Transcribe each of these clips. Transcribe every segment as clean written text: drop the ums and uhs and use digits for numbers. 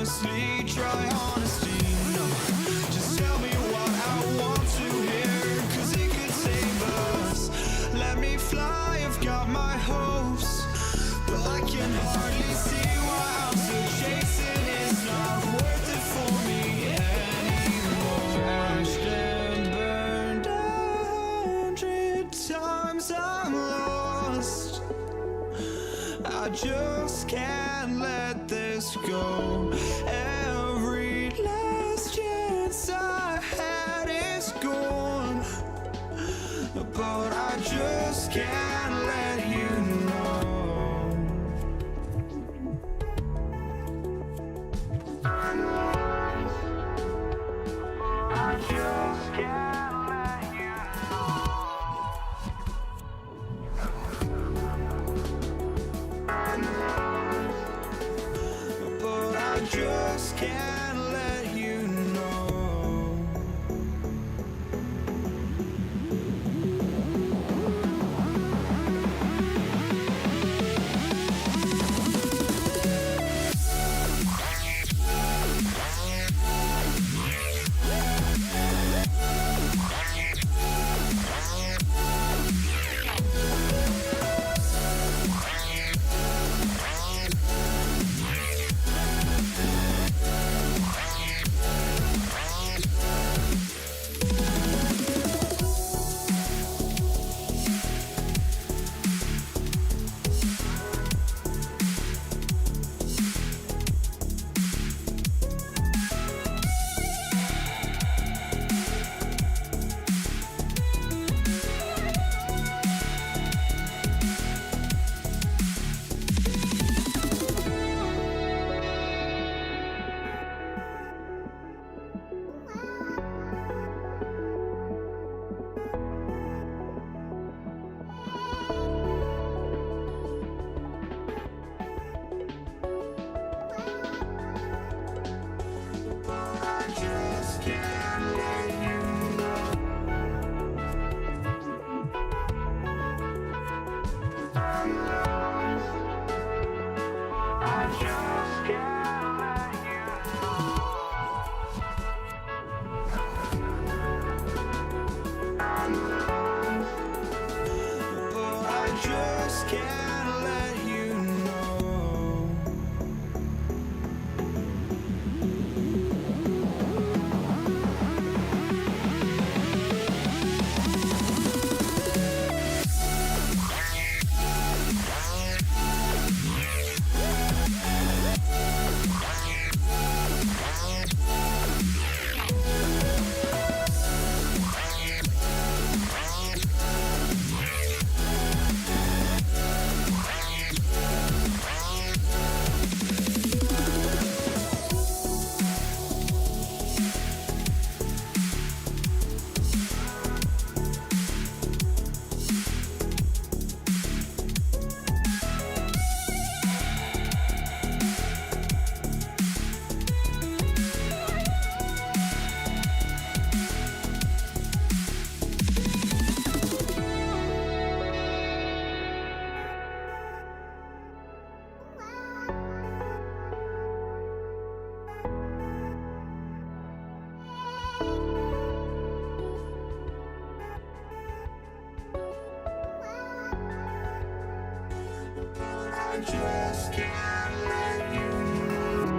honestly try honesty. No, just tell me what I want to hear, 'cause it could save us. Let me fly, I've got my hopes, but I can hardly see why I'm still chasing. It's not worth it for me anymore. Crashed and burned 100 times, I'm lost. I just can't let this go. Every last chance I had is gone, but I just can't let you know. I just can't let you know. But I just can't let you know. just can't let you know.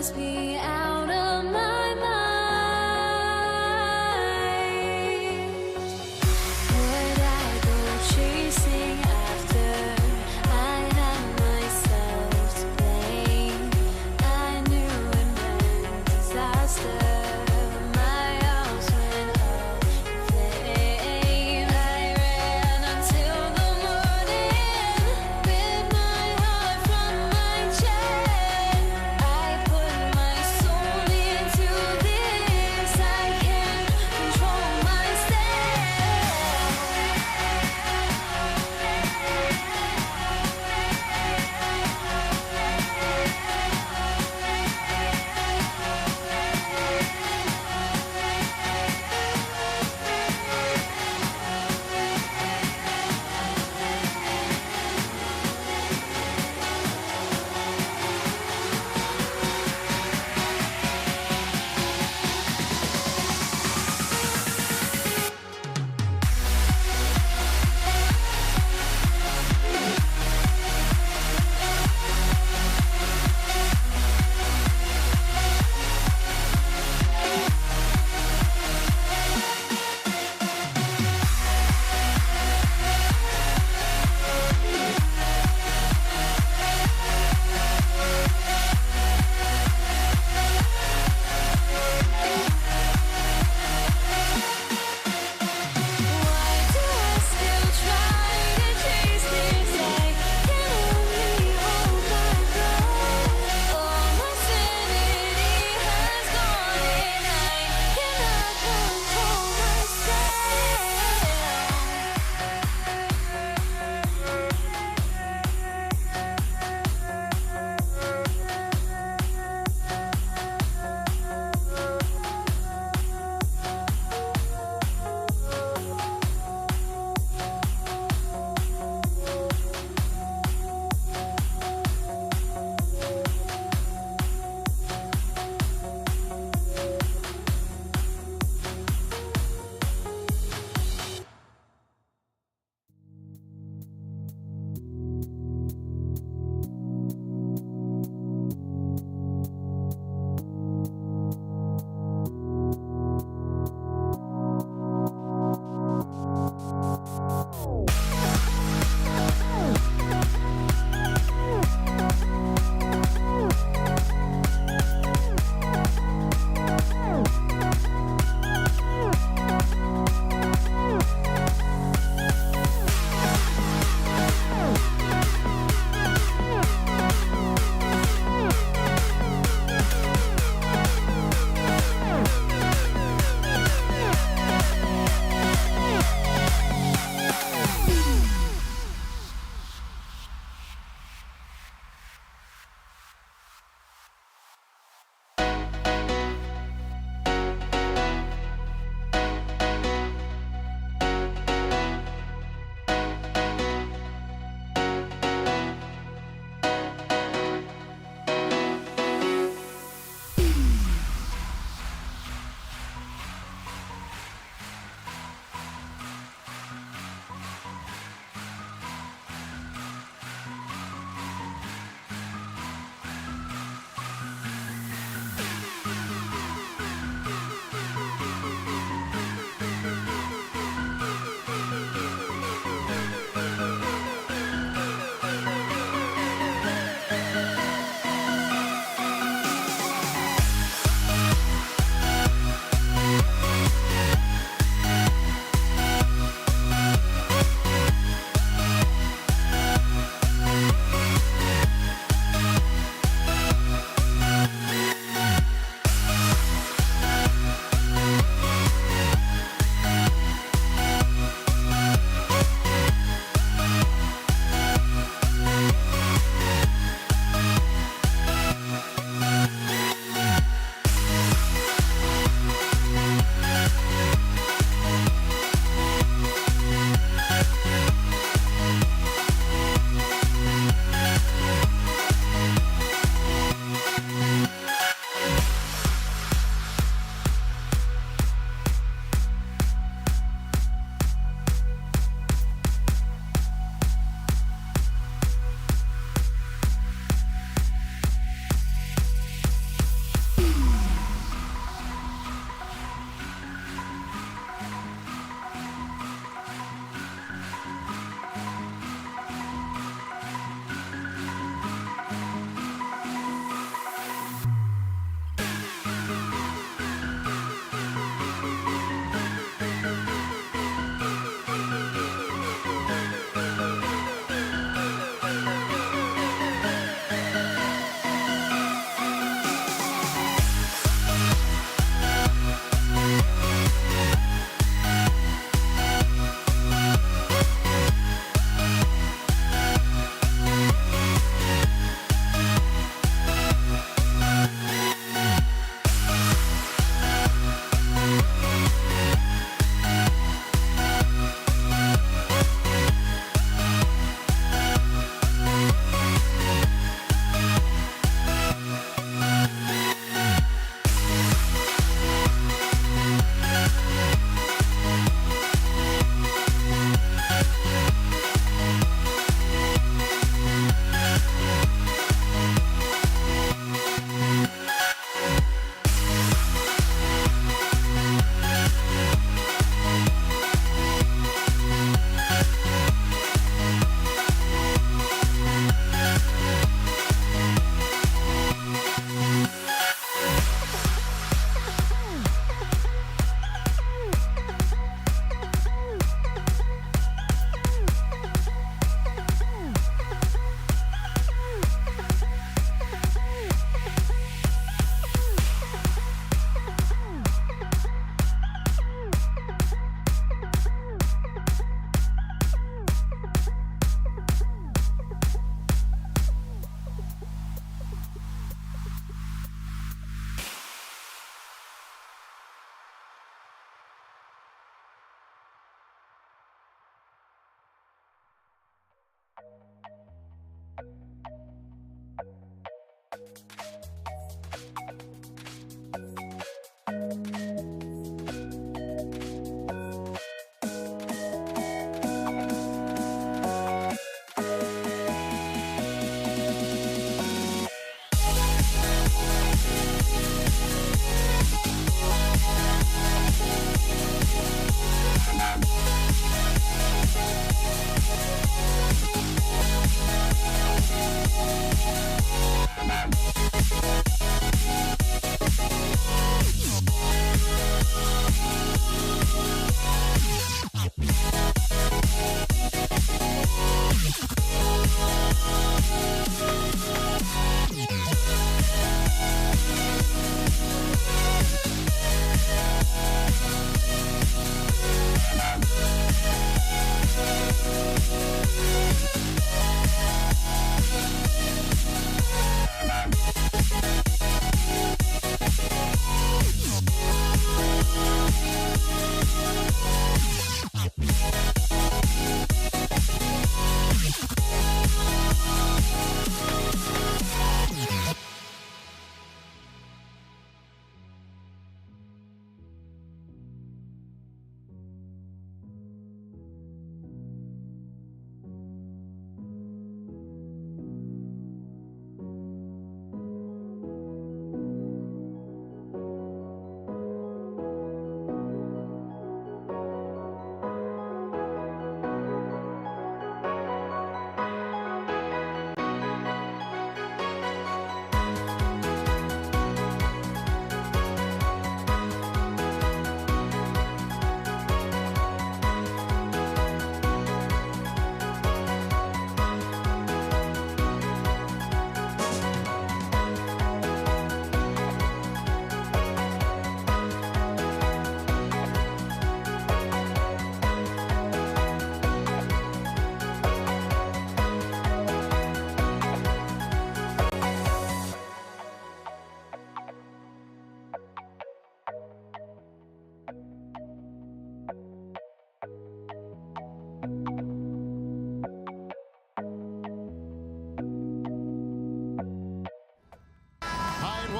must be out of my mind. Would I go chasing after? I had myself to blame. I knew it meant disaster. My house went up in flame. I ran until the morning, with my heart from my chest. I put my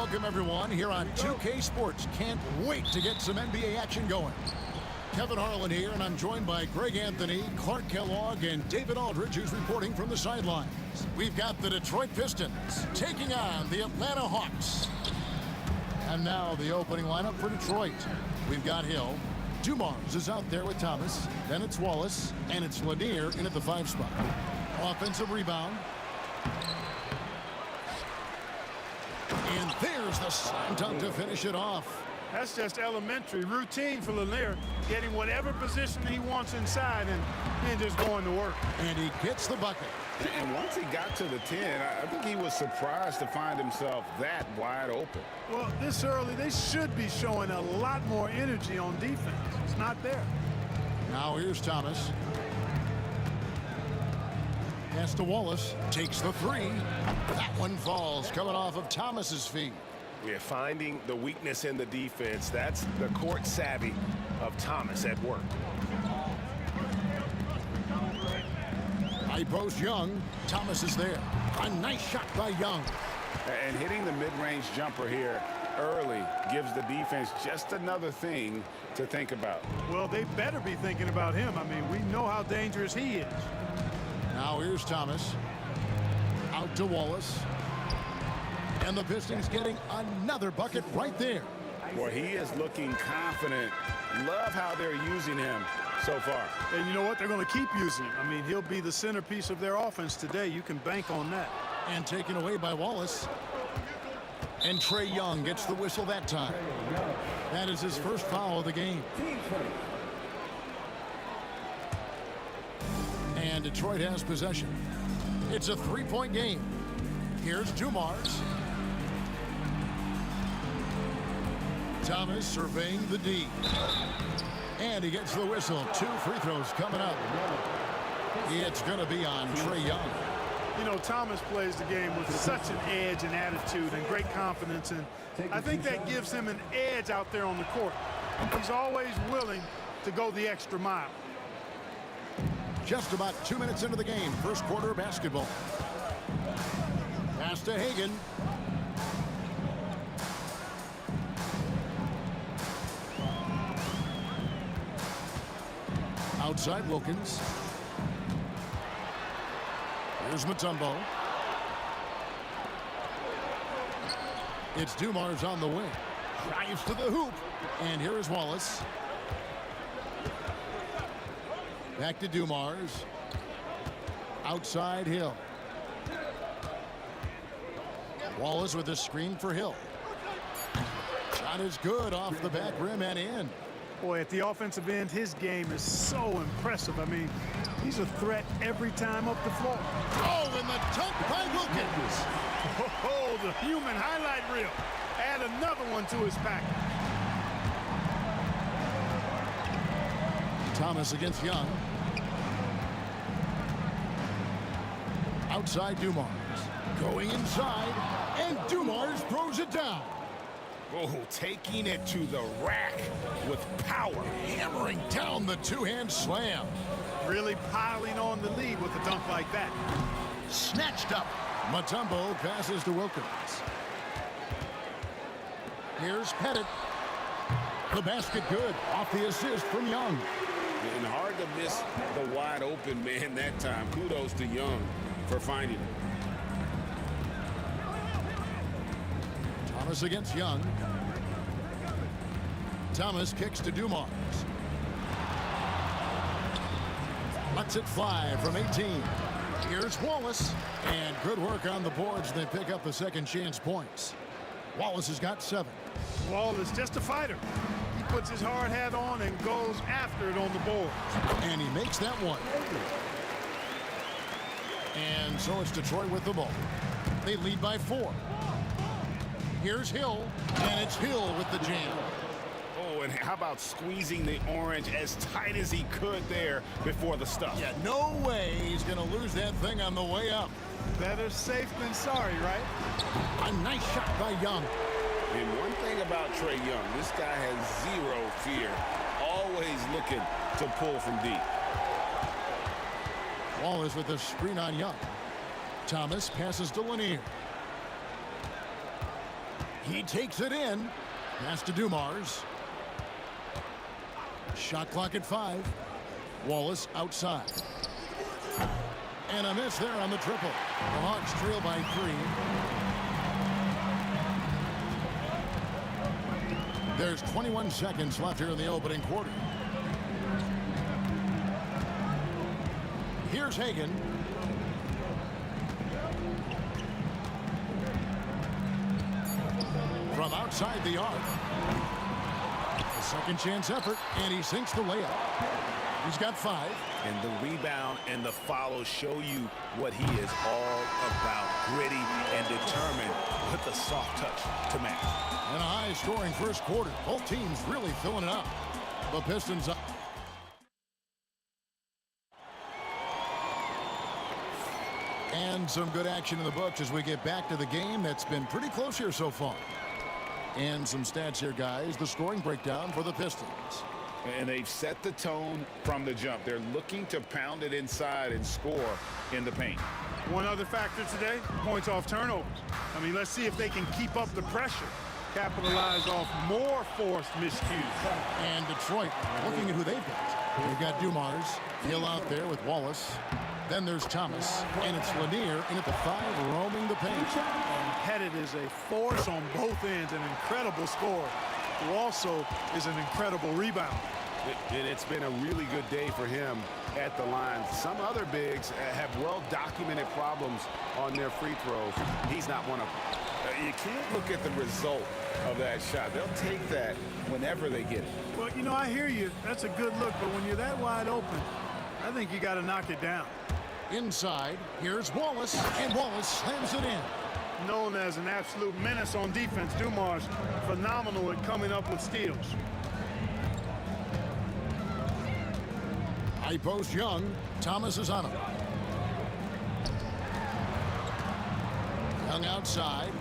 welcome everyone here on 2K Sports. Can't wait to get some NBA action going. Kevin Harlan here, and I'm joined by Greg Anthony, Clark Kellogg, and David Aldridge, who's reporting from the sidelines. We've got the Detroit Pistons taking on the Atlanta Hawks. And now the opening lineup for Detroit. We've got Hill. Dumars is out there with Thomas. Then it's Wallace, and it's Lanier in at the 5 spot. Offensive rebound. And there's the slam dunk to finish it off. That's just elementary routine for Lanier, getting whatever position he wants inside and then just going to work. And he gets the bucket. And once he got to the 10, I think he was surprised to find himself that wide open. Well, this early, they should be showing a lot more energy on defense. It's not there. Now here's Thomas. Pass to Wallace. Takes the 3. That one falls, coming off of Thomas's feet. Yeah, finding the weakness in the defense. That's the court savvy of Thomas at work. High post Young. Thomas is there. A nice shot by Young. And hitting the mid-range jumper here early gives the defense just another thing to think about. Well, they better be thinking about him. I mean, we know how dangerous he is. Now here's Thomas. Out to Wallace. And the Pistons getting another bucket right there. Boy, he is looking confident. Love how they're using him so far. And you know what? They're going to keep using him. I mean, he'll be the centerpiece of their offense today. You can bank on that. And taken away by Wallace. And Trae Young gets the whistle that time. That is his first foul of the game. And Detroit has possession. It's a 3-point game. Here's Dumars. Thomas surveying the D. And he gets the whistle. 2 free throws coming up. It's going to be on Trae Young. You know, Thomas plays the game with such an edge and attitude and great confidence, and I think that gives him an edge out there on the court. He's always willing to go the extra mile. Just about 2 minutes into the game. First quarter of basketball. Pass to Hagan. Outside Wilkins. Here's Mutombo. It's Dumars on the wing. Drives to the hoop. And here is Wallace. Back to Dumars. Outside Hill. Wallace with a screen for Hill. Shot is good off the back rim and in. Boy, at the offensive end, his game is so impressive. I mean, he's a threat every time up the floor. Oh, and the dunk by Wilkins. Oh, the human highlight reel. Add another one to his package. Thomas against Young. Outside Dumars. Going inside, and Dumars throws it down. Oh, taking it to the rack with power. Hammering down the two-hand slam. Really piling on the lead with a dunk like that. Snatched up. Mutombo passes to Wilkins. Here's Pettit. The basket good off the assist from Young. And hard to miss the wide open man that time. Kudos to Young for finding it. Thomas against Young. Thomas kicks to Dumars. Lets it fly from 18. Here's Wallace. And good work on the boards. They pick up the second chance points. Wallace has got 7. Wallace, just a fighter. He puts his hard hat on and goes after it on the board. And he makes that one. And so it's Detroit with the ball. They lead by 4. Here's Hill, and it's Hill with the jam. Oh, and how about squeezing the orange as tight as he could there before the stuff? Yeah, no way he's going to lose that thing on the way up. Better safe than sorry, right? A nice shot by Young. And one thing about Trae Young, this guy has 0 fear. Always looking to pull from deep. Wallace with a screen on Young. Thomas passes to Lanier. He takes it in. Pass to Dumars. Shot clock at 5. Wallace outside. And a miss there on the triple. The Hawks trail by 3. There's 21 seconds left here in the opening quarter. Here's Hagan. From outside the arc. A second chance effort, and he sinks the layup. He's got 5. And the rebound and the follow show you what he is all about. Gritty and determined with the soft touch to match. And a high-scoring first quarter. Both teams really filling it up. The Pistons up. And some good action in the books as we get back to the game that's been pretty close here so far. And some stats here, guys. The scoring breakdown for the Pistons. And they've set the tone from the jump. They're looking to pound it inside and score in the paint. One other factor today, points off turnovers. I mean, let's see if they can keep up the pressure, capitalize off more forced miscues. And Detroit looking at who they've got. They've got Dumars, Hill out there with Wallace. Then there's Thomas, and it's Lanier in at the 5, roaming the paint. Pettit is a force on both ends, an incredible scorer, who also is an incredible rebounder. It's been a really good day for him at the line. Some other bigs have well-documented problems on their free throws. He's not one of them. You can't look at the result of that shot. They'll take that whenever they get it. Well, you know, I hear you. That's a good look, but when you're that wide open, I think you got to knock it down. Inside, here's Wallace, and Wallace slams it in. Known as an absolute menace on defense, Dumars phenomenal at coming up with steals. High post Young. Thomas is on him. Young outside.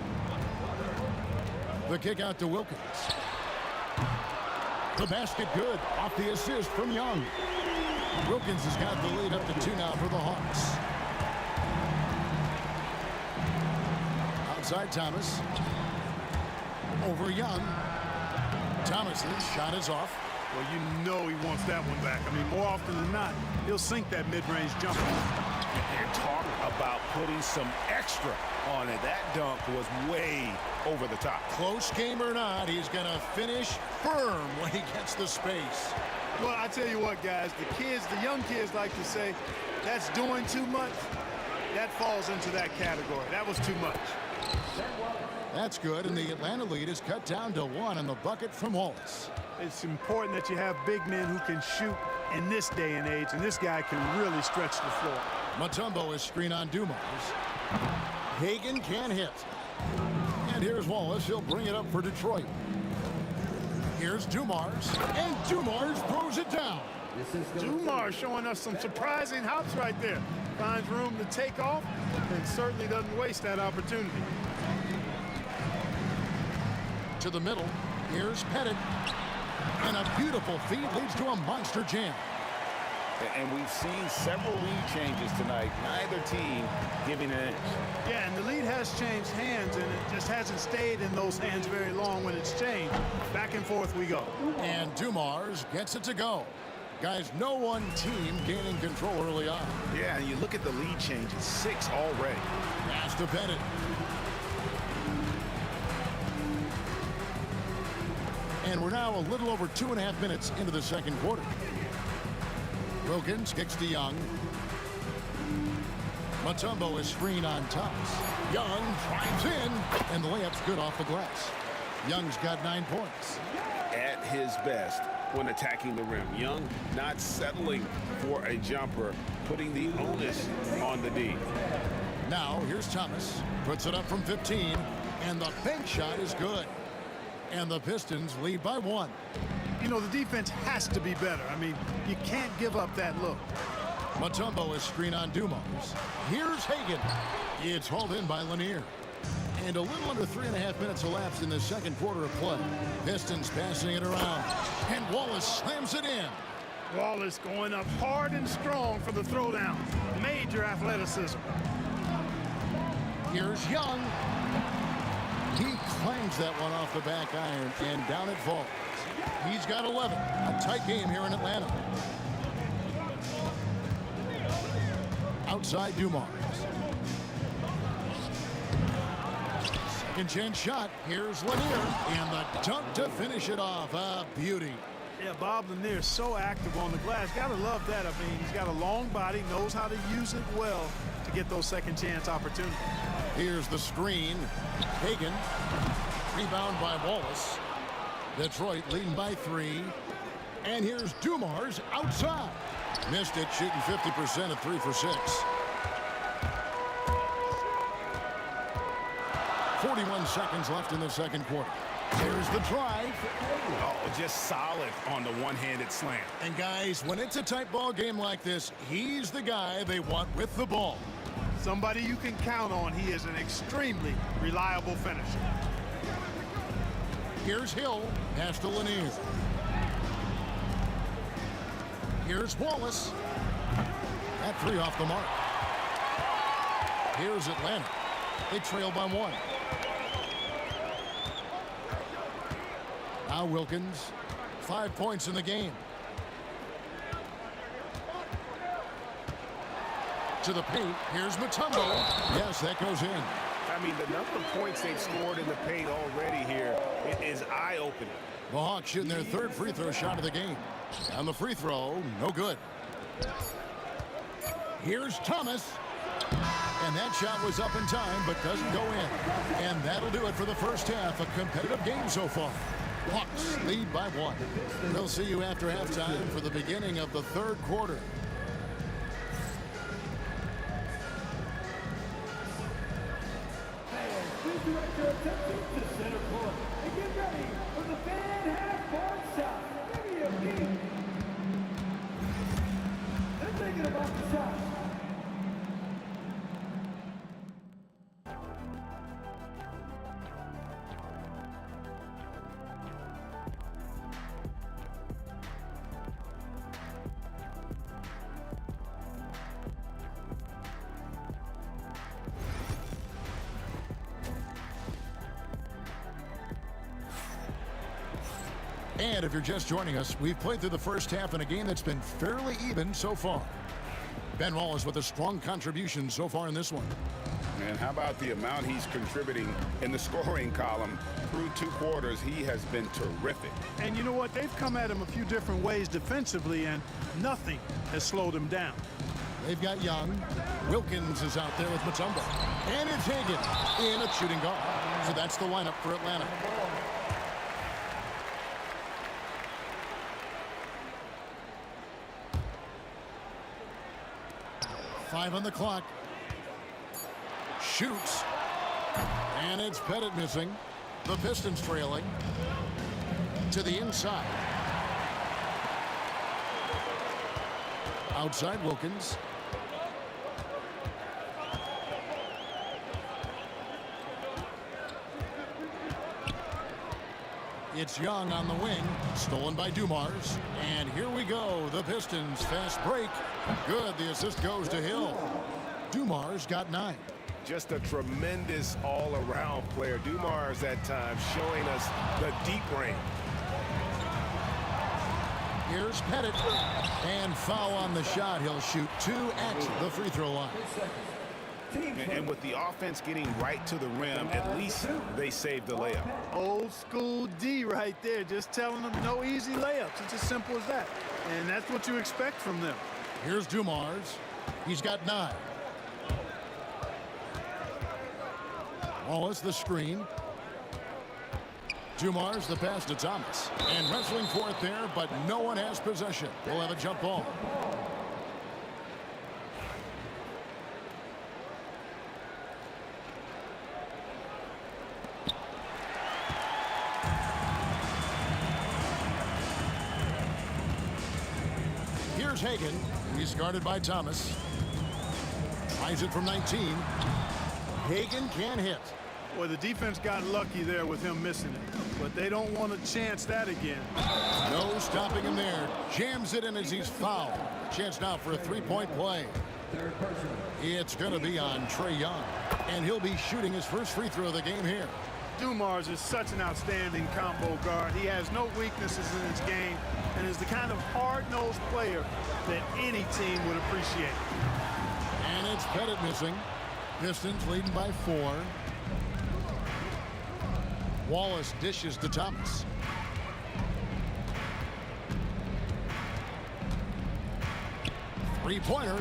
The kick out to Wilkins. The basket good. Off the assist from Young. Wilkins has got the lead up to 2 now for the Hawks. Outside Thomas. Over Young. Thomas's shot is off. Well, you know he wants that one back. I mean, more often than not, he'll sink that mid-range jumper. And talk about putting some extra on it. That dunk was way over the top. Close game or not, he's going to finish firm when he gets the space. Well, I tell you what, guys, the young kids like to say, that's doing too much. That falls into that category. That was too much. That's good, and the Atlanta lead is cut down to 1 on the bucket from Wallace. It's important that you have big men who can shoot in this day and age, and this guy can really stretch the floor. Mutombo is screen on Dumars. Hagan can't hit. And here's Wallace. He'll bring it up for Detroit. Here's Dumars, and Dumars throws it down. Dumars showing us some surprising hops right there. Finds room to take off and certainly doesn't waste that opportunity. To the middle, here's Pettit. And a beautiful feed leads to a monster jam. And we've seen several lead changes tonight. Neither team giving an inch. Yeah, and the lead has changed hands, and it just hasn't stayed in those hands very long when it's changed. Back and forth we go. And Dumars gets it to go. Guys, no one team gaining control early on. Yeah, and you look at the lead changes, 6 already. Pass to Pettit. And we're now a little over 2.5 minutes into the second quarter. Wilkins kicks to Young. Mutombo is screen on Thomas. Young drives in, and the layup's good off the glass. Young's got 9 points. At his best when attacking the rim. Young not settling for a jumper, putting the onus on the D. Now, here's Thomas. Puts it up from 15, and the bank shot is good. And the Pistons lead by 1. You know, the defense has to be better. I mean, you can't give up that look. Mutombo is screen on Dumars. Here's Hagan. It's hauled in by Lanier. And a little under 3.5 minutes elapsed in the second quarter of play. Pistons passing it around. And Wallace slams it in. Wallace going up hard and strong for the throwdown. Major athleticism. Here's Young. He clangs Finds that one off the back iron, and down it falls. He's got 11. A tight game here in Atlanta. Outside Dumars. Second chance shot. Here's Lanier. And the dunk to finish it off. A beauty. Yeah, Bob Lanier is so active on the glass. Got to love that. I mean, he's got a long body, knows how to use it well to get those second chance opportunities. Here's the screen. Hagan. Rebound by Wallace. Detroit leading by 3. And here's Dumars outside. Missed it, shooting 50% at 3 for 6. 41 seconds left in the second quarter. Here's the drive. Oh, just solid on the one-handed slam. And guys, when it's a tight ball game like this, he's the guy they want with the ball. Somebody you can count on. He is an extremely reliable finisher. Here's Hill. Pass to Lanier. Here's Wallace. That 3 off the mark. Here's Atlanta. They trail by 1. Now Wilkins. 5 points in the game. To the paint. Here's Mutombo. Yes, that goes in. I mean, the number of points they've scored in the paint already here is eye-opening. The Hawks shooting their 3rd free throw shot of the game. And the free throw, no good. Here's Thomas. And that shot was up in time, but doesn't go in. And that'll do it for the first half. A competitive game so far. Hawks lead by 1. We'll see you after halftime for the beginning of the 3rd quarter. Direct your attention to center court and get ready for the fan half-court shot. Give me a beat. They're thinking about the shot. And if you're just joining us, we've played through the first half in a game that's been fairly even so far. Ben Wallace with a strong contribution so far in this one. And how about the amount he's contributing in the scoring column? Through 2 quarters, he has been terrific. And you know what? They've come at him a few different ways defensively, and nothing has slowed him down. They've got Young. Wilkins is out there with Mutombo. And it's Hagan in at shooting guard. So that's the lineup for Atlanta. Five on the clock. Shoots. And it's Pettit missing. The Pistons trailing. To the inside. Outside Wilkins. It's Young on the wing, stolen by Dumars. And here we go, the Pistons fast break. Good, the assist goes to Hill. Dumars got 9. Just a tremendous all-around player. Dumars at times showing us the deep range. Here's Pettit. And foul on the shot. He'll shoot 2 at the free throw line. And with the offense getting right to the rim, at least they saved the layup. Old school D right there, just telling them no easy layups. It's as simple as that. And that's what you expect from them. Here's Dumars. He's got 9. Wallace the screen. Dumars the pass to Thomas. And wrestling for it there, but no one has possession. We'll have a jump ball. Here's Hagan. He's guarded by Thomas. Tries it from 19. Hagan can't hit. Well, the defense got lucky there with him missing it, but they don't want to chance that again. No stopping him there. Jams it in as he's fouled. Chance now for a 3-point play. It's going to be on Trae Young, and he'll be shooting his first free throw of the game here. Dumars is such an outstanding combo guard. He has no weaknesses in his game and is the kind of hard-nosed player that any team would appreciate. And it's Pettit missing. Pistons leading by 4. Wallace dishes to Thomas. Three-pointer.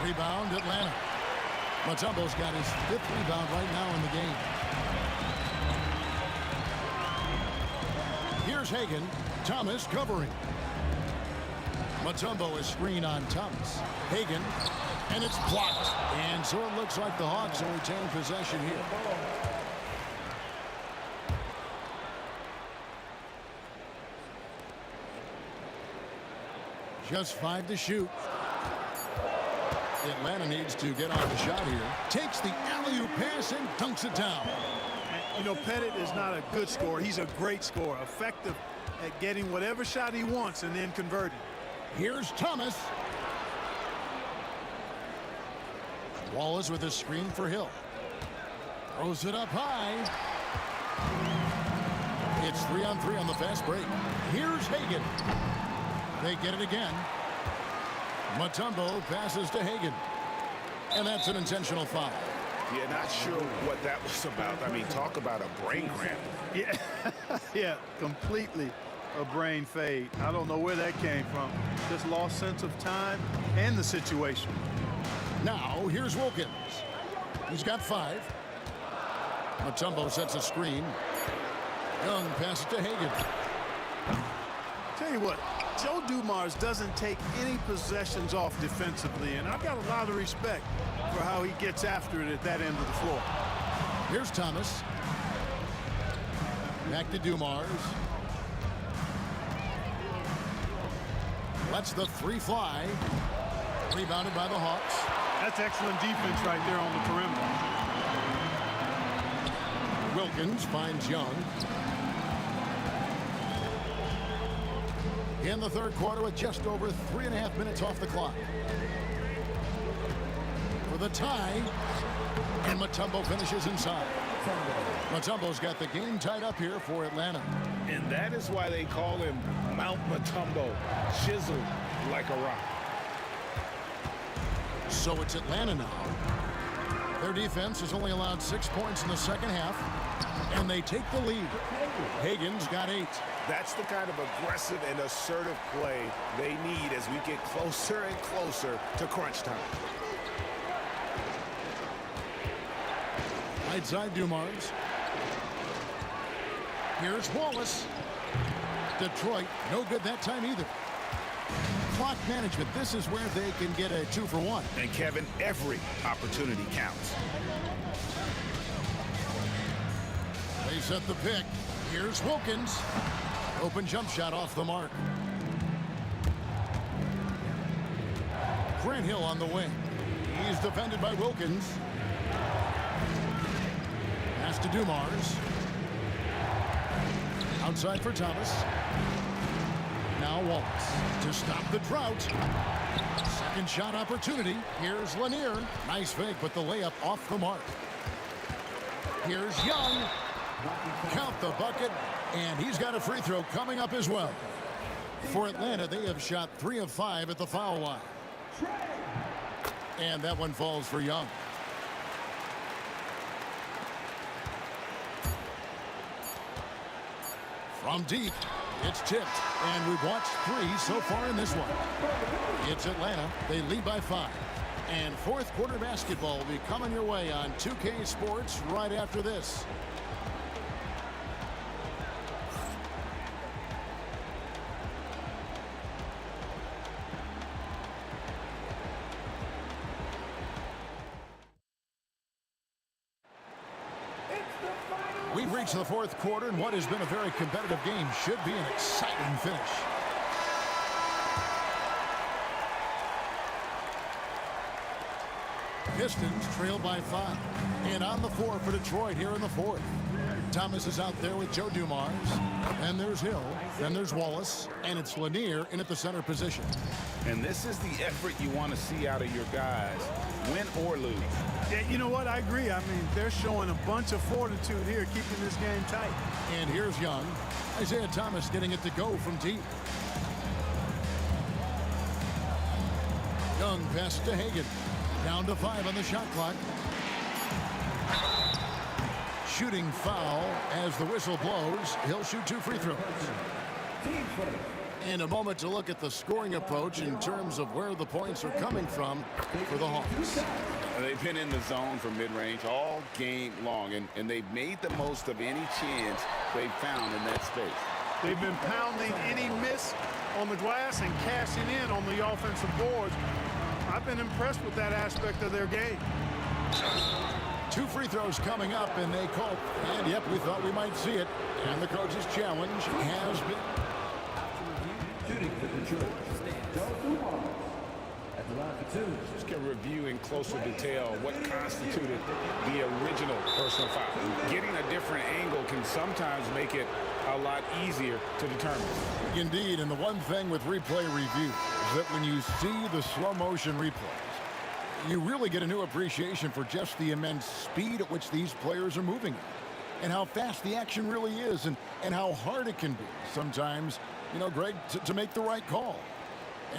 Rebound, Atlanta. Mutombo's got his 5th rebound right now in the game. Here's Hagan. Thomas covering. Mutombo is screen on Thomas. Hagan, and it's blocked. And so it looks like the Hawks will retain possession here. Just 5 to shoot. Atlanta needs to get on the shot here. Takes the alley-oop pass and dunks it down. You know, Pettit is not a good scorer. He's a great scorer, effective at getting whatever shot he wants and then converting. Here's Thomas. Wallace with a screen for Hill. Throws it up high. It's 3-on-3 on the fast break. Here's Hagan. They get it again. Mutombo passes to Hagan. And that's an intentional foul. Yeah, not sure what that was about. I mean, talk about a brain cramp. Yeah, yeah, completely a brain fade. I don't know where that came from. Just lost sense of time and the situation. Now, here's Wilkins. He's got 5. Mutombo sets a screen. Young passes to Hagan. Tell you what, Joe Dumars doesn't take any possessions off defensively, and I've got a lot of respect for how he gets after it at that end of the floor. Here's Thomas. Back to Dumars. Lets the 3 fly. Rebounded by the Hawks. That's excellent defense right there on the perimeter. Wilkins finds Young. In the 3rd quarter with just over 3.5 minutes off the clock. For the tie. And Mutombo finishes inside. Mutombo's got the game tied up here for Atlanta. And that is why they call him Mount Mutombo, chiseled like a rock. So it's Atlanta now. Their defense has only allowed 6 points in the 2nd half, and they take the lead. Hagan's got 8. That's the kind of aggressive and assertive play they need as we get closer and closer to crunch time. Right side, Dumars. Here's Wallace. Detroit, no good that time either. Clock management, this is where they can get a 2-for-1. And Kevin, every opportunity counts. They set the pick. Here's Wilkins. Open jump shot off the mark. Grant Hill on the wing. He's defended by Wilkins. Pass to Dumars. Outside for Thomas. Now Wallace to stop the drought. Second shot opportunity. Here's Lanier. Nice fake, but the layup off the mark. Here's Young. Count the bucket, and he's got a free throw coming up as well. For Atlanta, they have shot 3 of 5 at the foul line. And that one falls for Young. From deep, it's tipped, and we've watched 3 so far in this one. It's Atlanta. They lead by 5. And 4th quarter basketball will be coming your way on 2K Sports right after this. We've reached the 4th quarter, and what has been a very competitive game should be an exciting finish. Pistons trail by 5. And on the floor for Detroit here in the 4th. Thomas is out there with Joe Dumars. And there's Hill. Then there's Wallace. And it's Lanier in at the center position. And this is the effort you want to see out of your guys, win or lose. Yeah, you know what? I agree. I mean, they're showing a bunch of fortitude here, keeping this game tight. And here's Young. Isaiah Thomas getting it to go from deep. Young pass to Hagan. Down to 5 on the shot clock. Shooting foul as the whistle blows. He'll shoot 2 free throws. In a moment to look at the scoring approach in terms of where the points are coming from for the Hawks. They've been in the zone for mid-range all game long, and they've made the most of any chance they've found in that space. They've been pounding any miss on the glass and cashing in on the offensive boards. I've been impressed with that aspect of their game. 2 free throws coming up, and they call. And yep, we thought we might see it. And the coach's challenge has been. Shooting for Detroit. Joe Dumars at the line for 2. Just can review in closer detail what constituted the original personal foul. Getting a different angle can sometimes make it a lot easier to determine. Indeed, and the one thing with replay review is that when you see the slow motion replays, you really get a new appreciation for just the immense speed at which these players are moving and how fast the action really is and how hard it can be sometimes, you know, Greg, to make the right call.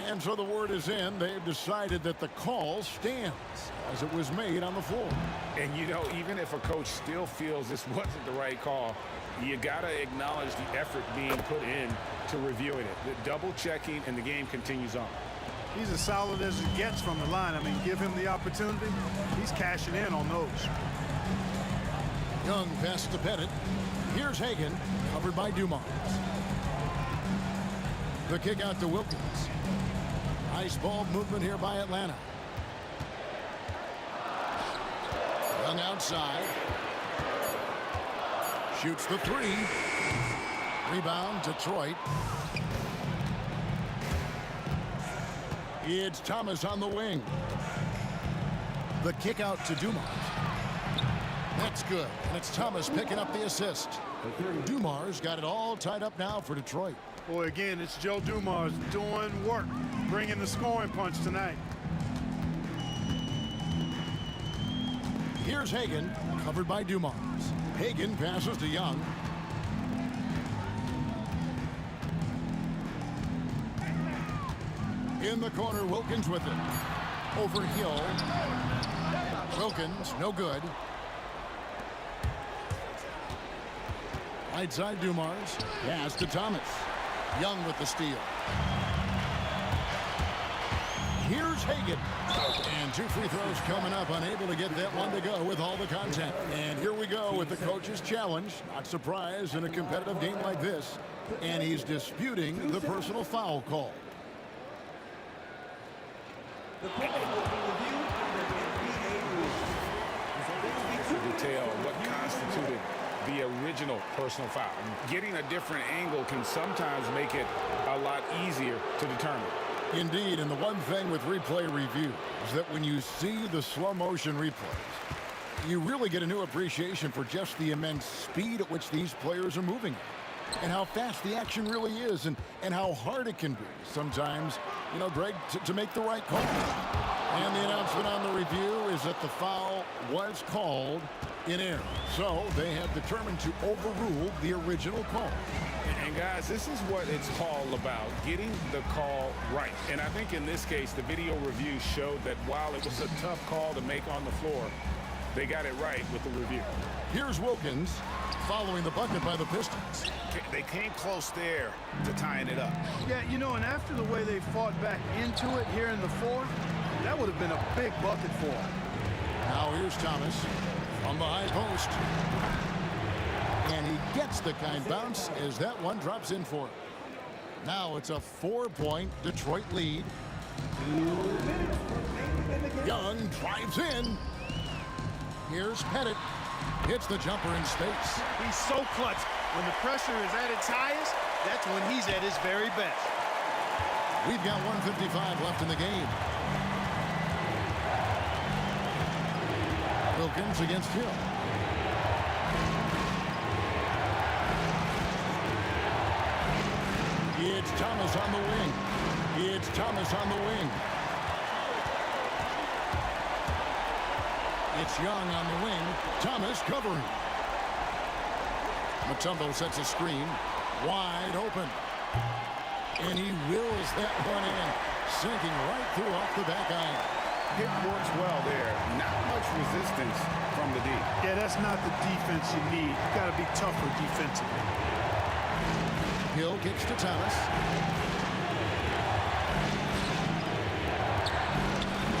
And so the word is in. They've decided that the call stands as it was made on the floor. And, you know, even if a coach still feels this wasn't the right call, you got to acknowledge the effort being put in to reviewing it. The double checking, and the game continues on. He's as solid as it gets from the line. I mean, give him the opportunity. He's cashing in on those. Young pass to Pettit. Here's Hagan, covered by Dumars. The kick out to Wilkins. Nice ball movement here by Atlanta. Young outside. Shoots the 3. Rebound, Detroit. It's Thomas on the wing. The kick out to Dumars. That's good. And it's Thomas picking up the assist. Dumars got it all tied up now for Detroit. Boy, again, it's Joe Dumars doing work, bringing the scoring punch tonight. Here's Hagan, covered by Dumars. Hagan passes to Young. In the corner, Wilkins with it. Over Hill. Wilkins, no good. Right side, Dumars. Pass to Thomas. Young with the steal. Here's Hagan. And 2 free throws coming up, unable to get that one to go with all the contact. And here we go with the coach's challenge. Not surprised in a competitive game like this. And he's disputing the personal foul call. The call will be reviewed under NBA rules. Detail what constituted the original personal foul. Getting a different angle can sometimes make it a lot easier to determine. Indeed, and the one thing with replay review is that when you see the slow motion replays, you really get a new appreciation for just the immense speed at which these players are moving and how fast the action really is and how hard it can be sometimes, you know, Greg, to make the right call. And the announcement on the review is that the foul was called in error. So they have determined to overrule the original call. And guys, this is what it's all about, getting the call right. And I think in this case, the video review showed that while it was a tough call to make on the floor, they got it right with the review. Here's Wilkins following the bucket by the Pistons. They came close there to tying it up. Yeah, you know, and after the way they fought back into it here in the fourth, that would have been a big bucket for them. Now here's Thomas from the high post. And he gets the kind bounce as that one drops in for him. Now it's a 4-point Detroit lead. Young drives in. Here's Pettit. Hits the jumper in space. He's so clutch. When the pressure is at its highest, that's when he's at his very best. We've got 1:55 left in the game. Wilkins against Hill. It's Thomas on the wing. It's Thomas on the wing. It's Young on the wing. Thomas covering. Mutombo sets a screen. Wide open. And he wills that one in. Sinking right through off the back iron. It works well there. Not much resistance from the D. Yeah, that's not the defense you need. You got to be tougher defensively. Hill kicks to Thomas.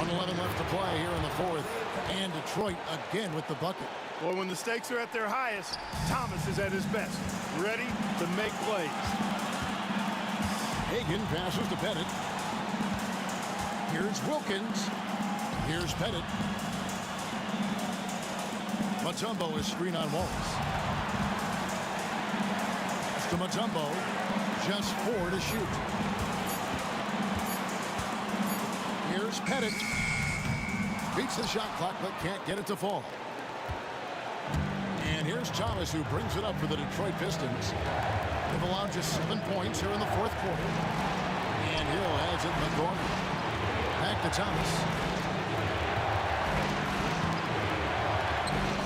1:11 left to play here in the fourth. And Detroit again with the bucket. Well, when the stakes are at their highest, Thomas is at his best, ready to make plays. Hagan passes to Pettit. Here's Wilkins. Here's Pettit. Mutombo is screen on Wallace. To Mutombo. Just 4 to shoot. Here's Pettit. Beats the shot clock but can't get it to fall. And here's Thomas who brings it up for the Detroit Pistons. They've allowed just 7 points here in the fourth quarter. And Hill has it in the corner. Back to Thomas.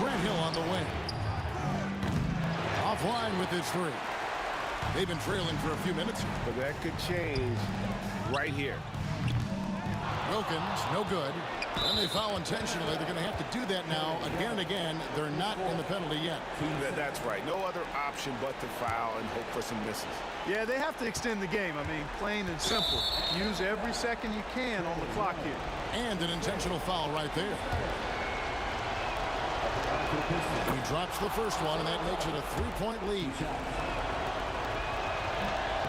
Grant Hill on the wing. Offline with his three. They've been trailing for a few minutes. But that could change right here. Wilkins, no good. And they foul intentionally. They're going to have to do that now again and again. They're not in the penalty yet. That's right. No other option but to foul and hope for some misses. Yeah, they have to extend the game. I mean, plain and simple. Use every second you can on the clock here. And an intentional foul right there. He drops the first one, and that makes it a 3-point lead.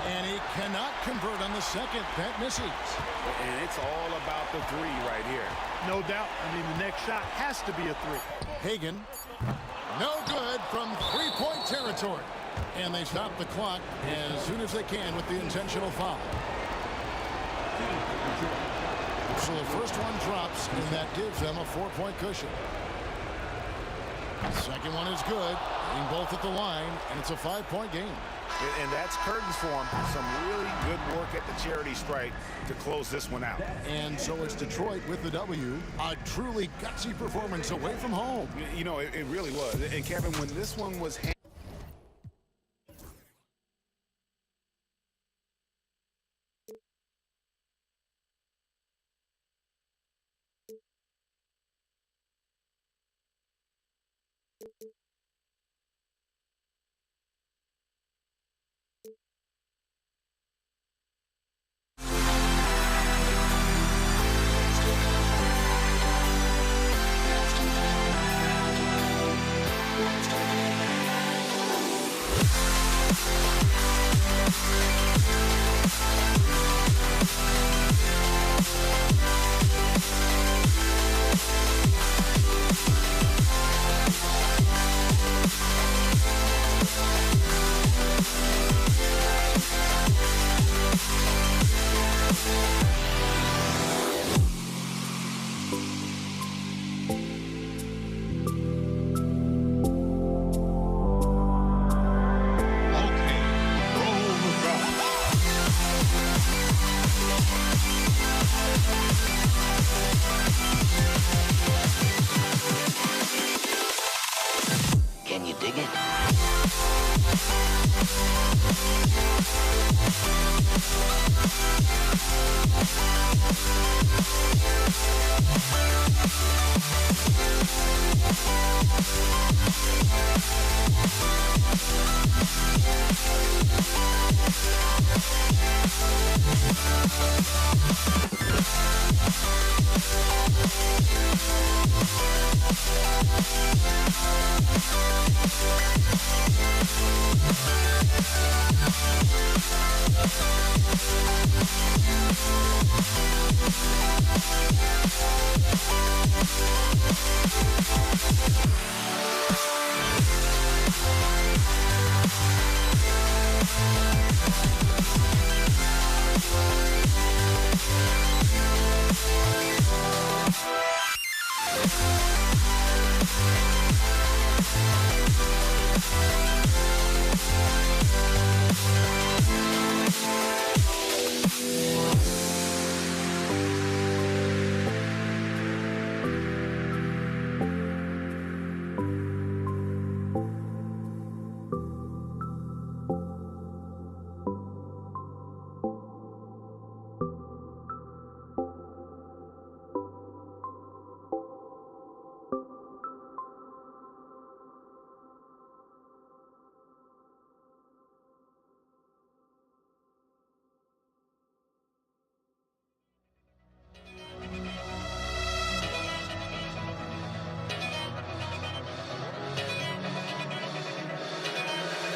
And he cannot convert on the second. That misses. And it's all about the three right here. No doubt. I mean, the next shot has to be a three. Hagan, no good from 3-point territory. And they stop the clock as soon as they can with the intentional foul. So the first one drops, and that gives them a 4-point cushion. Second one is good. Being both at the line, and it's a 5-point game. And that's curtains for him. Some really good work at the charity stripe to close this one out. And so it's Detroit with the W. A truly gutsy performance away from home. You know, it really was. And Kevin, when this one was Can you dig it?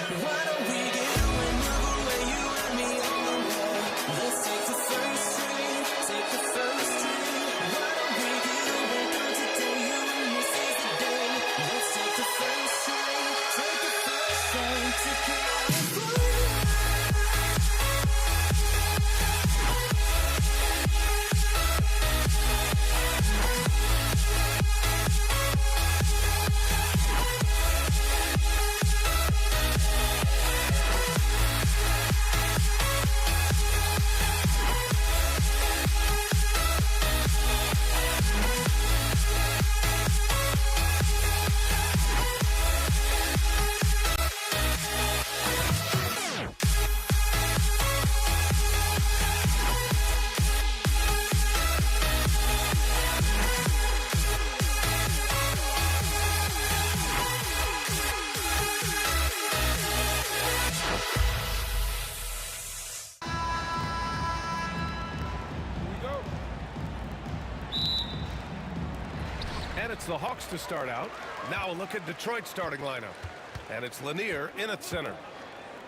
Why don't we get another way you and me on? Let's take the first train, take the first train. Why don't we get away from today? You and me seize the day. Let's take the first train, take the first train to California. And it's the Hawks to start out. Now a look at Detroit's starting lineup. And it's Lanier in at center.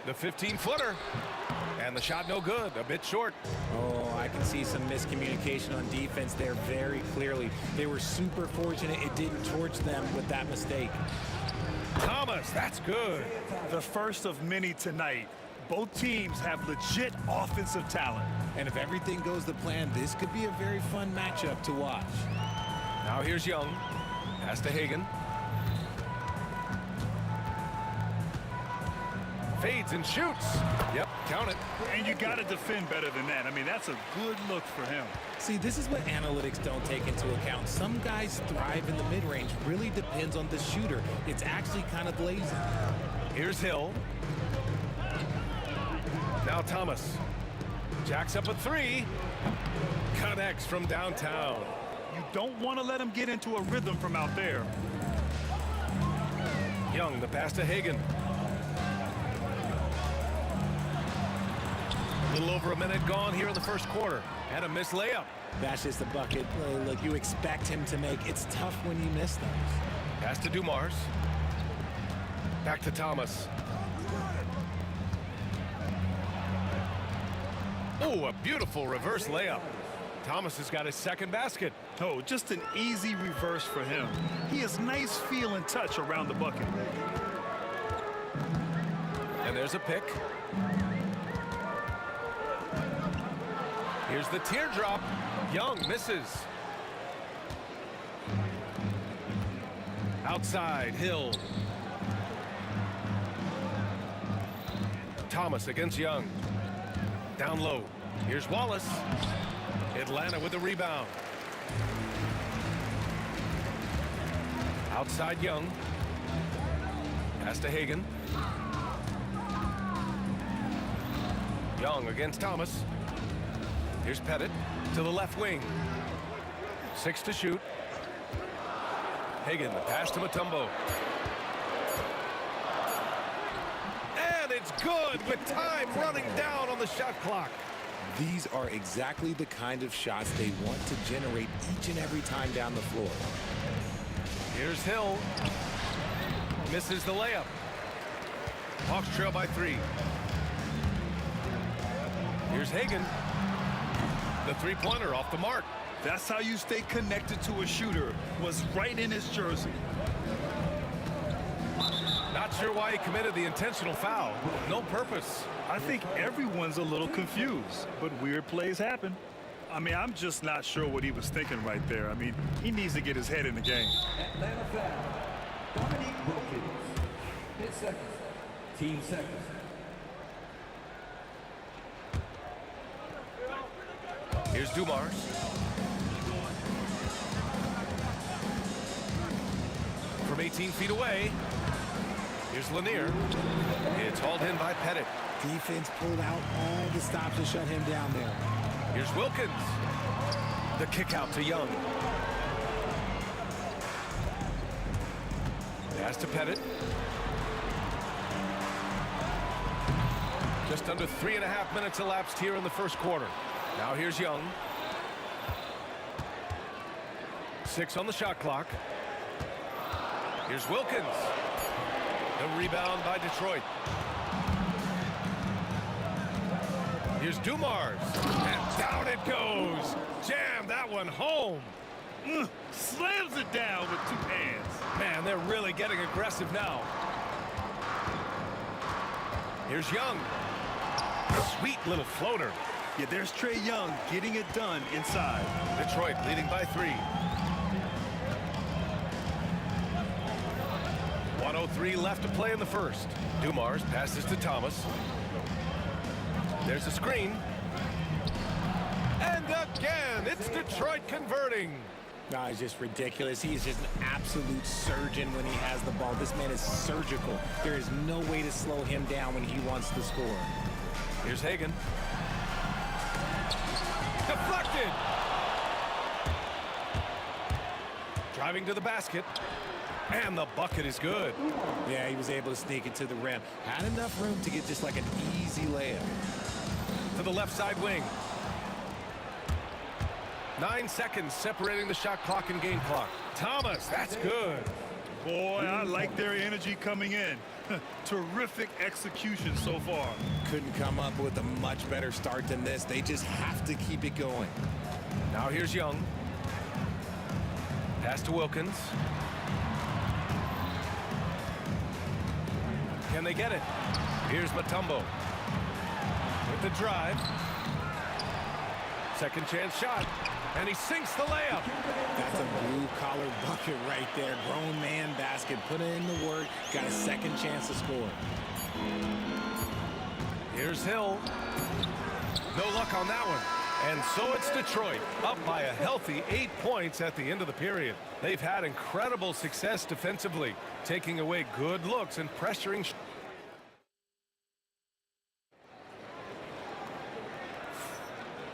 The 15-footer. And the shot no good, a bit short. Oh, I can see some miscommunication on defense there very clearly. They were super fortunate it didn't torch them with that mistake. Thomas, that's good. The first of many tonight. Both teams have legit offensive talent. And if everything goes to plan, this could be a very fun matchup to watch. Now here's Young. Pass to Hagan. Fades and shoots. Yep, count it. And you got to defend better than that. I mean, that's a good look for him. See, this is what analytics don't take into account. Some guys thrive in the mid-range. Really depends on the shooter. It's actually kind of lazy. Here's Hill. Now Thomas. Jacks up a three. Connects from downtown. You don't want to let him get into a rhythm from out there. Young, the pass to Hagan. A little over a minute gone here in the first quarter. And a missed layup. That's just a bucket. Look, you expect him to make. It's tough when you miss those. Pass to Dumars. Back to Thomas. Oh, a beautiful reverse layup. Thomas has got his second basket. Oh, just an easy reverse for him. He has nice feel and touch around the bucket. And there's a pick. Here's the teardrop. Young misses. Outside, Hill. Thomas against Young. Down low. Here's Wallace. Atlanta with the rebound. Outside Young. Pass to Hagan. Young against Thomas. Here's Pettit to the left wing. 6 to shoot. Hagan, the pass to Mutombo. And it's good with time running down on the shot clock. These are exactly the kind of shots they want to generate each and every time down the floor. Here's Hill. Misses the layup. Hawks trail by 3. Here's Hagan. The three-pointer off the mark. That's how you stay connected to a shooter. Was right in his jersey. Not sure why he committed the intentional foul. No purpose. I think everyone's a little confused, but weird plays happen. I mean, I'm just not sure what he was thinking right there. I mean, he needs to get his head in the game. Atlanta foul. Dominique Wilkins. 10 seconds. Team seconds. Here's Dumars. From 18 feet away. Here's Lanier. It's hauled in by Pettit. Defense pulled out all the stops to shut him down there. Here's Wilkins. The kick out to Young. Pass to Pettit. Just under 3.5 minutes elapsed here in the first quarter. Now here's Young. 6 on the shot clock. Here's Wilkins. The rebound by Detroit. Here's Dumars. And down it goes. Jam that one home. Slams it down with 2 hands. Man, they're really getting aggressive now. Here's Young. Sweet little floater. Yeah, there's Trey Young getting it done inside. Detroit leading by 3. 1:03 left to play in the first. Dumars passes to Thomas. There's a screen. And again, it's Detroit converting. No, it's just ridiculous. He's just an absolute surgeon when he has the ball. This man is surgical. There is no way to slow him down when he wants to score. Here's Hagan. Deflected. Driving to the basket. And the bucket is good. Yeah, he was able to sneak it to the rim. Had enough room to get just like an easy layup. To the left side wing. 9 seconds separating the shot clock and game clock. Thomas, that's good. Boy, I like their energy coming in. Terrific execution so far. Couldn't come up with a much better start than this. They just have to keep it going. Now here's Young. Pass to Wilkins. Can they get it? Here's Mutombo. With the drive. Second chance shot. And he sinks the layup. That's a blue-collar bucket right there. Grown man basket. Put in the work. Got a second chance to score. Here's Hill. No luck on that one. And so it's Detroit, up by a healthy 8 points at the end of the period. They've had incredible success defensively, taking away good looks and pressuring.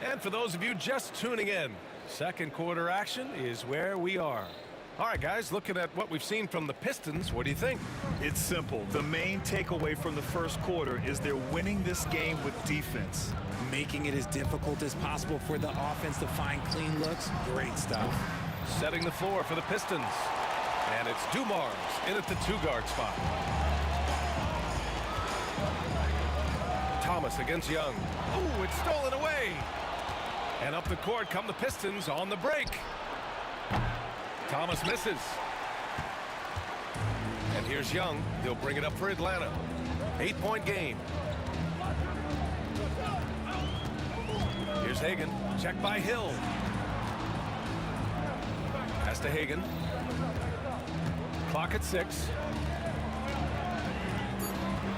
And for those of you just tuning in, second quarter action is where we are. All right, guys, looking at what we've seen from the Pistons, what do you think? It's simple. The main takeaway from the first quarter is they're winning this game with defense. Making it as difficult as possible for the offense to find clean looks. Great stuff. Setting the floor for the Pistons. And it's Dumars in at the 2-guard spot. Thomas against Young. Ooh, it's stolen away. And up the court come the Pistons on the break. Thomas misses. And here's Young. He'll bring it up for Atlanta. 8-point game. Here's Hagan. Check by Hill. Pass to Hagan. Clock at 6.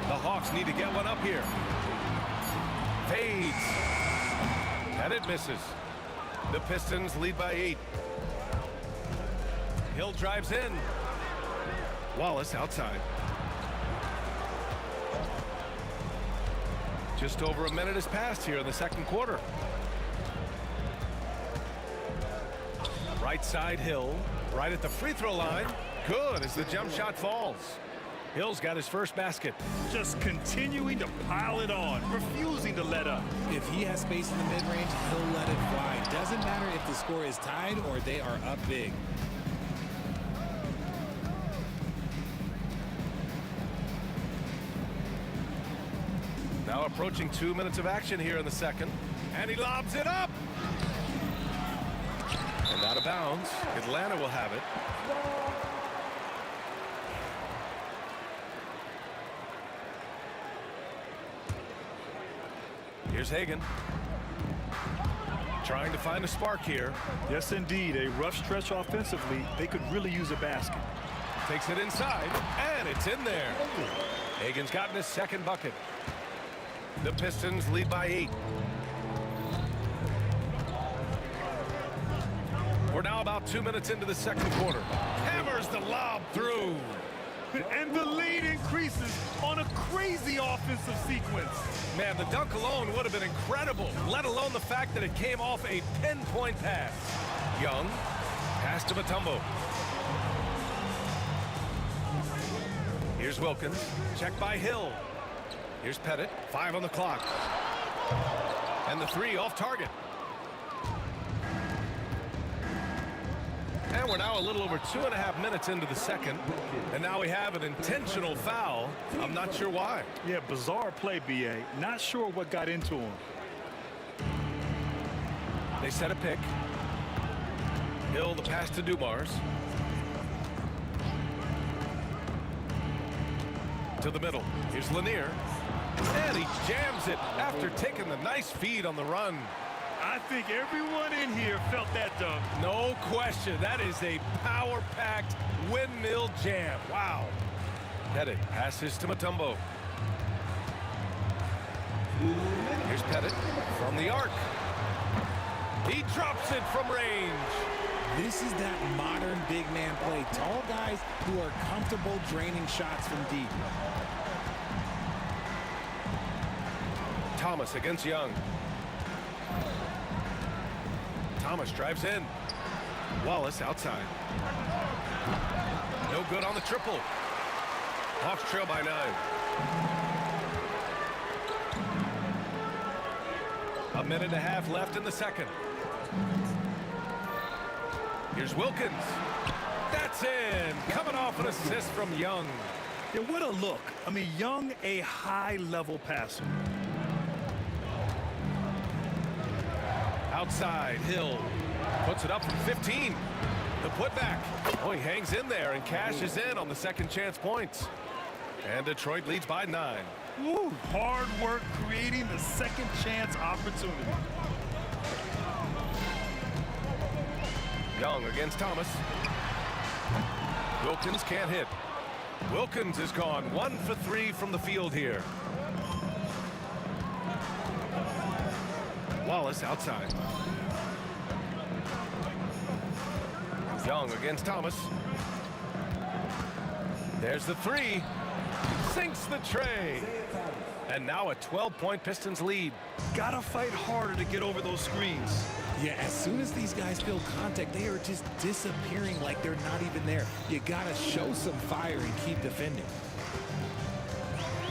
The Hawks need to get one up here. Fades. And it misses. The Pistons lead by 8. Hill drives in. Wallace outside. Just over a minute has passed here in the second quarter. Right side Hill. Right at the free throw line. Good as the jump shot falls. Hill's got his first basket. Just continuing to pile it on, refusing to let up. If he has space in the mid-range, he'll let it fly. Doesn't matter if the score is tied or they are up big. Now approaching 2 minutes of action here in the second. And he lobs it up. And out of bounds. Atlanta will have it. Here's Hagan. Trying to find a spark here. Yes, indeed. A rough stretch offensively. They could really use a basket. Takes it inside, and it's in there. Hagan's gotten his second bucket. The Pistons lead by 8. We're now about 2 minutes into the second quarter. Hammers the lob through. And the lead increases on a crazy offensive sequence. Man, the dunk alone would have been incredible, let alone the fact that it came off a pinpoint pass. Young, pass to Mutombo. Here's Wilkins, check by Hill. Here's Pettit, 5 on the clock. And the 3 off target. And we're now a little over 2.5 minutes into the second. And now we have an intentional foul. I'm not sure why. Yeah, bizarre play, B.A. Not sure what got into him. They set a pick. Hill the pass to Dumars. To the middle. Here's Lanier. And he jams it after taking the nice feed on the run. I think everyone in here felt that dunk. No question. That is a power-packed windmill jam. Wow. Pettit passes to Mutombo. Here's Pettit from the arc. He drops it from range. This is that modern big man play. Tall guys who are comfortable draining shots from deep. Thomas against Young. Thomas drives in. Wallace outside. No good on the triple. Hawks trail by 9. A minute and a half left in the second. Here's Wilkins. That's in. Coming off an assist from Young. Yeah, what a look. I mean, Young, a high-level passer. Outside, Hill puts it up from 15. The putback. Oh, he hangs in there and cashes in on the second chance points. And Detroit leads by 9. Woo, hard work creating the second chance opportunity. Young against Thomas. Wilkins can't hit. Wilkins is gone 1 for 3 from the field here. Wallace outside. Young against Thomas. There's the 3. Sinks the tray. And now a 12-point Pistons lead. Gotta fight harder to get over those screens. Yeah, as soon as these guys feel contact, they are just disappearing like they're not even there. You gotta show some fire and keep defending.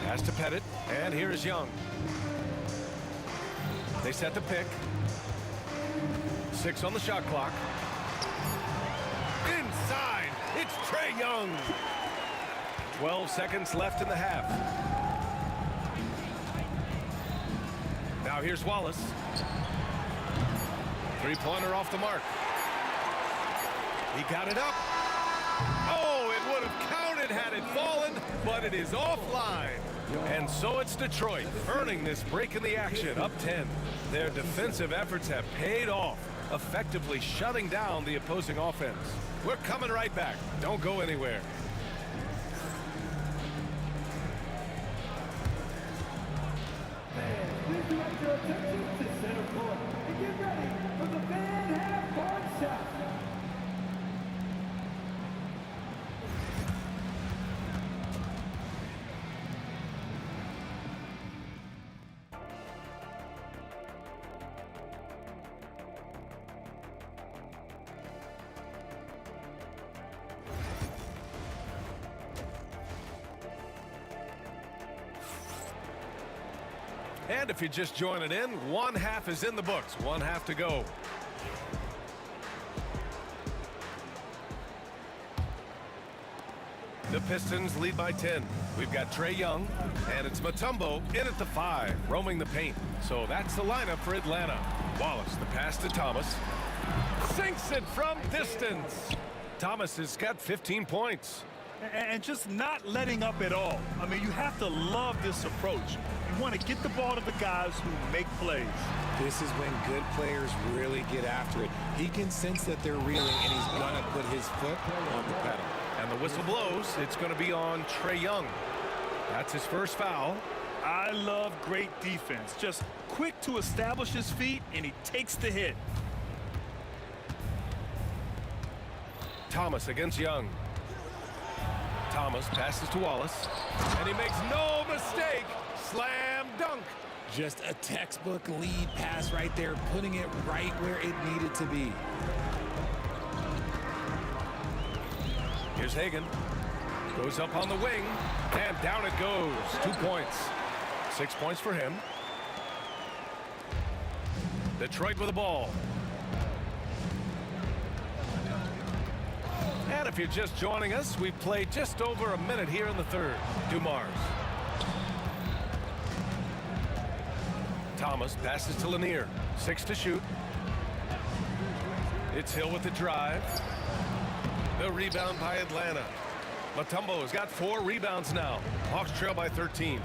Pass to Pettit, and here is Young. They set the pick. 6 on the shot clock. Inside, it's Trae Young. 12 seconds left in the half. Now here's Wallace. Three-pointer off the mark. He got it up. Oh, it would have counted had it fallen, but it is offline. And so it's Detroit earning this break in the action, up 10. Their defensive efforts have paid off, effectively shutting down the opposing offense. We're coming right back. Don't go anywhere. Please direct your attention to center court and get ready for the fan half-court shot. And if you're just joining in, one half is in the books. One half to go. The Pistons lead by 10. We've got Trae Young, and it's Mutombo in at the 5, roaming the paint. So that's the lineup for Atlanta. Wallace, the pass to Thomas. Sinks it from distance. Thomas has got 15 points. And just not letting up at all. I mean, you have to love this approach. You want to get the ball to the guys who make plays. This is when good players really get after it. He can sense that they're reeling, and he's going to put his foot on the pedal. And the whistle blows. It's going to be on Trae Young. That's his first foul. I love great defense. Just quick to establish his feet, and he takes the hit. Thomas against Young. Thomas passes to Wallace, and he makes no mistake. Slam dunk. Just a textbook lead pass right there, putting it right where it needed to be. Here's Hagan. Goes up on the wing, and down it goes. 2 points. 6 points for him. Detroit with the ball. And if you're just joining us, we've played just over a minute here in the third. Dumars. Thomas passes to Lanier. 6 to shoot. It's Hill with the drive. The rebound by Atlanta. Mutombo has got 4 rebounds now. Hawks trail by 13.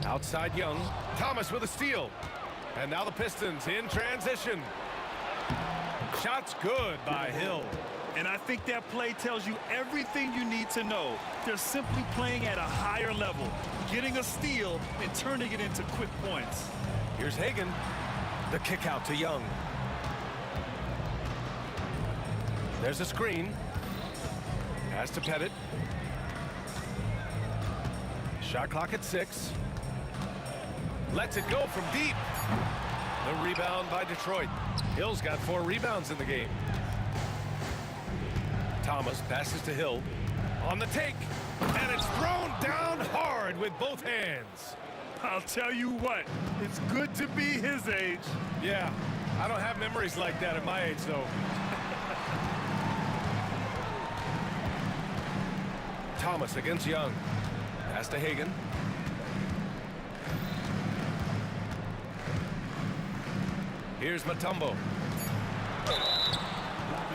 Outside Young. Thomas with a steal. And now the Pistons in transition. Shot's good by Hill. And I think that play tells you everything you need to know. They're simply playing at a higher level, getting a steal and turning it into quick points. Here's Hagan. The kick out to Young. There's a screen. Pass to Pettit. Shot clock at 6. Lets it go from deep. The rebound by Detroit. Hill's got 4 rebounds in the game. Thomas passes to Hill. On the take. And it's thrown down hard with both hands. I'll tell you what, it's good to be his age. Yeah, I don't have memories like that at my age, though. Thomas against Young. Pass to Hagan. Here's Mutombo.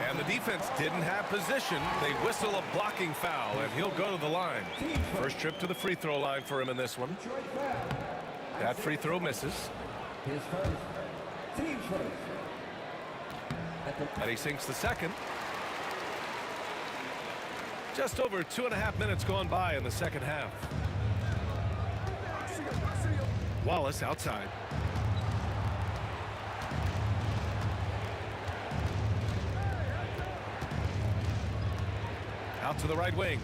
And the defense didn't have position. They whistle a blocking foul, and he'll go to the line. First trip to the free throw line for him in this one. That free throw misses. His first. Team first. And he sinks the second. Just over 2.5 minutes gone by in the second half. Wallace outside. Out to the right wing.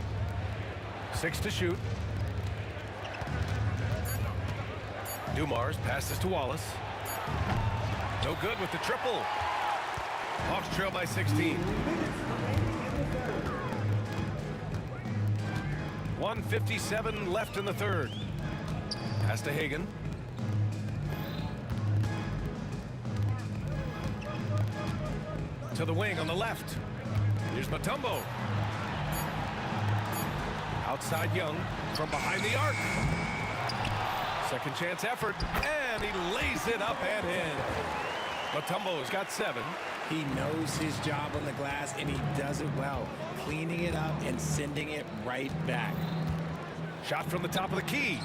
6 to shoot. Dumars passes to Wallace. No good with the triple. Hawks trail by 16. 1:57 left in the third. Pass to Hagan. To the wing on the left. Here's Mutombo. Outside Young from behind the arc. Second chance effort, and he lays it up and in. Mutombo's got 7. He knows his job on the glass, and he does it well, cleaning it up and sending it right back. Shot from the top of the key.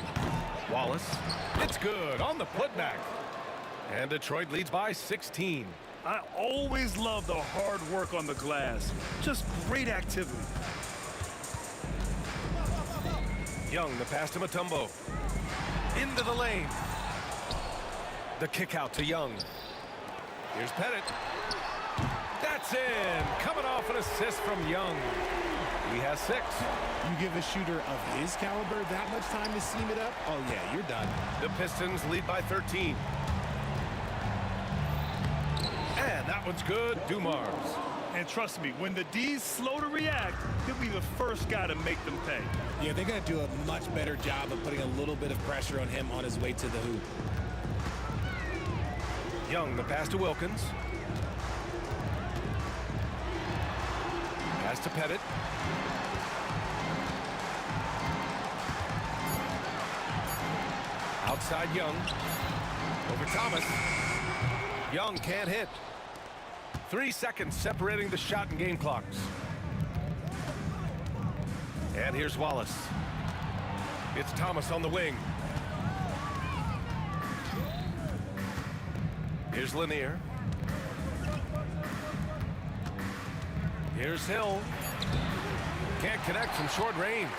Wallace, it's good on the putback. And Detroit leads by 16. I always love the hard work on the glass. Just great activity. Young, the pass to Mutombo. Into the lane. The kick out to Young. Here's Pettit. That's in. Coming off an assist from Young. He has 6. You give a shooter of his caliber that much time to seam it up, oh yeah, you're done. The Pistons lead by 13. And that one's good. Dumars. And trust me, when the D's slow to react, he'll be the first guy to make them pay. Yeah, they're going to do a much better job of putting a little bit of pressure on him on his way to the hoop. Young, the pass to Wilkins. Pass to Pettit. Outside Young. Over Thomas. Young can't hit. 3 seconds separating the shot and game clocks. And here's Wallace. It's Thomas on the wing. Here's Lanier. Here's Hill. Can't connect from short range.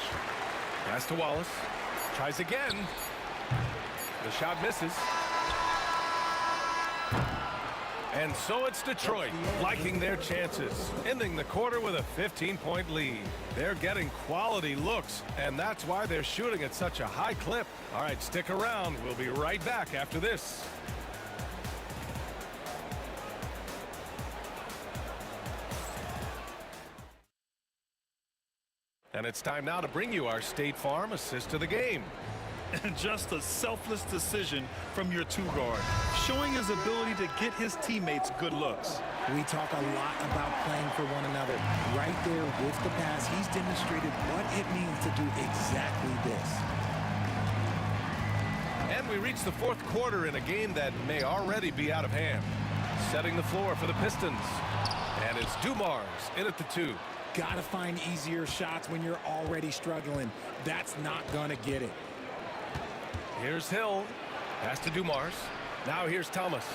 Pass to Wallace. Tries again. The shot misses. And so it's Detroit liking their chances, ending the quarter with a 15-point lead. They're getting quality looks, and that's why they're shooting at such a high clip. All right, stick around. We'll be right back after this. And it's time now to bring you our State Farm assist to the game. And just a selfless decision from your 2-guard, showing his ability to get his teammates good looks. We talk a lot about playing for one another. Right there with the pass, he's demonstrated what it means to do exactly this. And we reach the fourth quarter in a game that may already be out of hand. Setting the floor for the Pistons. And it's Dumars in at the 2. Gotta find easier shots when you're already struggling. That's not gonna get it. Here's Hill. Pass to Dumars. Now here's Thomas.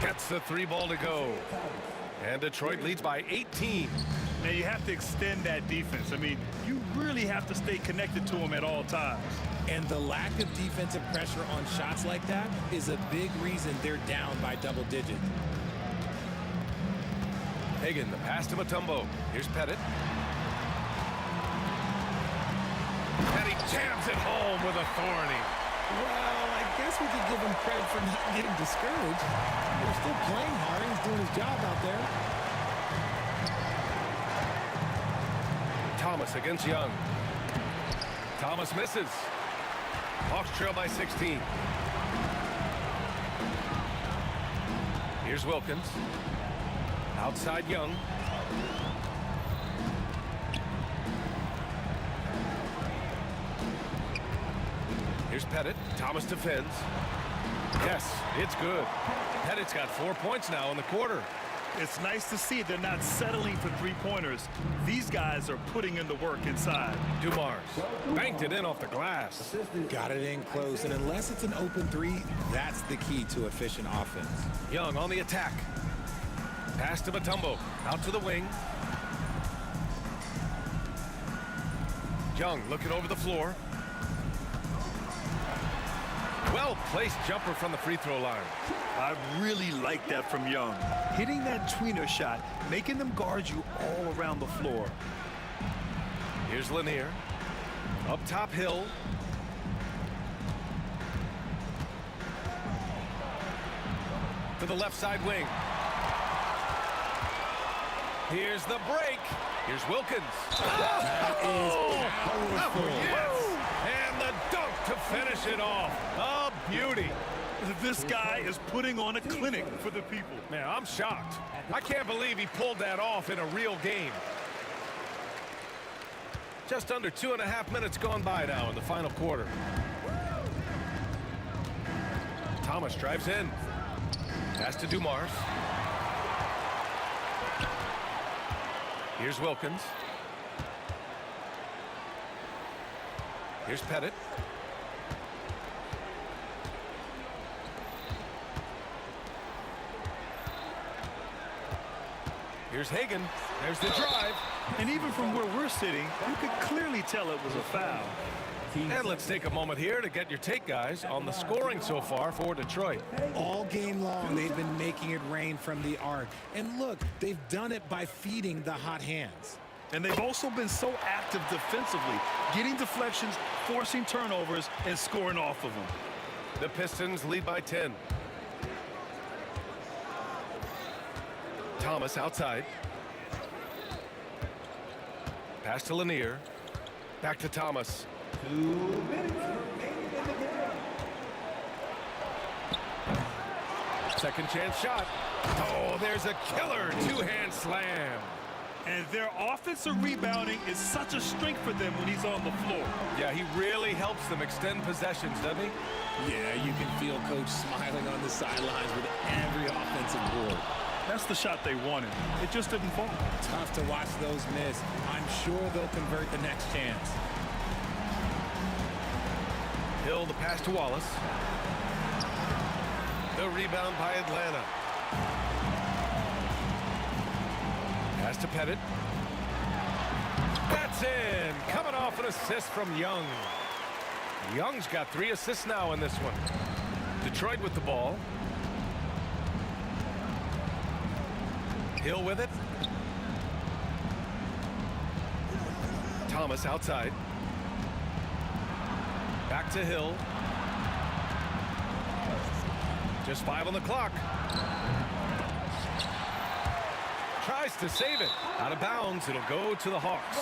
Gets the 3 ball to go. And Detroit leads by 18. Now you have to extend that defense. I mean, you really have to stay connected to them at all times. And the lack of defensive pressure on shots like that is a big reason they're down by double digits. Hagan, the pass to Mutombo. Here's Pettit. And he jams it home with authority. Well, I guess we could give him credit for not getting discouraged. They're still playing hard. He's doing his job out there. Thomas against Young. Thomas misses. Hawks trail by 16. Here's Wilkins. Outside Young. Here's Pettit. Thomas defends. Yes, it's good. Pettit's got 4 points now in the quarter. It's nice to see they're not settling for three-pointers. These guys are putting in the work inside. Dumars banked it in off the glass. Got it in close, and unless it's an open 3, that's the key to efficient offense. Young on the attack. Pass to Mutombo. Out to the wing. Young looking over the floor. Well-placed jumper from the free throw line. I really like that from Young. Hitting that tweener shot, making them guard you all around the floor. Here's Lanier. Up top, Hill. To the left side wing. Here's the break. Here's Wilkins. That is powerful. Yes! And the dunk to finish it off. A beauty. This guy is putting on a clinic for the people. Man, I'm shocked. I can't believe he pulled that off in a real game. Just under 2.5 minutes gone by now in the final quarter. Thomas drives in. Pass to Dumars. Here's Wilkins. Here's Pettit. Here's Hagan. There's the drive. And even from where we're sitting, you could clearly tell it was a foul. And let's take a moment here to get your take, guys, on the scoring so far for Detroit. All game long, they've been making it rain from the arc. And look, they've done it by feeding the hot hands. And they've also been so active defensively, getting deflections, forcing turnovers, and scoring off of them. The Pistons lead by 10. Thomas outside. Pass to Lanier. Back to Thomas. 2 minutes remaining in the game. Second chance shot. Oh, there's a killer two-hand slam. And their offensive rebounding is such a strength for them when he's on the floor. Yeah, he really helps them extend possessions, doesn't he? Yeah, you can feel Coach smiling on the sidelines with every offensive board. That's the shot they wanted. It just didn't fall. Tough to watch those miss. I'm sure they'll convert the next chance. Hill, the pass to Wallace. The rebound by Atlanta. Pass to Pettit. That's in. Coming off an assist from Young. Young's got 3 assists now in this one. Detroit with the ball. Hill with it. Thomas outside. Back to Hill. Just 5 on the clock. Tries to save it. Out of bounds. It'll go to the Hawks.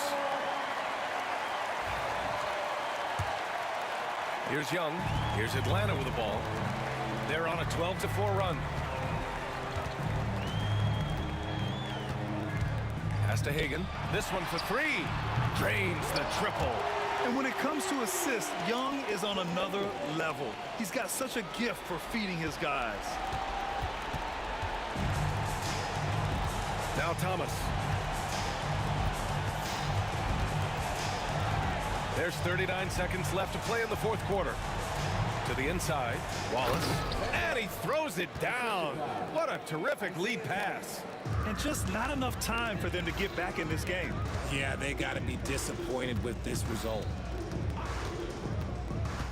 Here's Young. Here's Atlanta with the ball. They're on a 12-4 run. Pass to Hagan. This one for 3. Drains the triple. And when it comes to assists, Young is on another level. He's got such a gift for feeding his guys. Now Thomas. There's 39 seconds left to play in the fourth quarter. To the inside, Wallace. And he throws it down. What a terrific lead pass. And just not enough time for them to get back in this game. Yeah, they got to be disappointed with this result.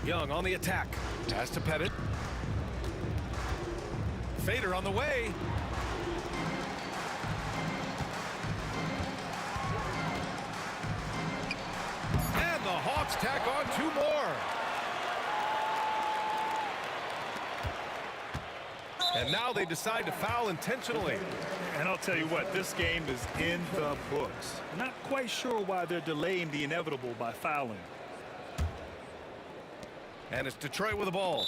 Young on the attack. Pass to Pettit. Fader on the way. And the Hawks tack on 2 more. And now they decide to foul intentionally. And I'll tell you what, this game is in the books. Not quite sure why they're delaying the inevitable by fouling. And it's Detroit with the ball.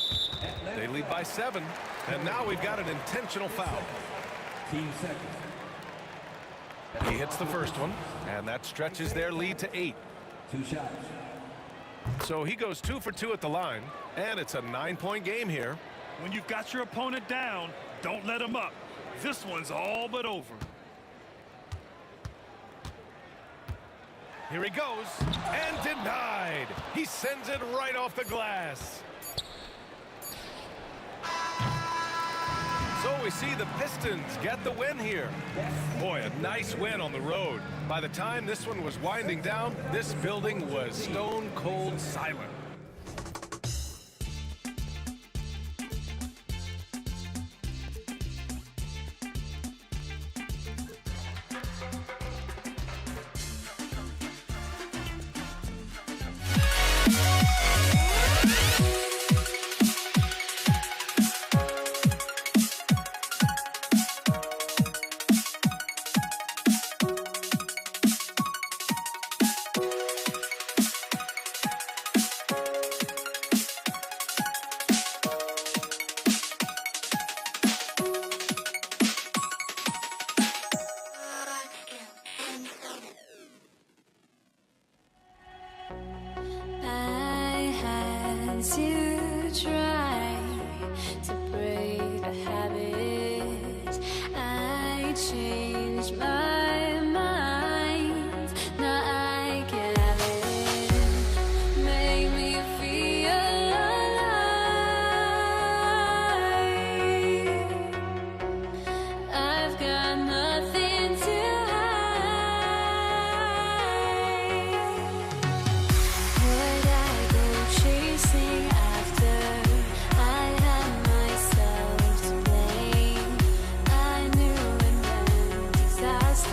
They lead by 7. And now we've got an intentional foul. He hits the first one, and that stretches their lead to 8. 2 shots. So he goes 2 for 2 at the line, and it's a 9-point game here. When you've got your opponent down, don't let him up. This one's all but over. Here he goes, and denied. He sends it right off the glass. So we see the Pistons get the win here. Boy, a nice win on the road. By the time this one was winding down, this building was stone cold silent. To try to break the habit, I changed my mind. Now I can have it. Make me feel alive. I've got nothing to hide. Would I go chasing after I had myself to blame? I knew it meant disaster.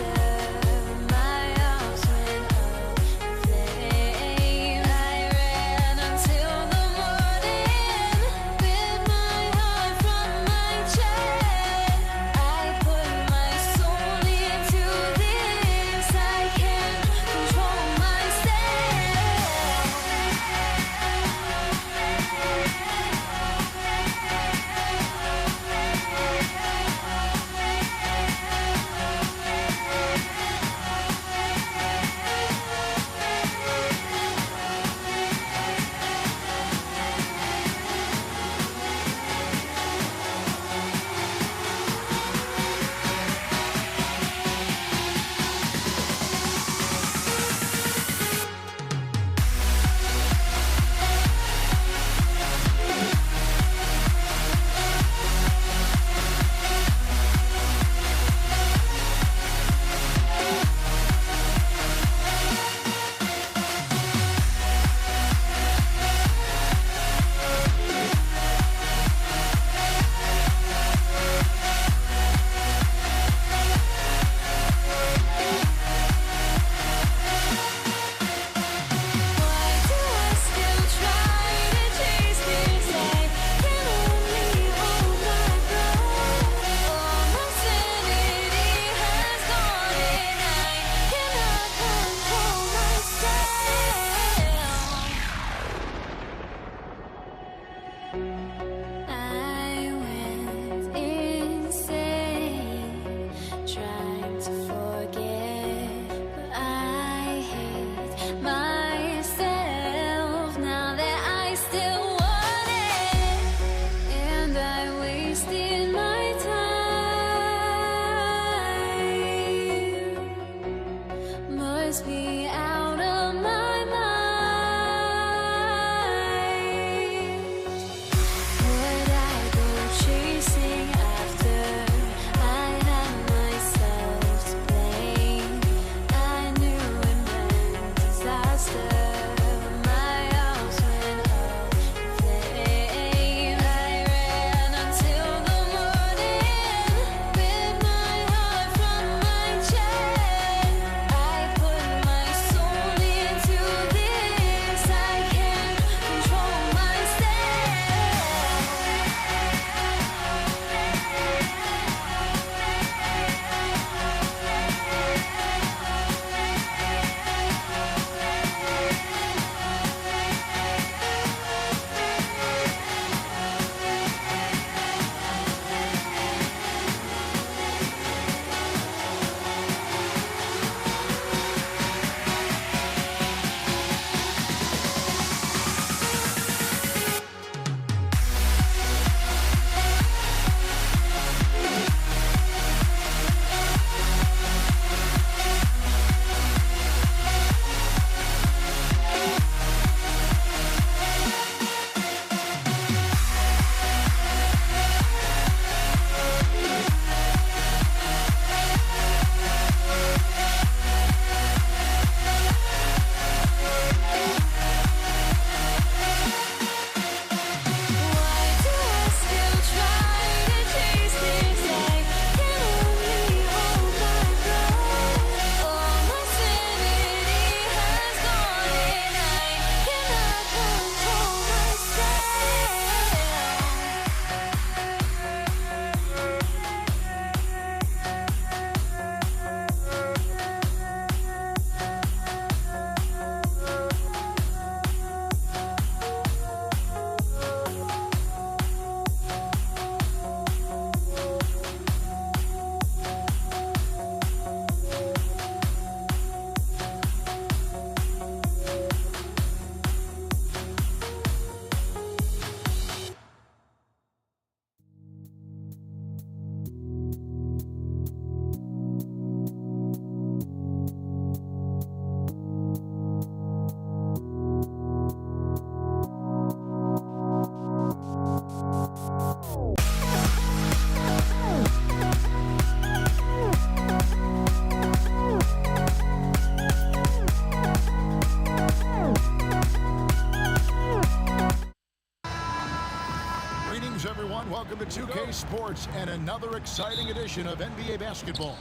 welcome to 2K Sports and another exciting edition of NBA basketball.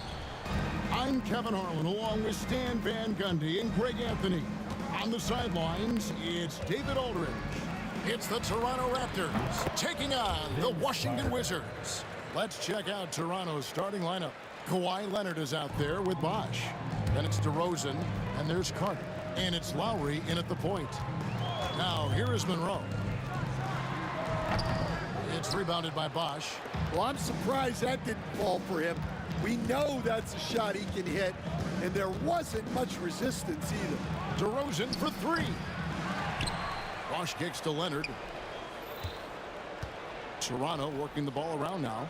I'm Kevin Harlan along with Stan Van Gundy and Greg Anthony. On the sidelines, it's David Aldridge. It's the Toronto Raptors taking on the Washington Wizards. Let's check out Toronto's starting lineup. Kawhi Leonard is out there with Bosh. Then it's DeRozan, and there's Carter. And it's Lowry in at the point. Now, here is Monroe. It's rebounded by Bosh. Well, I'm surprised that didn't fall for him. We know that's a shot he can hit, and there wasn't much resistance either. DeRozan for three. Bosh kicks to Leonard. Toronto working the ball around now.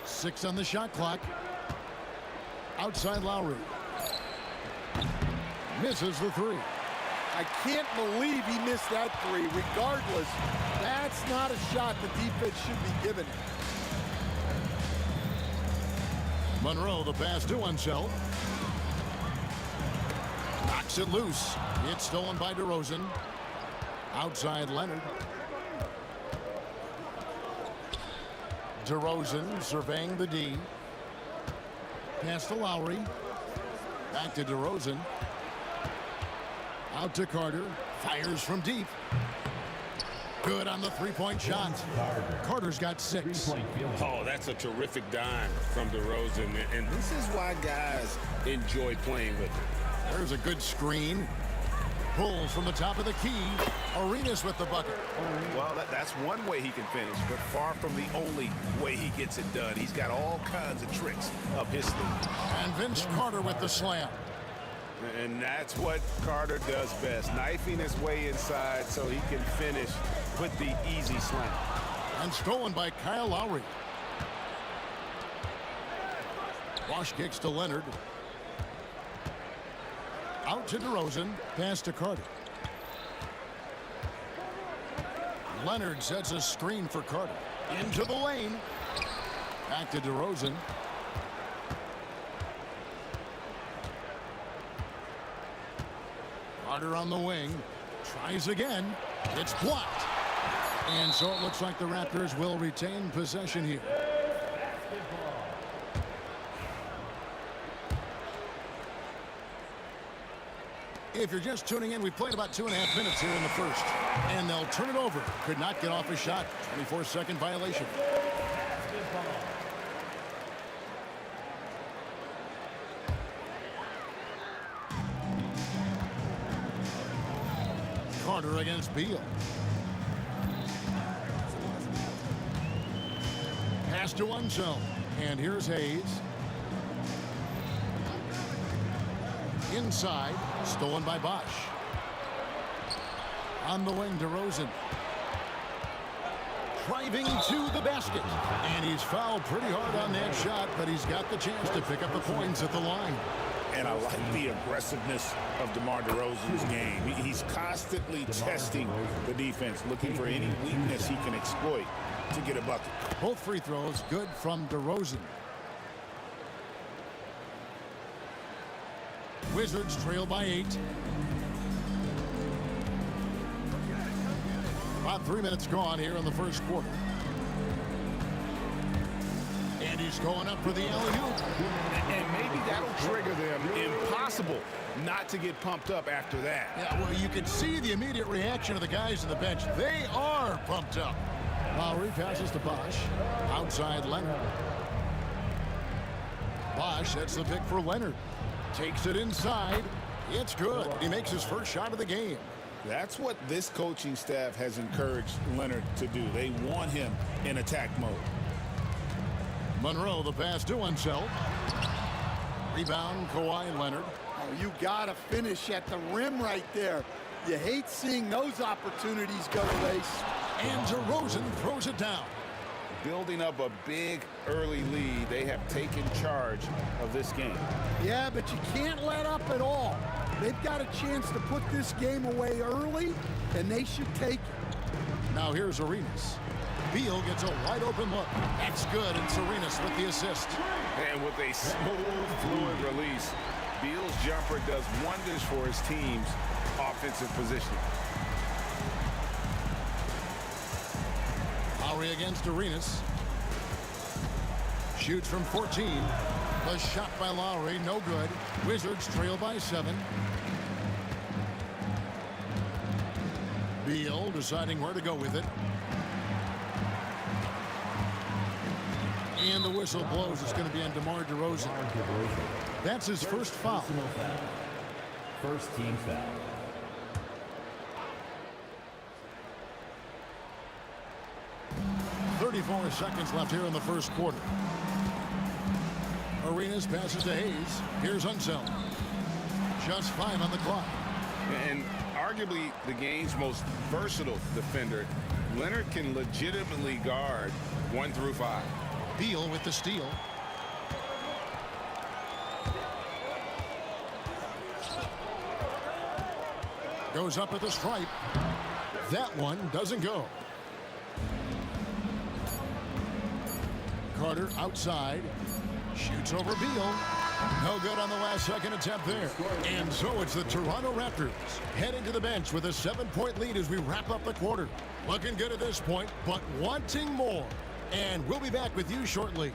6 on the shot clock. Outside Lowry. Misses the three. I can't believe he missed that three. Regardless, that's not a shot the defense should be giving him. Monroe, the pass to Unseld. Knocks it loose. It's stolen by DeRozan. Outside Leonard. DeRozan surveying the D. Pass to Lowry. Back to DeRozan. Out to Carter. Fires from deep. Good on the three-point shot. Carter's got 6. Oh, that's a terrific dime from DeRozan, and this is why guys enjoy playing with him. There's a good screen. Pulls from the top of the key. Arenas with the bucket. Well, that's one way he can finish, but far from the only way he gets it done. He's got all kinds of tricks up his sleeve. And Vince Carter with the slam. And that's what Carter does best, knifing his way inside so he can finish with the easy slam. And stolen by Kyle Lowry. Bosh kicks to Leonard. Out to DeRozan. Pass to Carter. Leonard sets a screen for Carter. Into the lane. Back to DeRozan. Carter on the wing. Tries again. It's blocked. And so it looks like the Raptors will retain possession here. If you're just tuning in, we played about 2.5 minutes here in the first. And they'll turn it over. Could not get off a shot. 24-second violation. Carter against Beal. Pass to Unseld. And here's Hayes. Inside. Stolen by Bosh. On the wing, DeRozan. Driving to the basket. And he's fouled pretty hard on that shot, but he's got the chance to pick up the points at the line. And I like the aggressiveness of DeMar DeRozan's game. He's constantly testing the defense, looking for any weakness he can exploit to get a bucket. Both free throws good from DeRozan. Wizards trail by 8. About 3 minutes gone here in the first quarter. And he's going up for the alley-oop. And maybe that'll trigger them. Impossible not to get pumped up after that. Yeah, well, you can see the immediate reaction of the guys on the bench. They are pumped up. Lowry passes to Bosh. Outside Leonard. Bosh, that's the pick for Leonard. Takes it inside. It's good. He makes his first shot of the game. That's what this coaching staff has encouraged Leonard to do. They want him in attack mode. Monroe, the pass to Unseld. Rebound, Kawhi Leonard. Oh, you got to finish at the rim right there. You hate seeing those opportunities go to waste. And DeRozan throws it down. Building up a big early lead, they have taken charge of this game. Yeah, but you can't let up at all. They've got a chance to put this game away early, and they should take it. Now here's Arenas. Beal gets a wide open look. That's good, and Arenas with the assist. And with a smooth, fluid release, Beal's jumper does wonders for his team's offensive positioning. Lowry against Arenas. Shoots from 14. The shot by Lowry, no good. Wizards trail by 7. Beal deciding where to go with it. And the whistle blows. It's going to be on DeMar DeRozan. That's his first foul. First team foul. .34 seconds left here in the first quarter. Arenas passes to Hayes. Here's Unseld. Just 5 on the clock. And arguably the game's most versatile defender, Leonard can legitimately guard 1 through 5. Beal with the steal. Goes up at the stripe. That one doesn't go. Carter outside. Shoots over Beal. No good on the last second attempt there. And so it's the Toronto Raptors heading to the bench with a 7-point lead as we wrap up the quarter. Looking good at this point, but wanting more. And we'll be back with you shortly.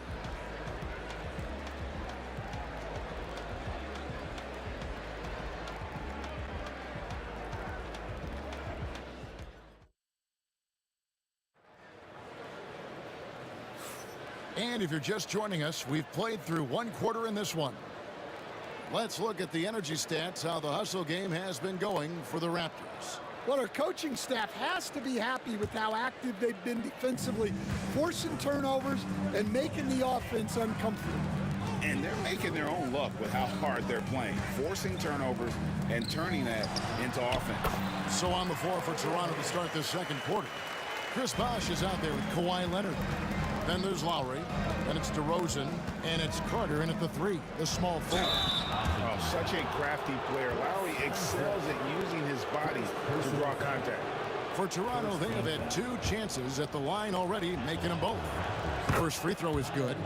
And if you're just joining us, we've played through 1 quarter in this one. Let's look at the energy stats, how the hustle game has been going for the Raptors. Well, our coaching staff has to be happy with how active they've been defensively, forcing turnovers and making the offense uncomfortable. And they're making their own luck with how hard they're playing, forcing turnovers and turning that into offense. So on the floor for Toronto to start this second quarter. Chris Bosh is out there with Kawhi Leonard. Then there's Lowry, then it's DeRozan, and it's Carter in at the 3, the small forward. Oh, such a crafty player. Lowry excels at using his body to draw contact. For Toronto, they have had 2 chances at the line already, making them both. First free throw is good.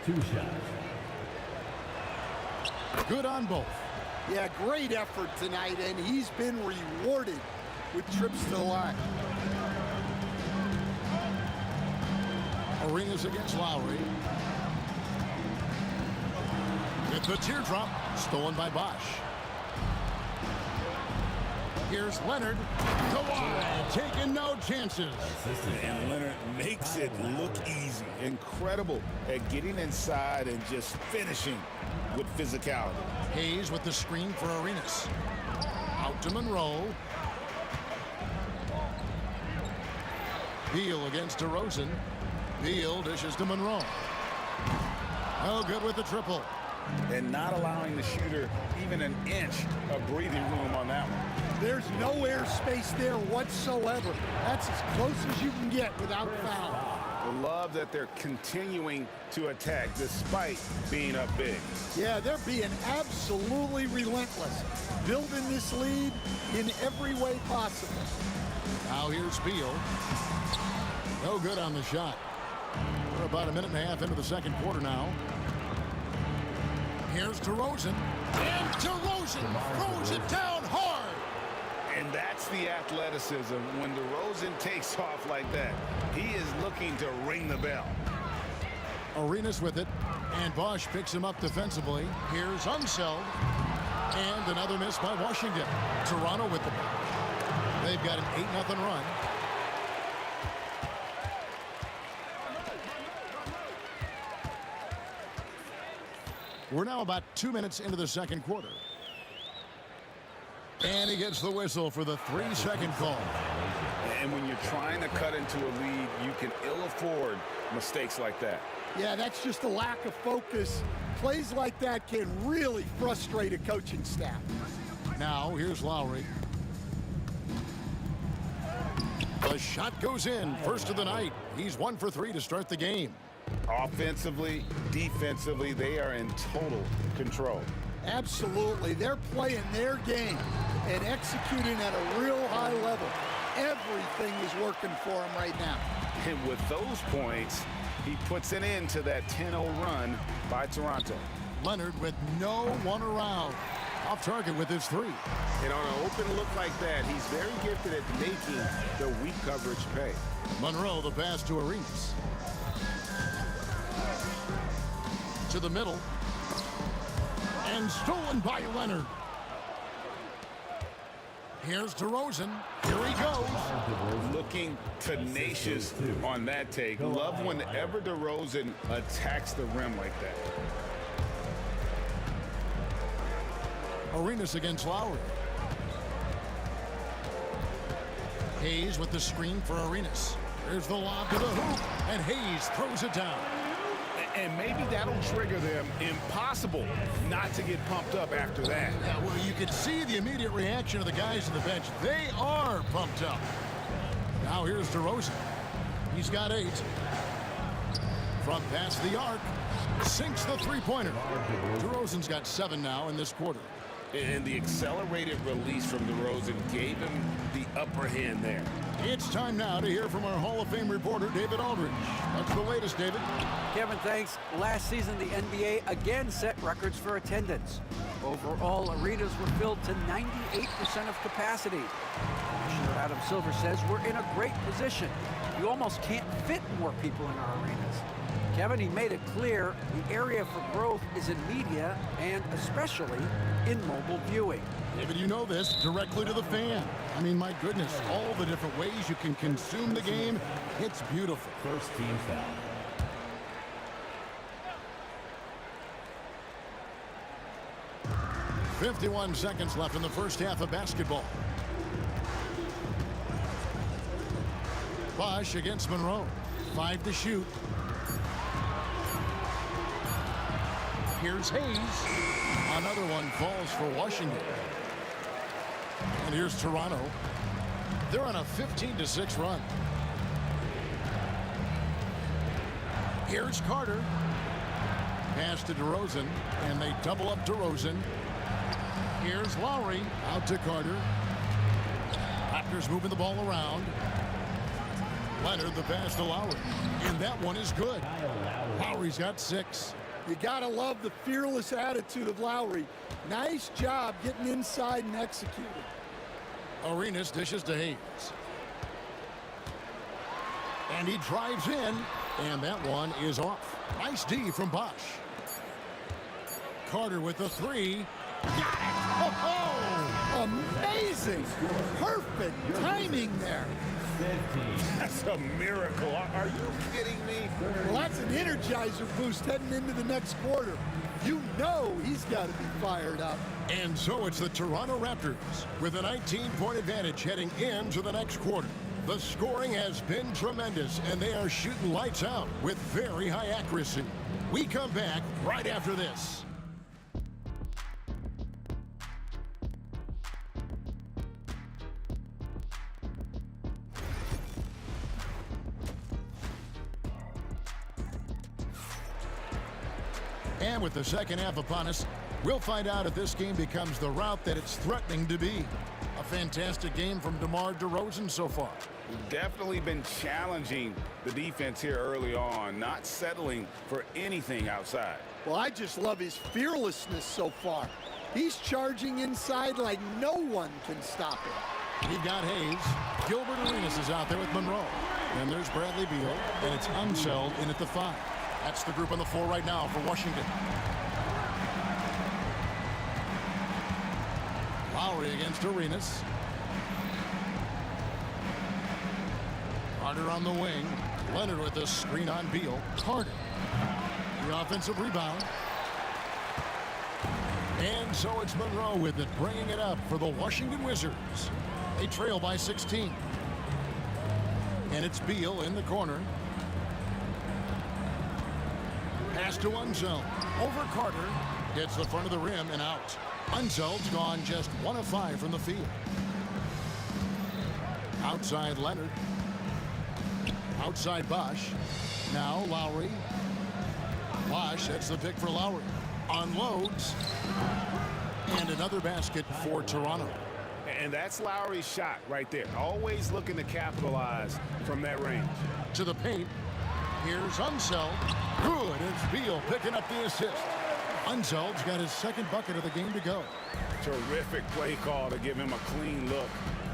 2 shots. Good on both. Yeah, great effort tonight, and he's been rewarded with trips to the line. Arenas against Lowry. With the teardrop, stolen by Bosh. Here's Leonard. Kawhi taking no chances. And Leonard makes it look easy. Incredible at getting inside and just finishing with physicality. Hayes with the screen for Arenas. Out to Monroe. Beal against DeRozan. Beal dishes to Monroe. No good with the triple. And not allowing the shooter even an inch of breathing room on that one. There's no air space there whatsoever. That's as close as you can get without foul. I love that they're continuing to attack despite being up big. Yeah, they're being absolutely relentless, building this lead in every way possible. Now here's Beal. No good on the shot. We're about a minute and a half into the second quarter now. Here's DeRozan. And DeRozan throws it down hard. And that's the athleticism. When DeRozan takes off like that, he is looking to ring the bell. Arenas with it. And Bosh picks him up defensively. Here's Unseld. And another miss by Washington. Toronto with the ball. They've got an 8-0 run. We're now about 2 minutes into the second quarter. And he gets the whistle for the 3-second call. And when you're trying to cut into a lead, you can ill afford mistakes like that. Yeah, that's just a lack of focus. Plays like that can really frustrate a coaching staff. Now, here's Lowry. The shot goes in. First of the night. He's 1 for 3 to start the game. Offensively, defensively, they are in total control. Absolutely. They're playing their game and executing at a real high level. Everything is working for them right now. And with those points, he puts an end to that 10-0 run by Toronto. Leonard with no one around. Off target with his three. And on an open look like that, he's very gifted at making the weak coverage pay. Monroe, the pass to Arenas. To the middle. And stolen by Leonard. Here's DeRozan. Here he goes. Looking tenacious on that take. Love whenever DeRozan attacks the rim like that. Arenas against Lowry. Hayes with the screen for Arenas. There's the lob to the hoop, and Hayes throws it down. And maybe that'll trigger them. Impossible not to get pumped up after that. Yeah, well, you can see the immediate reaction of the guys on the bench. They are pumped up. Now here's DeRozan. He's got 8. From past the arc, sinks the three-pointer. DeRozan's got 7 now in this quarter. And the accelerated release from DeRozan gave him the upper hand there. It's time now to hear from our Hall of Fame reporter, David Aldridge. What's the latest, David? Kevin, thanks. Last season, the NBA again set records for attendance. Overall, arenas were filled to 98% of capacity. Commissioner Adam Silver says we're in a great position. You almost can't fit more people in our arenas. Kevin, he made it clear the area for growth is in media and especially in mobile viewing. David, you know this, directly to the fan. I mean, my goodness, all the different ways you can consume the game, it's beautiful. First team foul. .51 seconds left in the first half of basketball. Bosch against Monroe. 5 to shoot. Here's Hayes. Another one falls for Washington. And here's Toronto. They're on a 15-6 run. Here's Carter. Pass to DeRozan, and they double up DeRozan. Here's Lowry, out to Carter. Raptors moving the ball around. Leonard, the pass to Lowry. And that one is good. Lowry's got 6. You gotta love the fearless attitude of Lowry. Nice job getting inside and executing. Arenas dishes to Hayes. And he drives in, and that one is off. Nice D from Bosch. Carter with the 3. Got it! Oh, amazing! Perfect timing there. That's a miracle. Are you kidding me? Well, that's an energizer boost heading into the next quarter. You know he's got to be fired up. And so it's the Toronto Raptors with a 19-point advantage heading into the next quarter. The scoring has been tremendous, and they are shooting lights out with very high accuracy. We come back right after this. And with the second half upon us, we'll find out if this game becomes the route that it's threatening to be. A fantastic game from DeMar DeRozan so far. Definitely been challenging the defense here early on, not settling for anything outside. Well, I just love his fearlessness so far. He's charging inside like no one can stop him. We've got Hayes. Gilbert Arenas is out there with Monroe. And there's Bradley Beal, and it's Unseld in at the 5. That's the group on the floor right now for Washington. Lowry against Arenas. Carter on the wing. Leonard with the screen on Beal. Carter. The offensive rebound. And so it's Monroe with it, bringing it up for the Washington Wizards. They trail by 16. And it's Beal in the corner. Pass to Unseld. Over Carter. Hits the front of the rim and out. Unseld's gone just 1 of 5 from the field. Outside Leonard. Outside Bosch. Now Lowry. Bosch, that's the pick for Lowry. Unloads. And another basket for Toronto. And that's Lowry's shot right there. Always looking to capitalize from that range. To the paint. Here's Unseld. Good. It's Beal picking up the assist. Unseld's got his second bucket of the game to go. Terrific play call to give him a clean look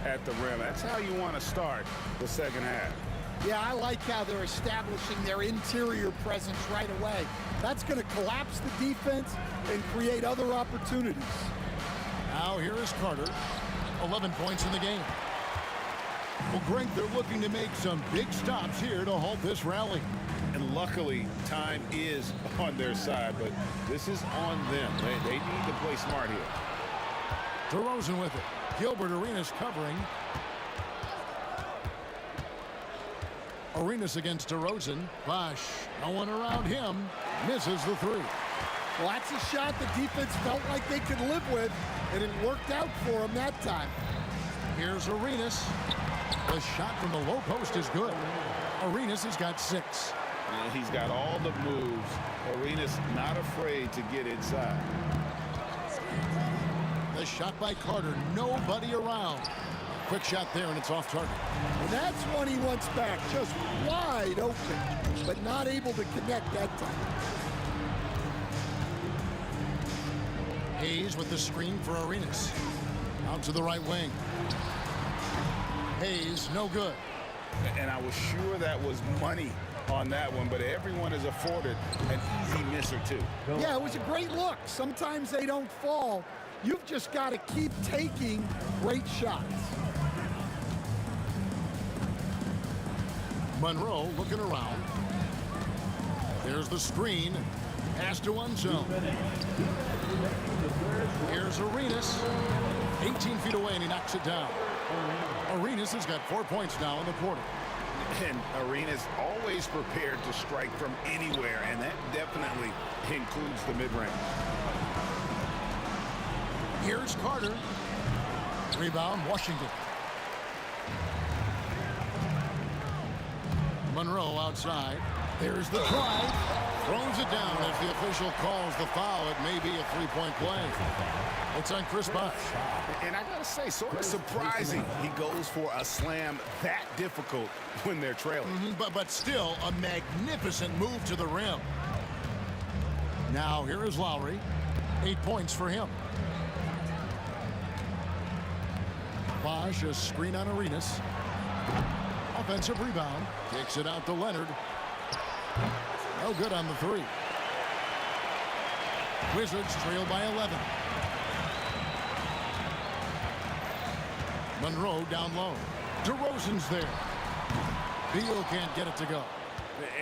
at the rim. That's how you want to start the second half. Yeah, I like how they're establishing their interior presence right away. That's going to collapse the defense and create other opportunities. Now here is Carter. 11 points in the game. Well, Greg, they're looking to make some big stops here to halt this rally. And luckily, time is on their side, but this is on them. They need to play smart here. DeRozan with it. Gilbert Arenas covering. Arenas against DeRozan. Bosh, no one around him. Misses the three. Well, that's a shot the defense felt like they could live with, and it worked out for them that time. Here's Arenas. The shot from the low post is good. Arenas has got 6. And he's got all the moves. Arenas not afraid to get inside. The shot by Carter. Nobody around. Quick shot there, and it's off target. And that's one he wants back. Just wide open, but not able to connect that time. Hayes with the screen for Arenas. Out to the right wing. Hayes, no good. And I was sure that was money on that one, but everyone is afforded an easy miss or two. Yeah, it was a great look. Sometimes they don't fall. You've just got to keep taking great shots. Monroe looking around. There's the screen. Pass to one zone. Here's Arenas. 18 feet away, and he knocks it down. Arenas has got 4 points now in the quarter. And Arenas always prepared to strike from anywhere, and that definitely includes the mid-range. Here's Carter. Rebound, Washington. Monroe outside. There's the drive. Throws it down as the official calls the foul. It may be a three-point play. It's on Chris Bosh. And I got to say, sort of surprising he goes for a slam that difficult when they're trailing. But still, a magnificent move to the rim. Now, here is Lowry. 8 points for him. Bosh, a screen on Arenas. Offensive rebound. Kicks it out to Leonard. No good on the three. Wizards trail by 11. Monroe down low. DeRozan's there. Beal can't get it to go.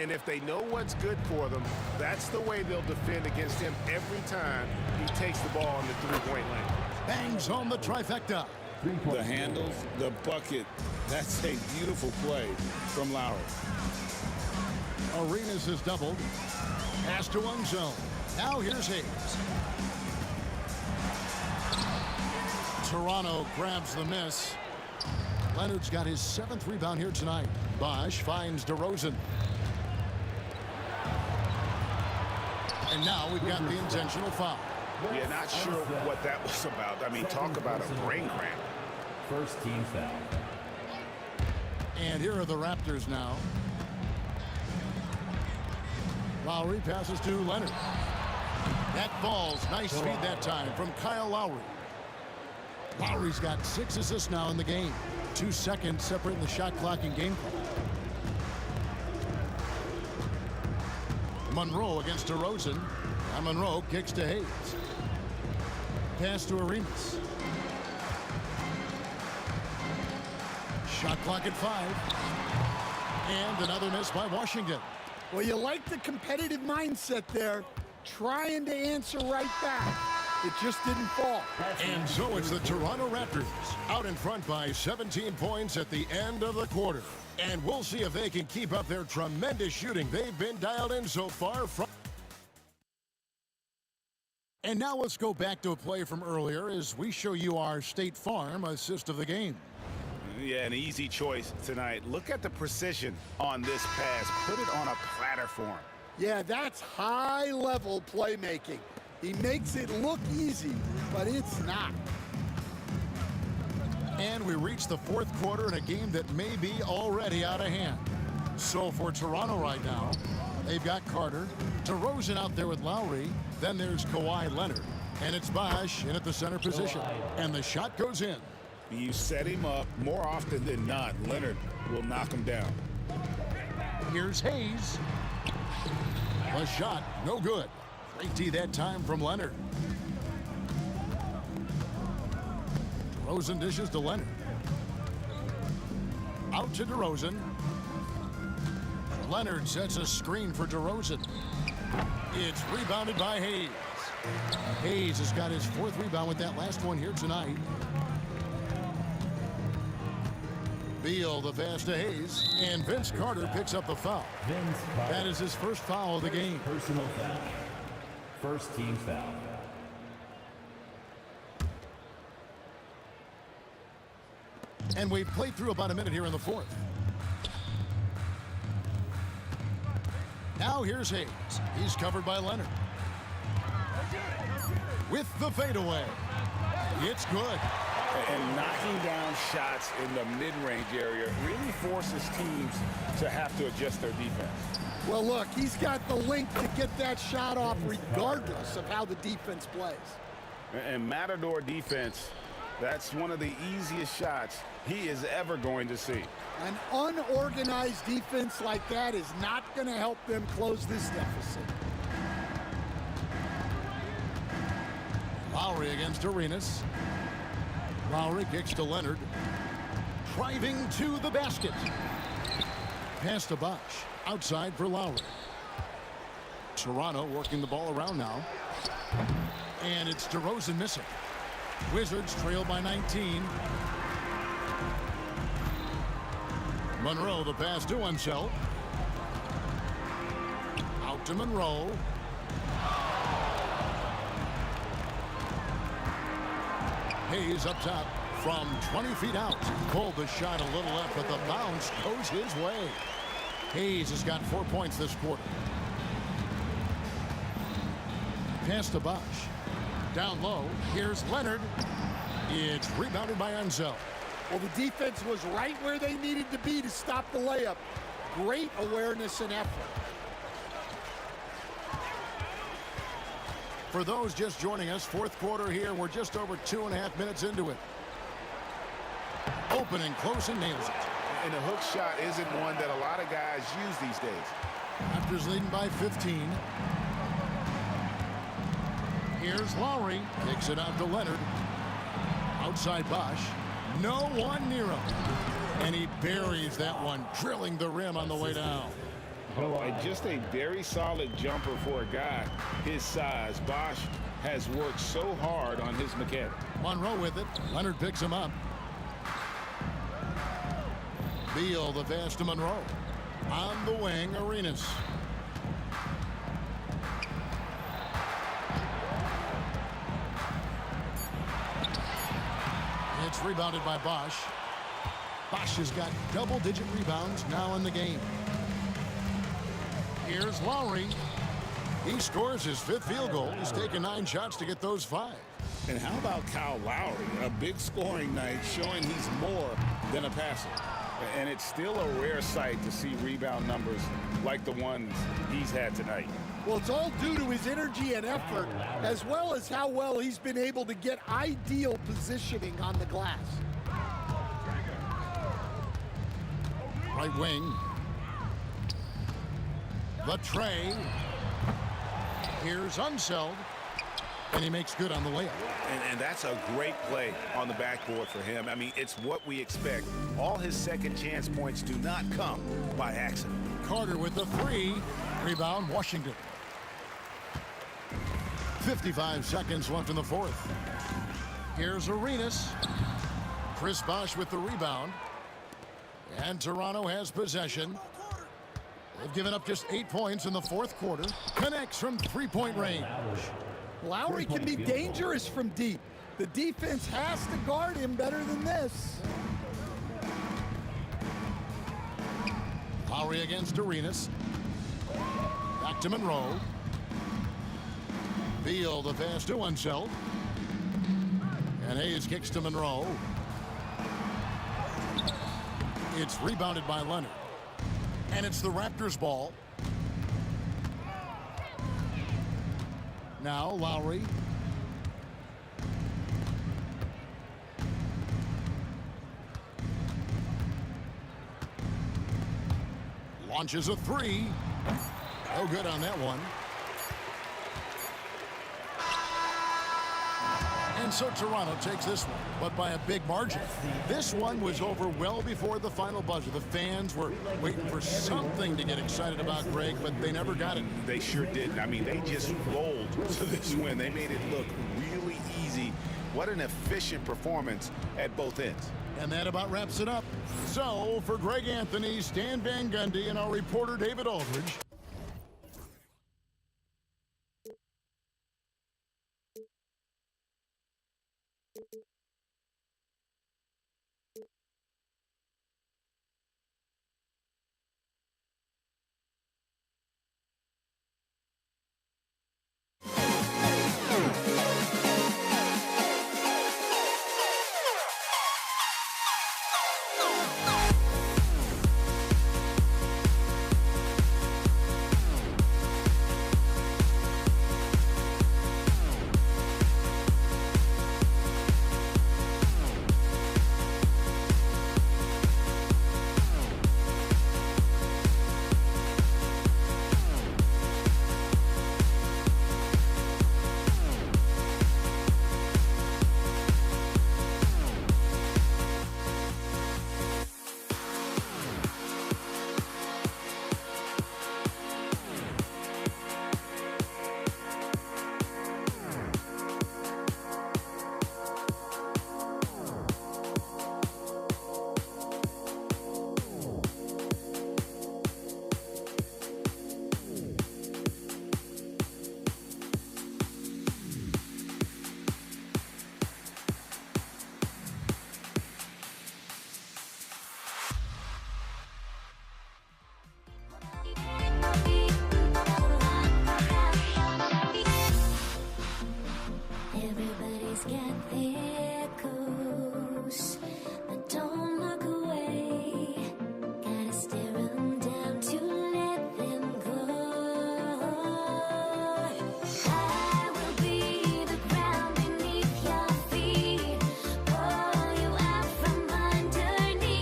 And if they know what's good for them, that's the way they'll defend against him every time he takes the ball in the three-point lane. Bangs home the trifecta. The handles, the bucket. That's a beautiful play from Lowry. Arenas has doubled. Pass to one zone. Now here's Hayes. Toronto grabs the miss. Leonard's got his 7th rebound here tonight. Bosh finds DeRozan. And now we've got the intentional foul. Yeah, not sure what that was about. I mean, talk about a brain cramp. First team foul. And here are the Raptors now. Lowry passes to Leonard. That falls. Nice feed that time from Kyle Lowry. Lowry's got 6 assists now in the game. 2 seconds separating the shot clock and game clock. Monroe against DeRozan. And Monroe kicks to Hayes. Pass to Arenas. Shot clock at 5. And another miss by Washington. Well, you like the competitive mindset there, trying to answer right back. It just didn't fall. And so it's the Toronto Raptors out in front by 17 points at the end of the quarter. And we'll see if they can keep up their tremendous shooting they've been dialed in so far. And now let's go back to a play from earlier as we show you our State Farm assist of the game. Yeah, an easy choice tonight. Look at the precision on this pass. Put it on a platter for him. Yeah, that's high-level playmaking. He makes it look easy, but it's not. And we reach the 4th quarter in a game that may be already out of hand. So for Toronto right now, they've got Carter, DeRozan out there with Lowry, then there's Kawhi Leonard. And it's Bosch in at the center position. And the shot goes in. You set him up more often than not. Leonard will knock him down. Here's Hayes. The shot, no good. Great D that time from Leonard. DeRozan dishes to Leonard. Out to DeRozan. Leonard sets a screen for DeRozan. It's rebounded by Hayes. Hayes has got his 4th rebound with that last one here tonight. Beal the pass to Hayes, and Vince Carter picks up the foul. That is his first foul of the game. Personal foul. First team foul. And we've played through about a minute here in the 4th. Now here's Hayes. He's covered by Leonard. With the fadeaway. It's good. And knocking down shots in the mid-range area really forces teams to have to adjust their defense. Well, look, he's got the length to get that shot off regardless of how the defense plays. And Matador defense, that's one of the easiest shots he is ever going to see. An unorganized defense like that is not going to help them close this deficit. Lowry against Arenas. Lowry kicks to Leonard. Driving to the basket. Pass to Bosch. Outside for Lowry. Toronto working the ball around now. And it's DeRozan missing. Wizards trail by 19. Monroe the pass to himself. Out to Monroe. Hayes up top from 20 feet out. Pulled the shot a little left, but the bounce goes his way. Hayes has got 4 points this quarter. Pass to Bosch. Down low. Here's Leonard. It's rebounded by Ansel. Well, the defense was right where they needed to be to stop the layup. Great awareness and effort. For those just joining us, 4th quarter here. We're just over 2.5 minutes into it. Open and close and nails it. And the hook shot isn't one that a lot of guys use these days. Raptors leading by 15. Here's Lowry. Kicks it out to Leonard. Outside Bosch. No one near him. And he buries that one, drilling the rim on the way down. And just a very solid jumper for a guy his size. Bosch has worked so hard on his mechanics. Monroe with it. Leonard picks him up. Beal the pass to Monroe. On the wing, Arenas. It's rebounded by Bosch. Bosch has got double-digit rebounds now in the game. Here's Lowry. He scores his 5th field goal. He's taken 9 shots to get those 5. And how about Kyle Lowry? A big scoring night showing he's more than a passer. And it's still a rare sight to see rebound numbers like the ones he's had tonight. Well, it's all due to his energy and effort, as well as how well he's been able to get ideal positioning on the glass. Right wing. The tray. Here's Unseld. And he makes good on the layup. And that's a great play on the backboard for him. I mean, it's what we expect. All his second chance points do not come by accident. Carter with the 3. Rebound, Washington. 55 seconds left in the 4th. Here's Arenas. Chris Bosch with the rebound. And Toronto has possession. They've given up just 8 points in the 4th quarter. Connects from 3-point range. Lowry can be dangerous from deep. The defense has to guard him better than this. Lowry against Arenas. Back to Monroe. Beal the pass to Unseld. And Hayes kicks to Monroe. It's rebounded by Leonard. And it's the Raptors' ball. Now Lowry. Launches a three. No good on that one. And so Toronto takes this one, but by a big margin. This one was over well before the final buzzer. The fans were waiting for something to get excited about, Greg, but they never got it. They sure didn't. I mean, they just rolled to this win. They made it look really easy. What an efficient performance at both ends. And that about wraps it up. So, for Greg Anthony, Stan Van Gundy, and our reporter David Aldridge, Everybody's got their coast, but don't look away. Gotta stare them down to let them go. I will be the ground beneath your feet, pull you out from underneath.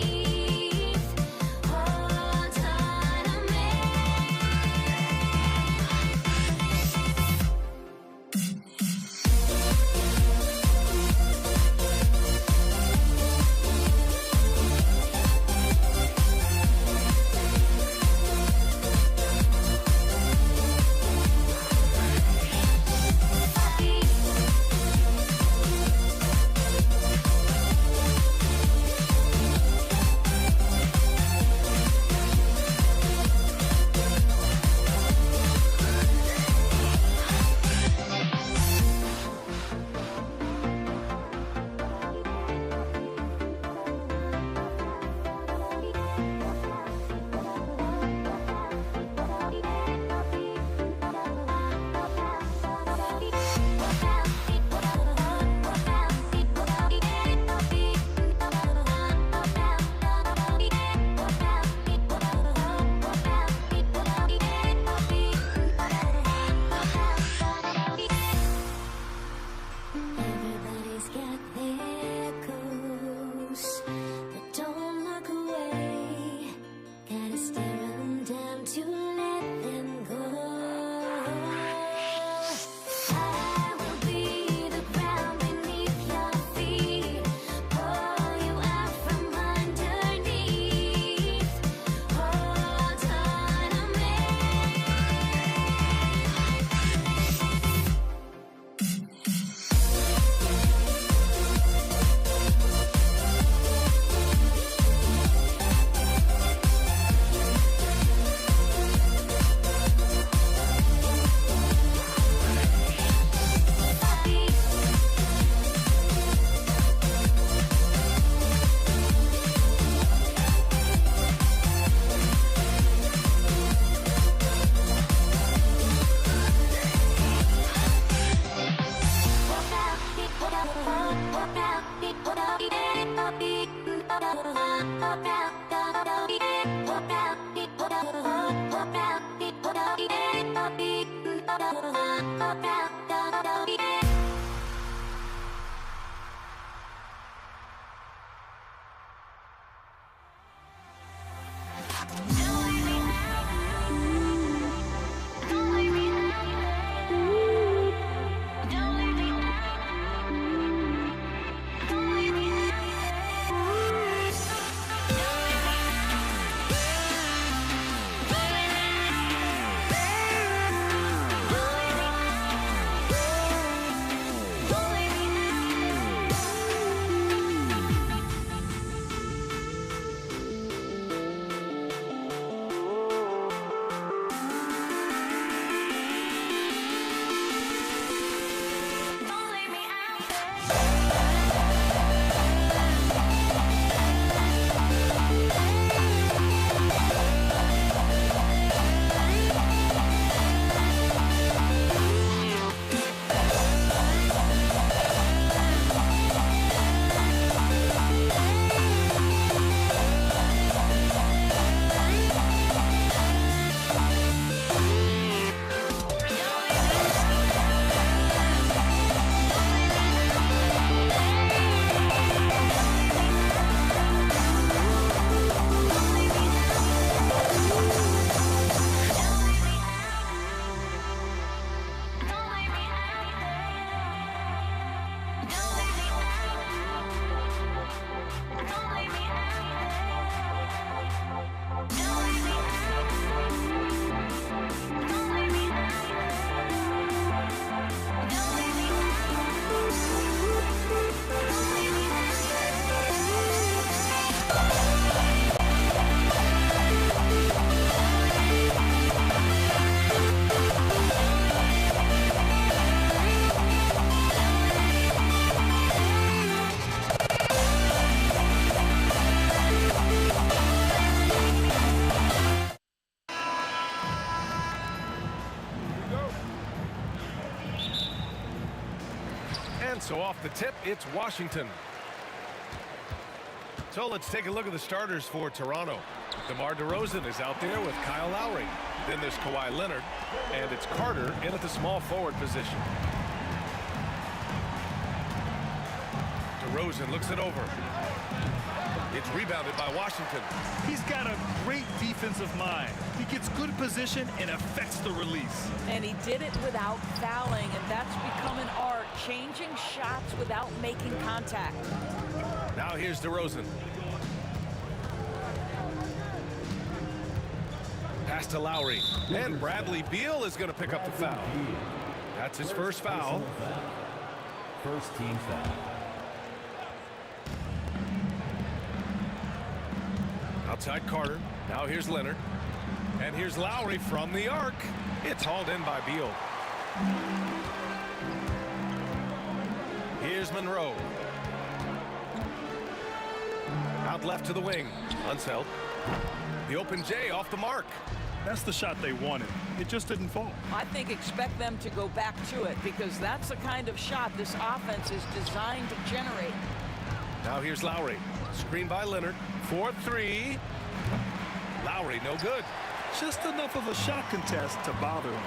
Hold on to me. Everybody's got their coast, but don't look away. Gotta stare them down to let them go. I will be the ground beneath your feet, pull you out from underneath. Hold on to me. Do it now. And so off the tip, it's Washington. So let's take a look at the starters for Toronto. DeMar DeRozan is out there with Kyle Lowry. Then there's Kawhi Leonard, and it's Carter in at the small forward position. DeRozan looks it over. It's rebounded by Washington. He's got a great defensive mind. He gets good position and affects the release. And he did it without fouling, and that's become an art, changing shots without making contact. Now here's DeRozan. Pass to Lowry. And Bradley Beal is going to pick up the foul. That's his first foul. First team foul. Outside Carter. Now here's Leonard. And here's Lowry from the arc. It's hauled in by Beal. Here's Monroe. Out left to the wing. Unseld. The open J off the mark. That's the shot they wanted. It just didn't fall. I think expect them to go back to it because that's the kind of shot this offense is designed to generate. Now here's Lowry. Screen by Leonard. 4-3. Lowry, no good. Just enough of a shot contest to bother him.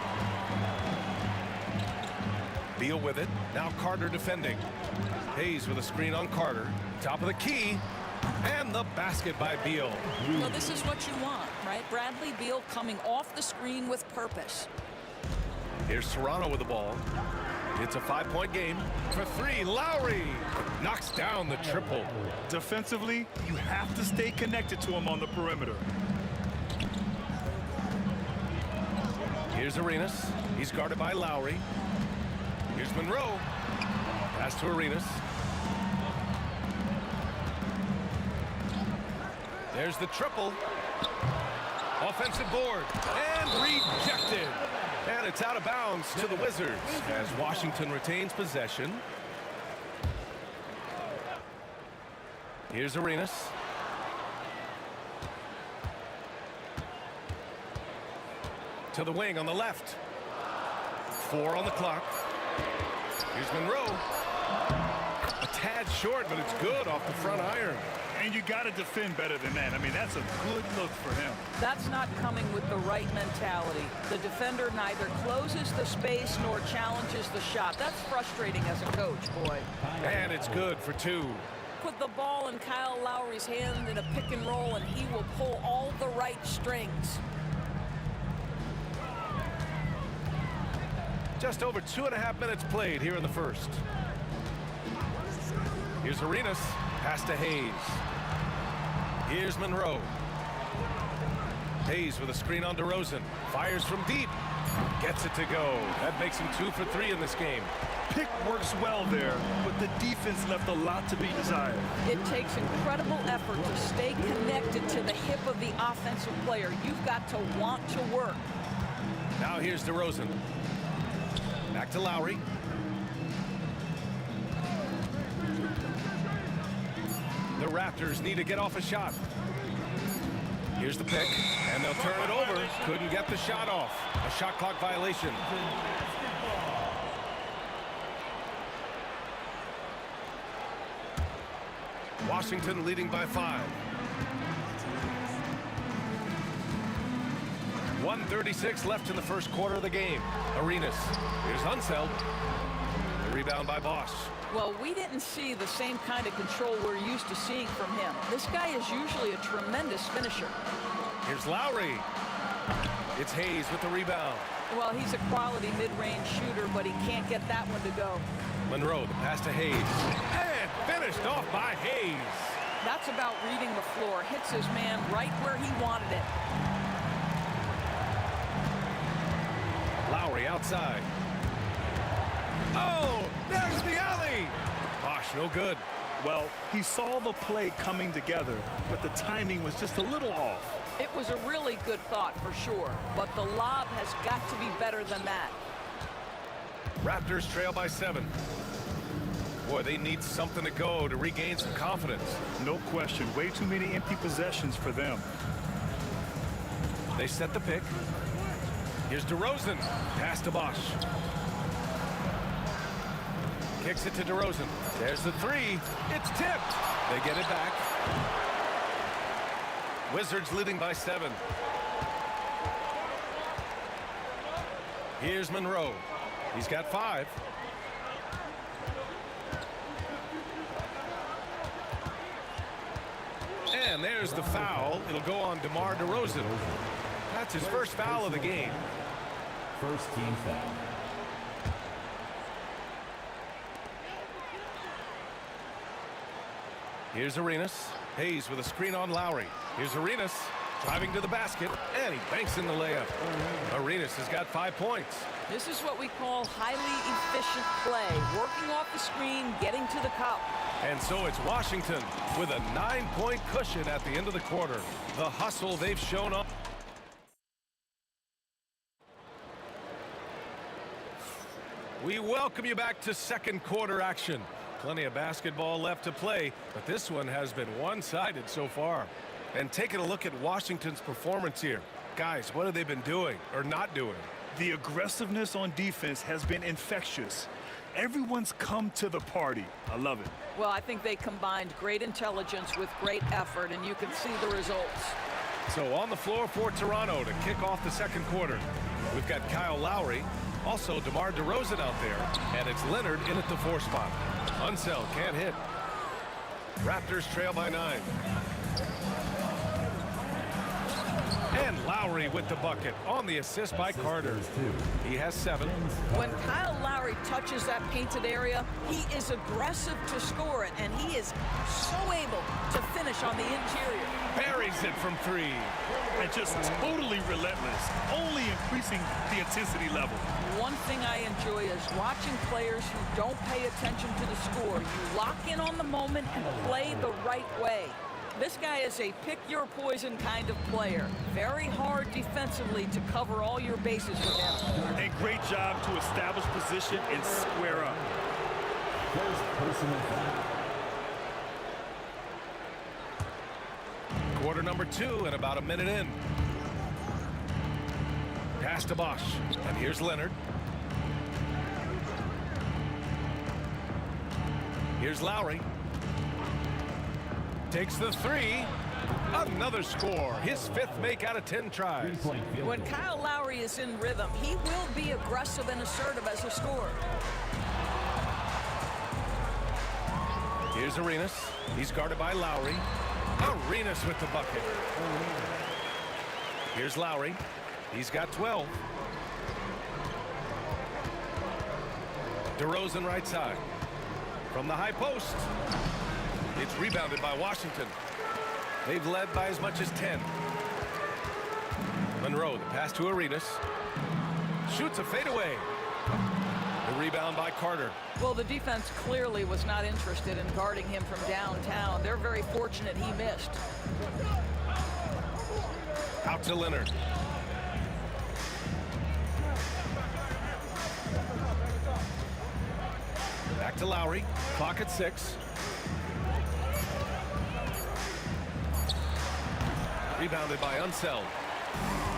Beal with it. Now Carter defending. Hayes with a screen on Carter. Top of the key. And the basket by Beal. Well, this is what you want, right? Bradley Beal coming off the screen with purpose. Here's Toronto with the ball. It's a 5-point game. For three, Lowry knocks down the triple. Defensively, you have to stay connected to him on the perimeter. Here's Arenas. He's guarded by Lowry. Here's Monroe. Pass to Arenas. There's the triple. Offensive board. And rejected. And it's out of bounds to the Wizards as Washington retains possession. Here's Arenas. To the wing on the left. 4 on the clock. Here's Monroe. A tad short, but it's good off the front iron. And you got to defend better than that. I mean, that's a good look for him. That's not coming with the right mentality. The defender neither closes the space nor challenges the shot. That's frustrating as a coach, boy. And it's good for 2. Put the ball in Kyle Lowry's hand in a pick and roll, and he will pull all the right strings. Just over 2.5 minutes played here in the first. Here's Arenas. Pass to Hayes. Here's Monroe. Hayes with a screen on DeRozan. Fires from deep. Gets it to go. That makes him 2 for 3 in this game. Pick works well there, but the defense left a lot to be desired. It takes incredible effort to stay connected to the hip of the offensive player. You've got to want to work. Now here's DeRozan. Back to Lowry. The Raptors need to get off a shot. Here's the pick, and they'll turn it over. Couldn't get the shot off. A shot clock violation. Washington leading by 5. 1:36 left in the first quarter of the game. Arenas. Here's Unseld. The rebound by Bosch. Well, we didn't see the same kind of control we're used to seeing from him. This guy is usually a tremendous finisher. Here's Lowry. It's Hayes with the rebound. Well, he's a quality mid-range shooter, but he can't get that one to go. Monroe, the pass to Hayes. And finished off by Hayes. That's about reading the floor. Hits his man right where he wanted it. Lowry outside. Oh, there's the alley. Bosch, no good. Well, he saw the play coming together, but the timing was just a little off. It was a really good thought for sure, but the lob has got to be better than that. Raptors trail by 7. Boy, they need something to go to regain some confidence. No question. Way too many empty possessions for them. They set the pick. Here's DeRozan. Pass to Bosch. Kicks it to DeRozan. There's the three. It's tipped. They get it back. Wizards leading by 7. Here's Monroe. He's got 5. And there's the foul. It'll go on DeMar DeRozan. That's his first foul of the game. First team foul. Here's Arenas. Hayes with a screen on Lowry. Here's Arenas driving to the basket, and he banks in the layup. Arenas has got 5 points. This is what we call highly efficient play. Working off the screen, getting to the cup. And so it's Washington with a 9-point cushion at the end of the quarter. The hustle they've shown up. We welcome you back to second quarter action. Plenty of basketball left to play, but this one has been one-sided so far. And taking a look at Washington's performance here. Guys, what have they been doing or not doing? The aggressiveness on defense has been infectious. Everyone's come to the party. I love it. Well, I think they combined great intelligence with great effort, and you can see the results. So on the floor for Toronto to kick off the second quarter, we've got Kyle Lowry, also DeMar DeRozan out there, and it's Leonard in at the 4 spot. Unseld can't hit. Raptors trail by 9. And Lowry with the bucket on the assist by Carter. He has 7. When Kyle Lowry touches that painted area, he is aggressive to score it, and he is so able to finish on the interior. Buries it from 3. And just totally relentless, only increasing the intensity level. One thing I enjoy is watching players who don't pay attention to the score. You lock in on the moment and play the right way. This guy is a pick-your-poison kind of player. Very hard defensively to cover all your bases with him. And great job to establish position and square up. First personal foul. Quarter number 2 and about a minute in. Pass to Bosch. And here's Leonard. Here's Lowry. Takes the 3. Another score. His 5th make out of 10 tries. When Kyle Lowry is in rhythm, he will be aggressive and assertive as a scorer. Here's Arenas. He's guarded by Lowry. Arenas with the bucket. Here's Lowry. He's got 12. DeRozan right side. From the high post. It's rebounded by Washington. They've led by as much as 10. Monroe, the pass to Arenas. Shoots a fadeaway. The rebound by Carter. Well, the defense clearly was not interested in guarding him from downtown. They're very fortunate he missed. Out to Leonard. Back to Lowry. Clock at 6. Rebounded by Unseld.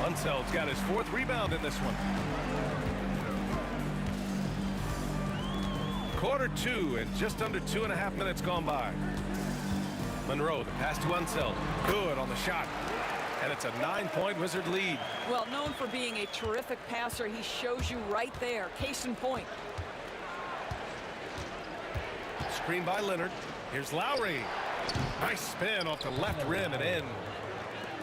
Unseld's got his 4th rebound in this one. Quarter 2 and just under 2.5 minutes gone by. Monroe, the pass to Unseld. Good on the shot. And it's a 9-point Wizard lead. Well, known for being a terrific passer, he shows you right there. Case in point. Screen by Leonard. Here's Lowry. Nice spin off the left rim and in.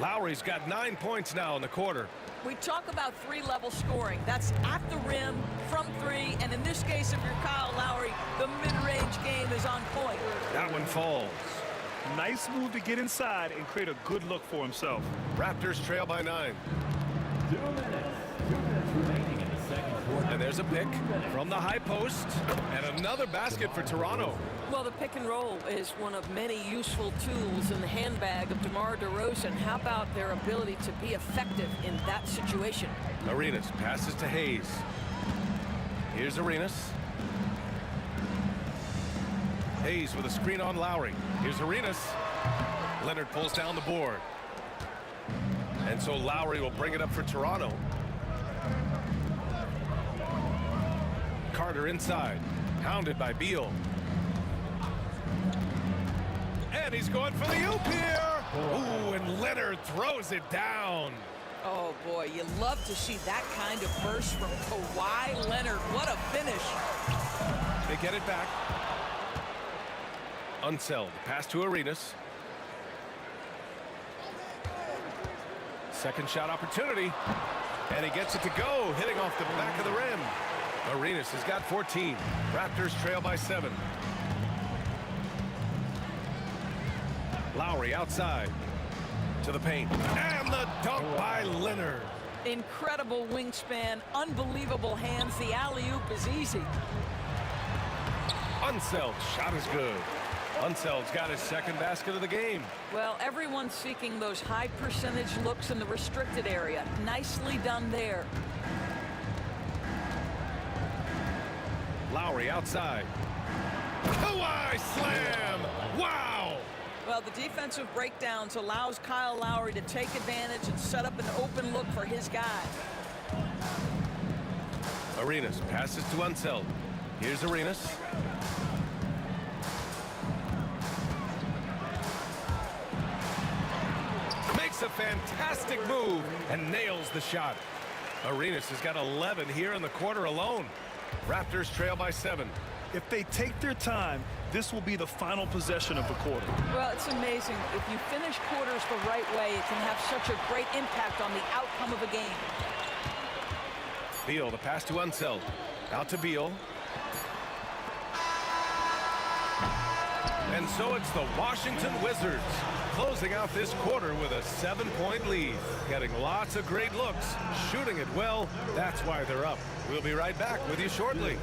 Lowry's got 9 points now in the quarter. We talk about 3-level scoring. That's at the rim, from 3, and in this case, if you're Kyle Lowry, the mid-range game is on point. That one falls. Nice move to get inside and create a good look for himself. Raptors trail by 9. 2 minutes. 2 minutes remaining in the second quarter. And there's a pick from the high post. And another basket for Toronto. Well, the pick and roll is one of many useful tools in the handbag of DeMar DeRozan. How about their ability to be effective in that situation? Arenas passes to Hayes. Here's Arenas. Hayes with a screen on Lowry. Here's Arenas. Leonard pulls down the board. And so Lowry will bring it up for Toronto. Carter inside. Hounded by Beal. And he's going for the oop here. Ooh, and Leonard throws it down. Oh, boy, you love to see that kind of burst from Kawhi Leonard. What a finish. They get it back. Unseld. Pass to Arenas. Second shot opportunity. And he gets it to go, hitting off the back of the rim. Arenas has got 14. Raptors trail by 7. Lowry outside to the paint. And the dunk by Leonard. Incredible wingspan, unbelievable hands. The alley-oop is easy. Unseld. Shot is good. Unseld's got his second basket of the game. Well, everyone's seeking those high percentage looks in the restricted area. Nicely done there. Lowry outside. Kawhi slam! Wow! Well, the defensive breakdowns allows Kyle Lowry to take advantage and set up an open look for his guy. Arenas passes to Unseld. Here's Arenas. Makes a fantastic move and nails the shot. Arenas has got 11 here in the quarter alone. Raptors trail by 7. If they take their time, this will be the final possession of the quarter. Well, it's amazing. If you finish quarters the right way, it can have such a great impact on the outcome of a game. Beal, the pass to Unseld. Out to Beal. And so it's the Washington Wizards closing out this quarter with a 7-point lead. Getting lots of great looks, shooting it well. That's why they're up. We'll be right back with you shortly.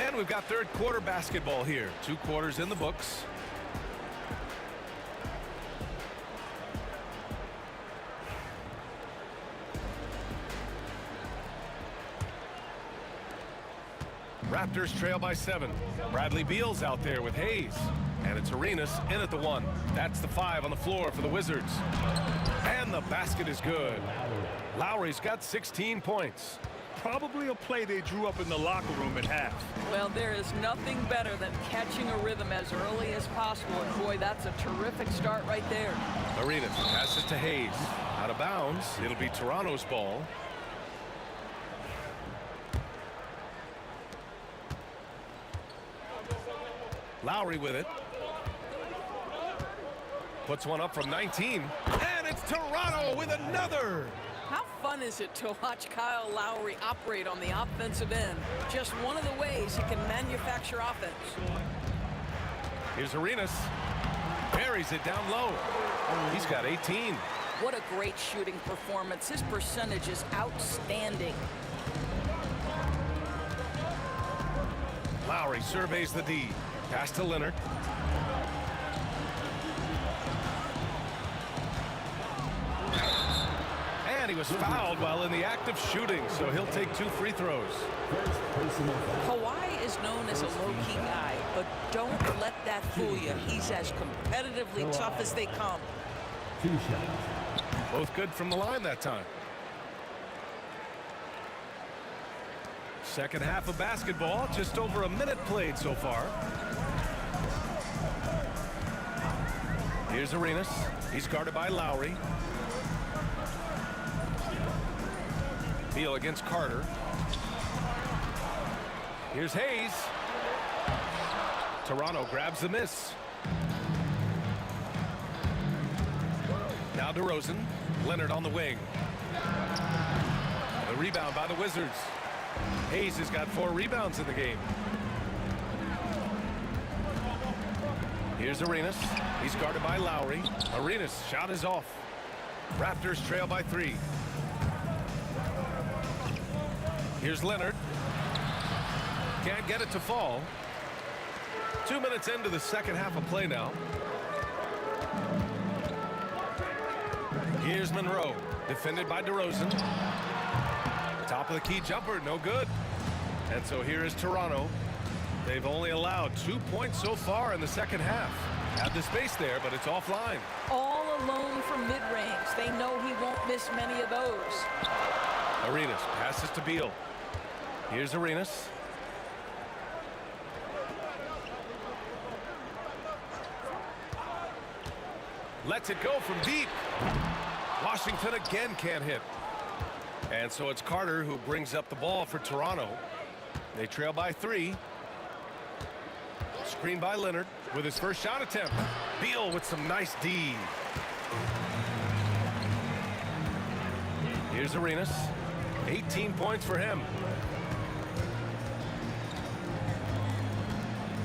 And we've got third quarter basketball here. 2 quarters in the books. Raptors trail by 7. Bradley Beal's out there with Hayes. And it's Arenas in at the 1. That's the 5 on the floor for the Wizards. And the basket is good. Lowry's got 16 points. Probably a play they drew up in the locker room at half. Well, there is nothing better than catching a rhythm as early as possible. And boy, that's a terrific start right there. Arenas passes it to Hayes. Out of bounds. It'll be Toronto's ball. Lowry with it. Puts one up from 19. And it's Toronto with another. How fun is it to watch Kyle Lowry operate on the offensive end? Just one of the ways he can manufacture offense. Here's Arenas. Buries it down low. He's got 18. What a great shooting performance. His percentage is outstanding. Lowry surveys the D. Pass to Leonard. And he was fouled while in the act of shooting, so he'll take 2 free throws. Kawhi is known as a low-key guy, but don't let that fool you. He's as competitively tough as they come. Both good from the line that time. Second half of basketball, just over a minute played so far. Here's Arenas. He's guarded by Lowry. Beal against Carter. Here's Hayes. Toronto grabs the miss. Now DeRozan. Leonard on the wing. The rebound by the Wizards. Hayes has got 4 rebounds in the game. Here's Arenas. He's guarded by Lowry. Arenas' shot is off. Raptors trail by 3. Here's Leonard. Can't get it to fall. 2 minutes into the second half of play now. Here's Monroe, defended by DeRozan. Top of the key jumper, no good. And so here is Toronto. They've only allowed 2 points so far in the second half. Had the space there, but it's offline. All alone from mid-range. They know he won't miss many of those. Arenas passes to Beal. Here's Arenas. Lets it go from deep. Washington again can't hit. And so it's Carter who brings up the ball for Toronto. They trail by 3. Screen by Leonard with his first shot attempt. Beal with some nice D. Here's Arenas. 18 points for him.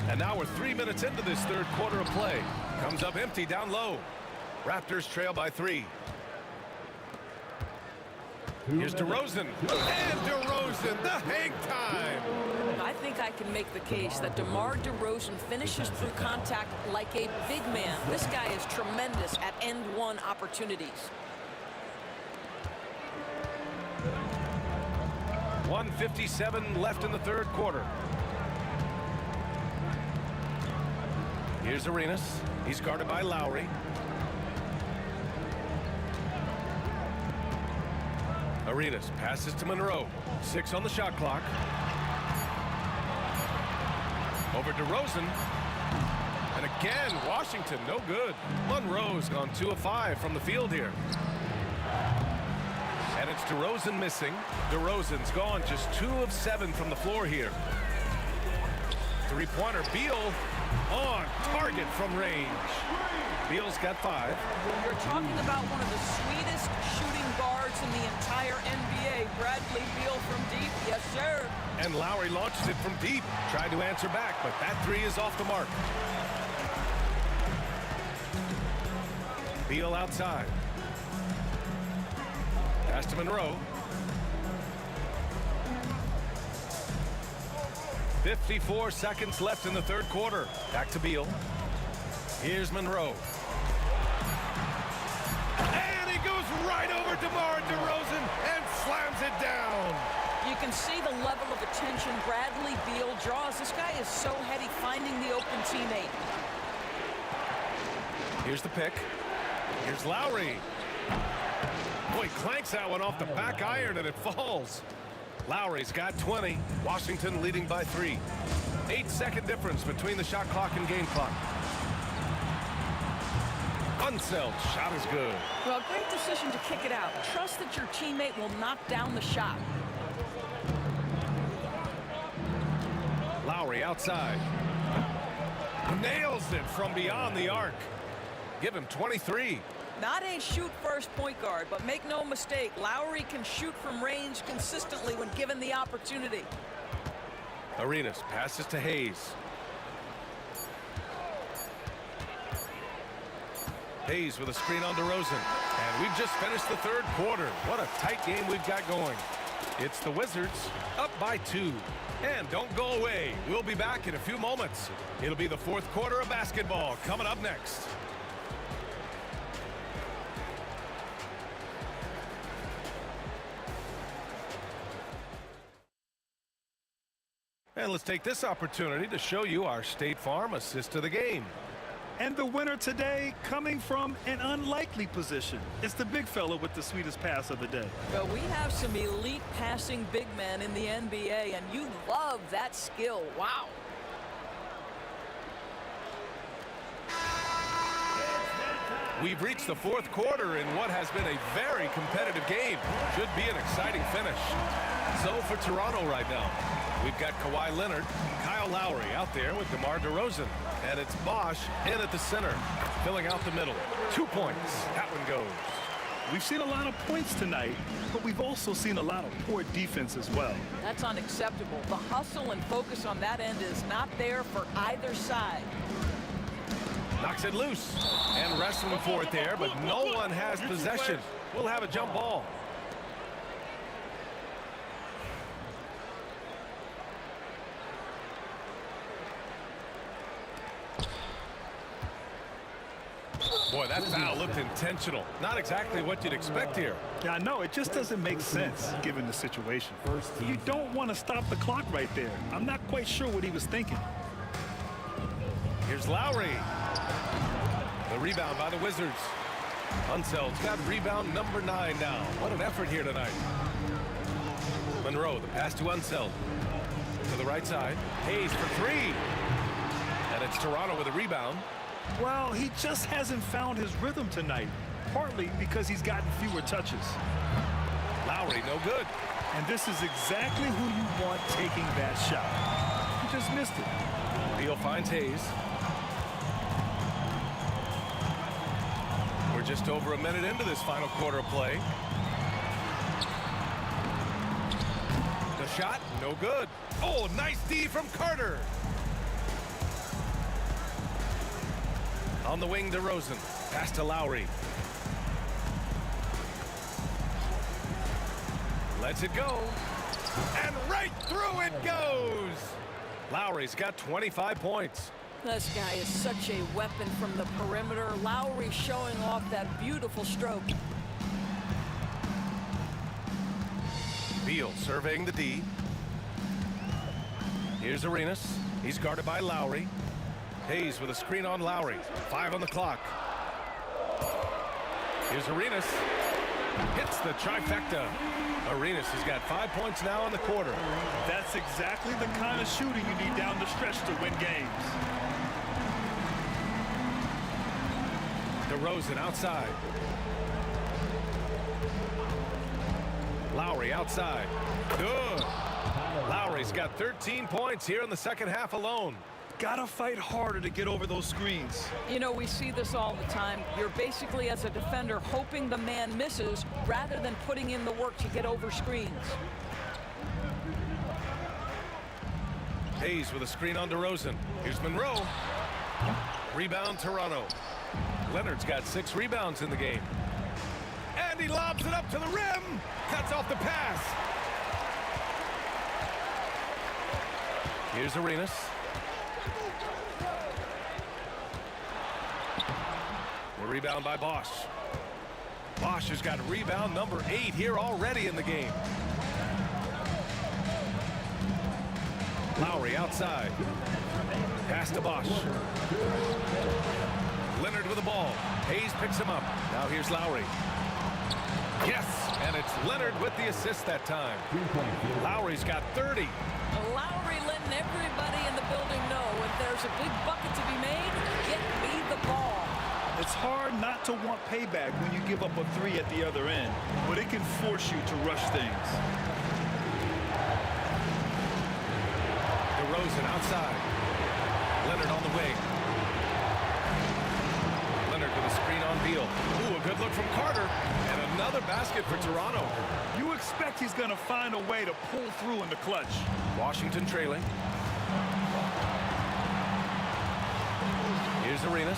And now we're 3 minutes into this third quarter of play. Comes up empty down low. Raptors trail by 3. Here's DeRozan. And DeRozan, the hang time. I think I can make the case that DeMar DeRozan finishes through contact like a big man. This guy is tremendous at end-one opportunities. 1:57 left in the third quarter. Here's Arenas. He's guarded by Lowry. Arenas passes to Monroe. 6 on the shot clock. Over DeRozan. And again, Washington, no good. Monroe's gone 2 of 5 from the field here. And it's DeRozan missing. DeRozan's gone just 2 of 7 from the floor here. Three-pointer, Beal on target from range. Beal's got 5. You're talking about one of the sweetest shooting guards in the entire NBA. Bradley Beal from deep, yes sir. And Lowry launched it from deep. Tried to answer back, but that 3 is off the mark. Beal outside. Pass to Monroe. 54 seconds left in the third quarter. Back to Beal. Here's Monroe. And he goes right over DeMar DeRozan and slams it down. You can see the level of attention Bradley Beal draws. This guy is so heady finding the open teammate. Here's the pick. Here's Lowry. Boy, clanks that one off the back iron and it falls. Lowry's got 20. Washington leading by 3. 8-second difference between the shot clock and game clock. Unseld shot is good. Well, great decision to kick it out. Trust that your teammate will knock down the shot. Lowry outside. Nails it from beyond the arc. Give him 23. Not a shoot-first point guard, but make no mistake, Lowry can shoot from range consistently when given the opportunity. Arenas passes to Hayes. Hayes with a screen on DeRozan. And we've just finished the third quarter. What a tight game we've got going. It's the Wizards up by 2. And don't go away. We'll be back in a few moments. It'll be the fourth quarter of basketball coming up next. And let's take this opportunity to show you our State Farm assist to the game. And the winner today coming from an unlikely position. It's the big fella with the sweetest pass of the day. Well, we have some elite passing big men in the NBA, and you love that skill. Wow. We've reached the fourth quarter in what has been a very competitive game. Should be an exciting finish. So for Toronto right now, we've got Kawhi Leonard, Kyle Lowry out there with DeMar DeRozan. And it's Bosch in at the center, filling out the middle. 2 points. That one goes. We've seen a lot of points tonight, but we've also seen a lot of poor defense as well. That's unacceptable. The hustle and focus on that end is not there for either side. Knocks it loose and wrestling for it there, but no one has possession. We'll have a jump ball. Boy, that foul looked intentional. Not exactly what you'd expect here. Yeah, I know. It just doesn't make sense given the situation. You don't want to stop the clock right there. I'm not quite sure what he was thinking. Here's Lowry. The rebound by the Wizards. Unseld's got rebound number 9 now. What an effort here tonight. Monroe, the pass to Unseld. To the right side. Hayes for 3. And it's Toronto with a rebound. Well, he just hasn't found his rhythm tonight, partly because he's gotten fewer touches. Lowry, no good. And this is exactly who you want taking that shot. He just missed it. Beal finds Hayes. We're just over a minute into this final quarter of play. The shot, no good. Oh, nice D from Carter. On the wing to Rosen. Pass to Lowry. Lets it go. And right through it goes. Lowry's got 25 points. This guy is such a weapon from the perimeter. Lowry showing off that beautiful stroke. Beal surveying the D. Here's Arenas. He's guarded by Lowry. Hayes with a screen on Lowry. 5 on the clock. Here's Arenas. Hits the trifecta. Arenas has got 5 points now in the quarter. That's exactly the kind of shooting you need down the stretch to win games. DeRozan outside. Lowry outside. Good. Lowry's got 13 points here in the second half alone. Gotta fight harder to get over those screens. You know, we see this all the time. You're basically, as a defender, hoping the man misses rather than putting in the work to get over screens. Hayes with a screen on DeRozan. Here's Monroe. Rebound Toronto. Leonard's got 6 rebounds in the game. And he lobs it up to the rim. Cuts off the pass. Here's Arenas. The rebound by Bosch. Bosch has got rebound number 8 here already in the game. Lowry outside. Pass to Bosch. Leonard with the ball. Hayes picks him up. Now here's Lowry. Yes, and it's Leonard with the assist that time. Lowry's got 30. Lowry letting everybody in the building know if there's a big bucket to be made, get me the ball. It's hard not to want payback when you give up a 3 at the other end, but it can force you to rush things. DeRozan outside. Leonard on the wing. Leonard with a screen on Beal. Ooh, a good look from Carter. And another basket for Toronto. You expect he's going to find a way to pull through in the clutch. Washington trailing. Here's Arenas.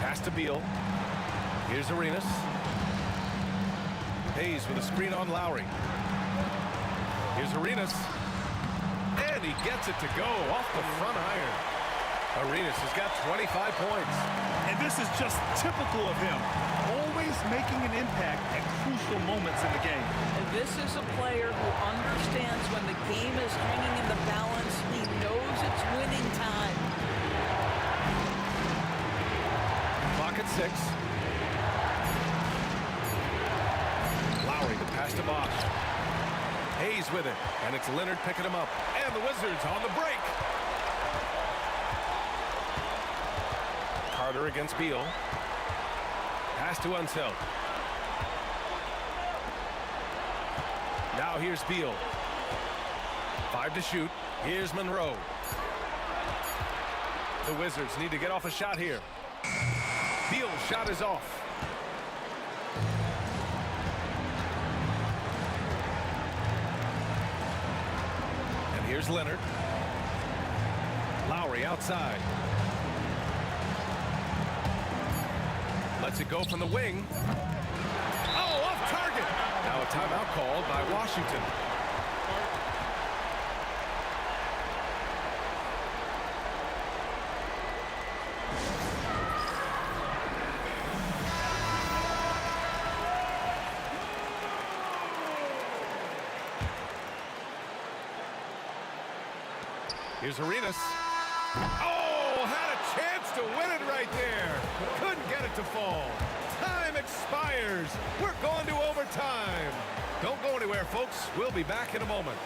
Pass to Beal. Here's Arenas. Hayes with a screen on Lowry. Here's Arenas. And he gets it to go off the front iron. Arenas has got 25 points. And this is just typical of him. Always making an impact at crucial moments in the game. And this is a player who understands when the game is hanging in the balance. He knows it's winning time. Clock at 6. Lowry, the pass to Bosch. Hayes with it, and it's Leonard picking him up. And the Wizards on the break. Carter against Beal. Pass to Unseld. Now here's Beal. 5 to shoot. Here's Monroe. The Wizards need to get off a shot here. Beal's shot is off. And here's Leonard. Lowry outside. Lets it go from the wing. Oh, off target. Now a timeout called by Washington. Here's Arenas. Oh, had a chance to win it right there. Couldn't get it to fall. Time expires. We're going to overtime. Don't go anywhere, folks. We'll be back in a moment.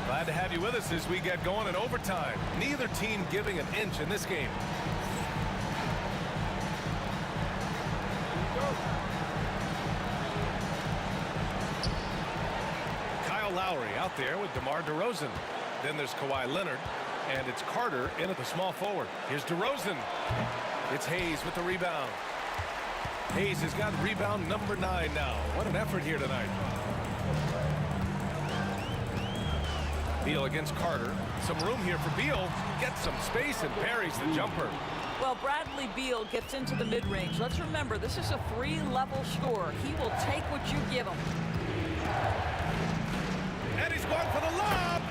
Glad to have you with us as we get going in overtime. Neither team giving an inch in this game. Lowry out there with DeMar DeRozan. Then there's Kawhi Leonard, and it's Carter in at the small forward. Here's DeRozan. It's Hayes with the rebound. Hayes has got rebound number 9 now. What an effort here tonight. Beal against Carter. Some room here for Beal. Gets some space and parries the jumper. Well, Bradley Beal gets into the mid-range. Let's remember, this is a 3-level scorer. He will take what you give him. And he's going for the lob.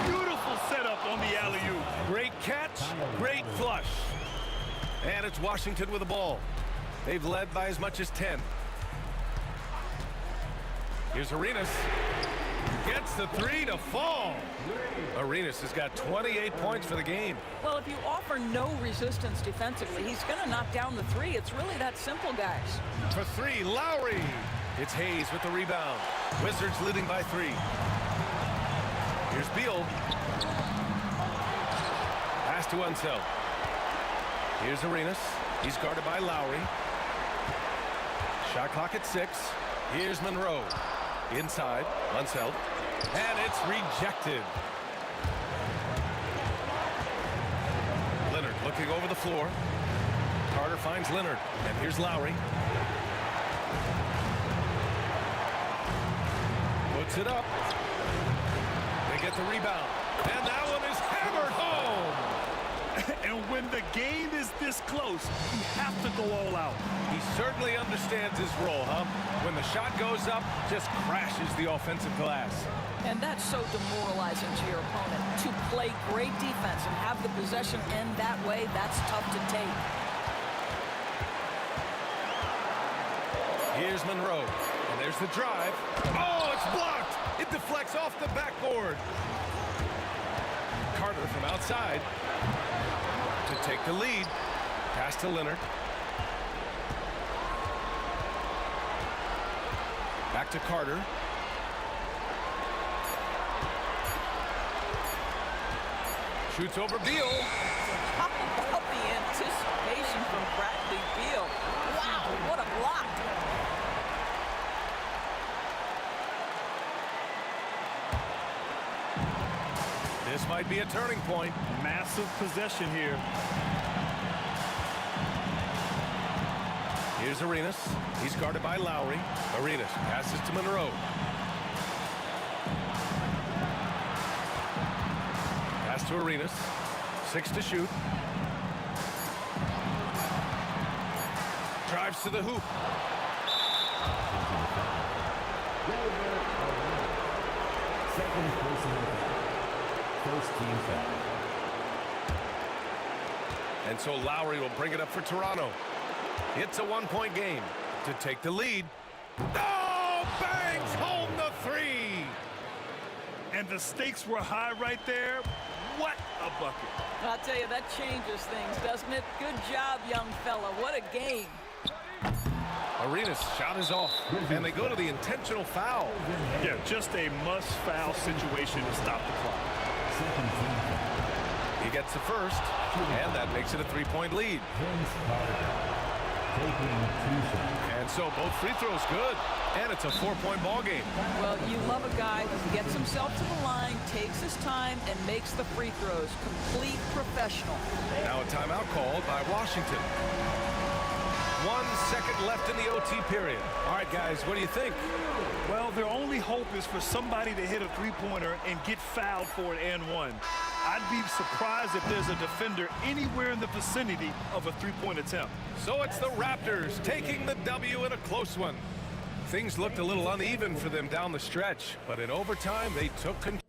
Beautiful setup on the alley-oop. Great catch, great flush. And it's Washington with the ball. They've led by as much as 10. Here's Arenas. Gets the 3 to fall. Arenas has got 28 points for the game. Well, if you offer no resistance defensively, he's going to knock down the 3. It's really that simple, guys. For 3, Lowry. It's Hayes with the rebound. Wizards leading by 3. Here's Beal. Pass to Unseld. Here's Arenas. He's guarded by Lowry. Shot clock at 6. Here's Monroe. Inside. Unseld. And it's rejected. Leonard looking over the floor. Carter finds Leonard. And here's Lowry. Puts it up. They get the rebound. And that one is hammered home. And when the game is this close, you have to go all out. He certainly understands his role, huh? When the shot goes up, just crashes the offensive glass. And that's so demoralizing to your opponent. To play great defense and have the possession end that way, that's tough to take. Here's Monroe. And there's the drive. Oh, it's blocked. It deflects off the backboard. Carter from outside to take the lead. Pass to Leonard. Back to Carter. Shoots over Beal. How about the anticipation from Bradley Beal? Wow, what a block. This might be a turning point. Massive possession here. Here's Arenas. He's guarded by Lowry. Arenas passes to Monroe. Pass to Arenas. 6 to shoot. Drives to the hoop. Second personal foul. First team foul. And so Lowry will bring it up for Toronto. It's a 1-point game. To take the lead. Oh, bangs home the 3. And the stakes were high right there. What a bucket. I'll tell you, that changes things, doesn't it? Good job, young fella. What a game. Arenas' shot is off, and they go to the intentional foul. Yeah, just a must-foul situation to stop the clock. He gets the first, and that makes it a 3-point lead. And so both free throws good, and it's a 4-point ball game. Well, you love a guy who gets himself to the line, takes his time, and makes the free throws. Complete professional. Now a timeout called by Washington. 1 second left in the OT period. All right, guys, what do you think? Well, their only hope is for somebody to hit a three-pointer and get fouled for it and one. I'd be surprised if there's a defender anywhere in the vicinity of a three-point attempt. So it's the Raptors taking the W in a close one. Things looked a little uneven for them down the stretch, but in overtime, they took control.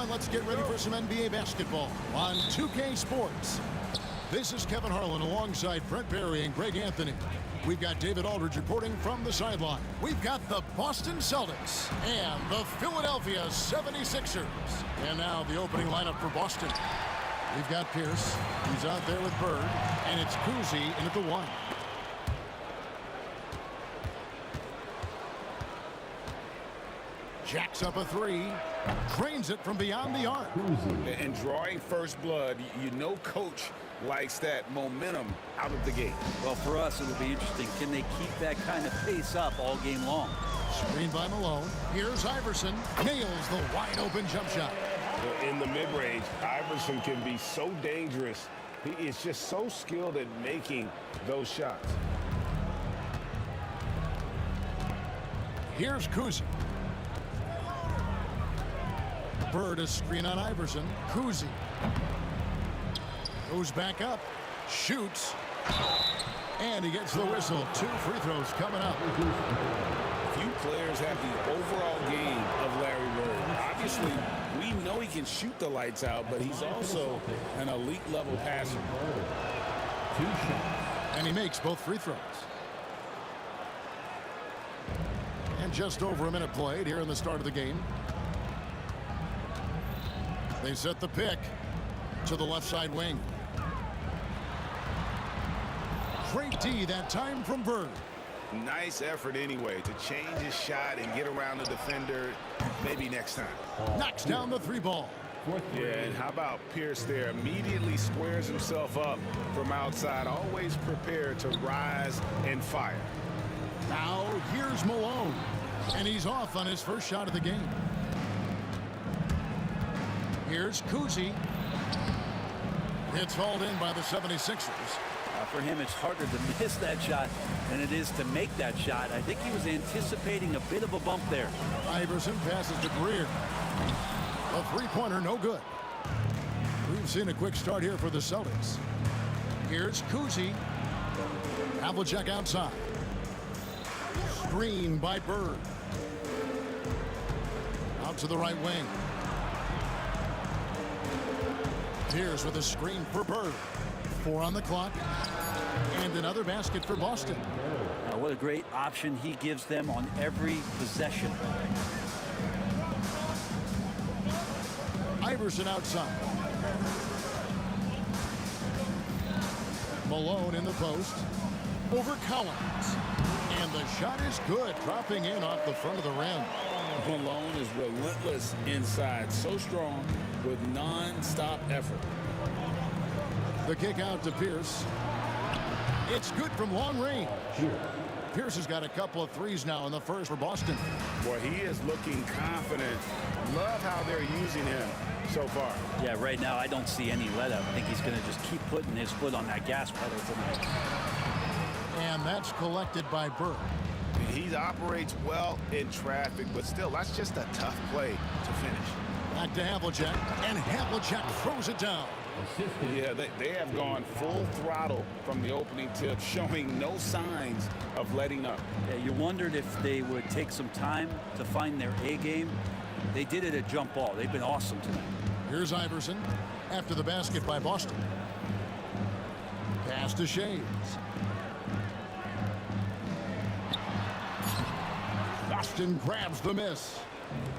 Let's get ready for some NBA basketball on 2K Sports. This is Kevin Harlan alongside Brent Barry and Greg Anthony. We've got David Aldridge reporting from the sideline. We've got the Boston Celtics and the Philadelphia 76ers. And now the opening lineup for Boston. We've got Pierce. He's out there with Bird. And it's Cousy in at the 1. Jacks up a 3. Trains it from beyond the arc. And drawing first blood, you know coach likes that momentum out of the gate. Well, for us, it'll be interesting. Can they keep that kind of pace up all game long? Screen by Malone. Here's Iverson. Nails the wide open jump shot. In the mid-range, Iverson can be so dangerous. He is just so skilled at making those shots. Here's Cousy. Bird, a screen on Iverson. Cousy goes back up, shoots, and he gets the whistle. 2 free throws coming up. Few players have the overall game of Larry Bird. Obviously, we know he can shoot the lights out, but he's also an elite level passer. And he makes both free throws. And just over a minute played here in the start of the game. They set the pick to the left side wing. Great D that time from Bird. Nice effort anyway to change his shot and get around the defender maybe next time. Knocks down the 3 ball. Yeah, and how about Pierce there? Immediately squares himself up from outside, always prepared to rise and fire. Now here's Malone, and he's off on his first shot of the game. Here's Cousy. It's hauled in by the 76ers. For him, it's harder to miss that shot than it is to make that shot. I think he was anticipating a bit of a bump there. Iverson passes to Greer. A 3-pointer, no good. We've seen a quick start here for the Celtics. Here's Cousy. Havlicek outside. Screen by Bird. Out to the right wing. Pierce with a screen for Bird. 4 on the clock. And another basket for Boston. What a great option he gives them on every possession. Iverson outside. Malone in the post. Over Collins. And the shot is good, dropping in off the front of the rim. Malone is relentless inside, so strong with non-stop effort. The kick out to Pierce. It's good from long range. Pierce has got a couple of threes now in the first for Boston. Boy, he is looking confident. Love how they're using him so far. Yeah, right now I don't see any let up. I think he's going to just keep putting his foot on that gas pedal tonight. And that's collected by Bird. He operates well in traffic, but still, that's just a tough play to finish. Back to Havlicek, and Havlicek throws it down. Yeah, they have gone full throttle from the opening tip, showing no signs of letting up. Yeah, you wondered if they would take some time to find their A game. They did it at jump ball. They've been awesome tonight. Here's Iverson after the basket by Boston. Pass to Shades. Boston grabs the miss.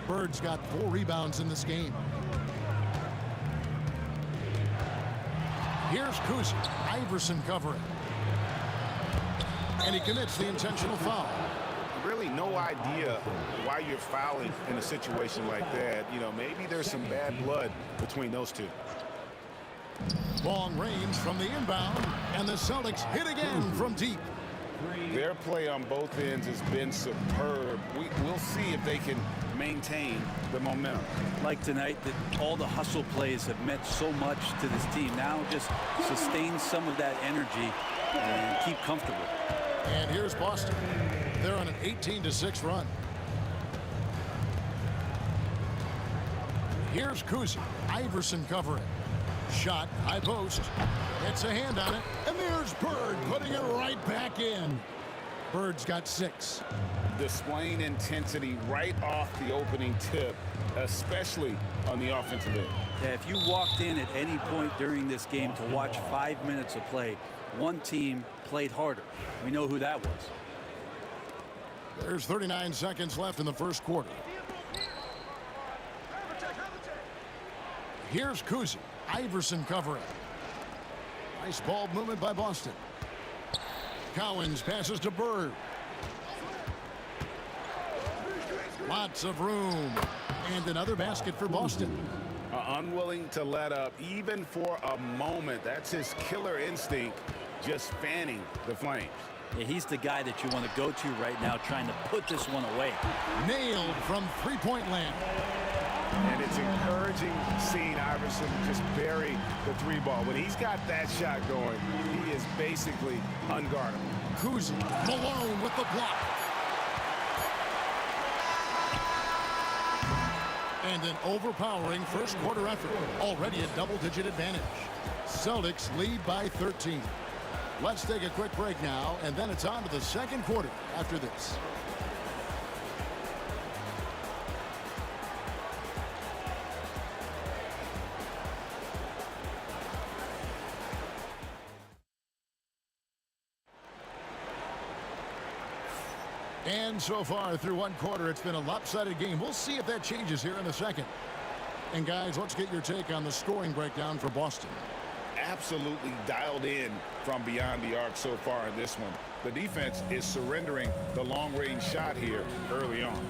Bird's got 4 rebounds in this game. Here's Kuzi. Iverson covering. And he commits the intentional foul. Really no idea why you're fouling in a situation like that. You know, maybe there's some bad blood between those two. Long range from the inbound, and the Celtics hit again from deep. Their play on both ends has been superb. We'll see if they can maintain the momentum. Like tonight, that all the hustle plays have meant so much to this team. Now just sustain some of that energy and keep comfortable. And here's Boston. They're on an 18-6 run. Here's Kuzi. Iverson covering. Shot, high post. It's a hand on it. And there's Bird putting it right back in. Bird's got 6. Displaying intensity right off the opening tip, especially on the offensive end. Yeah, if you walked in at any point during this game to watch 5 minutes of play, one team played harder. We know who that was. There's 39 seconds left in the first quarter. Here's Kuzi. Iverson covering. Nice ball movement by Boston. Cowens passes to Bird. Lots of room. And another basket for Boston. Unwilling to let up even for a moment. That's his killer instinct, just fanning the flames. Yeah, he's the guy that you want to go to right now, trying to put this one away. Nailed from three-point land. And it's encouraging seeing Iverson just bury the 3-ball. When he's got that shot going, he is basically unguardable. Kuzi, Malone with the block. And an overpowering first quarter effort. Already a double-digit advantage. Celtics lead by 13. Let's take a quick break now, and then it's on to the second quarter after this. And so far through one quarter, it's been a lopsided game. We'll see if that changes here in the second. And guys, let's get your take on the scoring breakdown for Boston. Absolutely dialed in from beyond the arc so far in this one. The defense is surrendering the long-range shot here early on.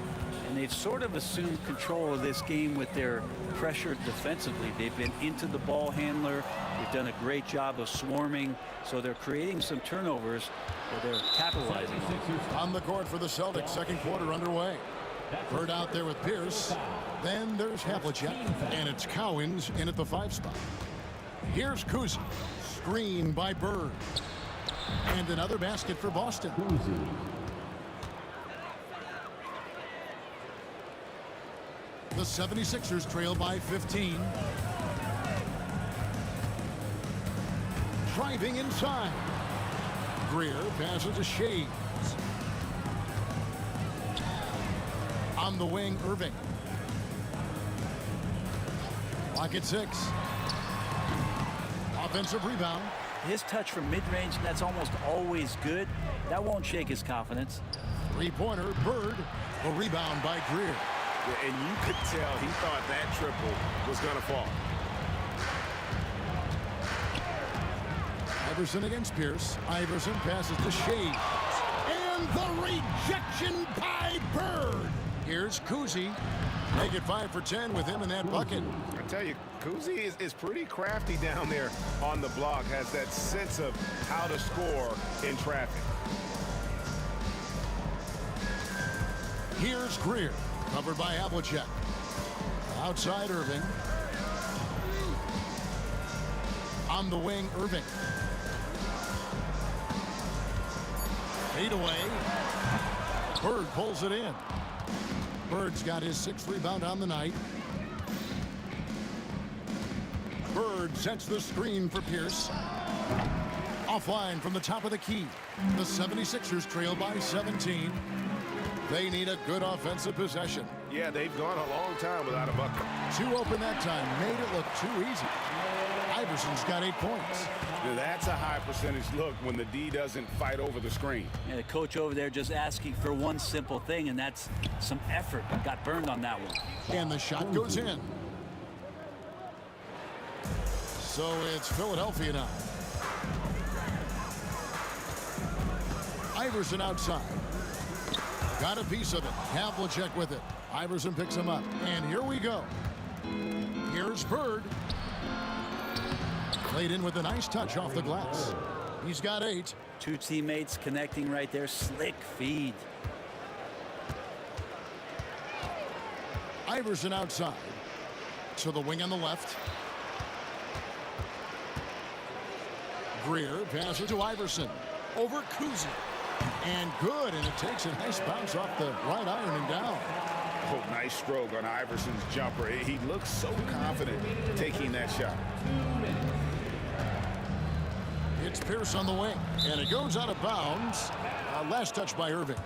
And they've sort of assumed control of this game with their pressure defensively. They've been into the ball handler. They've done a great job of swarming. So they're creating some turnovers that they're capitalizing on. On the court for the Celtics, second quarter underway. Bird out there with Pierce. Then there's Havlicek. And it's Cowens in at the 5 spot. Here's Kuzi. Screen by Bird. And another basket for Boston. The 76ers trail by 15. Driving inside. Greer passes to Shades. On the wing, Irving. Clock at 6. Offensive rebound. His touch from mid-range, that's almost always good. That won't shake his confidence. Three-pointer, Bird. The rebound by Greer. Yeah, and you could tell he thought that triple was going to fall. Iverson against Pierce. Iverson passes to Shades. And And the rejection by Bird. Here's Kuzi. Make it 5 for 10 with him in that bucket. I tell you, Kuzi is pretty crafty down there on the block. Has that sense of how to score in traffic. Here's Greer. Covered by Havlicek. Outside Irving. On the wing, Irving. Fade away. Bird pulls it in. Bird's got his 6th rebound on the night. Bird sets the screen for Pierce. Offline from the top of the key. The 76ers trail by 17. They need a good offensive possession. Yeah, they've gone a long time without a bucket. 2 open that time. Made it look too easy. Iverson's got 8 points. Now, that's a high percentage look when the D doesn't fight over the screen. Yeah, the coach over there just asking for one simple thing, and that's some effort. Got burned on that one. And the shot goes in. So it's Philadelphia now. Iverson outside. Got a piece of it. Havlicek with it. Iverson picks him up. And here we go. Here's Bird. Played in with a nice touch off the glass. He's got 8. 2 teammates connecting right there. Slick feed. Iverson outside. To the wing on the left. Greer passes to Iverson. Over Kuzi. And good, and it takes a nice bounce off the right iron and down. Oh, nice stroke on Iverson's jumper. He looks so confident taking that shot. It's Pierce on the wing, and it goes out of bounds. Last touch by Irving.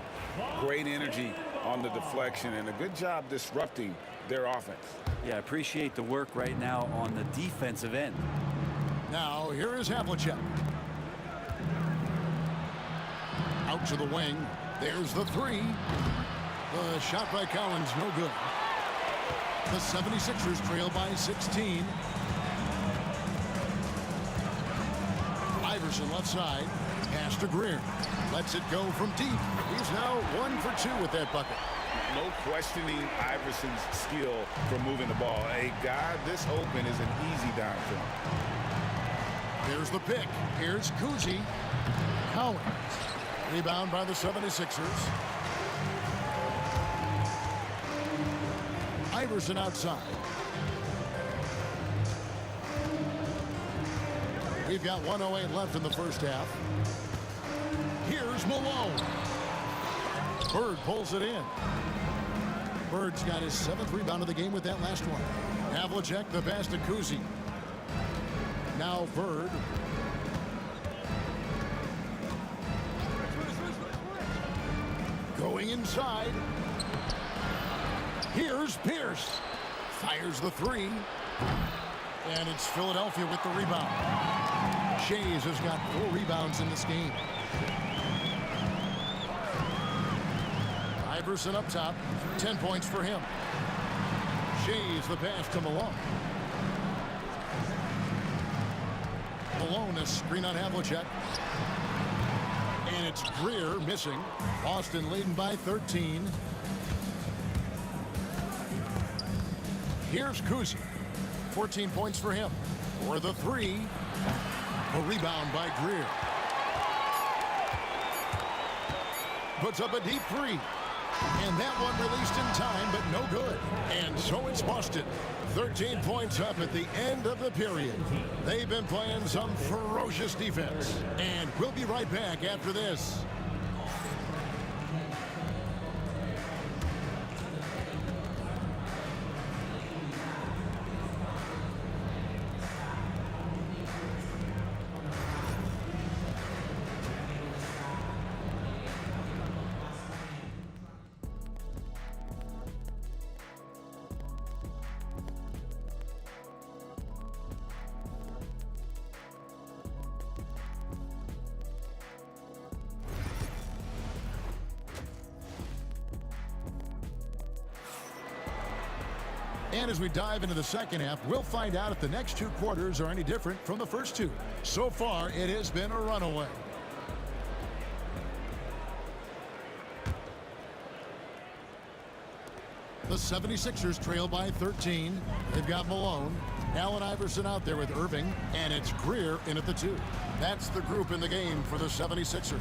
Great energy on the deflection, and a good job disrupting their offense. Yeah, I appreciate the work right now on the defensive end. Now, here is Havlicek. Out to the wing. There's the 3. The shot by Collins, no good. The 76ers trail by 16. Iverson left side. Pass to Greer. Lets it go from deep. He's now 1 for 2 with that bucket. No questioning Iverson's skill for moving the ball. A guy this open is an easy dime for him. Here's the pick. Here's Kuzi. Collins. Rebound by the 76ers. Iverson outside. We've got 1:08 left in the first half. Here's Malone. Bird pulls it in. Bird's got his 7th rebound of the game with that last one. Havlicek, the pass to Kuzi. Now Bird. Going inside. Here's Pierce. Fires the 3. And it's Philadelphia with the rebound. Shays has got 4 rebounds in this game. Iverson up top. 10 points for him. Shays the pass to Malone. Malone, a screen on Havlicek. And it's Greer missing. Boston leading by 13. Here's Kuzi. 14 points for him. For the 3. A rebound by Greer. Puts up a deep 3. And that one released in time, but no good. And so it's Boston. 13 points up at the end of the period. They've been playing some ferocious defense. And we'll be right back after this. And as we dive into the second half, we'll find out if the next 2 quarters are any different from the first 2. So far, it has been a runaway. The 76ers trail by 13. They've got Malone, Allen Iverson out there with Irving, and it's Greer in at the 2. That's the group in the game for the 76ers.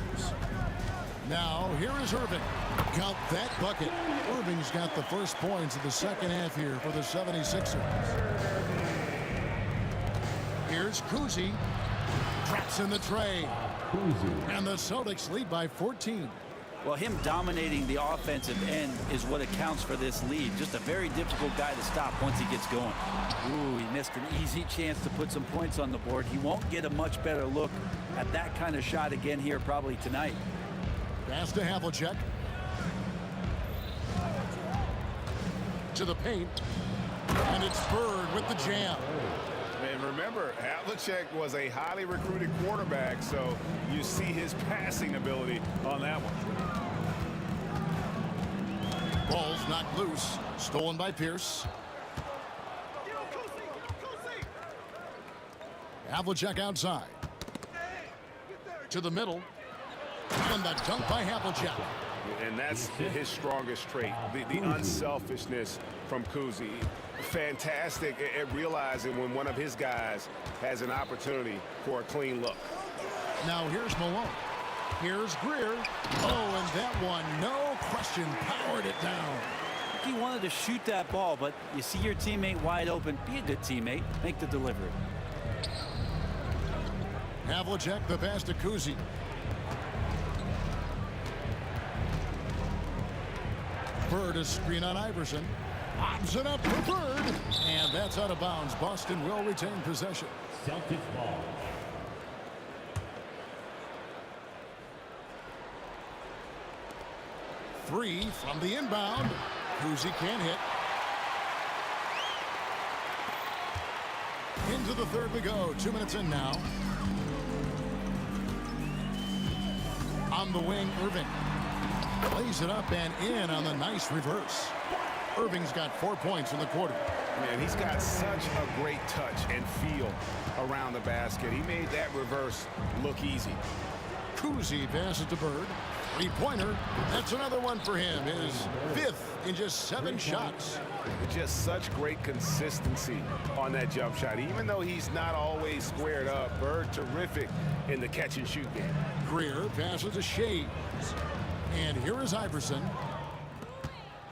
Now, here is Irving. Count that bucket. Irving's got the first points of the second half here for the 76ers. Here's Kuzi. Traps in the tray. And the Celtics lead by 14. Well, him dominating the offensive end is what accounts for this lead. Just a very difficult guy to stop once he gets going. Ooh, he missed an easy chance to put some points on the board. He won't get a much better look at that kind of shot again here probably tonight. Pass to Havlicek. To the paint. And it's Bird with the jam. And remember, Havlicek was a highly recruited quarterback, so you see his passing ability on that one. Ball's knocked loose. Stolen by Pierce. Havlicek outside. To the middle. And the dunk by Havlicek. And that's his strongest trait, the unselfishness from Kuzi. Fantastic at realizing when one of his guys has an opportunity for a clean look. Now here's Malone. Here's Greer. Oh, and that one, no question, powered it down. He wanted to shoot that ball, but you see your teammate wide open. Be a good teammate. Make the delivery. Havlicek, the pass to Kuzi. Bird, a screen on Iverson. Lobs it up for Bird. And that's out of bounds. Boston will retain possession. Celtics ball. Three from the inbound. Kuzi can't hit. Into the third we go. 2 minutes in now. On the wing, Irving. Lays it up and in on the nice reverse. Irving's got 4 points in the quarter. Man, he's got such a great touch and feel around the basket. He made that reverse look easy. Kuzi passes to Bird. Three-pointer. That's another one for him. His 5th in just 7 shots. Just such great consistency on that jump shot. Even though he's not always squared up, Bird terrific in the catch-and-shoot game. Greer passes to Shea. And here is Iverson.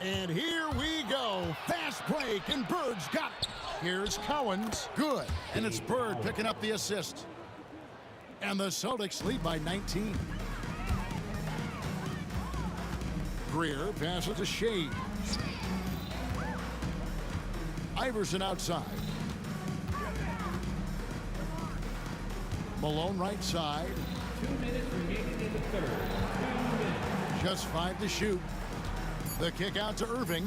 And here we go. Fast break, and Bird's got it. Here's Cowens. Good. And it's Bird picking up the assist. And the Celtics lead by 19. Greer passes to Shea. Iverson outside. Malone right side. 2 minutes remaining in the third. 2 minutes. Just 5 to shoot. The kick out to Irving.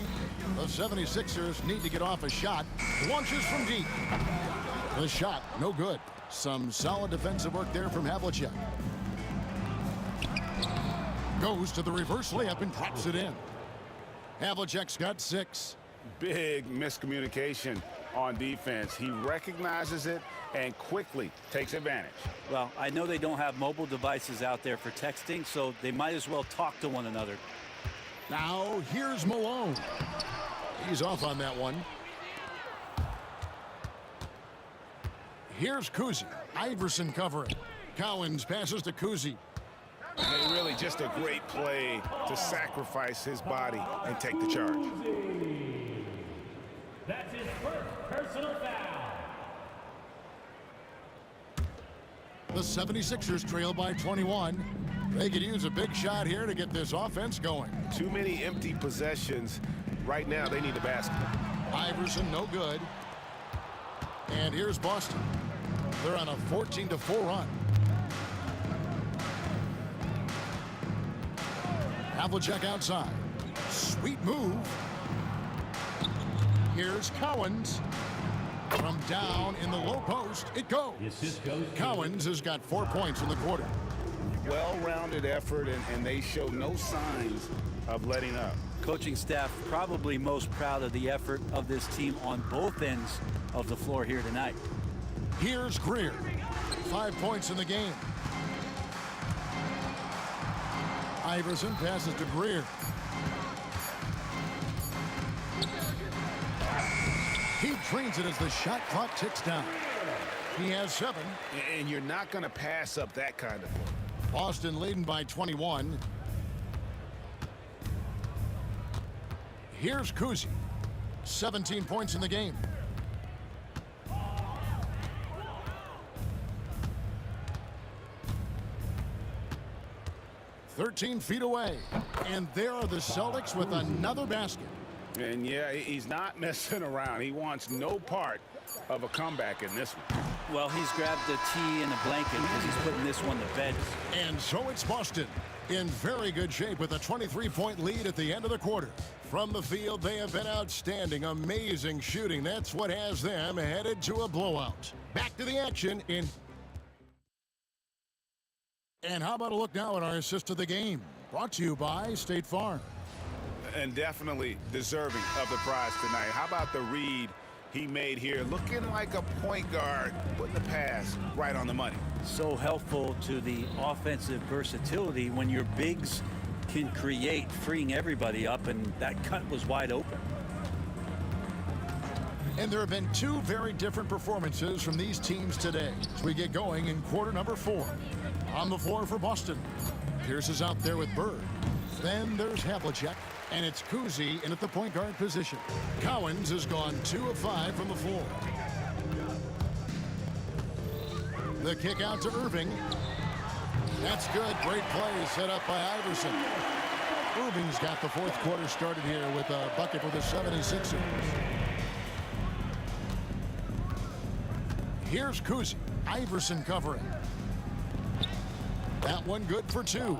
The 76ers need to get off a shot. Launches from deep. The shot, no good. Some solid defensive work there from Havlicek. Goes to the reverse layup and drops it in. Havlicek's got 6. Big miscommunication on defense. He recognizes it and quickly takes advantage. Well, I know they don't have mobile devices out there for texting, so they might as well talk to one another. Now here's Malone. He's off on that one. Here's Kuzi. Iverson covering. Cowens passes to Kuzi. And really just a great play to sacrifice his body and take the charge. That's his first personal foul. The 76ers trail by 21. They could use a big shot here to get this offense going. Too many empty possessions. Right now, they need a basket. Iverson, no good. And here's Boston. They're on a 14-4 run. Havlicek outside. Sweet move. Here's Cowens. From down in the low post, it goes. Cowens has got 4 points in the quarter. Well-rounded effort, and they show no signs of letting up. Coaching staff probably most proud of the effort of this team on both ends of the floor here tonight. Here's Greer. 5 points in the game. Iverson passes to Greer. drains it as the shot clock ticks down. He has 7. And you're not going to pass up that kind of thing. Boston leading by 21. Here's Kuzi. 17 points in the game. "13 feet away." And there are the Celtics with another basket. And yeah, he's not messing around. He wants no part of a comeback in this one. Well, he's grabbed the tee and a blanket because he's putting this one to bed. And so it's Boston in very good shape with a 23-point lead at the end of the quarter. From the field, they have been outstanding. Amazing shooting. That's what has them headed to a blowout. Back to the action in... And how about a look now at our assist of the game? Brought to you by State Farm. And definitely deserving of the prize tonight. How about the read he made here? Looking like a point guard, putting the pass right on the money. So helpful to the offensive versatility when your bigs can create, freeing everybody up, and that cut was wide open. And there have been 2 very different performances from these teams today as we get going in quarter number 4. On the floor for Boston, Pierce is out there with Bird. Then there's Havlicek, and it's Kuzi in at the point guard position. Cowens has gone 2 of 5 from the floor. The kick out to Irving. That's good. Great play set up by Iverson. Irving's got the 4th quarter started here with a bucket for the 76ers. Here's Kuzi. Iverson covering. That one good for 2.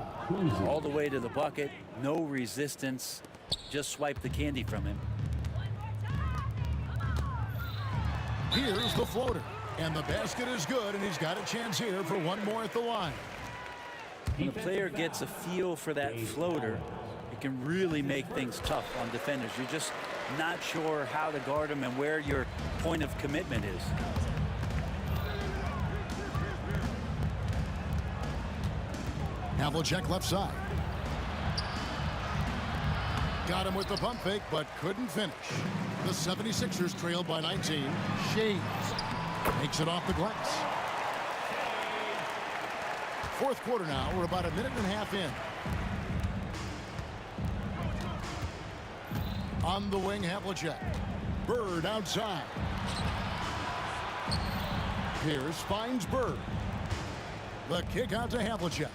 All the way to the bucket. No resistance. Just swipe the candy from him. Here's the floater. And the basket is good, and he's got a chance here for one more at the line. When a player gets a feel for that floater, it can really make things tough on defenders. You're just not sure how to guard them and where your point of commitment is. Havlicek left side. Got him with the pump fake, but couldn't finish. The 76ers trailed by 19. Shades makes it off the glass. 4th quarter now. We're about a minute and a half in. On the wing, Havlicek. Bird outside. Pierce finds Bird. The kick out to Havlicek.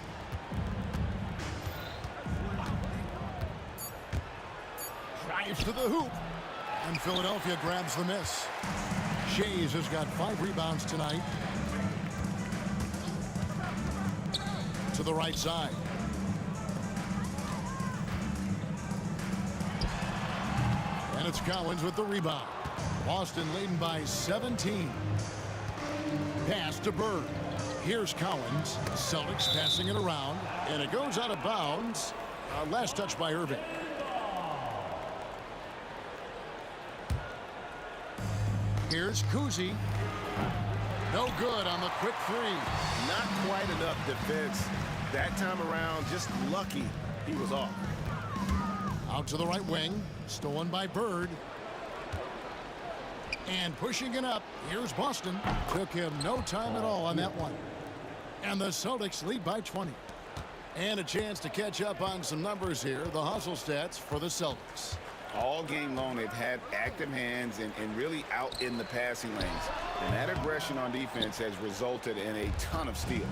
Drives to the hoop. And Philadelphia grabs the miss. Shays has got 5 rebounds tonight. To the right side. And it's Cowens with the rebound. Boston leading by 17. Pass to Bird. Here's Cowens. Celtics passing it around. And it goes out of bounds. Last touch by Irving. Here's Kuzi. No good on the quick 3. Not quite enough defense that time around. Just lucky he was off. Out to the right wing. Stolen by Bird. And pushing it up. Here's Boston. Took him no time at all on that one. And the Celtics lead by 20. And a chance to catch up on some numbers here. The hustle stats for the Celtics. All game long, they've had active hands and really out in the passing lanes. And that aggression on defense has resulted in a ton of steals.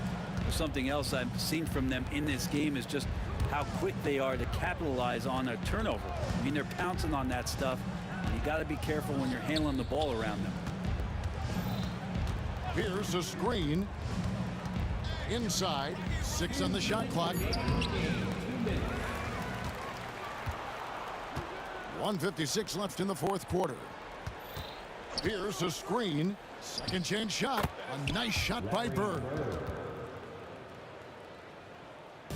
Something else I've seen from them in this game is just how quick they are to capitalize on a turnover. I mean, they're pouncing on that stuff. And you got to be careful when you're handling the ball around them. Here's a screen. Inside. 6 on the shot clock. 1:56 left in the 4th quarter. Here's a screen. Second chance shot. A nice shot by Bird.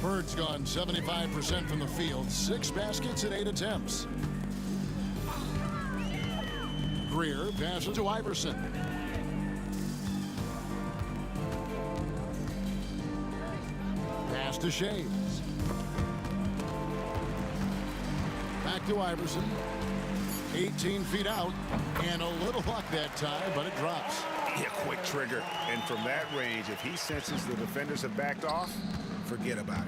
Bird's gone 75% from the field. 6 baskets and 8 attempts. Greer passes to Iverson. Pass to Shays. Back to Iverson. 18 feet out, and a little luck that time, but it drops. Yeah, quick trigger. And from that range, if he senses the defenders have backed off, forget about it.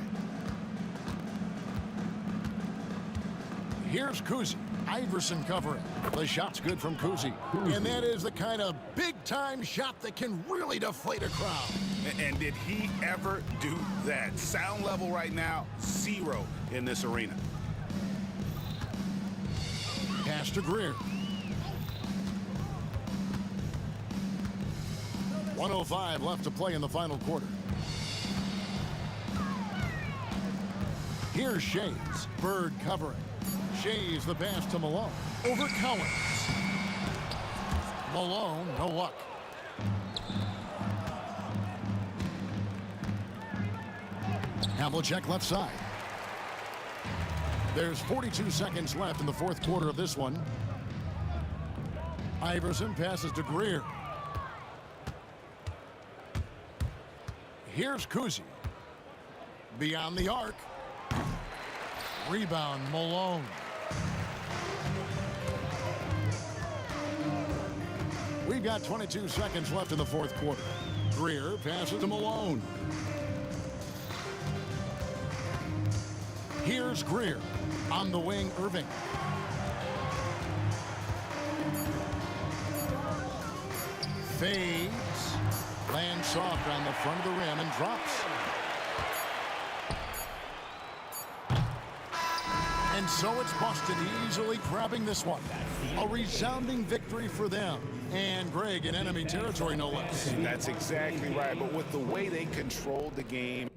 Here's Kuzi. Iverson covering. The shot's good from Kuzi. And that is the kind of big-time shot that can really deflate a crowd. And did he ever do that? Sound level right now, 0 in this arena. Pass to Greer. 1:05 left to play in the final quarter. Here's Shays. Bird covering. Shays the pass to Malone. Over Collins. Malone, no luck. Havlicek left side. There's 42 seconds left in the fourth quarter of this one. Iverson passes to Greer. Here's Kuzi. Beyond the arc. Rebound, Malone. We've got 22 seconds left in the fourth quarter. Greer passes to Malone. Here's Greer. On the wing, Irving. Fades. Lands soft on the front of the rim and drops. And so it's Boston easily grabbing this one. A resounding victory for them. And Greg in enemy territory, no less. That's exactly right. But with the way they controlled the game,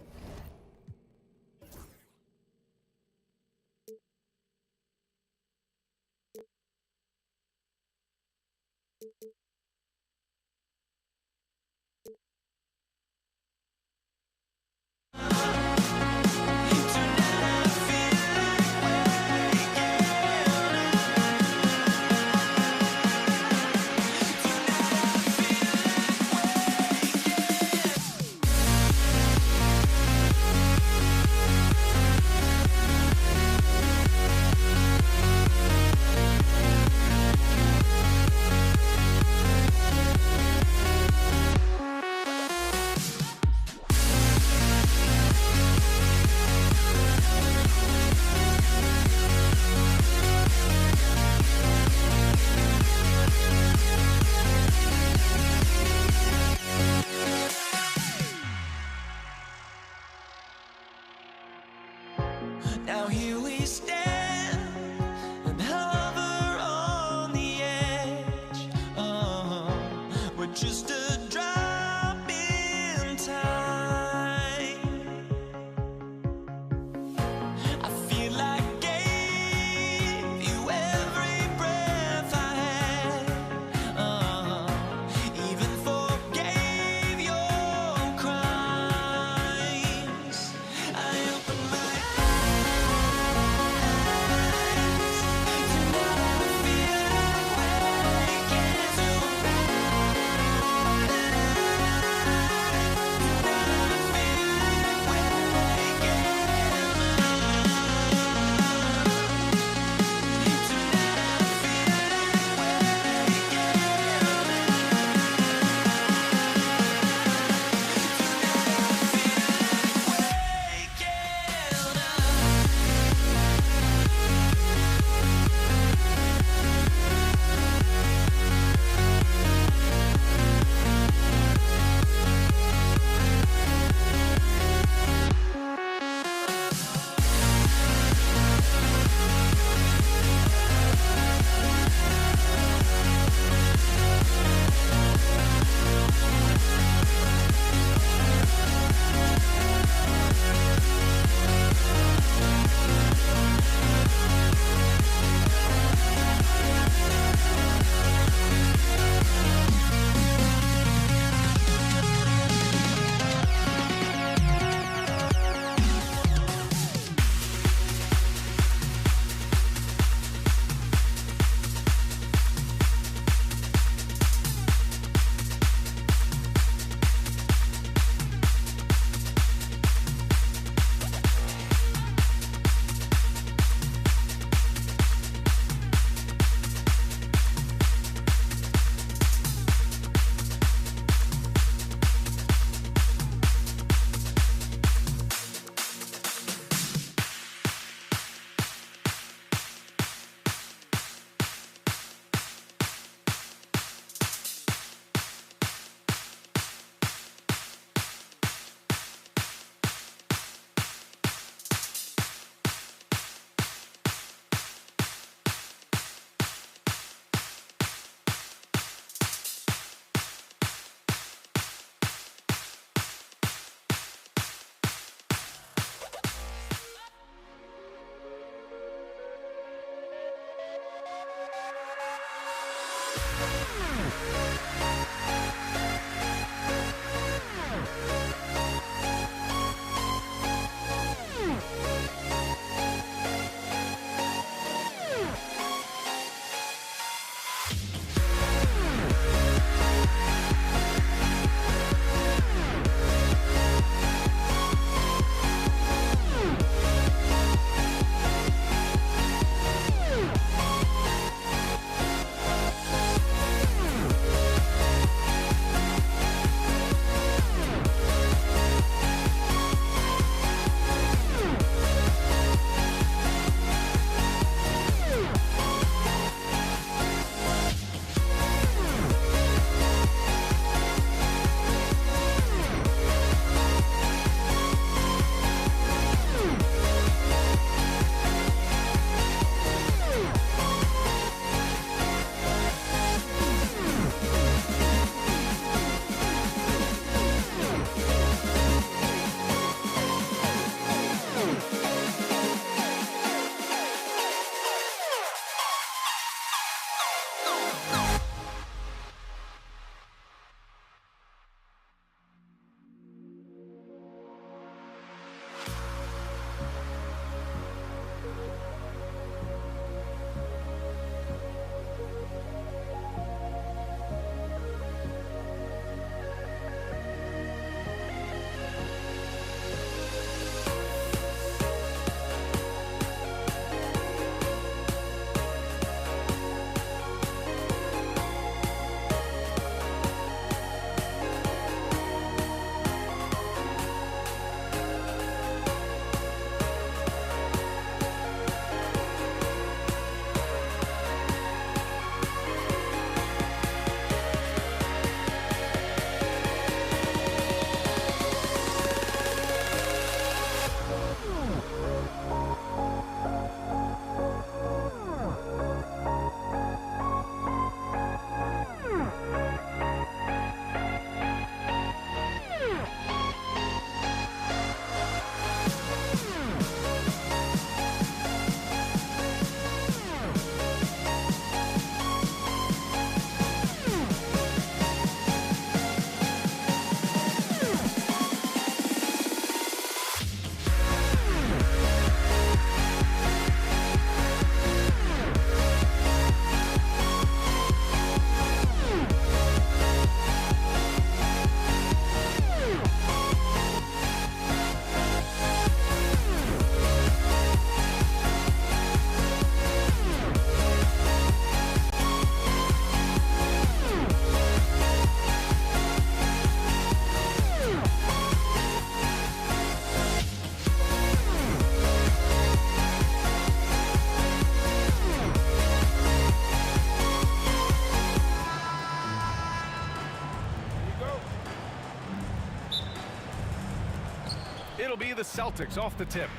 the Celtics off the tip.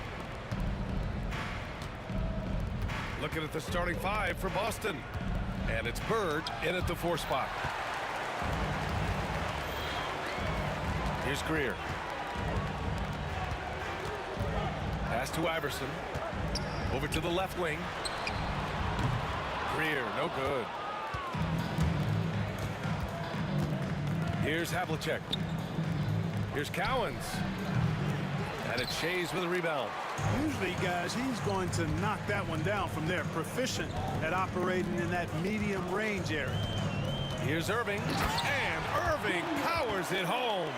Looking at the starting five for Boston. And it's Bird in at the 4 spot. Here's Greer. Pass to Iverson. Over to the left wing. Greer, no good. Here's Havlicek. Here's Cowens. And it's Shays with a rebound. Usually, guys, he's going to knock that one down from there. Proficient at operating in that medium range area. Here's Irving. And Irving powers it home.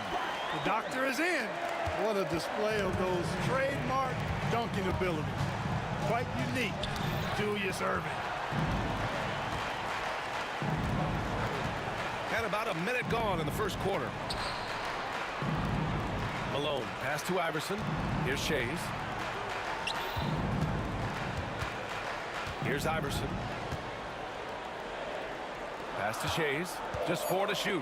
The doctor is in. What a display of those trademark dunking abilities. Quite unique, Julius Irving. And about a minute gone in the first quarter. Malone, pass to Iverson. Here's Shays. Here's Iverson. Pass to Shays. Just 4 to shoot.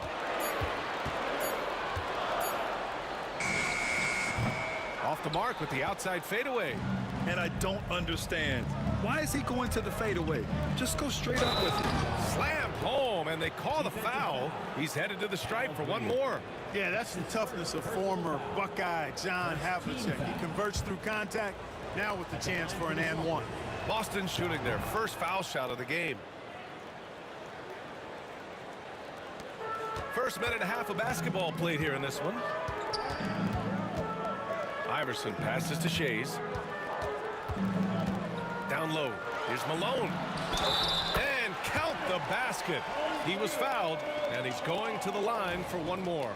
Off the mark with the outside fadeaway. And I don't understand. Why is he going to the fadeaway? Just go straight up with it. Slammed home, and they call the foul. He's headed to the stripe for one more. Yeah, that's the toughness of former Buckeye John Havlicek. He converts through contact, now with the chance for an and one. Boston shooting their first foul shot of the game. First minute and a half of basketball played here in this one. Iverson passes to Shays. Down low. Here's Malone. And count the basket. He was fouled, and he's going to the line for one more.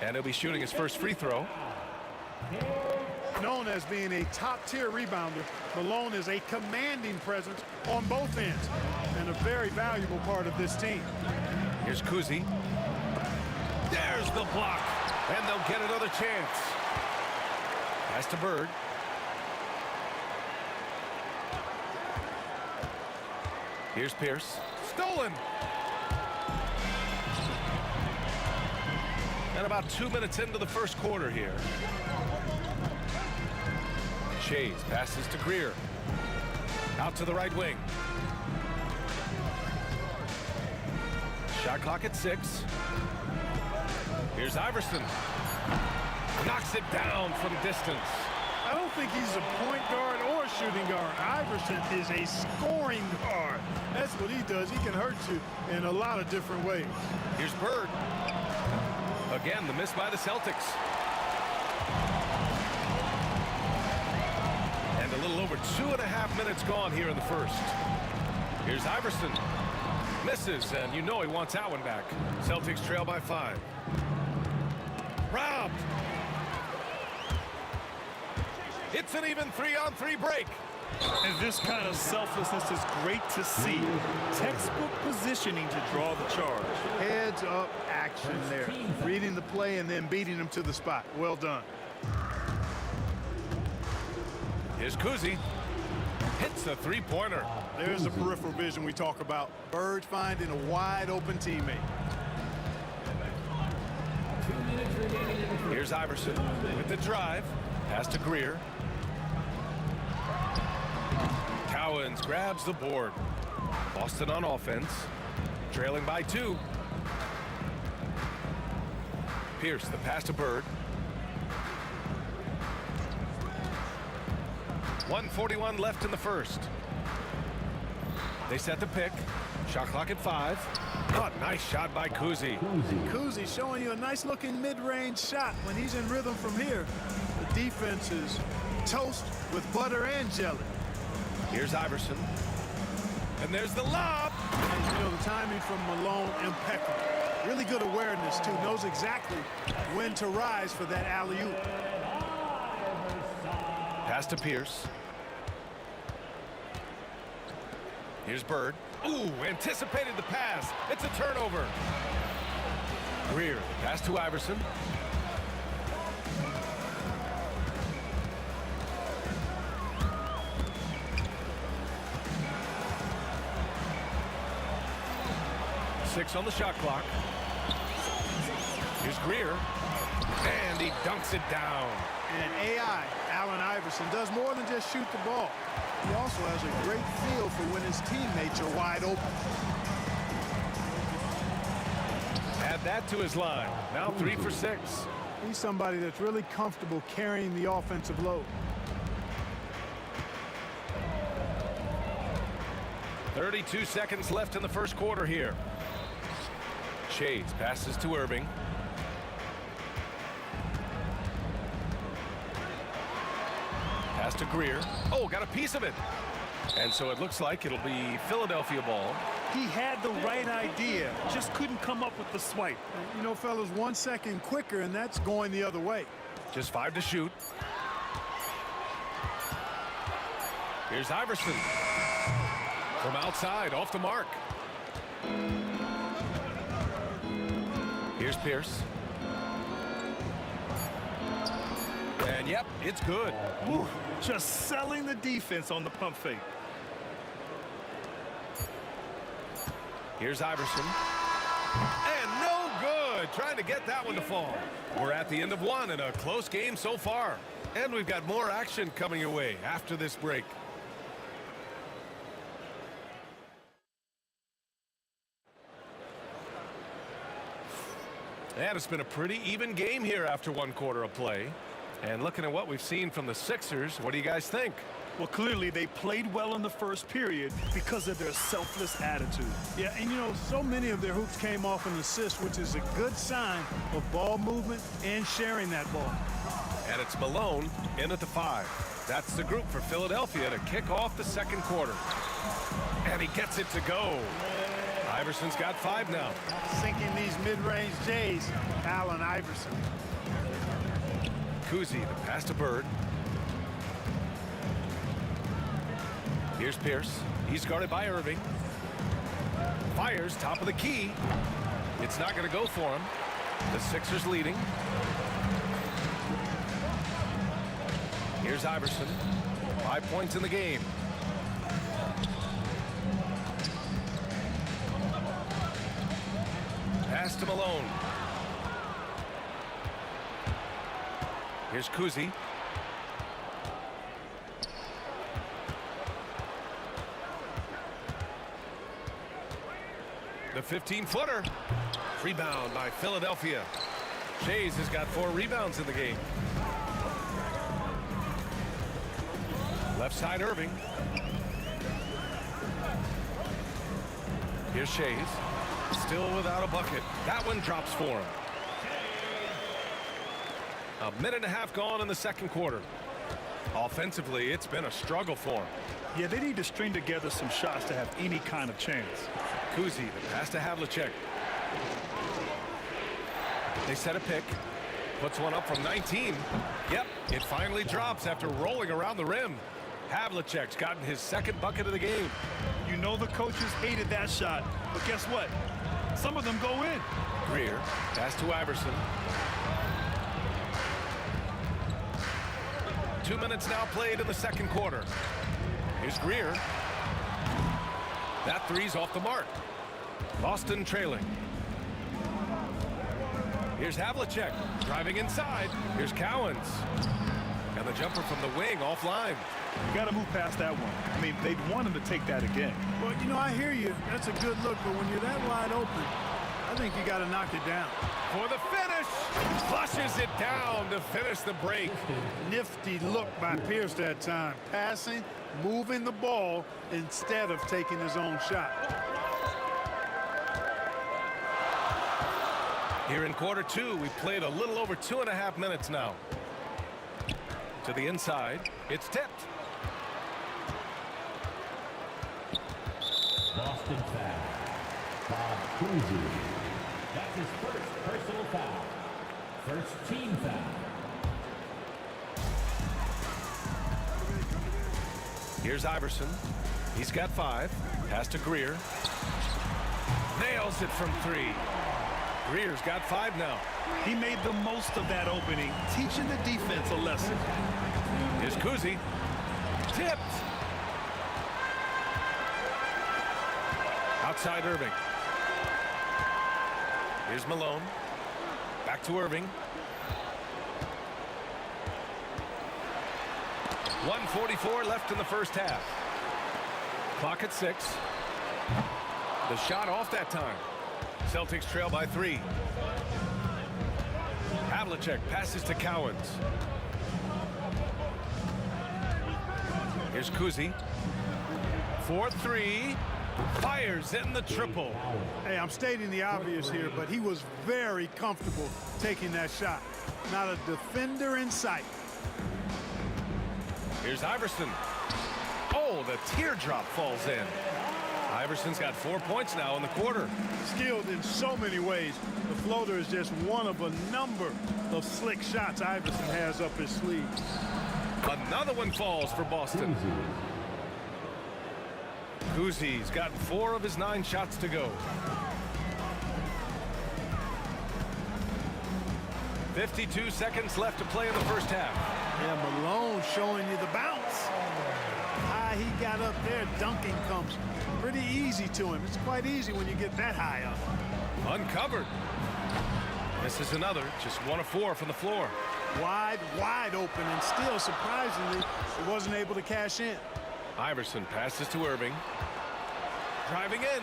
And he'll be shooting his first free throw. Known as being a top-tier rebounder, Malone is a commanding presence on both ends and a very valuable part of this team. Here's Kuzi. There's the block, and they'll get another chance. Pass to Bird. Here's Pierce. Stolen. And about 2 minutes into the first quarter here. Shays passes to Greer. Out to the right wing. Shot clock at 6. Here's Iverson. Knocks it down from distance. I don't think he's a point guard or a shooting guard. Iverson is a scoring guard. That's what he does. He can hurt you in a lot of different ways. Here's Bird. Again, the miss by the Celtics. And a little over 2.5 minutes gone here in the first. Here's Iverson. Misses, and you know he wants that one back. Celtics trail by 5. Robbed. It's an even 3-on-3 break. And this kind of selflessness is great to see. Textbook positioning to draw the charge. Heads up action there. Reading the play and then beating him to the spot. Well done. Here's Kuzi. Hits a 3-pointer. There's the peripheral vision we talk about. Bird finding a wide open teammate. Here's Iverson with the drive. Pass to Greer. Cowens grabs the board. Boston on offense. Trailing by 2. Pierce, the pass to Bird. 1:41 left in the first. They set the pick. Shot clock at 5. Oh, nice shot by Kuzi. Kuzi showing you a nice looking mid-range shot when he's in rhythm from here. The defense is toast with butter and jelly. Here's Iverson. And there's the lob. And, you know, the timing from Malone, impeccable. Really good awareness, too. Knows exactly when to rise for that alley-oop. Pass to Pierce. Here's Bird. Ooh, anticipated the pass. It's a turnover. Greer, pass to Iverson. Six on the shot clock. Here's Greer. And he dunks it down. And AI, Allen Iverson, does more than just shoot the ball. He also has a great feel for when his teammates are wide open. Add that to his line. Now 3 for 6. He's somebody that's really comfortable carrying the offensive load. 32 seconds left in the first quarter here. Shades passes to Irving. Pass to Greer. Oh, got a piece of it. And so it looks like it'll be Philadelphia ball. He had the right idea, just couldn't come up with the swipe. You know, fellas, 1 second quicker, and that's going the other way. Just 5 to shoot. Here's Iverson. From outside, off the mark. Here's Pierce. And yep, it's good. Ooh, just selling the defense on the pump fake. Here's Iverson. And no good. Trying to get that one to fall. We're at the end of one in a close game so far. And we've got more action coming your way after this break. And it's been a pretty even game here after 1 quarter of play. And looking at what we've seen from the Sixers, what do you guys think? Well, clearly they played well in the first period because of their selfless attitude. Yeah, and you know, so many of their hoops came off an assist, which is a good sign of ball movement and sharing that ball. And it's Malone in at the 5. That's the group for Philadelphia to kick off the second quarter. And he gets it to go. Iverson's got 5 now. Sinking these mid-range J's, Allen Iverson. Kuzi, the pass to Bird. Here's Pierce. He's guarded by Irving. Fires, top of the key. It's not going to go for him. The Sixers leading. Here's Iverson. 5 points in the game. Pass to Malone. Here's Kuzi. The 15-footer. Rebound by Philadelphia. Shays has got 4 rebounds in the game. Left side Irving. Here's Shays. Still without a bucket. That one drops for him. A minute and a half gone in the second quarter. Offensively, it's been a struggle for him. Yeah, they need to string together some shots to have any kind of chance. Kuzi, the pass to Havlicek. They set a pick. Puts one up from 19. Yep, it finally drops after rolling around the rim. Havlicek's gotten his second bucket of the game. You know the coaches hated that shot, but guess what? Some of them go in. Greer, pass to Iverson. 2 minutes now played in the second quarter. Here's Greer. That three's off the mark. Boston trailing. Here's Havlicek driving inside. Here's Cowens. And the jumper from the wing offline. You got to move past that one. I mean, they'd want him to take that again. Well, you know, I hear you. That's a good look, but when you're that wide open, I think you got to knock it down. For the finish. Flushes it down to finish the break. Nifty look by Pierce that time. Passing, moving the ball instead of taking his own shot. Here in quarter 2, we've played a little over 2.5 minutes now. To the inside, it's tipped. Boston foul. Bob Cousy. That's his first personal foul. First team foul. Here's Iverson. He's got 5. Pass to Greer. Nails it from 3. Greer's got 5 now. He made the most of that opening, teaching the defense a lesson. Here's Kuzi. Tipped. Outside Irving. Here's Malone. Back to Irving. 1:44 left in the first half. Clock at 6. The shot off that time. Celtics trail by 3. Havlicek passes to Cowens. Here's Kuzi. 4-3. Fires in the triple. Hey, I'm stating the obvious here, but he was very comfortable taking that shot. Not a defender in sight. Here's Iverson. Oh, the teardrop falls in. Iverson's got 4 points now in the quarter. Skilled in so many ways. The floater is just one of a number of slick shots Iverson has up his sleeve. Another one falls for Boston. Kuzi's got 4 of his 9 shots to go. 52 seconds left to play in the first half. Yeah, Malone showing you the bounce. High he got up there, dunking comes pretty easy to him. It's quite easy when you get that high up. Uncovered. This is another, just 1 of 4 from the floor. Wide open, and still, surprisingly, he wasn't able to cash in. Iverson passes to Irving. Driving in.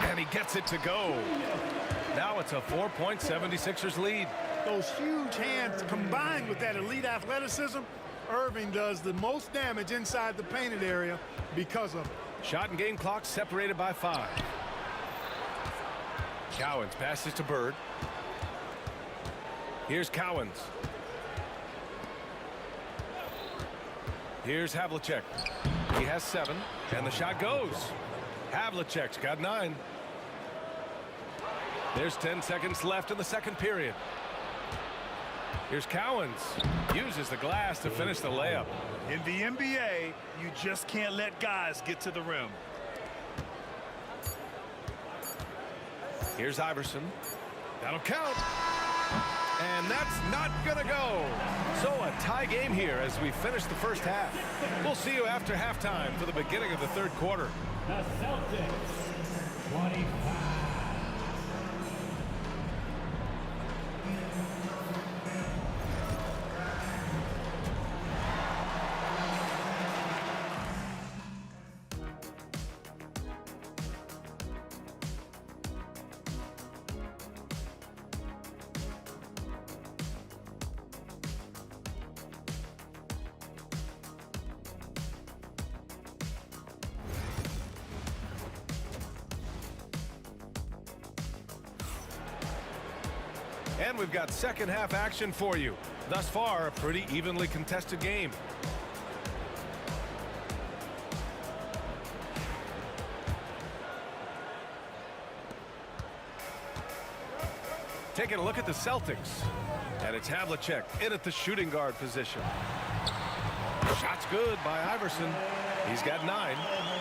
And he gets it to go. Now it's a 4-point 76ers lead. Those huge hands combined with that elite athleticism, Irving does the most damage inside the painted area because of it. Shot and game clock separated by 5. Cowens passes to Bird. Here's Cowens. Here's Havlicek. He has 7, and the shot goes. Havlicek's got 9. There's 10 seconds left in the second period. Here's Cowens. Uses the glass to finish the layup. In the NBA, you just can't let guys get to the rim. Here's Iverson. That'll count. And that's not going to go. So a tie game here as we finish the first half. We'll see you after halftime for the beginning of the third quarter. The Celtics, 25. And we've got second half action for you. Thus far, a pretty evenly contested game. Taking a look at the Celtics. And it's Havlicek in at the shooting guard position. Shot's good by Iverson. He's got 9.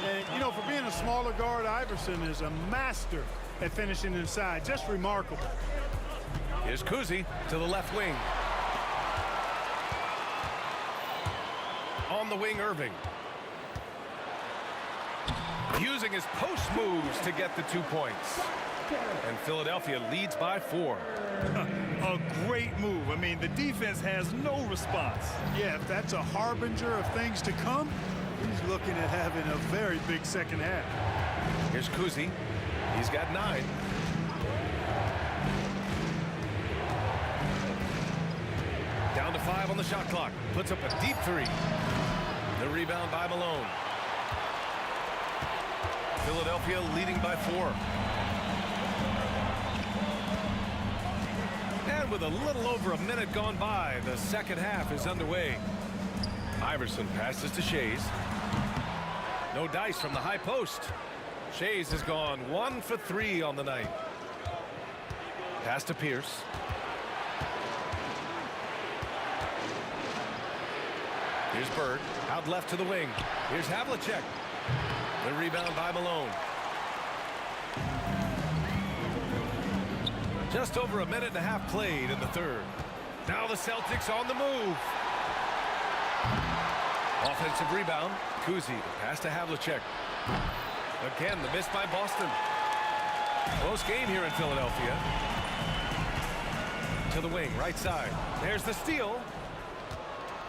And, you know, for being a smaller guard, Iverson is a master at finishing inside. Just remarkable. Here's Kuzi to the left wing. On the wing, Irving. Using his post moves to get the 2 points. And Philadelphia leads by 4. A great move. I mean, the defense has no response. Yeah, if that's a harbinger of things to come, he's looking at having a very big second half. Here's Kuzi. He's got 9. Down to 5 on the shot clock. Puts up a deep 3. The rebound by Malone. Philadelphia leading by 4. And with a little over a minute gone by, the second half is underway. Iverson passes to Shays. No dice from the high post. Shays has gone 1 for 3 on the night. Pass to Pierce. Here's Bird, out left to the wing. Here's Havlicek. The rebound by Malone. Just over a minute and a half played in the third. Now the Celtics on the move. Offensive rebound. Kuzi, pass to Havlicek. Again, the miss by Boston. Close game here in Philadelphia. To the wing, right side. There's the steal.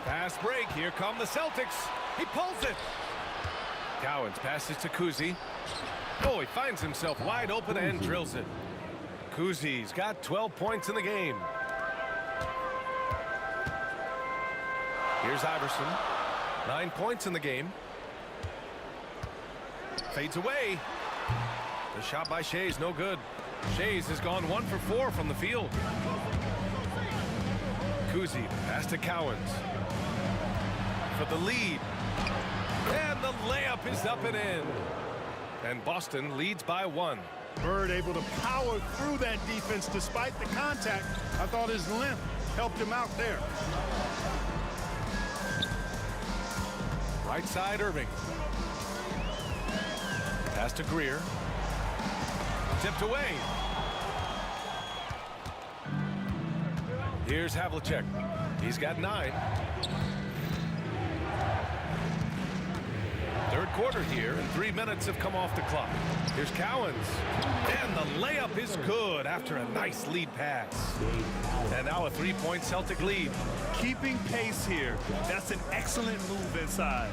Fast break. Here come the Celtics. He pulls it. Cowens passes to Kuzi. Oh, he finds himself wide open and drills it. Kuzi's got 12 points in the game. Here's Iverson. 9 points in the game. Fades away. The shot by Shea's no good. Shea's has gone 1 for 4 from the field. Kuzi pass to Cowens for the lead. And the layup is up and in. And Boston leads by 1. Bird able to power through that defense despite the contact. I thought his length helped him out there. Right side, Irving. Pass to Greer. Tipped away. Here's Havlicek. He's got 9. Third quarter here, and 3 minutes have come off the clock. Here's Cowens. And the layup is good after a nice lead pass. And now a 3-point Celtic lead. Keeping pace here. That's an excellent move inside.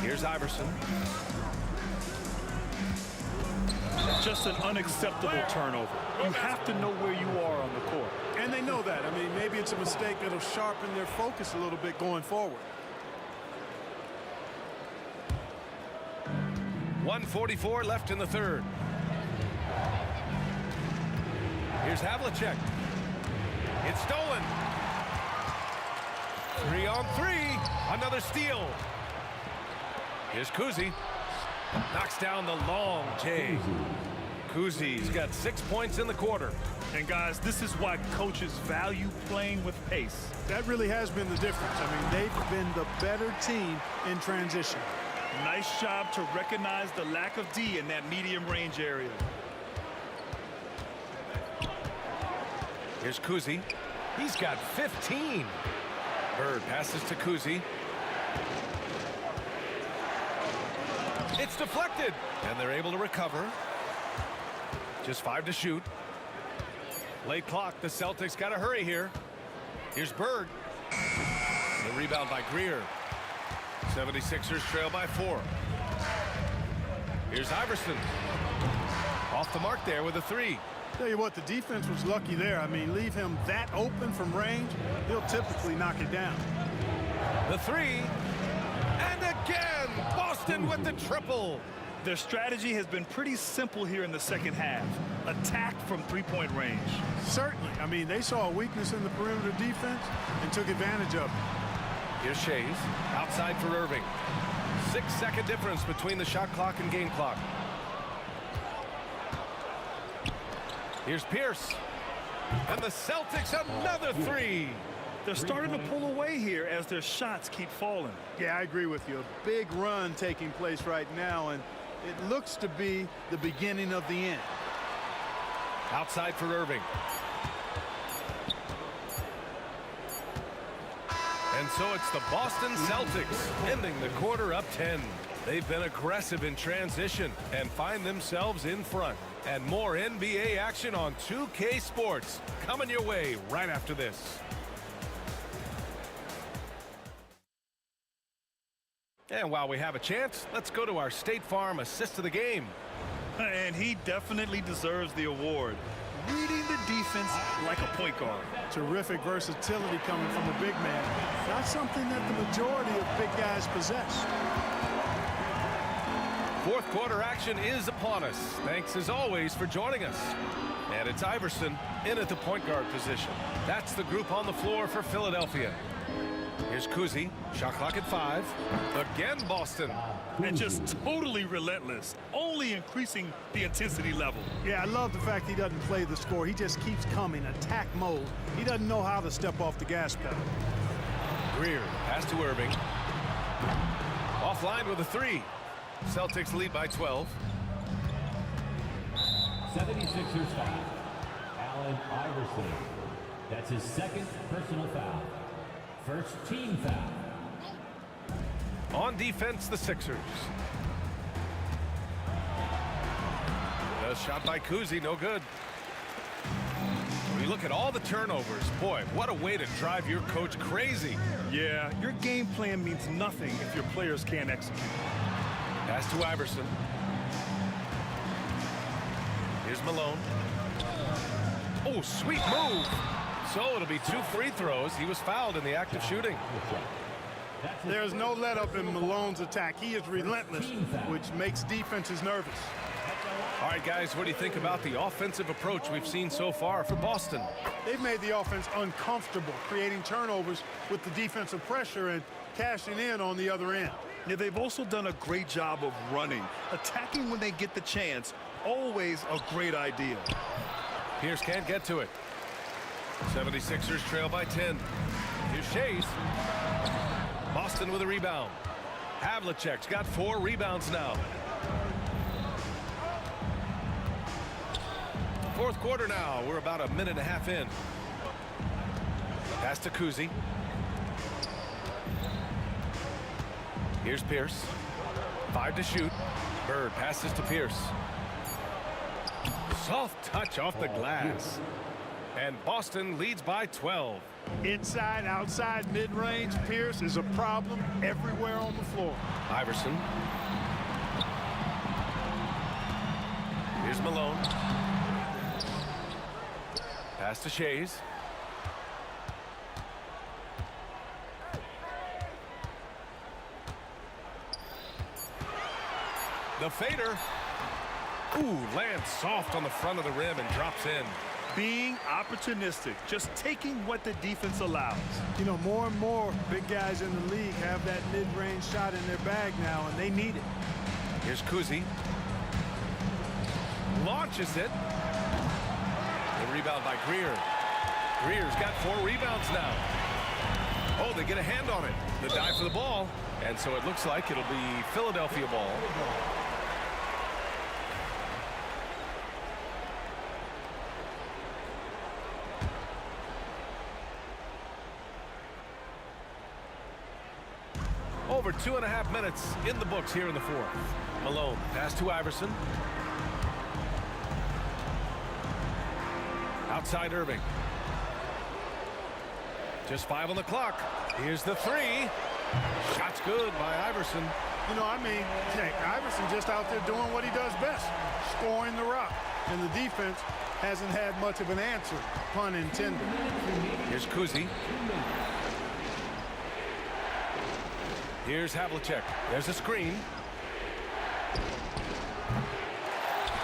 Here's Iverson. Just an unacceptable turnover. You have to know where you are on the court. And they know that. I mean, maybe it's a mistake that'll sharpen their focus a little bit going forward. 1:44 left in the third. Here's Havlicek. It's stolen. 3-on-3. Another steal. Here's Kuzi. Knocks down the long J. Kuzi's got 6 points in the quarter. And guys, this is why coaches value playing with pace. That really has been the difference. I mean, they've been the better team in transition. Nice job to recognize the lack of D in that medium range area. Here's Kuzi. He's got 15. Bird passes to Kuzi. It's deflected, and they're able to recover. Just 5 to shoot. Late clock. The Celtics got to hurry here. Here's Bird. The rebound by Greer. 76ers trail by 4. Here's Iverson. Off the mark there with a 3. Tell you what, the defense was lucky there. I mean, leave him that open from range, he'll typically knock it down. The 3. And again, Boston with the triple. Their strategy has been pretty simple here in the second half. Attack from three-point range. Certainly. I mean, they saw a weakness in the perimeter defense and took advantage of it. Here's Shea's. Outside for Irving. 6-second difference between the shot clock and game clock. Here's Pierce. And the Celtics another 3. They're starting to pull away here as their shots keep falling. Yeah, I agree with you. A big run taking place right now, and it looks to be the beginning of the end. Outside for Irving. And so it's the Boston Celtics ending the quarter up 10. They've been aggressive in transition and find themselves in front. And more NBA action on 2K Sports coming your way right after this. And while we have a chance, let's go to our State Farm assist of the game. And he definitely deserves the award. Reading the defense like a point guard. Terrific versatility coming from the big man. Not something that the majority of big guys possess. Fourth quarter action is upon us. Thanks as always for joining us. And it's Iverson in at the point guard position. That's the group on the floor for Philadelphia. Here's Kuzi. Shot clock at 5. Again, Boston. And just totally relentless. Only increasing the intensity level. Yeah, I love the fact he doesn't play the score. He just keeps coming, attack mode. He doesn't know how to step off the gas pedal. Greer, pass to Irving. Offline with a 3. Celtics lead by 12. 76ers foul. Allen Iverson. That's his second personal foul. First team foul. On defense, the Sixers. The shot by Kuzi, no good. look at all the turnovers. Boy, what a way to drive your coach crazy. Yeah, your game plan means nothing if your players can't execute. Pass to Iverson. Here's Malone. Oh, sweet move. So it'll be 2 free throws. He was fouled in the act of shooting. There's no let up in Malone's attack. He is relentless, which makes defenses nervous. All right, guys, what do you think about the offensive approach we've seen so far for Boston? They've made the offense uncomfortable, creating turnovers with the defensive pressure and cashing in on the other end. Yeah, they've also done a great job of running. Attacking when they get the chance, always a great idea. Pierce can't get to it. 76ers trail by 10. Here's Shays. Boston with a rebound. Havlicek's got 4 rebounds now. Fourth quarter now. We're about a minute and a half in. Pass to Kuzi. Here's Pierce. 5 to shoot. Bird passes to Pierce. Soft touch off the glass. And Boston leads by 12. Inside, outside, mid-range, Pierce is a problem everywhere on the floor. Iverson. Here's Malone. Pass to Shays. The fader. Ooh, lands soft on the front of the rim and drops in. Being opportunistic, just taking what the defense allows. You know, more and more big guys in the league have that mid-range shot in their bag now, and they need it. Here's Kuzi. Launches it. The rebound by Greer. Greer's got 4 rebounds now. Oh, they get a hand on it. The dive for the ball. And so it looks like it'll be Philadelphia ball. Over 2.5 minutes in the books here in the fourth. Malone, pass to Iverson. Outside Irving. Just 5 on the clock. Here's the 3. Shot's good by Iverson. You know, I mean, hey, Iverson just out there doing what he does best, scoring the rock. And the defense hasn't had much of an answer, pun intended. Here's Kuzi. Here's Havlicek. There's a screen.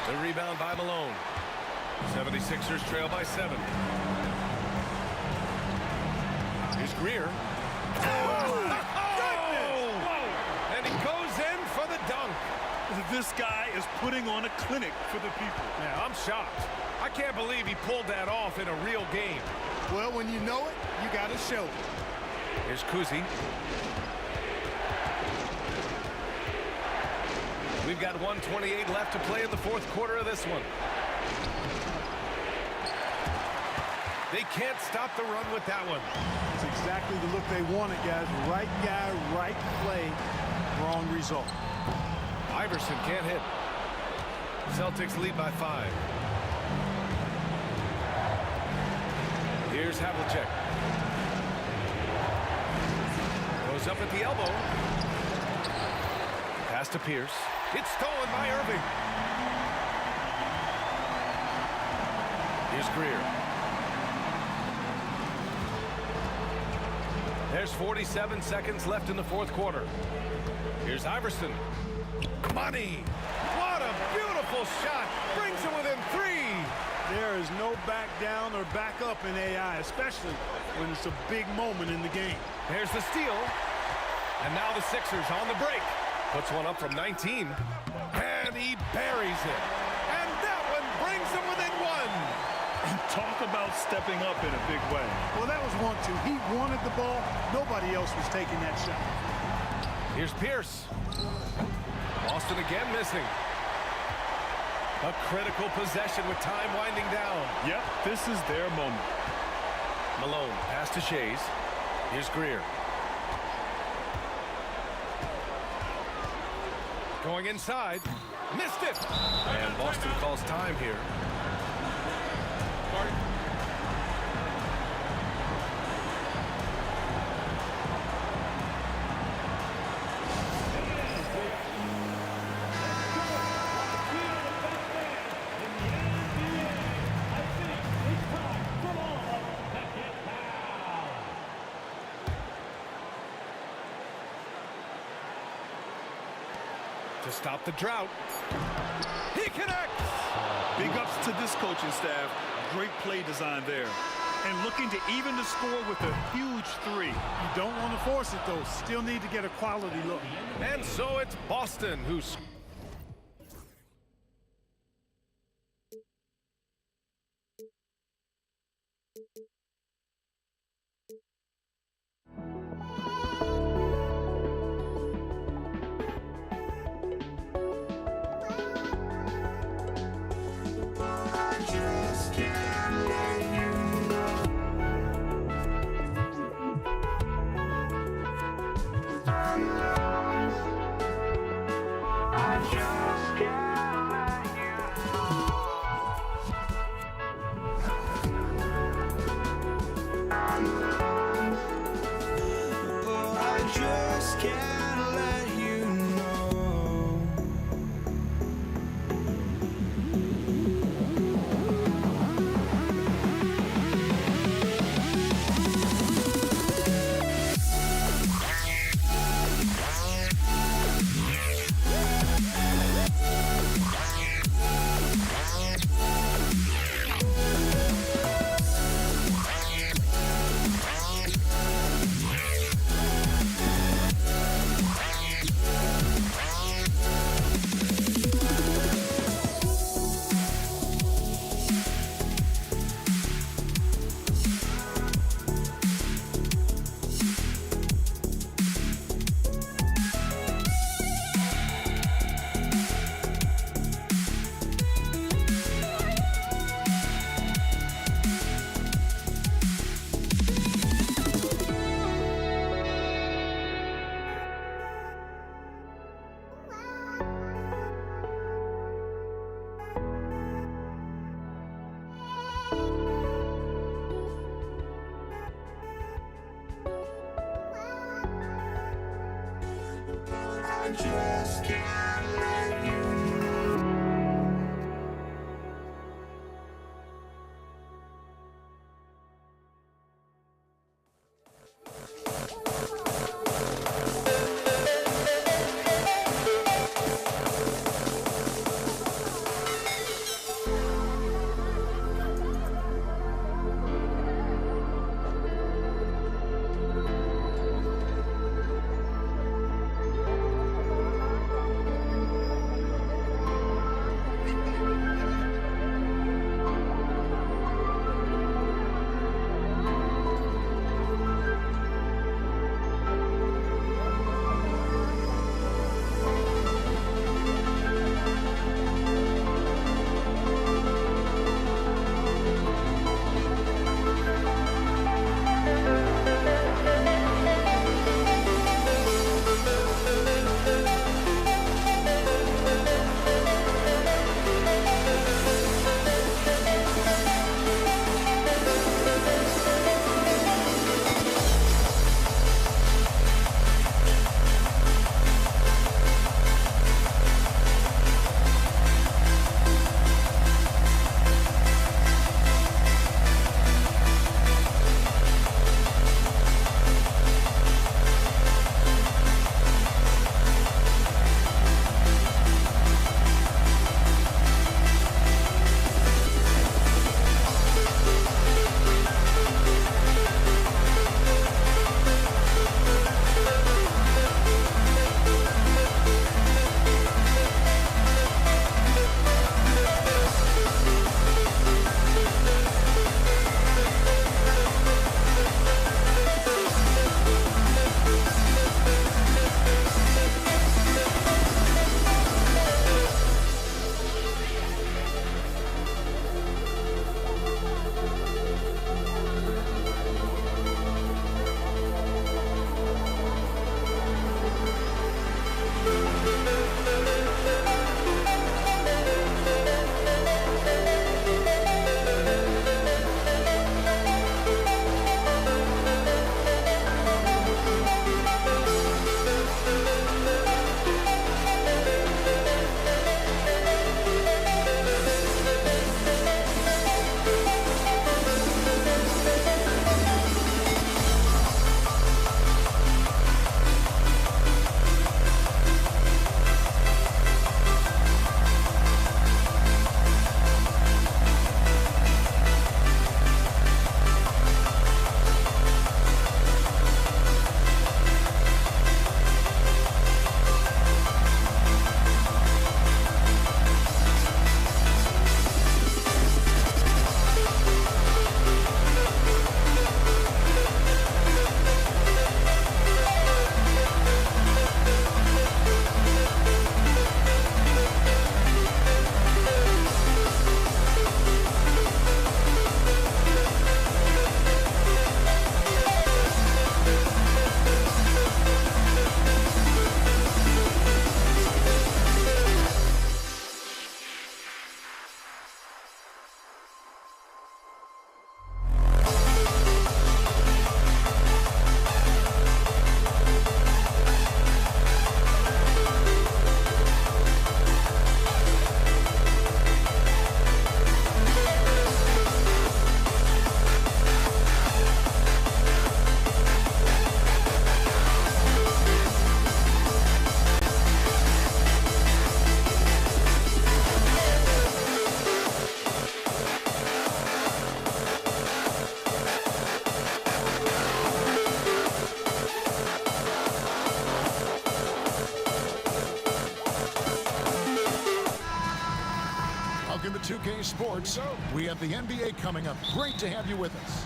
The rebound by Malone. 76ers trail by 7. Here's Greer. And he goes in for the dunk. This guy is putting on a clinic for the people. Yeah, I'm shocked. I can't believe he pulled that off in a real game. Well, when you know it, you got to show it. Here's Kuzi. We've got 1:28 left to play in the fourth quarter of this one. They can't stop the run with that one. It's exactly the look they wanted, guys. Right guy, right play, wrong result. Iverson can't hit. Celtics lead by 5. Here's Havlicek. Goes up at the elbow. Pass to Pierce. It's stolen by Irving. Here's Greer. There's 47 seconds left in the fourth quarter. Here's Iverson. Money. What a beautiful shot. Brings him within 3. There is no back down or back up in AI, especially when it's a big moment in the game. There's the steal. And now the Sixers on the break. Puts one up from 19. And he buries it. And that one brings him within 1. And talk about stepping up in a big way. Well, that was 1-2. He wanted the ball. Nobody else was taking that shot. Here's Pierce. Boston again missing. A critical possession with time winding down. Yep, this is their moment. Malone, pass to Shays. Here's Greer. Going inside. Missed it. And Boston calls time here. to stop the drought. He connects! Big ups to this coaching staff. Great play design there. And looking to even the score with a huge three. You don't want to force it, though. Still need to get a quality look. And so it's Boston who's... just can't let you 2K Sports. We have the NBA coming up. Great to have you with us.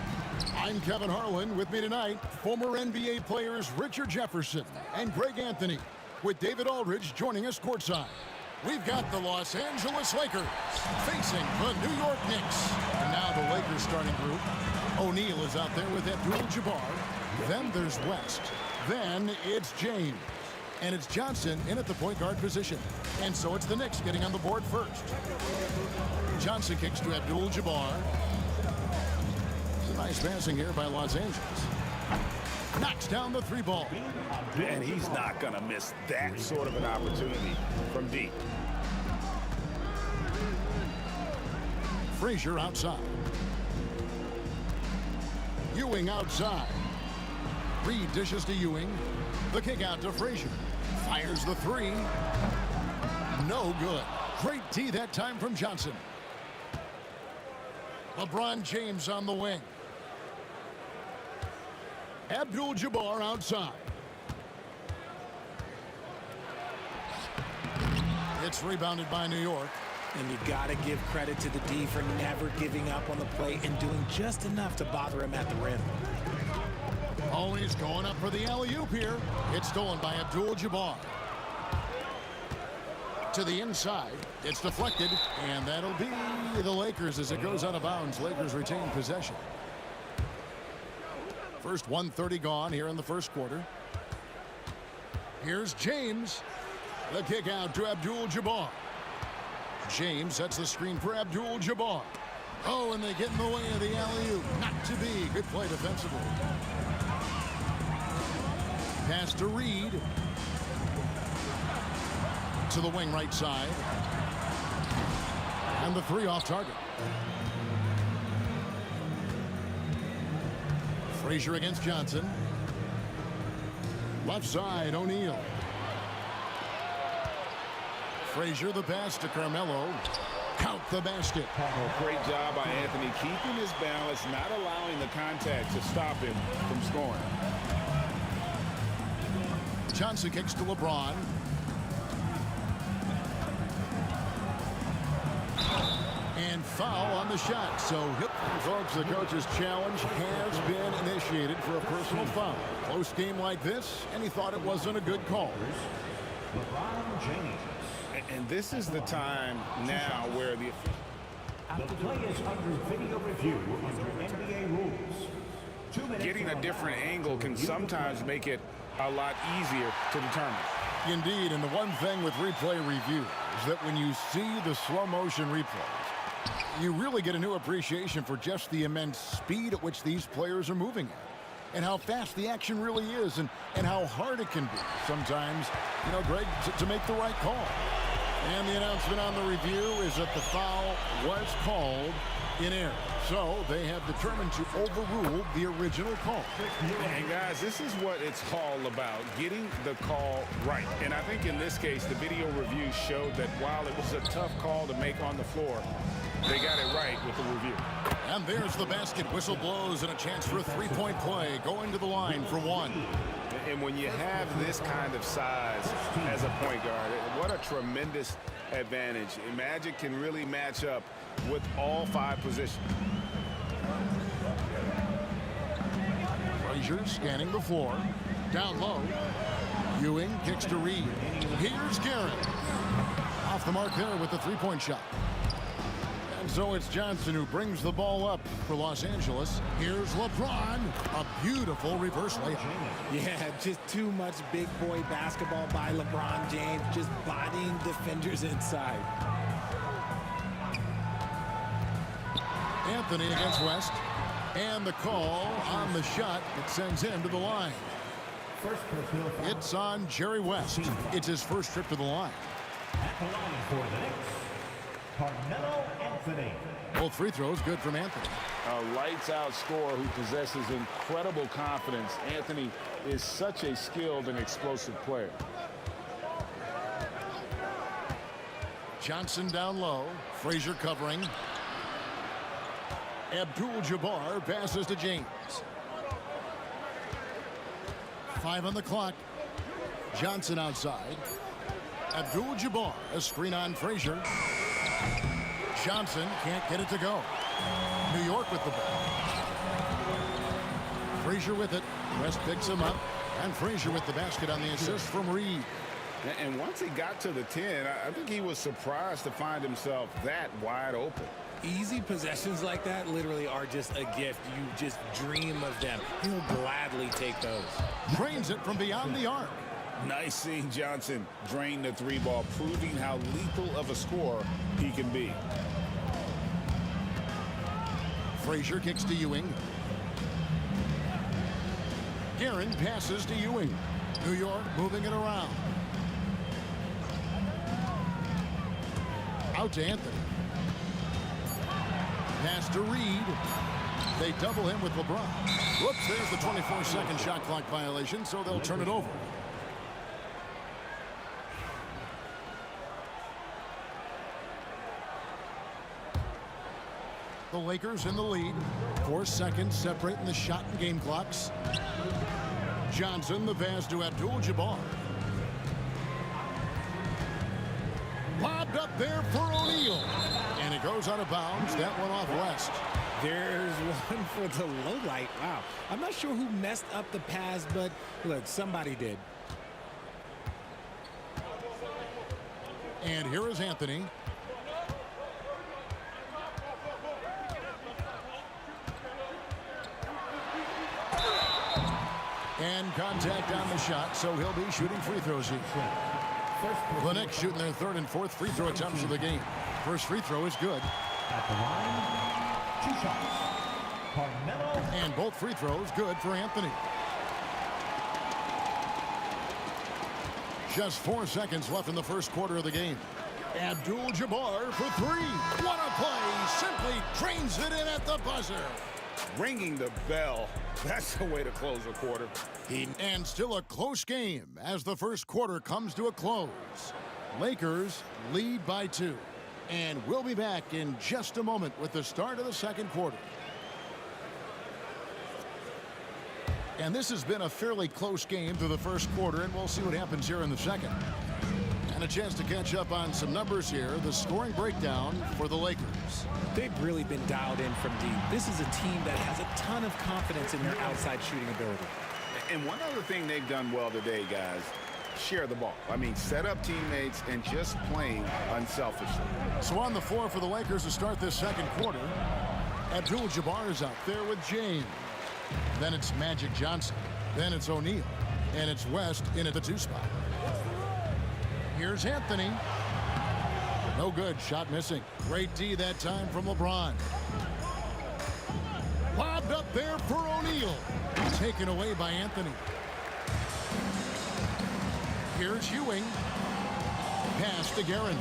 I'm Kevin Harlan. With me tonight, former NBA players Richard Jefferson and Greg Anthony, with David Aldridge joining us courtside. We've got the Los Angeles Lakers facing the New York Knicks. And now the Lakers starting group. O'Neal is out there with Abdul-Jabbar. Then there's West. Then it's James. And it's Johnson in at the point guard position. And so it's the Knicks getting on the board first. Johnson kicks to Abdul-Jabbar. It's a nice passing here by Los Angeles. Knocks down the three ball. And he's not going to miss that sort of an opportunity from deep. Frazier outside. Ewing outside. Reed dishes to Ewing. The kick out to Frazier. Fires the three. No good. Great D that time from Johnson. LeBron James on the wing. Abdul-Jabbar outside. It's rebounded by New York. And you got to give credit to the D for never giving up on the play and doing just enough to bother him at the rim. Always going up for the alley-oop here. It's stolen by Abdul-Jabbar. To the inside. It's deflected. And that'll be the Lakers as it goes out of bounds. Lakers retain possession. First 1:30 gone here in the first quarter. Here's James. The kick out to Abdul-Jabbar. James sets the screen for Abdul-Jabbar. Oh, and they get in the way of the alley-oop. Not to be. Good play defensively. Pass to Reed. To the wing right side. And the three off target. Frazier against Johnson. Left side, O'Neal. Frazier the pass to Carmelo. Count the basket. Great job by Anthony keeping his balance, not allowing the contact to stop him from scoring. Johnson kicks to LeBron. And foul on the shot. So, folks, the coach's challenge has been initiated for a personal foul. Close game like this, and he thought it wasn't a good call. LeBron James. And this is the time now where the play is under video review under NBA rules. 2 minutes. getting a different angle can sometimes make it a lot easier to determine. Indeed, and the one thing with replay review is that when you see the slow motion replays, you really get a new appreciation for just the immense speed at which these players are moving at, and how fast the action really is, and how hard it can be sometimes, you know, Greg, to make the right call. And the announcement on the review is that the foul was called in error. So they have determined to overrule the original call. And guys, this is what it's all about, getting the call right. And I think in this case, the video review showed that while it was a tough call to make on the floor, they got it right with the review. And there's the basket. Whistle blows and a chance for a three-point play. Going to the line for one. And when you have this kind of size as a point guard, what a tremendous advantage. Magic can really match up with all 5 positions. Frazier scanning the floor. Down low. Ewing kicks to Reed. Here's Garrett. Off the mark there with the three-point shot. And so it's Johnson who brings the ball up for Los Angeles. Here's LeBron. A beautiful reverse layup. Yeah, just too much big boy basketball by LeBron James, just bodying defenders inside. Anthony against West. And the call on the shot that sends him to the line. It's on Jerry West. It's his first trip to the line. At the line for the Knicks, Carmelo Anthony. Both free throws good from Anthony. A lights-out scorer who possesses incredible confidence. Anthony is such a skilled and explosive player. Johnson down low. Frazier covering. Abdul-Jabbar passes to James. 5 on the clock. Johnson outside. Abdul-Jabbar, a screen on Frazier. Johnson can't get it to go. New York with the ball. Frazier with it. West picks him up. And Frazier with the basket on the assist from Reed. And once he got to the 10, I think he was surprised to find himself that wide open. Easy possessions like that literally are just a gift. You just dream of them. He'll gladly take those. Drains it from beyond the arc. Nice seeing Johnson drain the 3-ball, proving how lethal of a scorer he can be. Frazier kicks to Ewing. Guerin passes to Ewing. New York moving it around. Out to Anthony. Pass to Reed. They double him with LeBron. Whoops, there's the 24-second shot clock violation, so they'll turn it over. The Lakers in the lead. 4 seconds separating the shot and game clocks. Johnson, the pass to Abdul-Jabbar. Lobbed up there for O'Neal. And it goes out of bounds. That one off West. There's one for the low light. Wow. I'm not sure who messed up the pass, but look, somebody did. And here is Anthony. And contact on the shot, so he'll be shooting free throws here. The Knicks shooting their 3rd and 4th free throw attempts of the game. First free throw is good. At the line, 2 shots. Carmelo. And both free throws good for Anthony. Just 4 seconds left in the first quarter of the game. Abdul-Jabbar for 3. What a play! Simply trains it in at the buzzer. Ringing the bell. That's the way to close a quarter. And still a close game as the first quarter comes to a close. Lakers lead by 2. And we'll be back in just a moment with the start of the second quarter. And this has been a fairly close game through the first quarter, and we'll see what happens here in the second. And a chance to catch up on some numbers here. The scoring breakdown for the Lakers. They've really been dialed in from deep. This is a team that has a ton of confidence in their outside shooting ability. And one other thing they've done well today, guys, share the ball. I mean, set up teammates and just playing unselfishly. So on the floor for the Lakers to start this second quarter, Abdul-Jabbar is out there with James. Then it's Magic Johnson. Then it's O'Neal. And it's West in at the 2 spot. Here's Anthony. No good. Shot missing. Great D that time from LeBron. Lobbed up there for O'Neal. Taken away by Anthony. Here's Ewing. Pass to Guerin.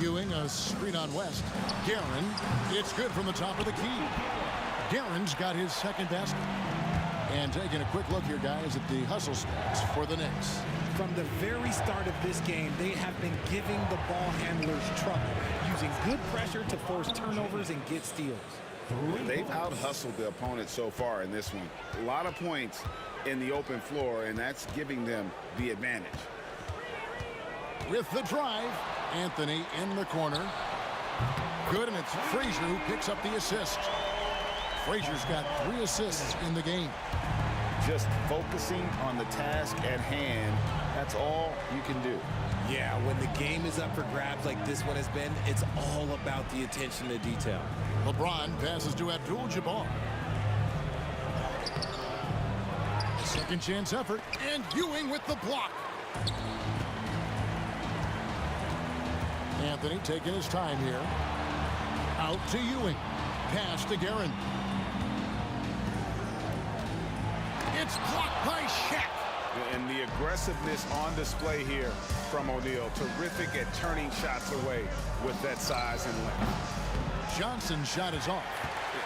Ewing, a screen on West. Guerin, it's good from the top of the key. Guerin's got his second basket. And taking a quick look here, guys, at the hustle stats for the Knicks. From the very start of this game, they have been giving the ball handlers trouble, using good pressure to force turnovers and get steals. They've out-hustled the opponent so far in this one. A lot of points in the open floor, and that's giving them the advantage. With the drive, Anthony in the corner. Good, and it's Frazier who picks up the assist. Frazier's got 3 assists in the game. Just focusing on the task at hand, that's all you can do. Yeah, when the game is up for grabs like this one has been, it's all about the attention to detail. LeBron passes to Abdul-Jabbar. Second chance effort, and Ewing with the block. Anthony taking his time here. Out to Ewing. Pass to Guerin. It's blocked by Shaq. And the aggressiveness on display here from O'Neal. Terrific at turning shots away with that size and length. Johnson's shot is off.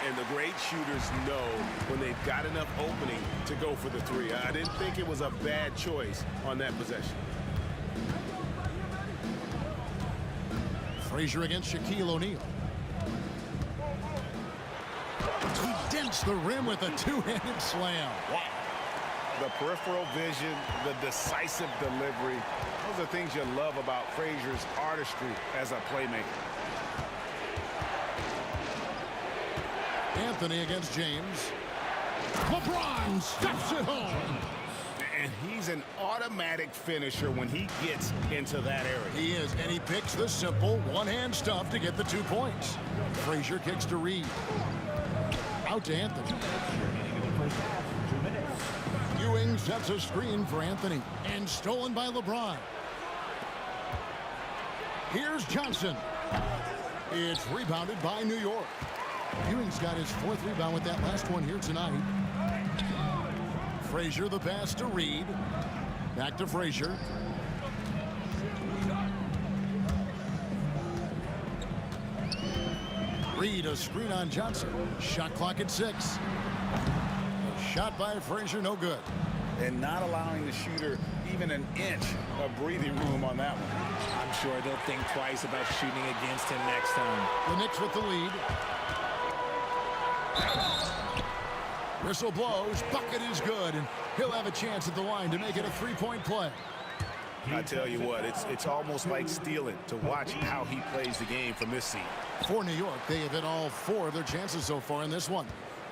And the great shooters know when they've got enough opening to go for the 3. I didn't think it was a bad choice on that possession. Frazier against Shaquille O'Neal. He dents the rim with a 2-handed slam. Wow. The peripheral vision, the decisive delivery. Those are things you love about Frazier's artistry as a playmaker. Anthony against James. LeBron steps it home. And he's an automatic finisher when he gets into that area. He is, and he picks the simple one-hand stuff to get the 2 points. Frazier kicks to Reed. Out to Anthony. Ewing sets a screen for Anthony, and stolen by LeBron. Here's Johnson. It's rebounded by New York. Ewing's got his 4th rebound with that last one here tonight. Frazier the pass to Reed. Back to Frazier. Reed a screen on Johnson. Shot clock at 6. Shot by Frazier, no good. And not allowing the shooter even an inch of breathing room on that one. I'm sure they'll think twice about shooting against him next time. The Knicks with the lead. Whistle blows, bucket is good, and he'll have a chance at the line to make it a 3-point play. I tell you what, it's almost like stealing to watch how he plays the game from this seat. For New York, they have hit all 4 of their chances so far in this one.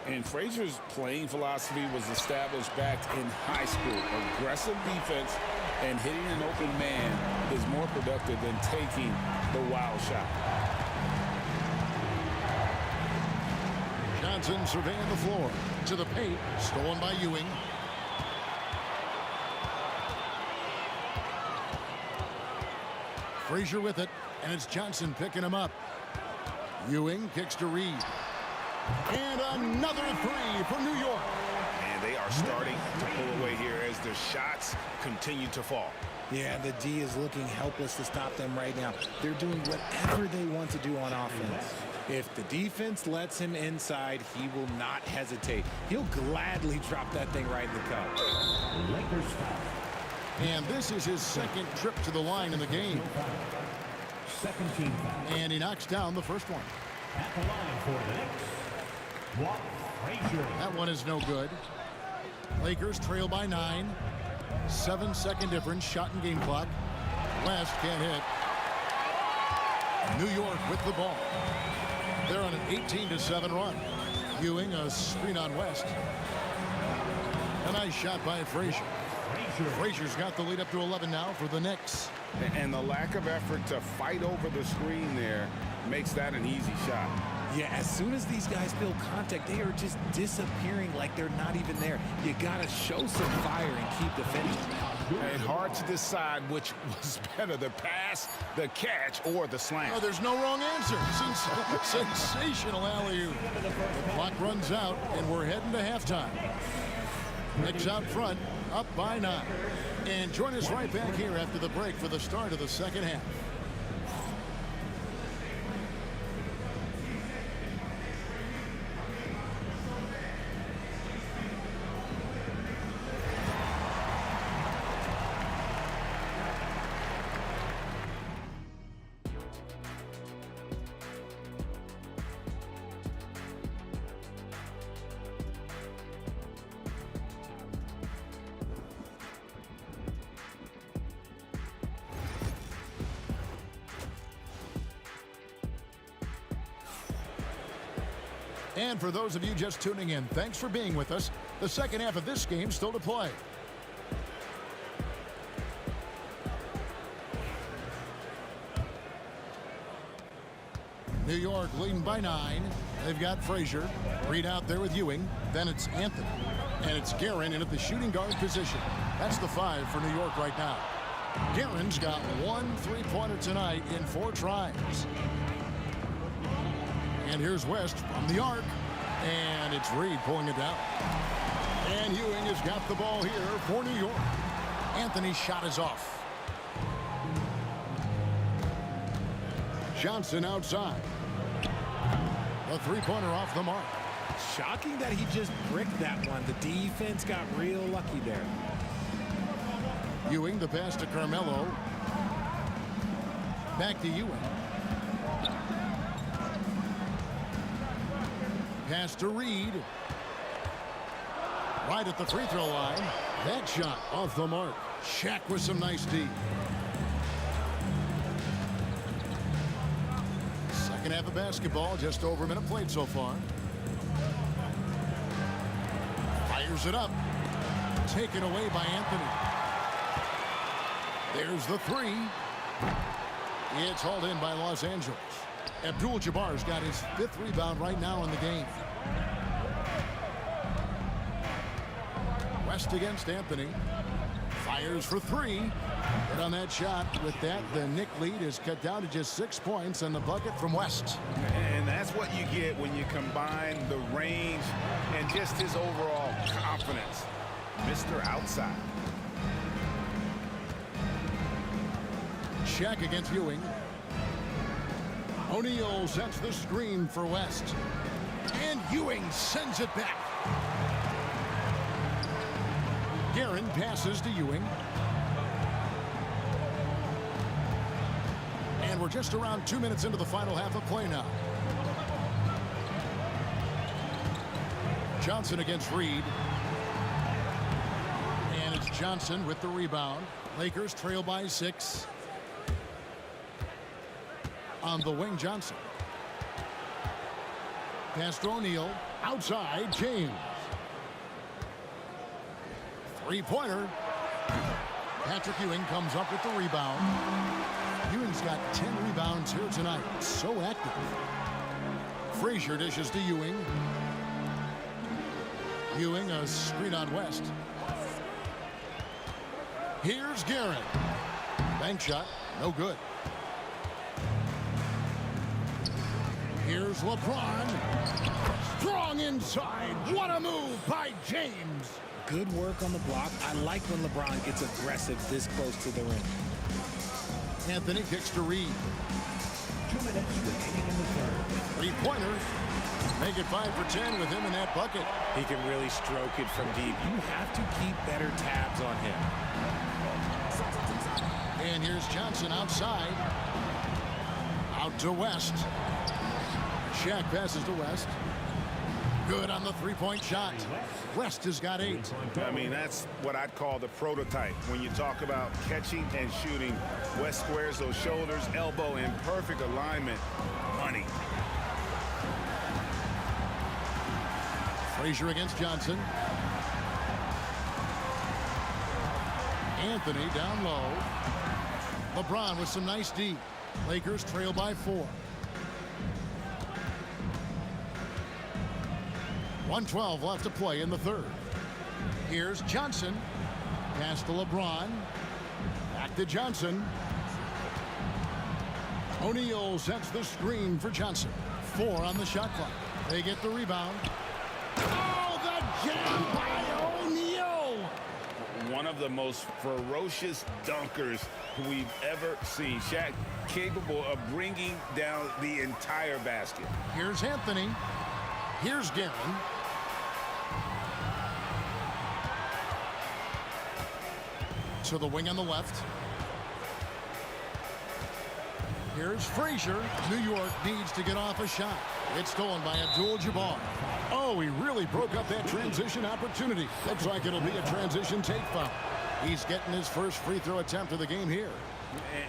And Frazier's playing philosophy was established back in high school. Aggressive defense and hitting an open man is more productive than taking the wild shot. Johnson surveying the floor. To the paint, stolen by Ewing. Frazier with it, and it's Johnson picking him up. Ewing kicks to Reed. And another 3 for New York. And they are starting to pull away here as their shots continue to fall. Yeah, the D is looking helpless to stop them right now. They're doing whatever they want to do on offense. If the defense lets him inside, he will not hesitate. He'll gladly drop that thing right in the cup. Lakers foul. And this is his 2nd trip to the line in the game. Second team foul. And he knocks down the first one. At the line for the Knicks, Frazier. That one is no good. Lakers trail by 9. 7-second difference, shot and game clock. West can't hit. New York with the ball. They're on an 18-7 run. Ewing a screen on West. A nice shot by Frazier. Frazier's got the lead up to 11 now for the Knicks. And the lack of effort to fight over the screen there makes that an easy shot. Yeah, as soon as these guys feel contact, they are just disappearing like they're not even there. You got to show some fire and keep defending. And hard to decide which was better, the pass, the catch, or the slam. Oh, there's no wrong answer. Sensational alley-oop. The clock runs out, and we're heading to halftime. Knicks out front, up by 9. And join us right back here after the break for the start of the second half. And for those of you just tuning in, thanks for being with us. The second half of this game still to play. New York leading by 9. They've got Frazier. Reed out there with Ewing. Then it's Anthony. And it's Guerin in at the shooting guard position. That's the 5 for New York right now. Guerin's got 1 3-pointer tonight in 4 tries. And here's West from the arc. And it's Reed pulling it down. And Ewing has got the ball here for New York. Anthony's shot is off. Johnson outside. A 3-pointer off the mark. Shocking that he just bricked that one. The defense got real lucky there. Ewing, the pass to Carmelo. Back to Ewing. Pass to Reed. Right at the free throw line. That shot off the mark. Shaq with some nice D. Second half of basketball, just over a minute played so far. Fires it up. Taken away by Anthony. There's the three. It's hauled in by Los Angeles. Abdul-Jabbar's got his 5th rebound right now in the game. West against Anthony. Fires for 3. But on that shot, with that, the Knick lead is cut down to just 6 points and the bucket from West. And that's what you get when you combine the range and just his overall confidence. Mr. Outside. Shaq against Ewing. O'Neal sets the screen for West. And Ewing sends it back. Guerin passes to Ewing. And we're just around 2 minutes into the final half of play now. Johnson against Reed. And it's Johnson with the rebound. Lakers trail by 6. On the wing, Johnson. Pass to O'Neal. Outside, James. Three-pointer. Patrick Ewing comes up with the rebound. Ewing's got 10 rebounds here tonight. So active. Frazier dishes to Ewing. Ewing, a screen on West. Here's Guerin. Bank shot, no good. Here's LeBron. Strong inside. What a move by James. Good work on the block. I like when LeBron gets aggressive this close to the rim. Anthony kicks to Reed. 2 minutes remaining in the third. Three-pointer. Make it 5 for 10 with him in that bucket. He can really stroke it from deep. You have to keep better tabs on him. And here's Johnson outside. Out to West. Shaq passes to West. Good on the three-point shot. West has got 8. I mean, that's what I'd call the prototype. When you talk about catching and shooting, West squares those shoulders, elbow in perfect alignment. Money. Frazier against Johnson. Anthony down low. LeBron with some nice D. Lakers trail by 4. 1:12 left to play in the third. Here's Johnson. Pass to LeBron. Back to Johnson. O'Neal sets the screen for Johnson. 4 on the shot clock. They get the rebound. Oh, the jam by O'Neal! One of the most ferocious dunkers we've ever seen. Shaq capable of bringing down the entire basket. Here's Anthony. Here's Guerin. To the wing on the left. Here's Frazier. New York needs to get off a shot. It's stolen by Abdul-Jabbar. Oh, he really broke up that transition opportunity. Looks like it'll be a transition take foul. He's getting his first free throw attempt of the game here.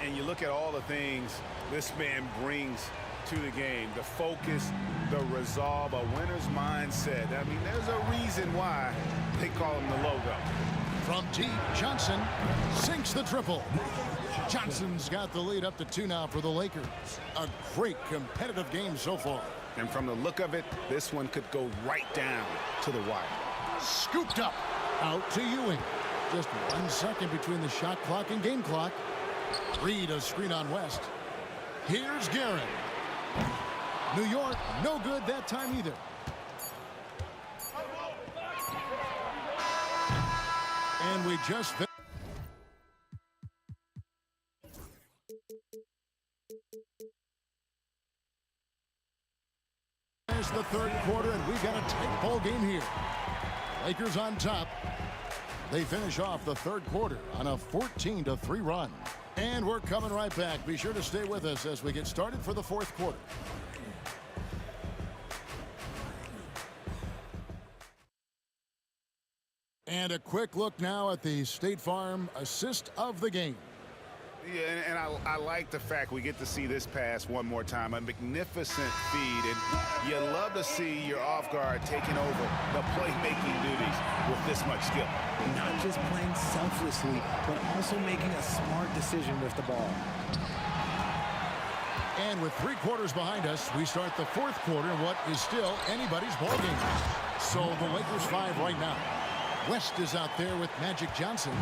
And you look at all the things this man brings to the game. The focus, the resolve, a winner's mindset. I mean, there's a reason why they call him the logo. From deep, Johnson sinks the triple. Johnson's got the lead up to 2 now for the Lakers. A great competitive game so far. And from the look of it, this one could go right down to the wire. Scooped up. Out to Ewing. Just 1 second between the shot clock and game clock. Reed a screen on West. Here's Guerin. New York, no good that time either. And we just finished the third quarter, and we've got a tight ball game here. Lakers on top. They finish off the third quarter on a 14-3 run. And we're coming right back. Be sure to stay with us as we get started for the fourth quarter. And a quick look now at the State Farm assist of the game. Yeah, and I like the fact we get to see this pass one more time. A magnificent feed, and you love to see your off guard taking over the playmaking duties with this much skill. Not just playing selflessly, but also making a smart decision with the ball. And with 3 quarters behind us, we start the 4th quarter in what is still anybody's ball game. So the Lakers 5 right now. West is out there with Magic Johnson,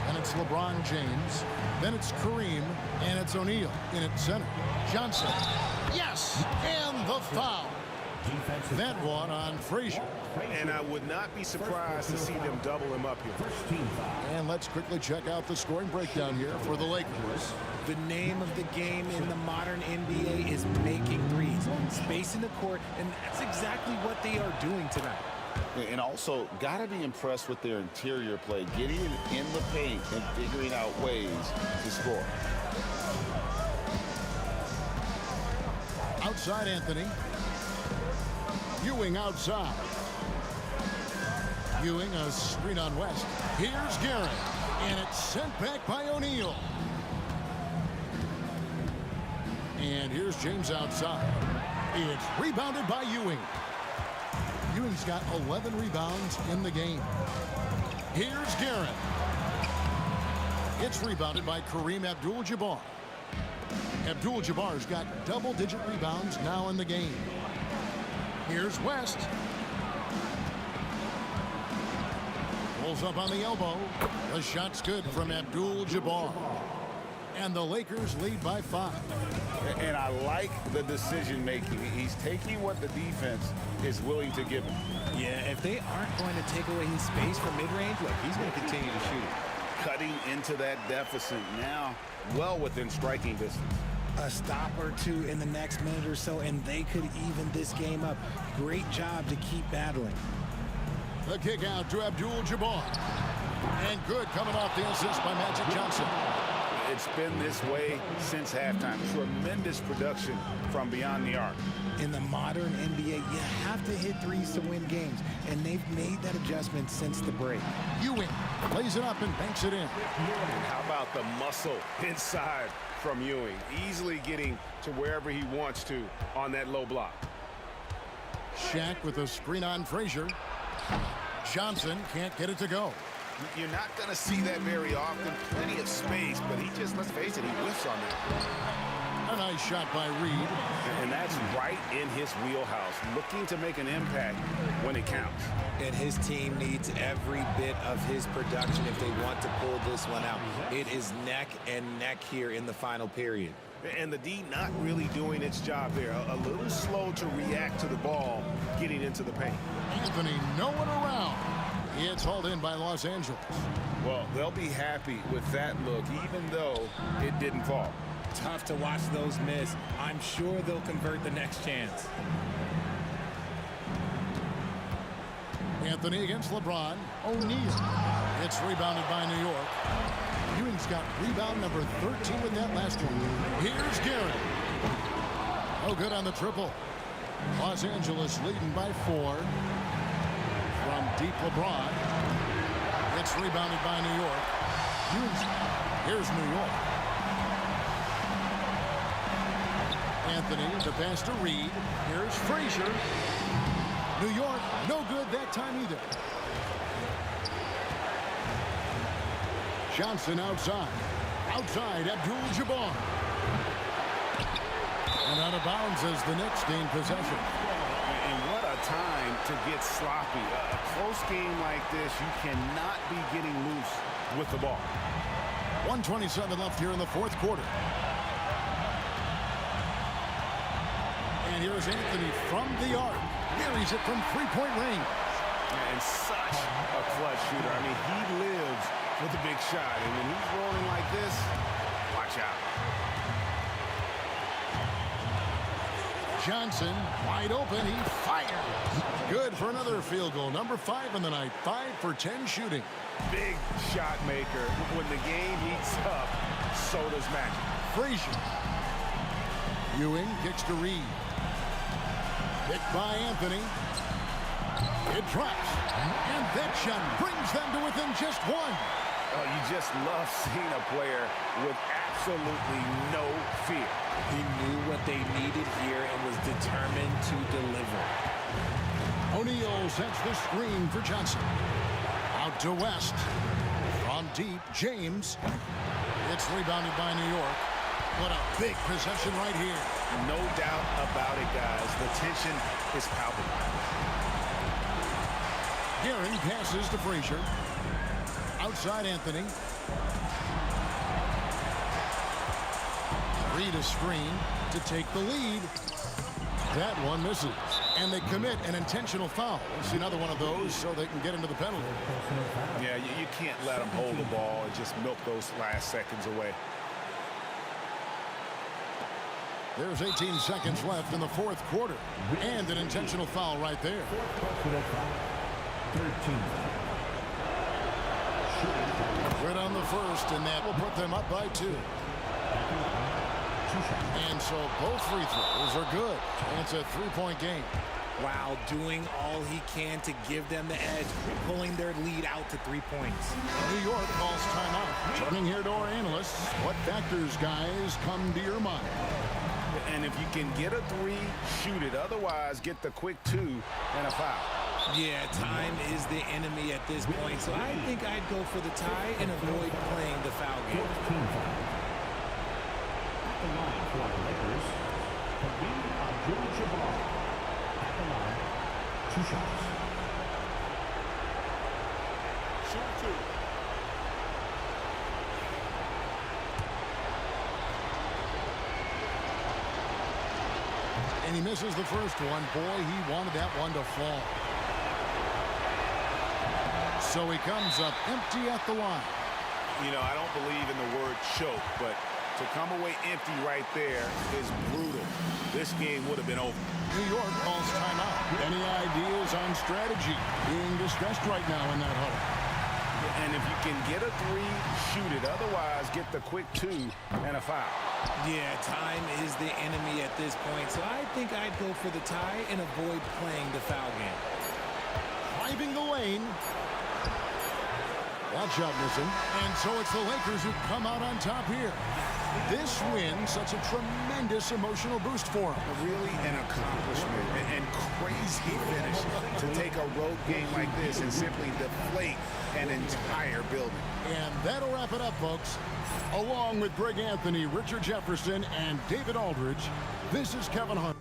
and it's LeBron James. Then it's Kareem, and it's O'Neal in at center. Johnson, yes, and the foul. That one on Frazier. And I would not be surprised to see them double him up here. And let's quickly check out the scoring breakdown here for the Lakers. The name of the game in the modern NBA is making threes, spacing the court, and that's exactly what they are doing tonight. And also, got to be impressed with their interior play, getting in the paint and figuring out ways to score. Outside Anthony. Ewing outside. Ewing a screen on West. Here's Garrett, and it's sent back by O'Neal. And here's James outside. It's rebounded by Ewing. Ewing's got 11 rebounds in the game. Here's Garrett. It's rebounded by Kareem Abdul-Jabbar. Abdul-Jabbar's got double-digit rebounds now in the game. Here's West. Pulls up on the elbow. The shot's good from Abdul-Jabbar. And the Lakers lead by 5. And I like the decision making. He's taking what the defense is willing to give him. Yeah, if they aren't going to take away his space from mid-range, look, he's going to continue to shoot. Cutting into that deficit now, well within striking distance. A stop or two in the next minute or so, and they could even this game up. Great job to keep battling. The kick out to Abdul-Jabbar. And good coming off the assist by Magic Johnson. It's been this way since halftime. Tremendous production from beyond the arc. In the modern NBA, you have to hit threes to win games, and they've made that adjustment since the break. Ewing lays it up and banks it in. And how about the muscle inside from Ewing? Easily getting to wherever he wants to on that low block. Shaq with a screen on Frazier. Johnson can't get it to go. You're not going to see that very often. Plenty of space, but he just, let's face it, he whiffs on that. A nice shot by Reed. And that's right in his wheelhouse, looking to make an impact when it counts. And his team needs every bit of his production if they want to pull this one out. It is neck and neck here in the final period. And the D not really doing its job there. A little slow to react to the ball getting into the paint. Anthony, no one around. It's hauled in by Los Angeles. Well, they'll be happy with that look, even though it didn't fall. Tough to watch those miss. I'm sure they'll convert the next chance. Anthony against LeBron. O'Neal. It's rebounded by New York. Ewing's got rebound number 13 with that last one. Here's Garrett. Oh, good on the triple. Los Angeles leading by 4. From deep LeBron. It's rebounded by New York. Here's New York. Anthony, the pass to Reed. Here's Frazier. New York, no good that time either. Johnson outside. Outside, Abdul-Jabbar. And out of bounds as the Knicks gain possession. And what a time to get sloppy. A close game like this, you cannot be getting loose with the ball. 1:27 left here in the 4th quarter. And here's Anthony from the arc. Buries it from three-point range. And such a clutch shooter. I mean, he lives for the big shot. And when he's rolling like this, watch out. Johnson, wide open, he fires. Good for another field goal. Number 5 in the night. 5 for 10 shooting. Big shot maker. When the game heats up, so does Magic. Frazier. Ewing kicks to Reed. Picked by Anthony. It drops. And that shot brings them to within just one. Oh, you just love seeing a player with absolutely no fear. He knew what they needed here and was determined to deliver. O'Neal sets the screen for Johnson. Out to West. From deep, James. It's rebounded by New York. What a big possession right here. No doubt about it, guys. The tension is palpable. Gehring passes to Frazier. Outside Anthony. Reed a screen to take the lead. That one misses. And they commit an intentional foul. We'll see another one of those so they can get into the penalty. Yeah, you can't let them hold the ball and just milk those last seconds away. There's 18 seconds left in the fourth quarter. And an intentional foul right there. 13. Right on the first, and that will put them up by 2. And so both free throws are good. And it's a three-point game. Wow, doing all he can to give them the edge, pulling their lead out to 3 points. New York calls timeout. Turning here to our analysts, what factors, guys, come to your mind? And if you can get a 3, shoot it. Otherwise, get the quick 2 and a foul. Yeah, time is the enemy at this point, so I think I'd go for the tie and avoid playing the foul game. 14 foul. At the line for the Lakers, Kareem Abdul-Jabbar. At the line, 2 shots. Shoot 2. And he misses the first one. Boy, he wanted that one to fall. So he comes up empty at the line. You know, I don't believe in the word choke, but to come away empty right there is brutal. This game would have been over. New York calls timeout. Any ideas on strategy? Being distressed right now in that huddle. And if you can get a 3, shoot it. Otherwise, get the quick 2 and a foul. Yeah, time is the enemy at this point, so I think I'd go for the tie and avoid playing the foul game. Driving the lane. That shot missing. And so it's the Lakers who come out on top here. This win, such a tremendous emotional boost for them. Really an accomplishment and crazy finish to take a road game like this and simply deflate an entire building. And that'll wrap it up, folks. Along with Greg Anthony, Richard Jefferson, and David Aldridge, this is Kevin Hunt.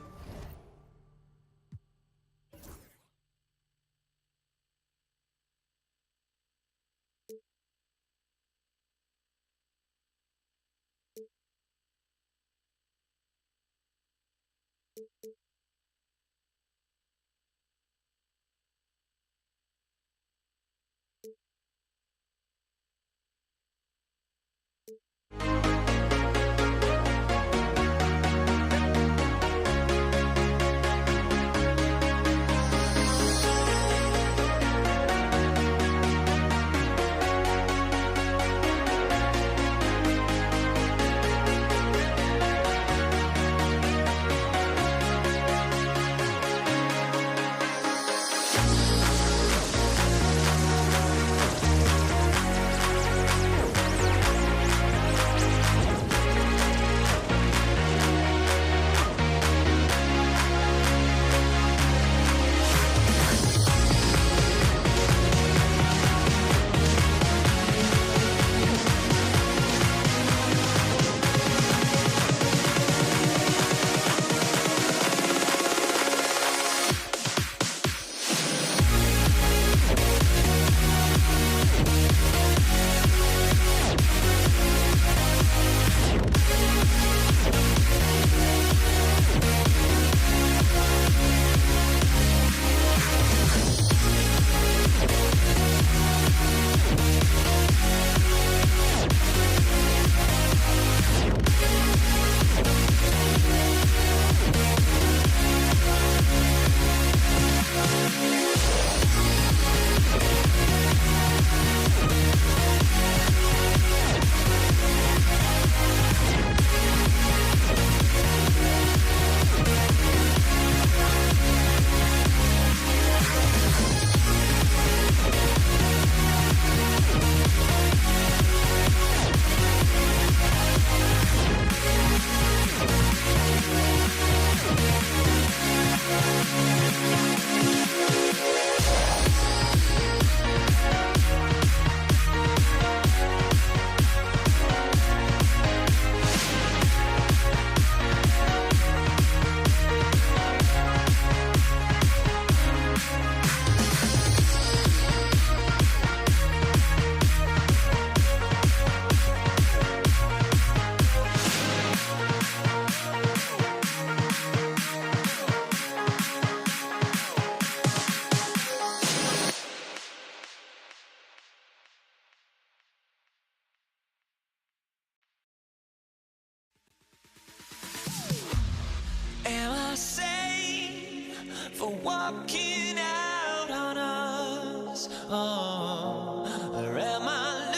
looking out on us? Oh, or am I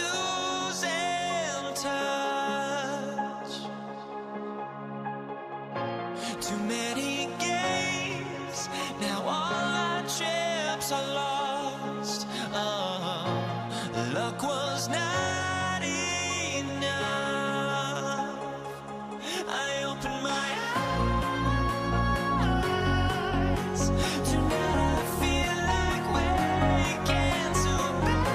losing touch? Too many games, now all our chips are lost. Oh, luck was not enough. I opened my eyes. Tonight I feel like waking to life.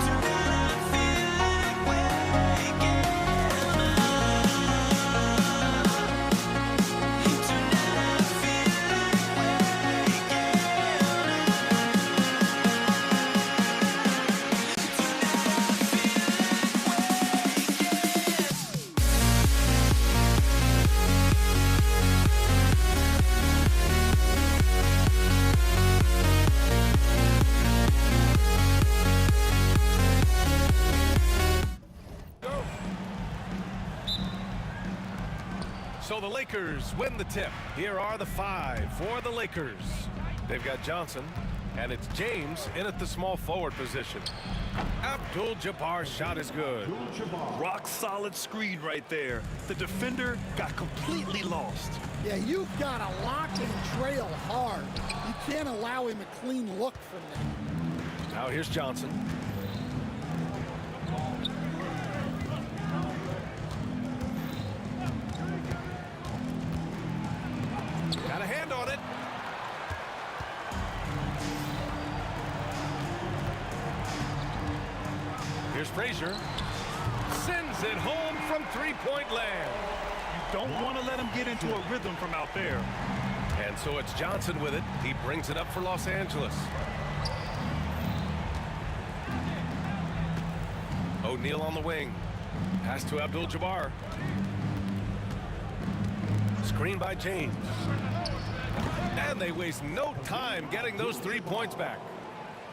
Tonight I feel like waking up. Tonight I feel like waking So the Lakers win the tip. Here are the 5 for the Lakers. They've got Johnson, and it's James in at the small forward position. Abdul-Jabbar's shot is good. Rock solid screen right there. The defender got completely lost. Yeah, you've got to lock and trail hard. You can't allow him a clean look from there. Now here's Johnson. Got a hand on it. Here's Frazier. Sends it home from three-point land. You don't want to let him get into a rhythm from out there. And so it's Johnson with it. He brings it up for Los Angeles. O'Neal on the wing. Pass to Abdul-Jabbar. Screen by James. And they waste no time getting those 3 points back.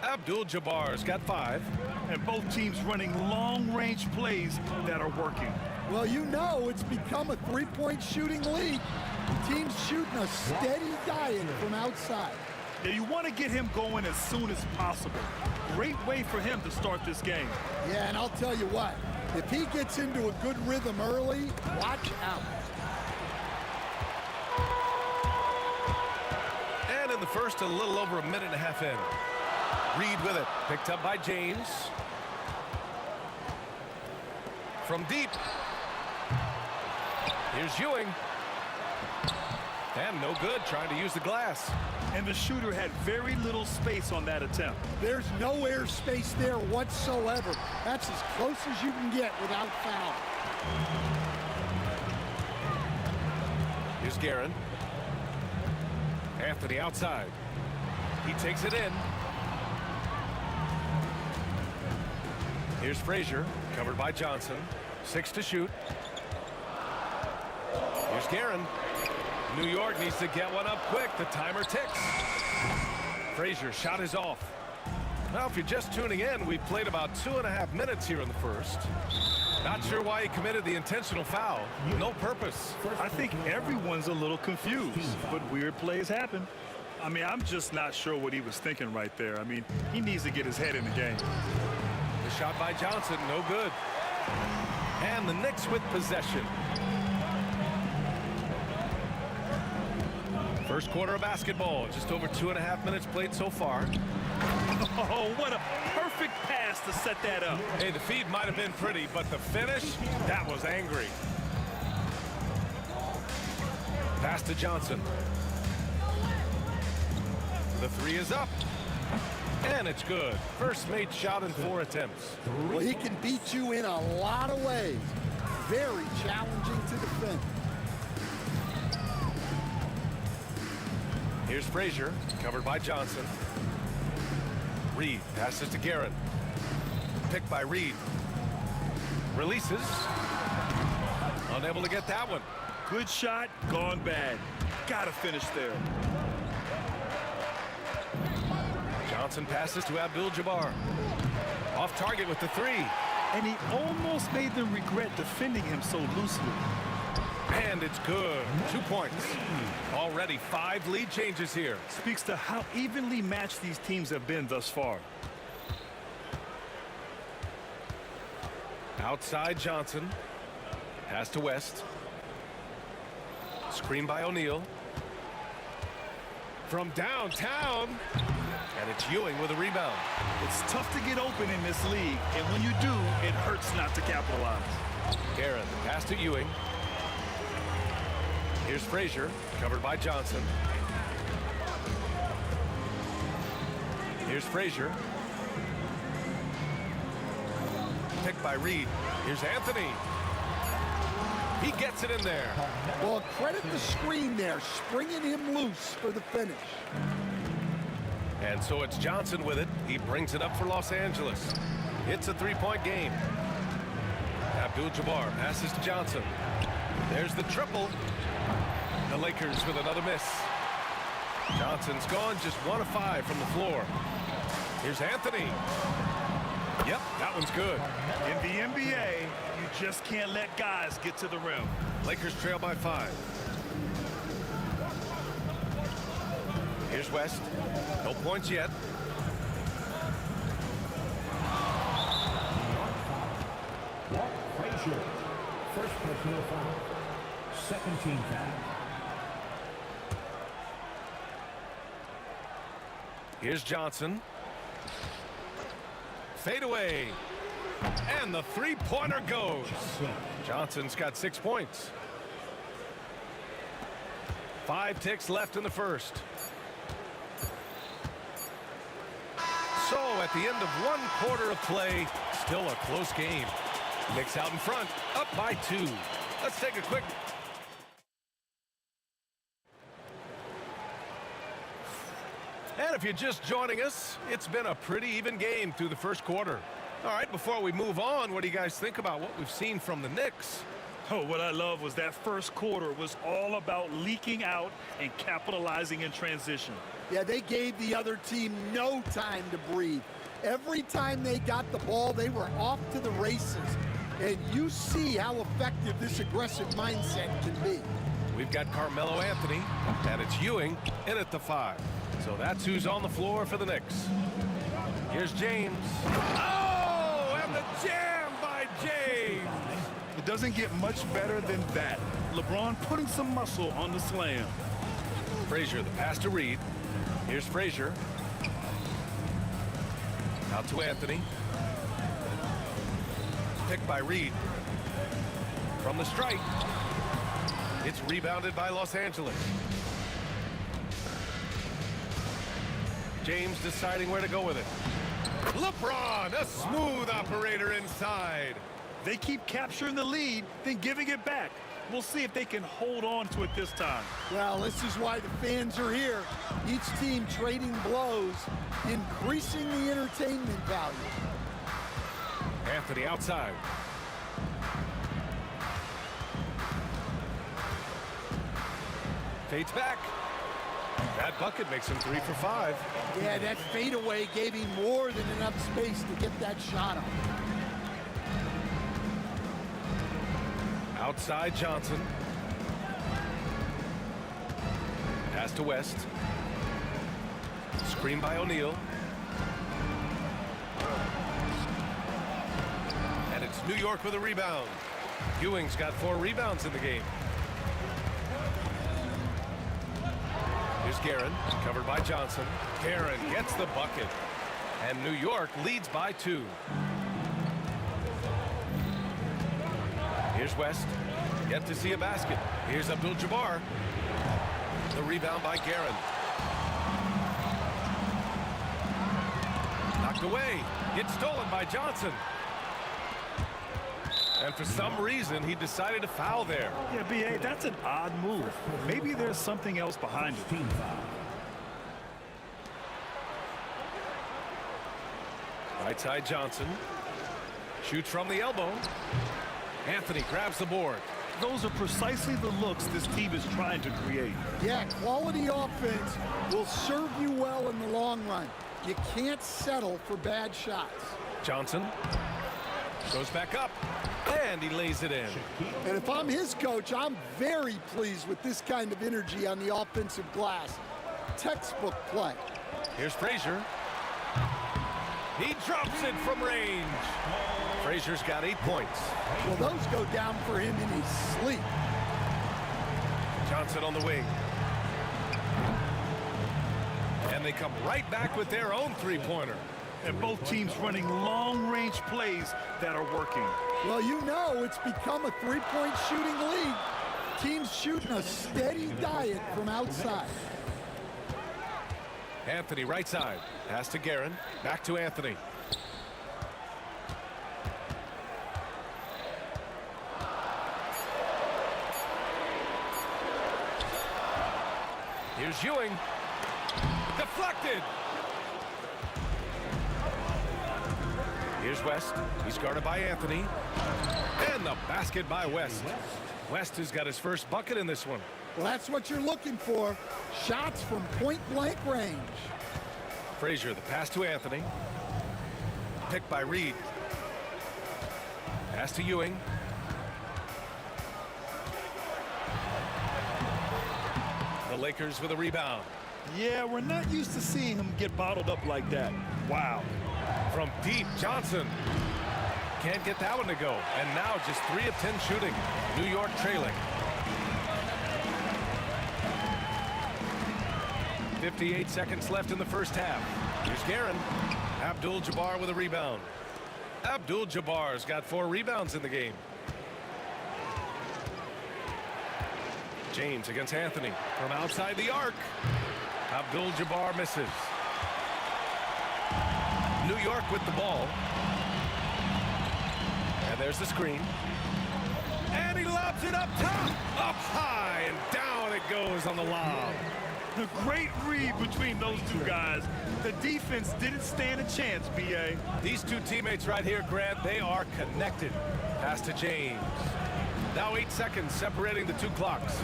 Abdul-Jabbar's got 5. And both teams running long-range plays that are working. Well, you know it's become a three-point shooting league. The team's shooting a steady diet from outside. Yeah, you want to get him going as soon as possible. Great way for him to start this game. Yeah, and I'll tell you what, if he gets into a good rhythm early, watch out. And in the first, a little over a minute and a half in. Reed with it, picked up by James. From deep. Here's Ewing. And no good, trying to use the glass. And the shooter had very little space on that attempt. There's no air space there whatsoever. That's as close as you can get without foul. Here's Guerin. Anthony outside. He takes it in. Here's Frazier, covered by Johnson. 6 to shoot. Here's Guerin. New York needs to get one up quick. The timer ticks. Frazier's shot is off. Now, if you're just tuning in, we've played about 2.5 minutes here in the first. Not sure why he committed the intentional foul. No purpose. I think everyone's a little confused, but weird plays happen. I mean, I'm just not sure what he was thinking right there. I mean, he needs to get his head in the game. The shot by Johnson, no good. And the Knicks with possession. First quarter of basketball, just over 2.5 minutes played so far. Oh, what a perfect pass to set that up. Hey, the feed might have been pretty, but the finish, that was angry. Pass to Johnson. The 3 is up. And it's good. First made shot in 4 attempts. Well, he can beat you in a lot of ways. Very challenging to defend. Here's Frazier, covered by Johnson. Reed passes to Guerin. Picked by Reed. Releases. Unable to get that one. Good shot, gone bad. Gotta finish there. Johnson passes to Abdul-Jabbar. Off target with the 3. And he almost made them regret defending him so loosely. And it's good. 2 points. Already 5 lead changes here. Speaks to how evenly matched these teams have been thus far. Outside Johnson. Pass to West. Screen by O'Neal. From downtown. And it's Ewing with a rebound. It's tough to get open in this league, and when you do, it hurts not to capitalize. Garrett, the pass to Ewing. Here's Frazier, covered by Johnson. Here's Frazier. Picked by Reed. Here's Anthony. He gets it in there. Well, credit the screen there, springing him loose for the finish. And so it's Johnson with it. He brings it up for Los Angeles. It's a 3-point game. Abdul-Jabbar passes to Johnson. There's the triple. The Lakers with another miss. Johnson's gone just 1 of 5 from the floor. Here's Anthony. Yep, that one's good. In the NBA, you just can't let guys get to the rim. Lakers trail by 5. Here's West. No points yet. Walt Frazier. First personal foul. Second team foul. Here's Johnson. Fade away. And the 3-pointer goes. Johnson's got 6 points. 5 ticks left in the first. So at the end of 1 quarter of play, still a close game. Knicks out in front, up by 2. Let's take a quick. And if you're just joining us, it's been a pretty even game through the first quarter. All right, before we move on, what do you guys think about what we've seen from the Knicks? Oh, what I love was that first quarter was all about leaking out and capitalizing in transition. Yeah, they gave the other team no time to breathe. Every time they got the ball, they were off to the races. And you see how effective this aggressive mindset can be. We've got Carmelo Anthony, and it's Ewing in at the 5. So that's who's on the floor for the Knicks. Here's James. Oh, and the jam by James. It doesn't get much better than that. LeBron putting some muscle on the slam. Frazier, the pass to Reed. Here's Frazier. Out to Anthony. Picked by Reed. From the strike. It's rebounded by Los Angeles. James deciding where to go with it. LeBron, a smooth operator inside. They keep capturing the lead, then giving it back. We'll see if they can hold on to it this time. Well, this is why the fans are here. Each team trading blows, increasing the entertainment value. Anthony outside. Fades back. That bucket makes him 3 for 5. Yeah, that fadeaway gave him more than enough space to get that shot off. Outside Johnson. Pass to West. Screen by O'Neal. And it's New York with a rebound. Ewing's got 4 rebounds in the game. Here's Guerin, covered by Johnson. Guerin gets the bucket. And New York leads by 2. Here's West. Yet to see a basket. Here's Abdul-Jabbar. The rebound by Guerin. Knocked away. It's stolen by Johnson. And for some reason, he decided to foul there. Yeah, B.A., that's an odd move. Maybe there's something else behind it. Right side Johnson. Shoots from the elbow. Anthony grabs the board. Those are precisely the looks this team is trying to create. Yeah, quality offense will serve you well in the long run. You can't settle for bad shots. Johnson. Goes back up, and he lays it in. And if I'm his coach, I'm very pleased with this kind of energy on the offensive glass. Textbook play. Here's Frazier. He drops it from range. Frazier's got 8 points. Well, those go down for him in his sleep. Johnson on the wing. And they come right back with their own three-pointer. And both teams running long-range plays that are working. Well, you know it's become a three-point shooting league. Teams shooting a steady diet from outside. Anthony right side. Pass to Guerin. Back to Anthony. Here's Ewing. Deflected. Here's West. He's guarded by Anthony. And the basket by West. West has got his first bucket in this one. Well, that's what you're looking for. Shots from point-blank range. Frazier, the pass to Anthony. Picked by Reed. Pass to Ewing. The Lakers with a rebound. Yeah, we're not used to seeing him get bottled up like that. Wow. From deep, Johnson. Can't get that one to go. And now just 3 of 10 shooting. New York trailing. 58 seconds left in the first half. Here's Guerin. Abdul-Jabbar with a rebound. Abdul-Jabbar's got 4 rebounds in the game. James against Anthony from outside the arc. Abdul-Jabbar misses. New York with the ball. And there's the screen. And he lobs it up top. Up high and down it goes on the lob. The great read between those two guys. The defense didn't stand a chance, B.A. These two teammates right here, Grant, they are connected. Pass to James. Now 8 seconds separating the 2 clocks.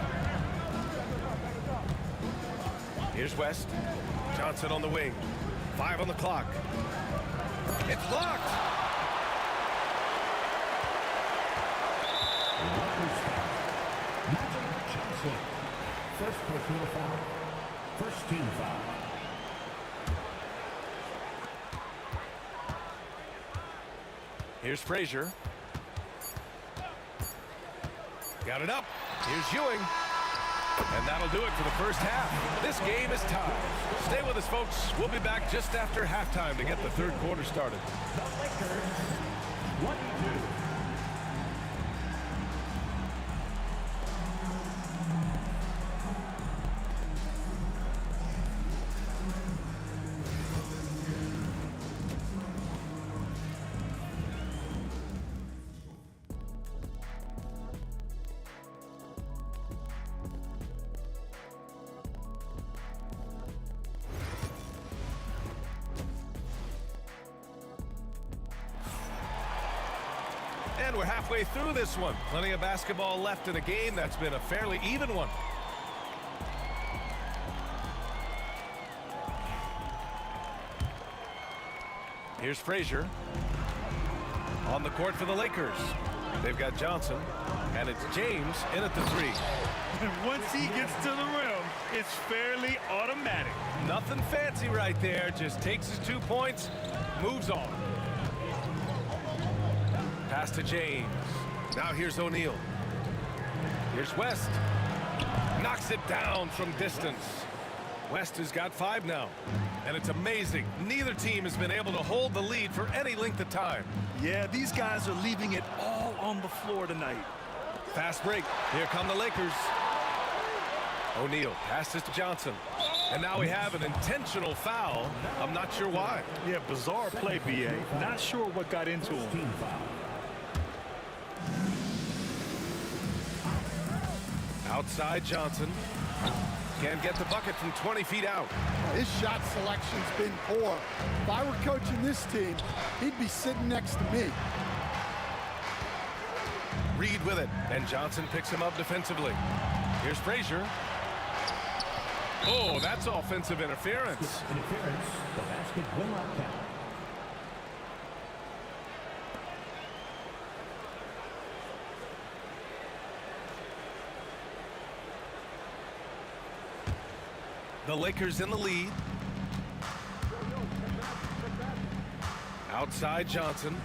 Here's West. Johnson on the wing. 5 on the clock. It's blocked. Johnson. First personal foul. First team foul. Here's Frazier. Got it up. Here's Ewing. And that'll do it for the first half. This game is tied. Stay with us, folks. We'll be back just after halftime to get the third quarter started. The Lakers, 1-2. And we're halfway through this one. Plenty of basketball left in a game that's been a fairly even one. Here's Frazier. On the court for the Lakers. They've got Johnson. And it's James in at the 3. And once he gets to the rim, it's fairly automatic. Nothing fancy right there. Just takes his 2 points, moves on. Pass to James. Now here's O'Neal. Here's West. Knocks it down from distance. West has got 5 now. And it's amazing. Neither team has been able to hold the lead for any length of time. Yeah, these guys are leaving it all on the floor tonight. Fast break. Here come the Lakers. O'Neal passes to Johnson. And now we have an intentional foul. I'm not sure why. Yeah, bizarre play, B.A. Not sure what got into him. Outside Johnson. Can't get the bucket from 20 feet out. His shot selection's been poor. If I were coaching this team, he'd be sitting next to me. Reed with it, and Johnson picks him up defensively. Here's Frazier. Oh, that's offensive interference. Interference. The basket will not count. The Lakers in the lead. Outside Johnson.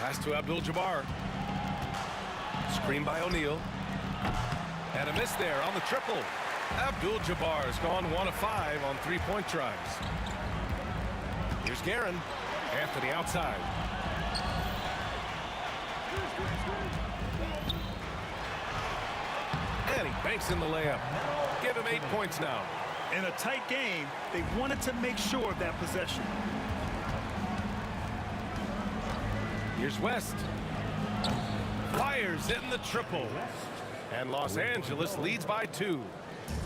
Pass to Abdul-Jabbar. Screen by O'Neal. And a miss there on the triple. Abdul-Jabbar has gone 1 of 5 on three-point tries. Here's Guerin. Anthony outside. And he banks in the layup. Give him 8 points now. In a tight game, they wanted to make sure of that possession. Here's West. Fires in the triple. And Los Angeles leads by 2.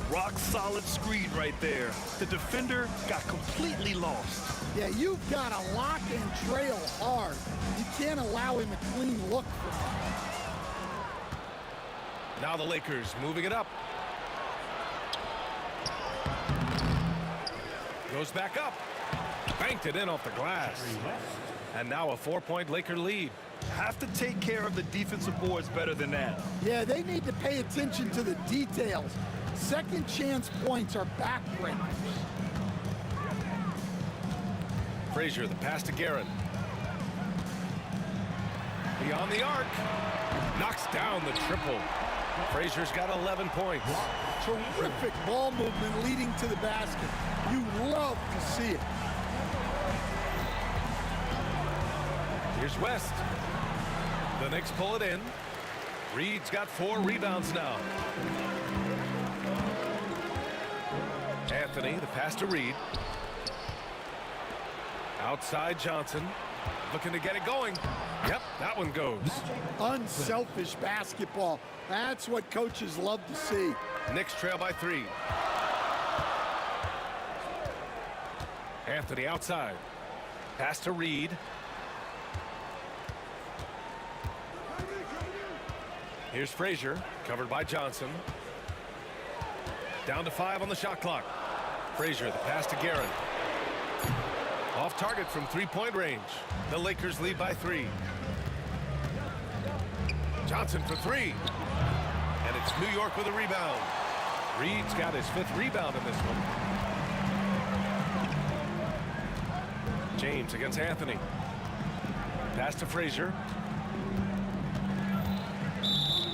Rock solid screen right there. The defender got completely lost. Yeah, you've got to lock and trail hard. You can't allow him a clean look for him. Now the Lakers moving it up. Goes back up. Banked it in off the glass. And now a 4-point Laker lead. Have to take care of the defensive boards better than that. Yeah, they need to pay attention to the details. Second chance points are backbreakers. Frazier, the pass to Guerin. Beyond the arc. Knocks down the triple. Frazier's got 11 points. Terrific ball movement leading to the basket. You love to see it. Here's West. The Knicks pull it in. Reed's got 4 rebounds now. Anthony, the pass to Reed. Outside Johnson. Looking to get it going. Yep, that one goes. Unselfish basketball. That's what coaches love to see. Knicks trail by 3. Anthony outside. Pass to Reed. Here's Frazier, covered by Johnson. Down to 5 on the shot clock. Frazier, the pass to Guerin. Off target from 3-point range. The Lakers lead by 3. Johnson for 3. And it's New York with a rebound. Reed's got his 5th rebound in this one. James against Anthony. Pass to Frazier.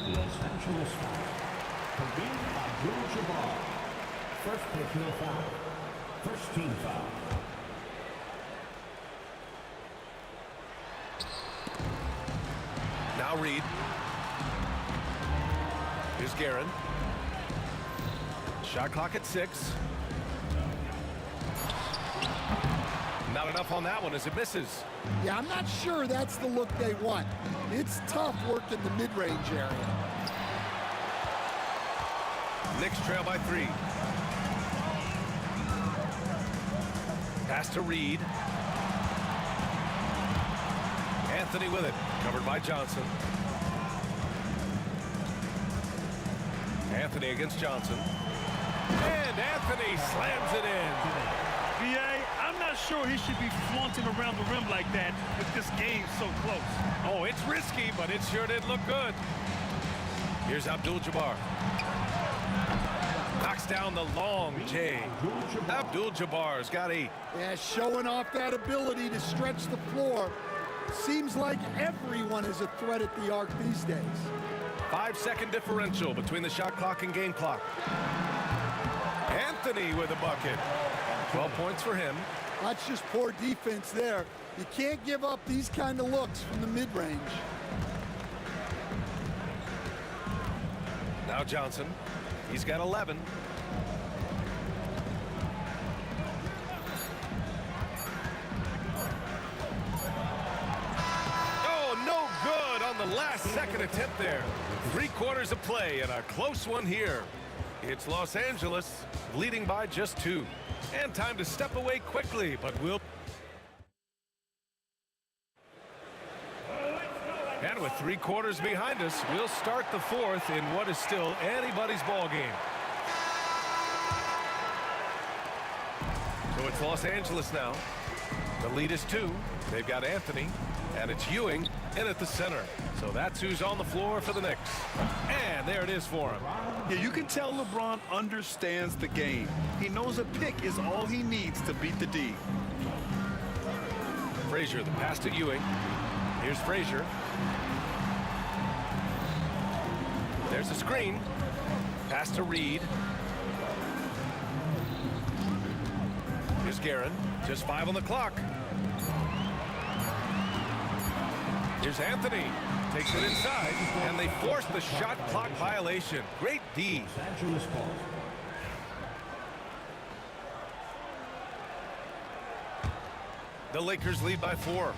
Los Angeles foul. Kareem Abdul-Jabbar. First personal foul. First team foul. Now Reed. Here's Guerin. Shot clock at 6. Not enough on that one as it misses. Yeah, I'm not sure that's the look they want. It's tough work in the mid-range area. Knicks trail by 3. Pass to Reed. Anthony with it, covered by Johnson. Anthony against Johnson. And Anthony slams it in. VA, I'm not sure he should be flaunting around the rim like that with this game so close. Oh, it's risky, but it sure did look good. Here's Abdul-Jabbar. Knocks down the long J. Abdul-Jabbar's got 8. Yeah, showing off that ability to stretch the floor. Seems like everyone is a threat at the arc these days. 5-second differential between the shot clock and game clock. Anthony with a bucket. 12 points for him. That's just poor defense there. You can't give up these kind of looks from the mid-range. Now Johnson. He's got 11. Oh, no good on the last second attempt there. 3 quarters of play and a close one here. It's Los Angeles leading by just 2. And time to step away quickly, but we'll... And with 3 quarters behind us, we'll start the 4th in what is still anybody's ball game. So it's Los Angeles now. The lead is 2. They've got Anthony, and it's Ewing in at the center. So that's who's on the floor for the Knicks. And there it is for him. Yeah, you can tell LeBron understands the game. He knows a pick is all he needs to beat the D. Frazier, the pass to Ewing. Here's Frazier. There's a screen. Pass to Reed. Here's Guerin. Just 5 on the clock. Here's Anthony. Takes it inside, and they force the shot clock violation. Great D. The Lakers lead by 4.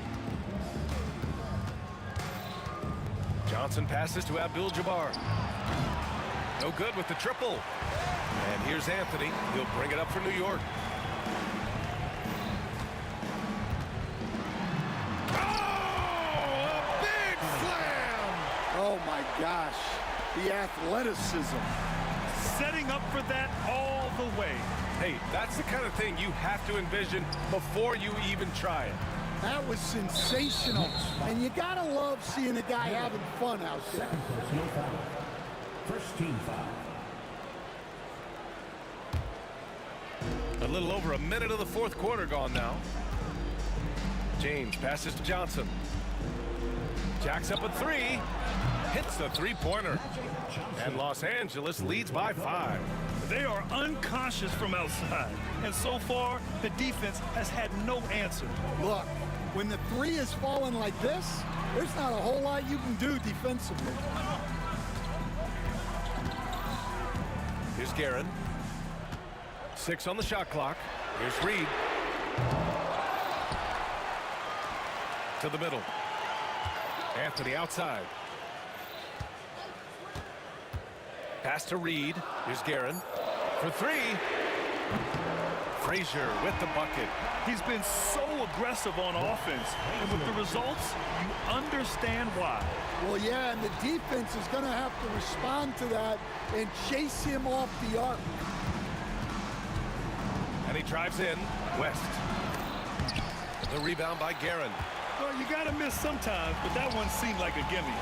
Johnson passes to Abdul-Jabbar. No good with the triple. And here's Anthony. He'll bring it up for New York. Oh my gosh, the athleticism. Setting up for that all the way. Hey, that's the kind of thing you have to envision before you even try it. That was sensational. And you gotta love seeing a guy having fun out there. First team foul. A little over a minute of the fourth quarter gone now. James passes to Johnson. Jacks up a 3. Hits the three-pointer. And Los Angeles leads by 5. They are unconscious from outside. And so far, the defense has had no answer. Look, when the 3 is falling like this, there's not a whole lot you can do defensively. Here's Guerin. 6 on the shot clock. Here's Reed. To the middle. Anthony outside. Pass to Reed. Here's Guerin for 3. Frazier with the bucket. He's been so aggressive on offense. And with the results, you understand why. Well, yeah, and the defense is going to have to respond to that and chase him off the arc. And he drives in. West. The rebound by Guerin. Well, you got to miss sometimes, but that one seemed like a gimme.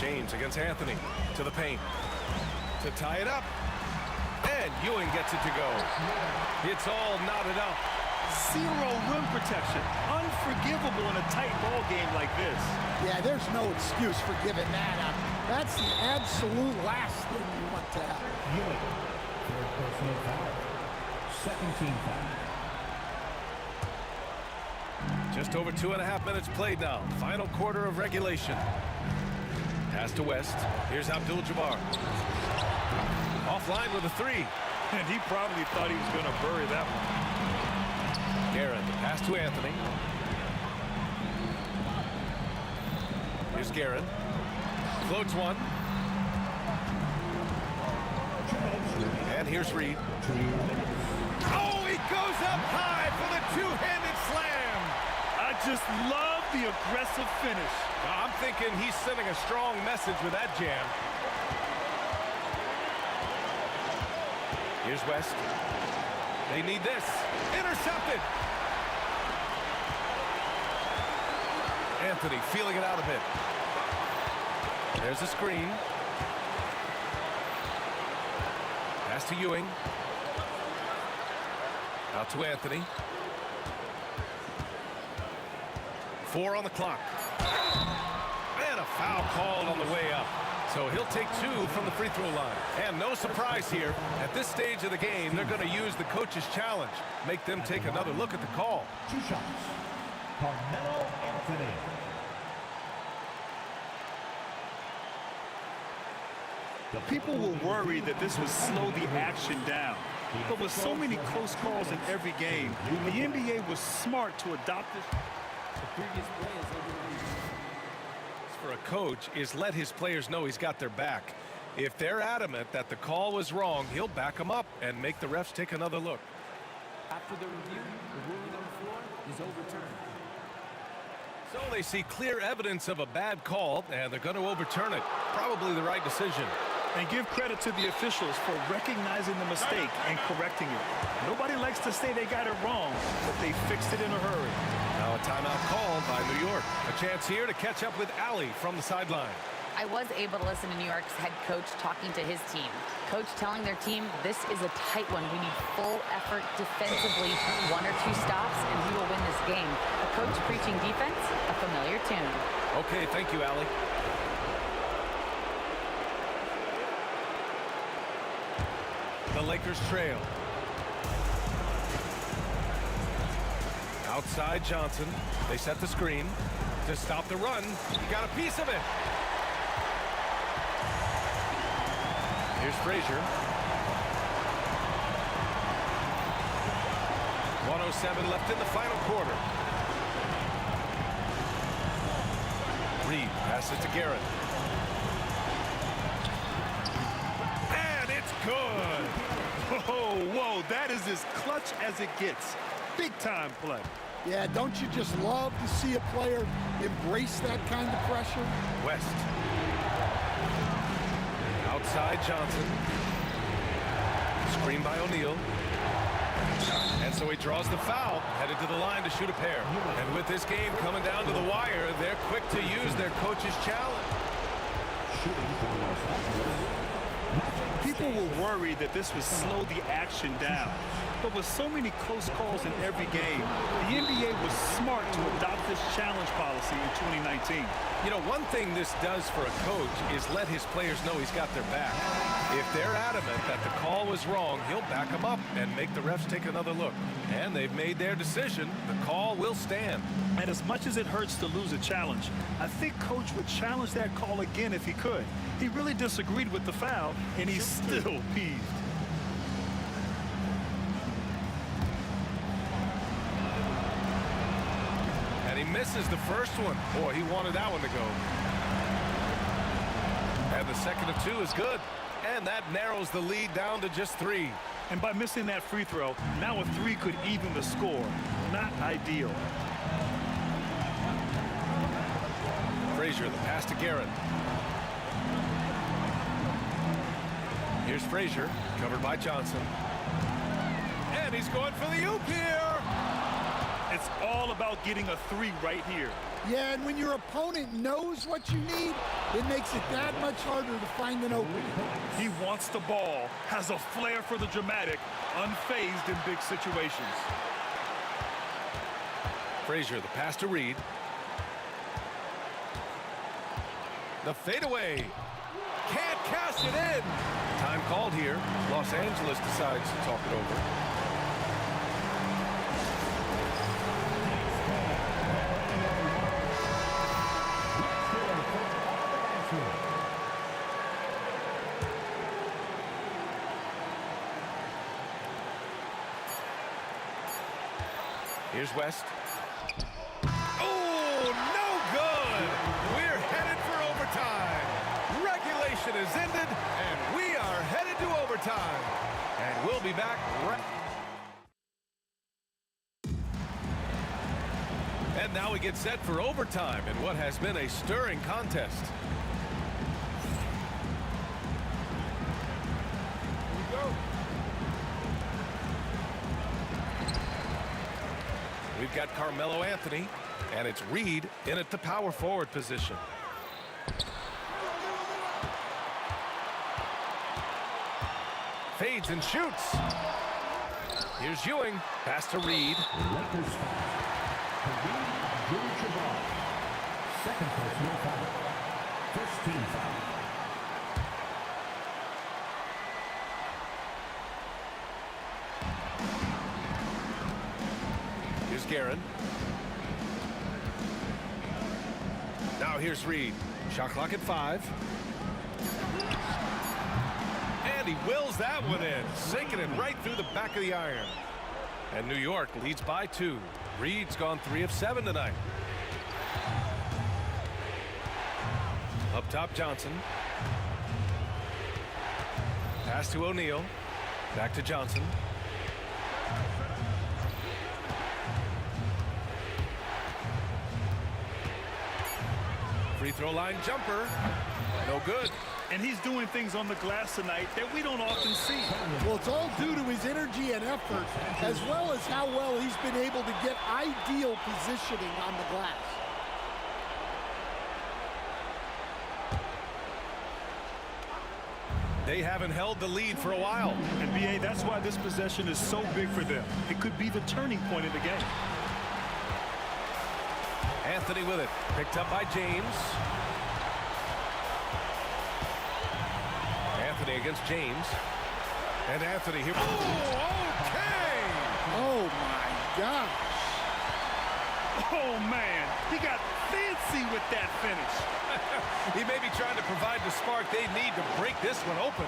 James against Anthony. To the paint. To tie it up. And Ewing gets it to go. It's all knotted up. 0 rim protection. Unforgivable in a tight ball game like this. Yeah, there's no excuse for giving that up. That's the absolute last thing you want to happen. Ewing, third personal foul. Second team foul. Just over 2.5 minutes played now. Final quarter of regulation. Pass to West. Here's Abdul-Jabbar. Offline with a 3. And he probably thought he was going to bury that one. Guerin, the pass to Anthony. Here's Guerin. Floats one. And here's Reed. Oh, he goes up high for the two-handed slam. I just love the aggressive finish. I'm thinking he's sending a strong message with that jam. Here's West. They need this. Intercepted. Anthony feeling it out a bit. There's a screen. Pass to Ewing. Out to Anthony. 4 on the clock. And a foul called on the way up. So he'll take 2 from the free throw line. And no surprise here. At this stage of the game, they're going to use the coach's challenge. Make them take another look at the call. 2 shots. Carmelo Anthony. People were worried that this would slow the action down. But with so many close calls in every game, the NBA was smart to adopt this. The previous play for a coach is let his players know he's got their back. If they're adamant that the call was wrong, he'll back them up and make the refs take another look. After the review, the ruling on the floor is overturned. So they see clear evidence of a bad call, and they're going to overturn it. Probably the right decision. And give credit to the officials for recognizing the mistake and correcting it. Nobody likes to say they got it wrong, but they fixed it in a hurry. Now a timeout called by New York. A chance here to catch up with Allie from the sideline. I was able to listen to New York's head coach talking to his team. Coach telling their team, this is a tight one. We need full effort defensively, 1 or 2 stops, and we will win this game. A coach preaching defense, a familiar tune. Okay, thank you, Allie. The Lakers trail. Outside Johnson. They set the screen to stop the run. He got a piece of it. Here's Frazier. 1:07 left in the final quarter. Reed passes to Garrett. And it's good. Whoa, that is as clutch as it gets. Big time play. Yeah, don't you just love to see a player embrace that kind of pressure? West. Outside Johnson. Screen by O'Neal. And so he draws the foul, headed to the line to shoot a pair. And with this game coming down to the wire, they're quick to use their coach's challenge. People were worried that this would slow the action down. But with so many close calls in every game, the NBA was smart to adopt this challenge policy in 2019. You know, one thing this does for a coach is let his players know he's got their back. If they're adamant that the call was wrong, he'll back them up and make the refs take another look. And they've made their decision. The call will stand. And as much as it hurts to lose a challenge, I think Coach would challenge that call again if he could. He really disagreed with the foul, and he's still peeved. And he misses the first one. Boy, he wanted that one to go. And the second of 2 is good. And that narrows the lead down to just 3. And by missing that free throw, now a 3 could even the score. Not ideal. Frazier, the pass to Garrett. Here's Frazier, covered by Johnson. And he's going for the oop here. It's all about getting a 3 right here. Yeah, and when your opponent knows what you need, it makes it that much harder to find an opening. He wants the ball, has a flair for the dramatic, unfazed in big situations. Frazier, the pass to Reed. The fadeaway. Can't cash it in. Time called here. Los Angeles decides to talk it over. Here's West. Oh, no good! We're headed for overtime. Regulation is ended, and we are headed to overtime. And we'll be back right. And now we get set for overtime in what has been a stirring contest. Here we go. We've got Carmelo Anthony, and it's Reed in at the power forward position. Fades and shoots. Here's Ewing. Pass to Reed. Second personal foul. First team foul. Here's Guerin. Now here's Reed. Shot clock at 5. And he wills that one in, sinking it right through the back of the iron. And New York leads by 2. Reed's gone 3 of 7 tonight. Up top, Johnson. Pass to O'Neal. Back to Johnson. Free throw line jumper. No good. And he's doing things on the glass tonight that we don't often see. Well, it's all due to his energy and effort, as well as how well he's been able to get ideal positioning on the glass. They haven't held the lead for a while. And BA, that's why this possession is so big for them. It could be the turning point of the game. Anthony with it. Picked up by James. Anthony against James. And Anthony here. Oh, okay! Oh, my gosh. Oh, man. He got fancy with that finish. He may be trying to provide the spark they need to break this one open.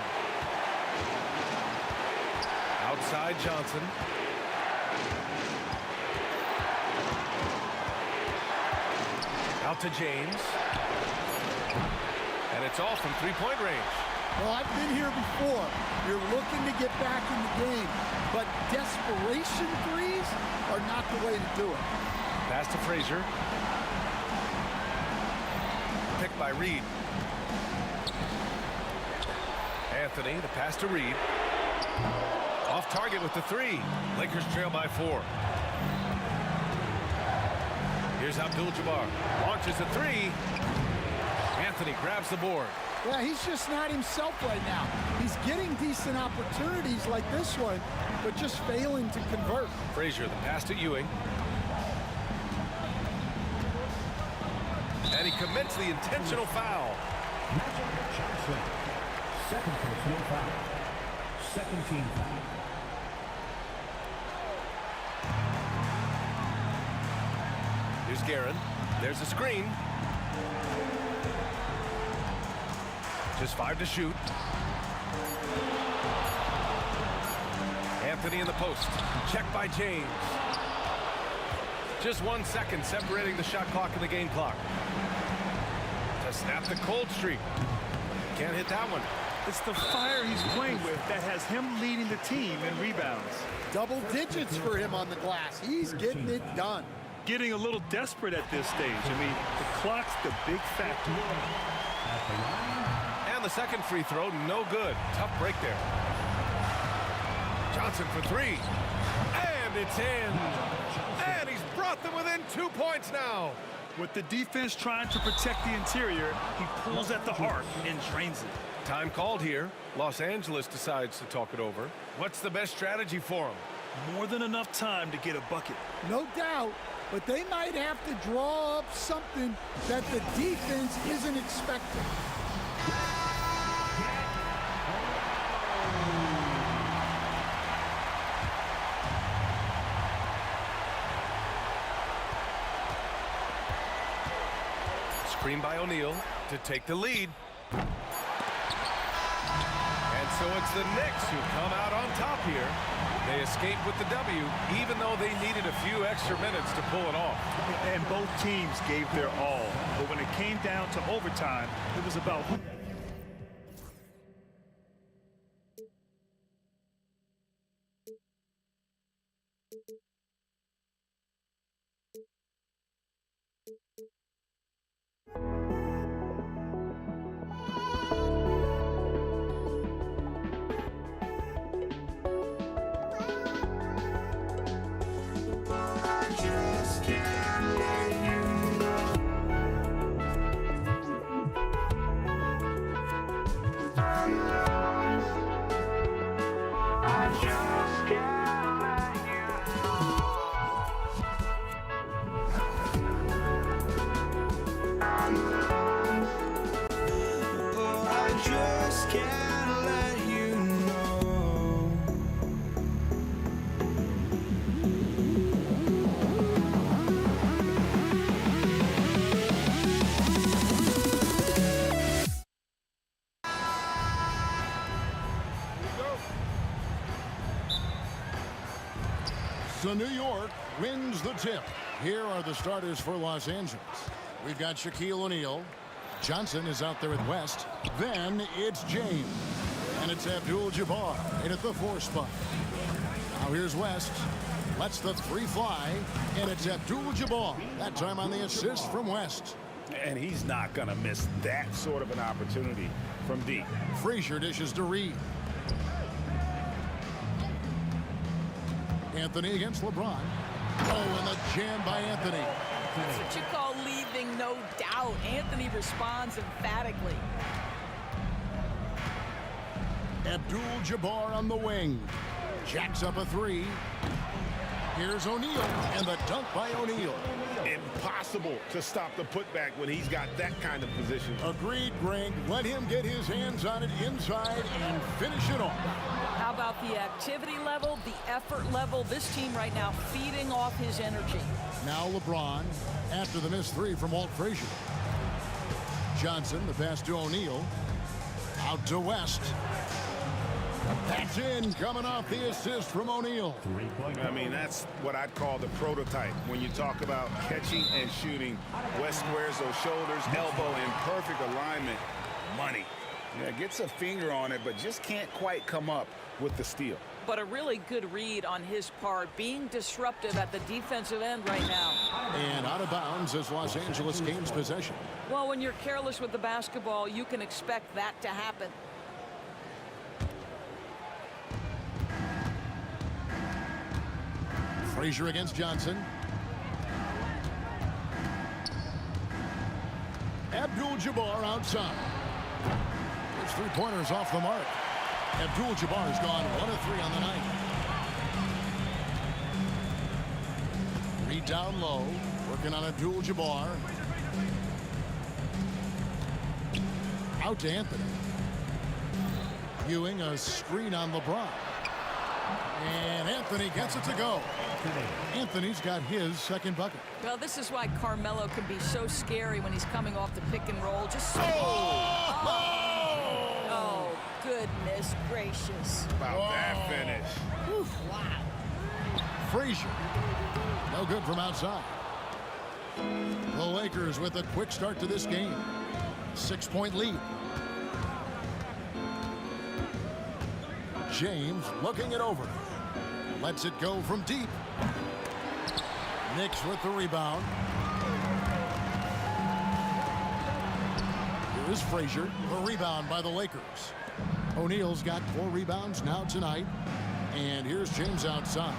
Outside Johnson. Out to James. And it's off from three-point range. Well, I've been here before. You're looking to get back in the game, but desperation threes are not the way to do it. Pass to Frazier. Picked by Reed. Anthony, the pass to Reed. Off target with the three. Lakers trail by 4. Here's Abdul-Jabbar. Launches a three. Anthony grabs the board. Yeah, he's just not himself right now. He's getting decent opportunities like this one, but just failing to convert. Frazier, the pass to Ewing. And he commits the intentional foul. Johnson. Second personal foul. Second team foul. Here's Guerin. There's a screen. Just 5 to shoot. Anthony in the post. Check by James. Just 1 second separating the shot clock and the game clock. To snap the cold streak. Can't hit that one. It's the fire he's playing with that has him leading the team in rebounds. Double digits for him on the glass. He's getting it done. Getting a little desperate at this stage. I mean, the clock's the big factor. And the second free throw, no good. Tough break there. Johnson for 3. And it's in. And he's brought them within 2 points now. With the defense trying to protect the interior, he pulls at the arc and drains it. Time called here. Los Angeles decides to talk it over. What's the best strategy for him? More than enough time to get a bucket. No doubt, but they might have to draw up something that the defense isn't expecting. Screen by O'Neal to take the lead. And so it's the Knicks who come out on top here. They escape with the W, even though they needed a few extra minutes to pull it off. And both teams gave their all. But when it came down to overtime, it was about who. So New York wins the tip. Here are the starters for Los Angeles. We've got Shaquille O'Neal. Johnson is out there at West. Then it's James. And it's Abdul-Jabbar in at the 4 spot. Now here's West. Lets the 3 fly. And it's Abdul-Jabbar. That time on the assist from West. And he's not going to miss that sort of an opportunity from deep. Frazier dishes to Reed. Anthony against LeBron. Oh, and the jam by Anthony. That's what you call leaving no doubt. Anthony responds emphatically. Abdul-Jabbar on the wing. Jacks up a three. Here's O'Neal, and the dunk by O'Neal. Impossible to stop the putback when he's got that kind of position. Agreed, Greg. Let him get his hands on it inside and finish it off. How about the activity level, the effort level? This team right now feeding off his energy. Now LeBron after the missed three from Walt Frazier. Johnson, the pass to O'Neal. Out to West. That's in, coming off the assist from O'Neal. I mean, that's what I'd call the prototype. When you talk about catching and shooting, West squares those shoulders, elbow in perfect alignment. Money. Yeah, gets a finger on it, but just can't quite come up with the steal. But a really good read on his part, being disruptive at the defensive end right now. And out of bounds as Los Angeles gains possession. Well, when you're careless with the basketball, you can expect that to happen. Frazier against Johnson. Abdul-Jabbar outside. His three-pointers off the mark. Abdul-Jabbar has gone 1 of 3 on the night. Reed down low, working on Abdul-Jabbar. Out to Anthony. Ewing, a screen on LeBron. And Anthony gets it to go. Anthony's got his second bucket. Well, this is why Carmelo can be so scary when he's coming off the pick and roll. Just so... Oh, goodness gracious. About that finish. Whew, wow. Frazier. No good from outside. The Lakers with a quick start to this game. 6-point lead. James looking it over. Lets it go from deep. Knicks with the rebound. Here is Frazier. The rebound by the Lakers. O'Neal's got 4 rebounds now tonight. And here's James outside.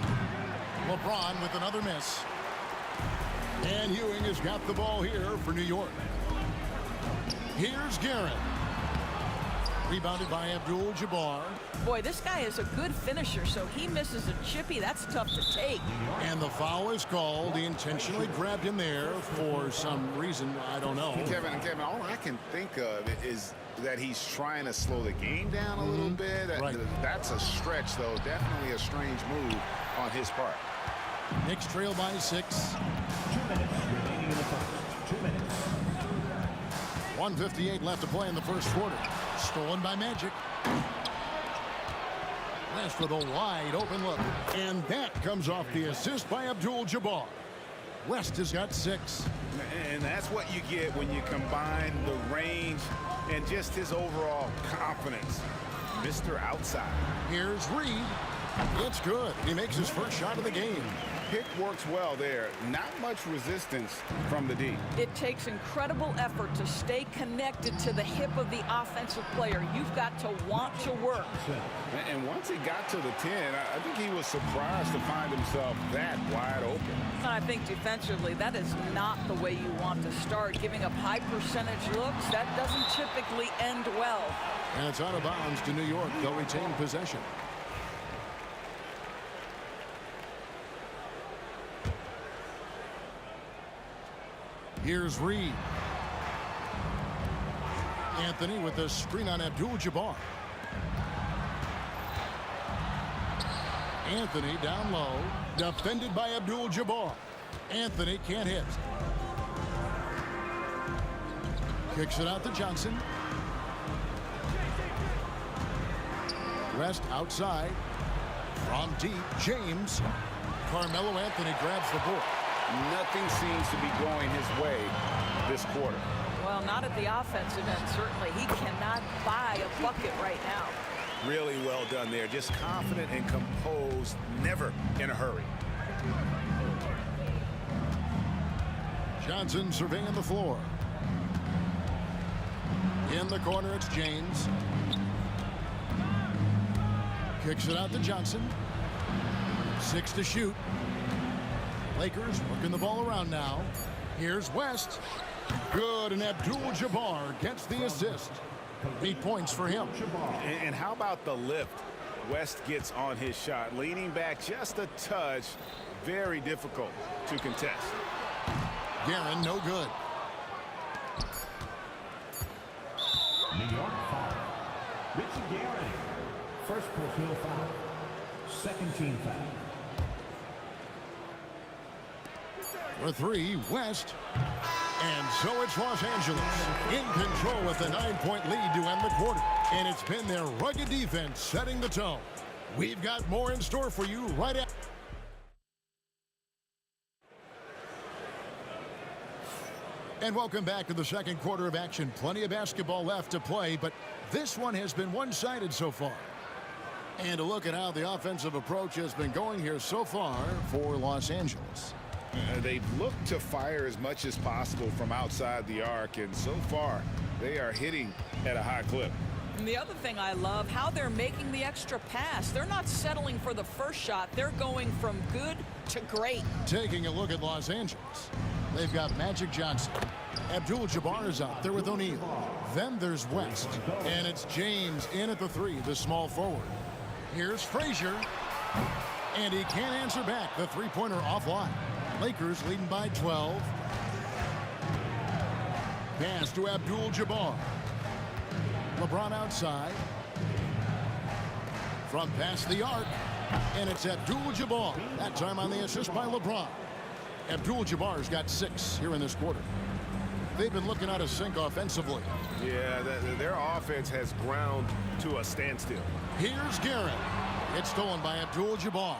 LeBron with another miss. And Ewing has got the ball here for New York. Here's Garrett. Rebounded by Abdul-Jabbar. Boy, this guy is a good finisher, so he misses a chippy. That's tough to take. And the foul is called. He intentionally grabbed him there for some reason. I don't know. Kevin, all I can think of is that he's trying to slow the game down a little bit. Right. That's a stretch, though. Definitely a strange move on his part. Knicks trail by 6. 2 minutes remaining in the first. 2 minutes. 1:58 left to play in the first quarter. Stolen by Magic. West with a wide open look. And that comes off the assist by Abdul-Jabbar. West has got 6. And that's what you get when you combine the range and just his overall confidence. Mr. Outside. Here's Reed. It's good. He makes his first shot of the game. Pick works well there. Not much resistance from the D. It takes incredible effort to stay connected to the hip of the offensive player. You've got to want to work. And once he got to the 10, I think he was surprised to find himself that wide open. And I think defensively, that is not the way you want to start. Giving up high percentage looks, that doesn't typically end well. And it's out of bounds to New York. They'll retain possession. Here's Reed. Anthony with the screen on Abdul-Jabbar. Anthony down low. Defended by Abdul-Jabbar. Anthony can't hit. Kicks it out to Johnson. West outside. From deep, James. Carmelo Anthony grabs the board. Nothing seems to be going his way this quarter. Well, not at the offensive end, certainly. He cannot buy a bucket right now. Really well done there. Just confident and composed, never in a hurry. Johnson surveying the floor. In the corner, it's James. Kicks it out to Johnson. 6 to shoot. Lakers working the ball around now. Here's West. Good, and Abdul-Jabbar gets the assist. 8 points for him. And how about the lift West gets on his shot? Leaning back just a touch. Very difficult to contest. Guerin, no good. New York foul. Richie Guerin. First personal foul. Second team foul. For 3, West. And so it's Los Angeles in control with a 9-point lead to end the quarter. And it's been their rugged defense setting the tone. We've got more in store for you right after. And welcome back to the second quarter of action. Plenty of basketball left to play, but this one has been one-sided so far. And a look at how the offensive approach has been going here so far for Los Angeles. They've looked to fire as much as possible from outside the arc, and so far they are hitting at a high clip. And the other thing I love, how they're making the extra pass. They're not settling for the first shot. They're going from good to great. Taking a look at Los Angeles. They've got Magic Johnson. Abdul-Jabbar is out there with O'Neal. Then there's West. And it's James in at the 3, the small forward. Here's Frazier. And he can't answer back. The three-pointer offline. Lakers leading by 12. Pass to Abdul-Jabbar. LeBron outside. From past the arc. And it's Abdul-Jabbar. That time on the assist by LeBron. Abdul-Jabbar's got 6 here in this quarter. They've been looking out of sync offensively. Yeah, their offense has ground to a standstill. Here's Guerin. It's stolen by Abdul-Jabbar.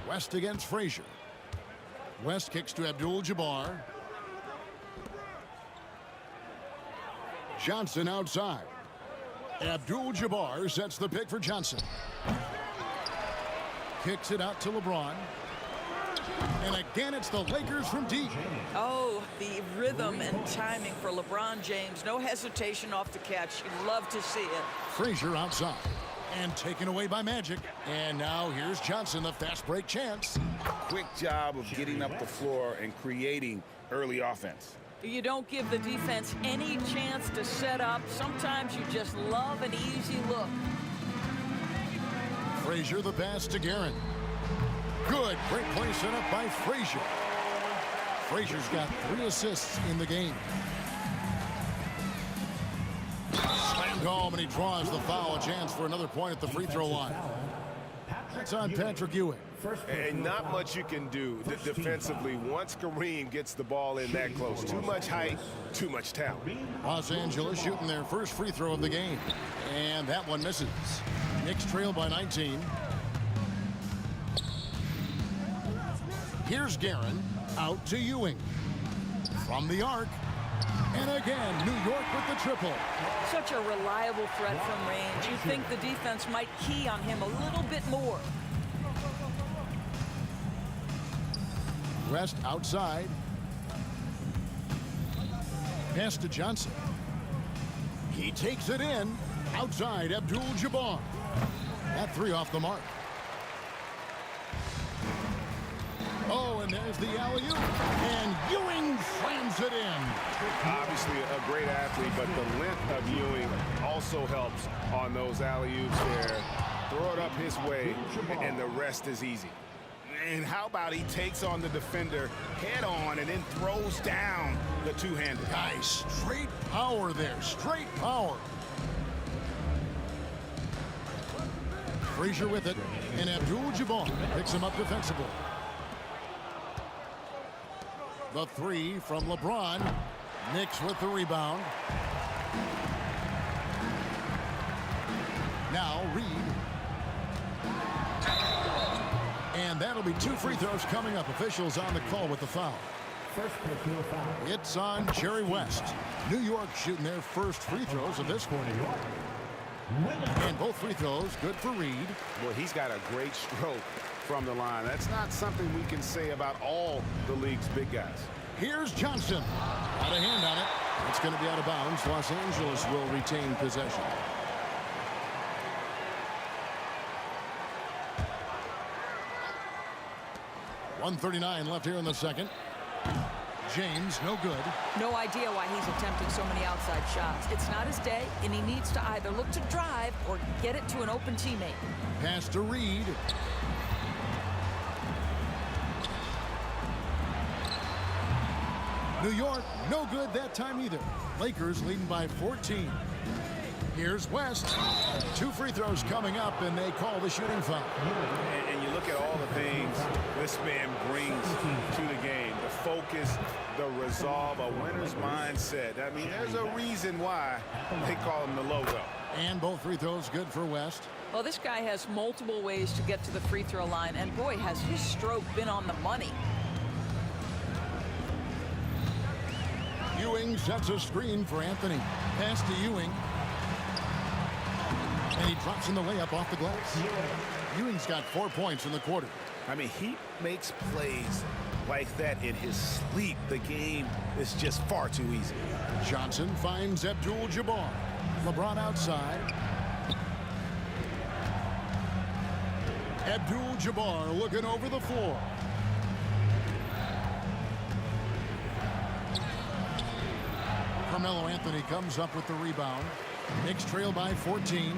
West against Frazier. West kicks to Abdul-Jabbar. Johnson outside. Abdul-Jabbar sets the pick for Johnson. Kicks it out to LeBron. And again, it's the Lakers from deep. Oh, the rhythm and timing for LeBron James. No hesitation off the catch. You'd love to see it. Frazier outside. And taken away by Magic. And now here's Johnson, the fast break chance. Quick job of getting up the floor and creating early offense. You don't give the defense any chance to set up. Sometimes you just love an easy look. Frazier the pass to Guerin. Good. Great play set up by Frazier. Frazier's got 3 assists in the game. Slammed home, and he draws the foul. A chance for another point at the free throw line. That's on Patrick Ewing. And not much you can do defensively once Kareem gets the ball in that close. Too much height, too much talent. Los Angeles shooting their first free throw of the game. And that one misses. Knicks trail by 19. Here's Guerin out to Ewing. From the arc. And again, New York with the triple. Such a reliable threat from range. You think the defense might key on him a little bit more. West outside. Pass to Johnson. He takes it in. Outside, Abdul-Jabbar. That 3 off the mark. Oh, and there's the alley-oop. And Ewing slams it in. Obviously a great athlete, but the length of Ewing also helps on those alley-oops there. Throw it up his way, and the rest is easy. And how about he takes on the defender head on and then throws down the two-hander. Nice. Straight power there. Straight power. Frazier with it. And Abdul-Jabbar picks him up defensively. The 3 from LeBron. Knicks with the rebound. Now Reed. And that'll be 2 free throws coming up. Officials on the call with the foul. First personal foul. It's on Jerry West. New York shooting their first free throws of this quarter. And both free throws good for Reed. Well, he's got a great stroke from the line. That's not something we can say about all the league's big guys. Here's Johnson. Got a hand on it. It's going to be out of bounds. Los Angeles will retain possession. .139 left here in the second. James, no good. No idea why he's attempting so many outside shots. It's not his day, and he needs to either look to drive or get it to an open teammate. Pass to Reed. New York, no good that time either. Lakers leading by 14. Here's West. 2 free throws coming up, and they call the shooting foul. And you look at all the things this man brings to the game. The focus, the resolve, a winner's mindset. I mean, there's a reason why they call him the logo. And both free throws good for West. Well, this guy has multiple ways to get to the free throw line, and boy, has his stroke been on the money. Ewing sets a screen for Anthony. Pass to Ewing. And he drops in the layup off the glass. Ewing's got 4 points in the quarter. I mean, he makes plays like that in his sleep. The game is just far too easy. Johnson finds Abdul-Jabbar. LeBron outside. Abdul-Jabbar looking over the floor. Carmelo Anthony comes up with the rebound. Knicks trail by 14.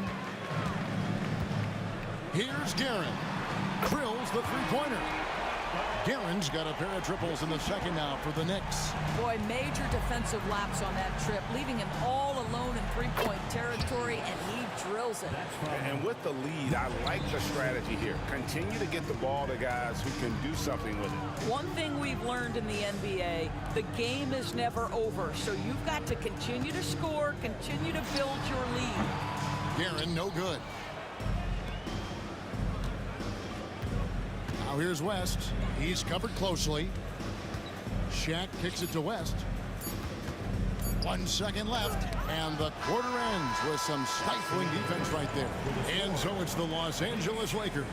Here's Guerin. Drills the three-pointer. Guerin's got a pair of triples in the second now for the Knicks. Boy, major defensive lapse on that trip, leaving him all alone in three-point territory, and he drills it. And with the lead, I like the strategy here. Continue to get the ball to guys who can do something with it. One thing we've learned in the NBA, the game is never over, so you've got to continue to score, continue to build your lead. Guerin, no good. Now here's West. He's covered closely. Shaq kicks it to West. 1 second left, and the quarter ends with some stifling defense right there. And so it's the Los Angeles Lakers.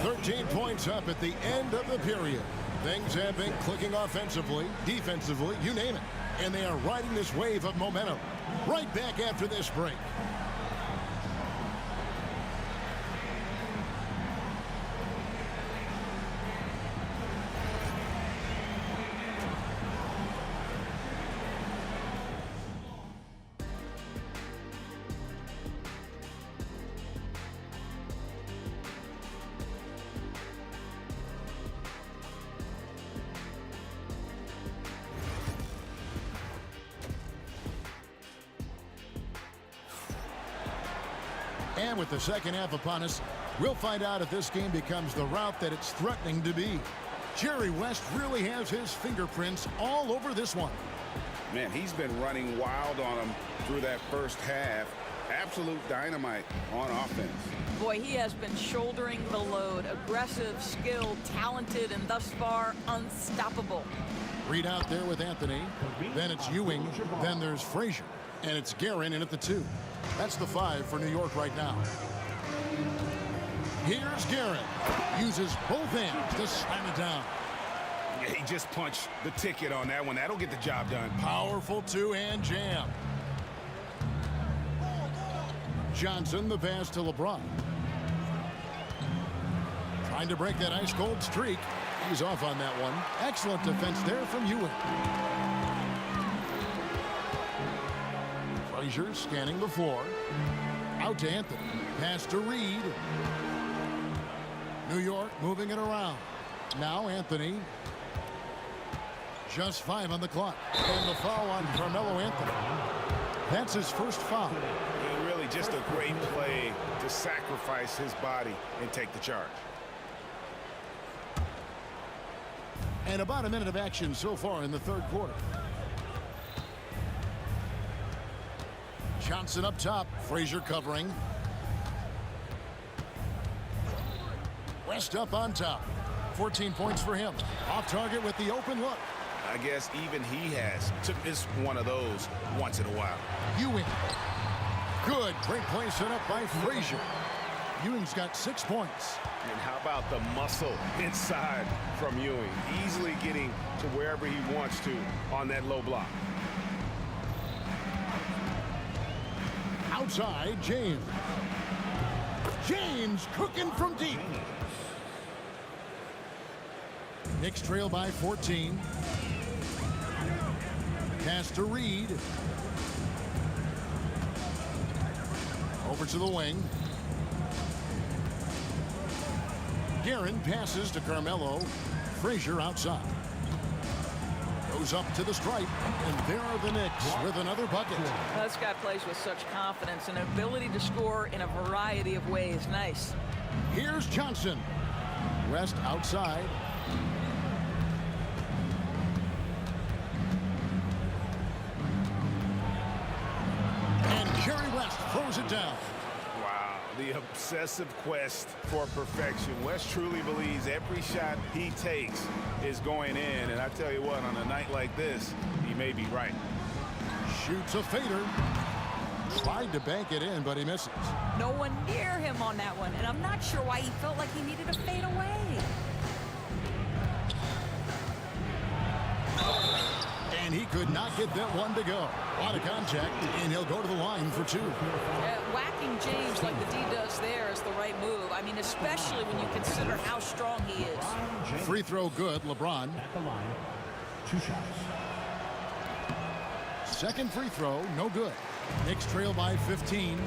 13 points up at the end of the period. Things have been clicking offensively, defensively, you name it. And they are riding this wave of momentum. Right back after this break. And with the second half upon us, we'll find out if this game becomes the route that it's threatening to be. Jerry West really has his fingerprints all over this one. Man, he's been running wild on him through that first half. Absolute dynamite on offense. Boy, he has been shouldering the load. Aggressive, skilled, talented, and thus far unstoppable. Reed out there with Anthony. Then it's Ewing. Then there's Frazier. And it's Guerin in at the 2. That's the 5 for New York right now. Here's Guerin. Uses both hands to slam it down. Yeah, he just punched the ticket on that one. That'll get the job done. Powerful two-hand jam. Johnson, the pass to LeBron. Trying to break that ice-cold streak. He's off on that one. Excellent defense there from Ewing. Frazier scanning the floor. Out to Anthony. Pass to Reed. New York moving it around. Now Anthony. Just 5 on the clock. And the foul on Carmelo Anthony. That's his first foul. Really just a great play to sacrifice his body and take the charge. And about a minute of action so far in the third quarter. Johnson up top. Frazier covering. West up on top. 14 points for him. Off target with the open look. I guess even he has to miss one of those once in a while. Ewing. Good. Great play set up by Frazier. Ewing's got 6 points. And how about the muscle inside from Ewing? Easily getting to wherever he wants to on that low block. Outside, James. James cooking from deep. Knicks trail by 14. Pass to Reed. Over to the wing. Guerin passes to Carmelo. Frazier outside. Goes up to the stripe, and there are the Knicks with another bucket. This guy plays with such confidence and ability to score in a variety of ways. Nice. Here's Johnson. West outside. And Jerry West throws it down. Wow, the obsessive quest for perfection. West truly believes every shot he takes is going in. And I tell you what, on a night like this, he may be right. Shoots a fader. Tried to bank it in, but he misses. No one near him on that one, and I'm not sure why he felt like he needed to fade away. And he could not get that one to go. Out of contact, and he'll go to the line for two. Whacking James like the D does there is the right move. I mean, especially when you consider how strong he is. Free throw good, LeBron. At the line, 2 shots. Second free throw, no good. Knicks trail by 15.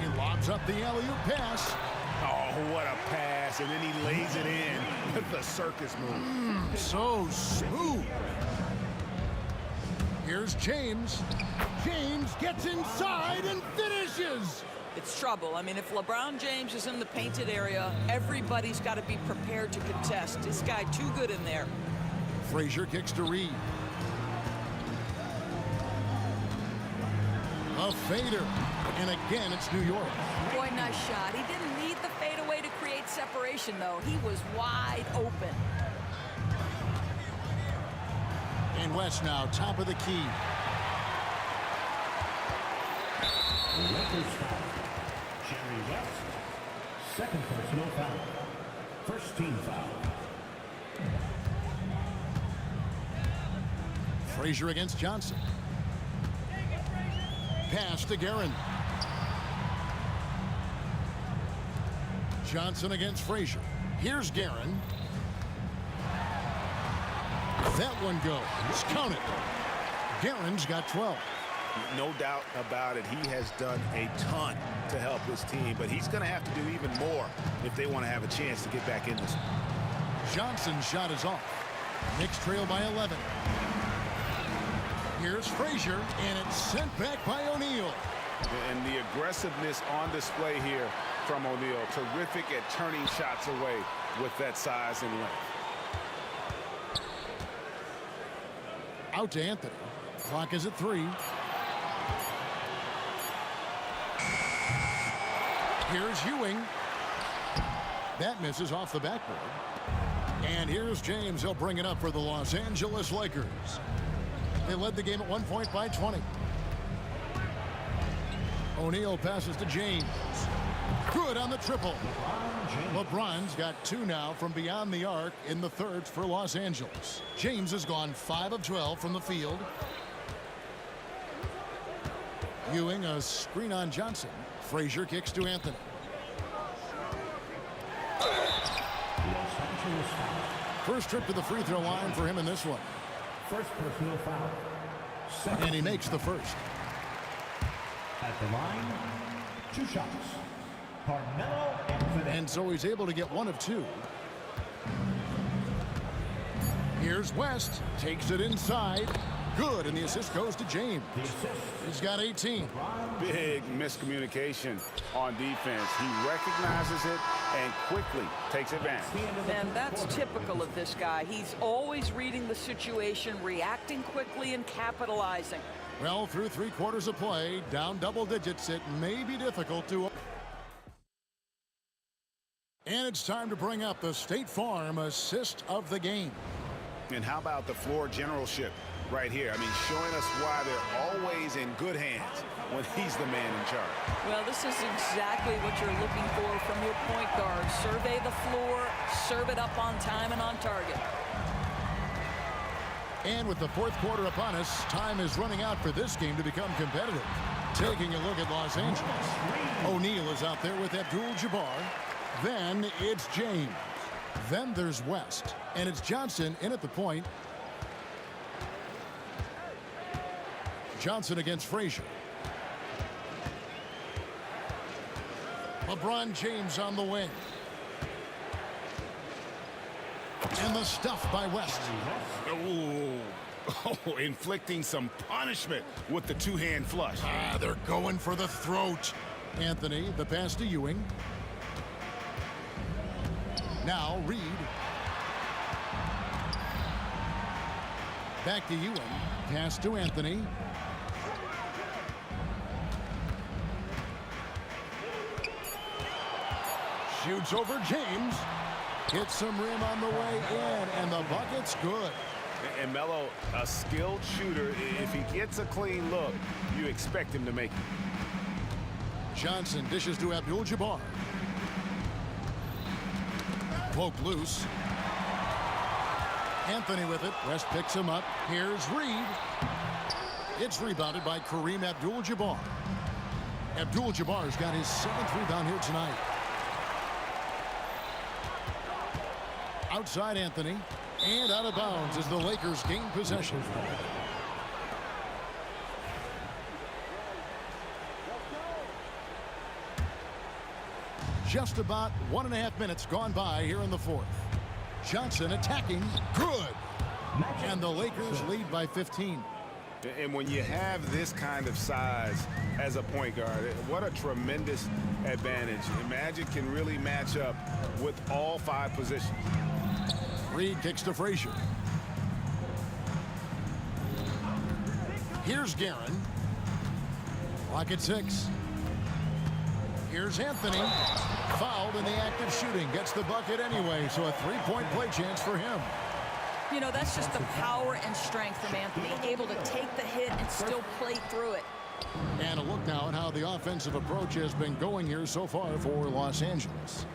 He lobs up the alley-oop pass. Oh, what a pass. And then he lays it in with the circus move. So smooth. Here's James. James gets inside and finishes. It's trouble. I mean, if LeBron James is in the painted area, everybody's got to be prepared to contest. This guy too good in there. Frazier kicks to Reed. A fader. And again, it's New York. Boy, nice shot. He didn't need the fadeaway to create separation, though. He was wide open. And West now, top of the key. Lakers foul. Jerry West. Second personal foul. First team foul. Frazier against Johnson. Pass to Guerin. Johnson against Frazier. Here's Guerin. That one goes. Count it. Guerin's got 12. No doubt about it. He has done a ton to help his team, but he's going to have to do even more if they want to have a chance to get back in this. Johnson's shot is off. Knicks trail by 11. Here's Frazier, and it's sent back by O'Neal. And the aggressiveness on display here from O'Neal. Terrific at turning shots away with that size and length. Out to Anthony. Clock is at 3. Here's Ewing. That misses off the backboard. And here's James. He'll bring it up for the Los Angeles Lakers. They led the game at 1 point by 20. O'Neal passes to James. Good on the triple. LeBron's got 2 now from beyond the arc in the third for Los Angeles. James has gone 5 of 12 from the field. Ewing, a screen on Johnson. Frazier kicks to Anthony. First trip to the free throw line for him in this one. First personal foul. And he makes the first. At the line, 2 shots. Carmelo Anthony. And so he's able to get 1 of 2. Here's West. Takes it inside. Good, and the assist goes to James. He's got 18. Big miscommunication on defense. He recognizes it and quickly takes advantage. And that's typical of this guy. He's always reading the situation, reacting quickly, and capitalizing. Well, through 3 quarters of play, down double digits, it may be difficult to... And it's time to bring up the State Farm assist of the game. And how about the floor generalship right here? I mean, showing us why they're always in good hands when he's the man in charge. Well, this is exactly what you're looking for from your point guard. Survey the floor, serve it up on time and on target. And with the 4th quarter upon us, time is running out for this game to become competitive. Taking a look at Los Angeles. O'Neal is out there with Abdul-Jabbar. Then it's James. Then there's West. And it's Johnson in at the point. Johnson against Frazier. LeBron James on the wing. And the stuff by West. Oh, inflicting some punishment with the two-hand flush. They're going for the throat. Anthony, the pass to Ewing. Now Reed. Back to Ewing. Pass to Anthony. Shoots over James. Hits some rim on the way in, and the bucket's good. And Melo, a skilled shooter, if he gets a clean look, you expect him to make it. Johnson dishes to Abdul-Jabbar. Poke loose. Anthony with it. West picks him up. Here's Reed. It's rebounded by Kareem Abdul-Jabbar. Abdul-Jabbar's got his 7th rebound here tonight. Outside Anthony. And out of bounds as the Lakers gain possession. Just about 1.5 minutes gone by here in the fourth. Johnson attacking. Good. And the Lakers lead by 15. And when you have this kind of size as a point guard, what a tremendous advantage. Magic can really match up with all 5 positions. Reed kicks to Frazier. Here's Guerin. Clock at 6. Here's Anthony. Fouled in the act of shooting. Gets the bucket anyway, so a 3-point play chance for him. You know, that's just the power and strength from Anthony, able to take the hit and still play through it. And a look now at how the offensive approach has been going here so far for Los Angeles.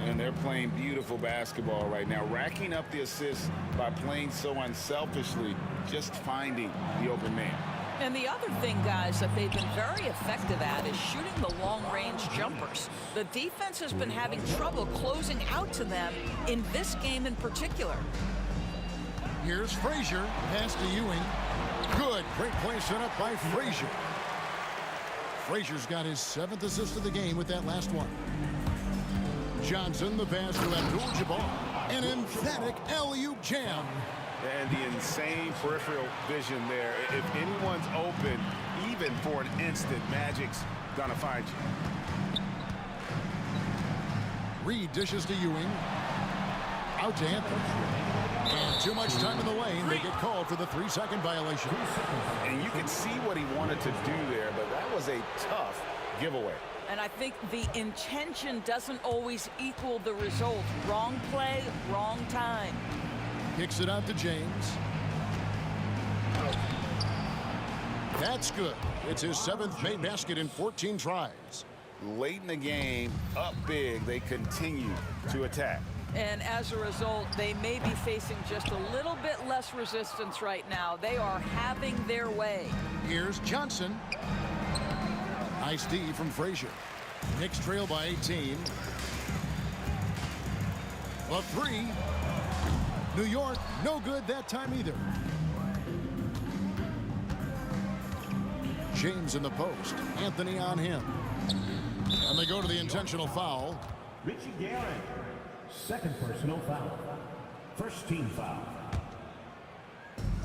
And they're playing beautiful basketball right now, racking up the assists by playing so unselfishly, just finding the open man. And the other thing, guys, that they've been very effective at is shooting the long-range jumpers. The defense has been having trouble closing out to them in this game in particular. Here's Frazier. Pass to Ewing. Good. Great play set up by Frazier. Frazier's got his 7th assist of the game with that last one. Johnson, the pass to Abdul-Jabbar. An emphatic alley-oop jam. And the insane peripheral vision there. If anyone's open, even for an instant, Magic's gonna find you. Reed dishes to Ewing. Out to Anthony. And too much time in the lane. They get called for the 3-second violation. And you can see what he wanted to do there, but that was a tough giveaway. And I think the intention doesn't always equal the result. Wrong play, wrong time. Kicks it out to James. That's good. It's his 7th made basket in 14 tries. Late in the game, up big, they continue to attack. And as a result, they may be facing just a little bit less resistance right now. They are having their way. Here's Johnson. Nice D from Frazier. Knicks trail by 18. A 3. New York, no good that time either. James in the post. Anthony on him. And they go to the intentional foul. Richie Guerin, 2nd personal foul. 1st team foul.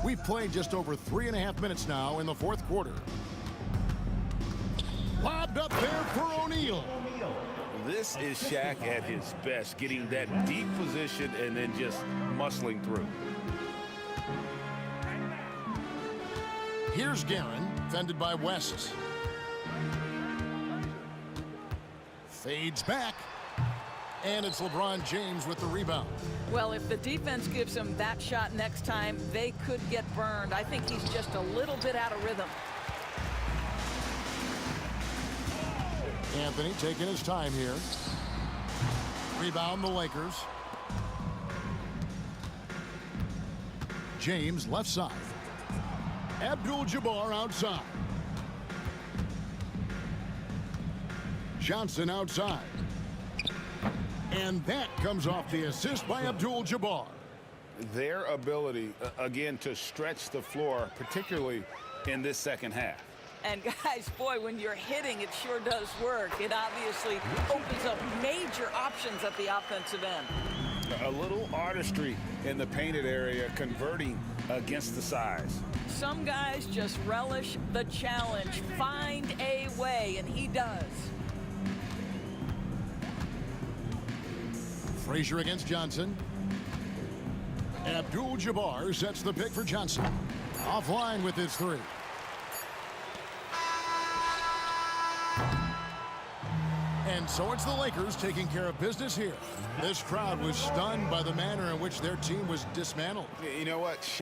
We've played just over 3.5 minutes now in the 4th quarter. Lobbed up there for O'Neal. This is Shaq at his best, getting that deep position and then just muscling through. Here's Guerin, fended by West. Fades back. And it's LeBron James with the rebound. Well, if the defense gives him that shot next time, they could get burned. I think he's just a little bit out of rhythm. Anthony taking his time here. Rebound the Lakers. James left side. Abdul-Jabbar outside. Johnson outside. And that comes off the assist by Abdul-Jabbar. Their ability, again, to stretch the floor, particularly in this second half. And guys, boy, when you're hitting, it sure does work. It obviously opens up major options at the offensive end. A little artistry in the painted area, converting against the size. Some guys just relish the challenge. Find a way, and he does. Frazier against Johnson. Abdul-Jabbar sets the pick for Johnson. Offline with his three. And so it's the Lakers taking care of business here. This crowd was stunned by the manner in which their team was dismantled. You know what?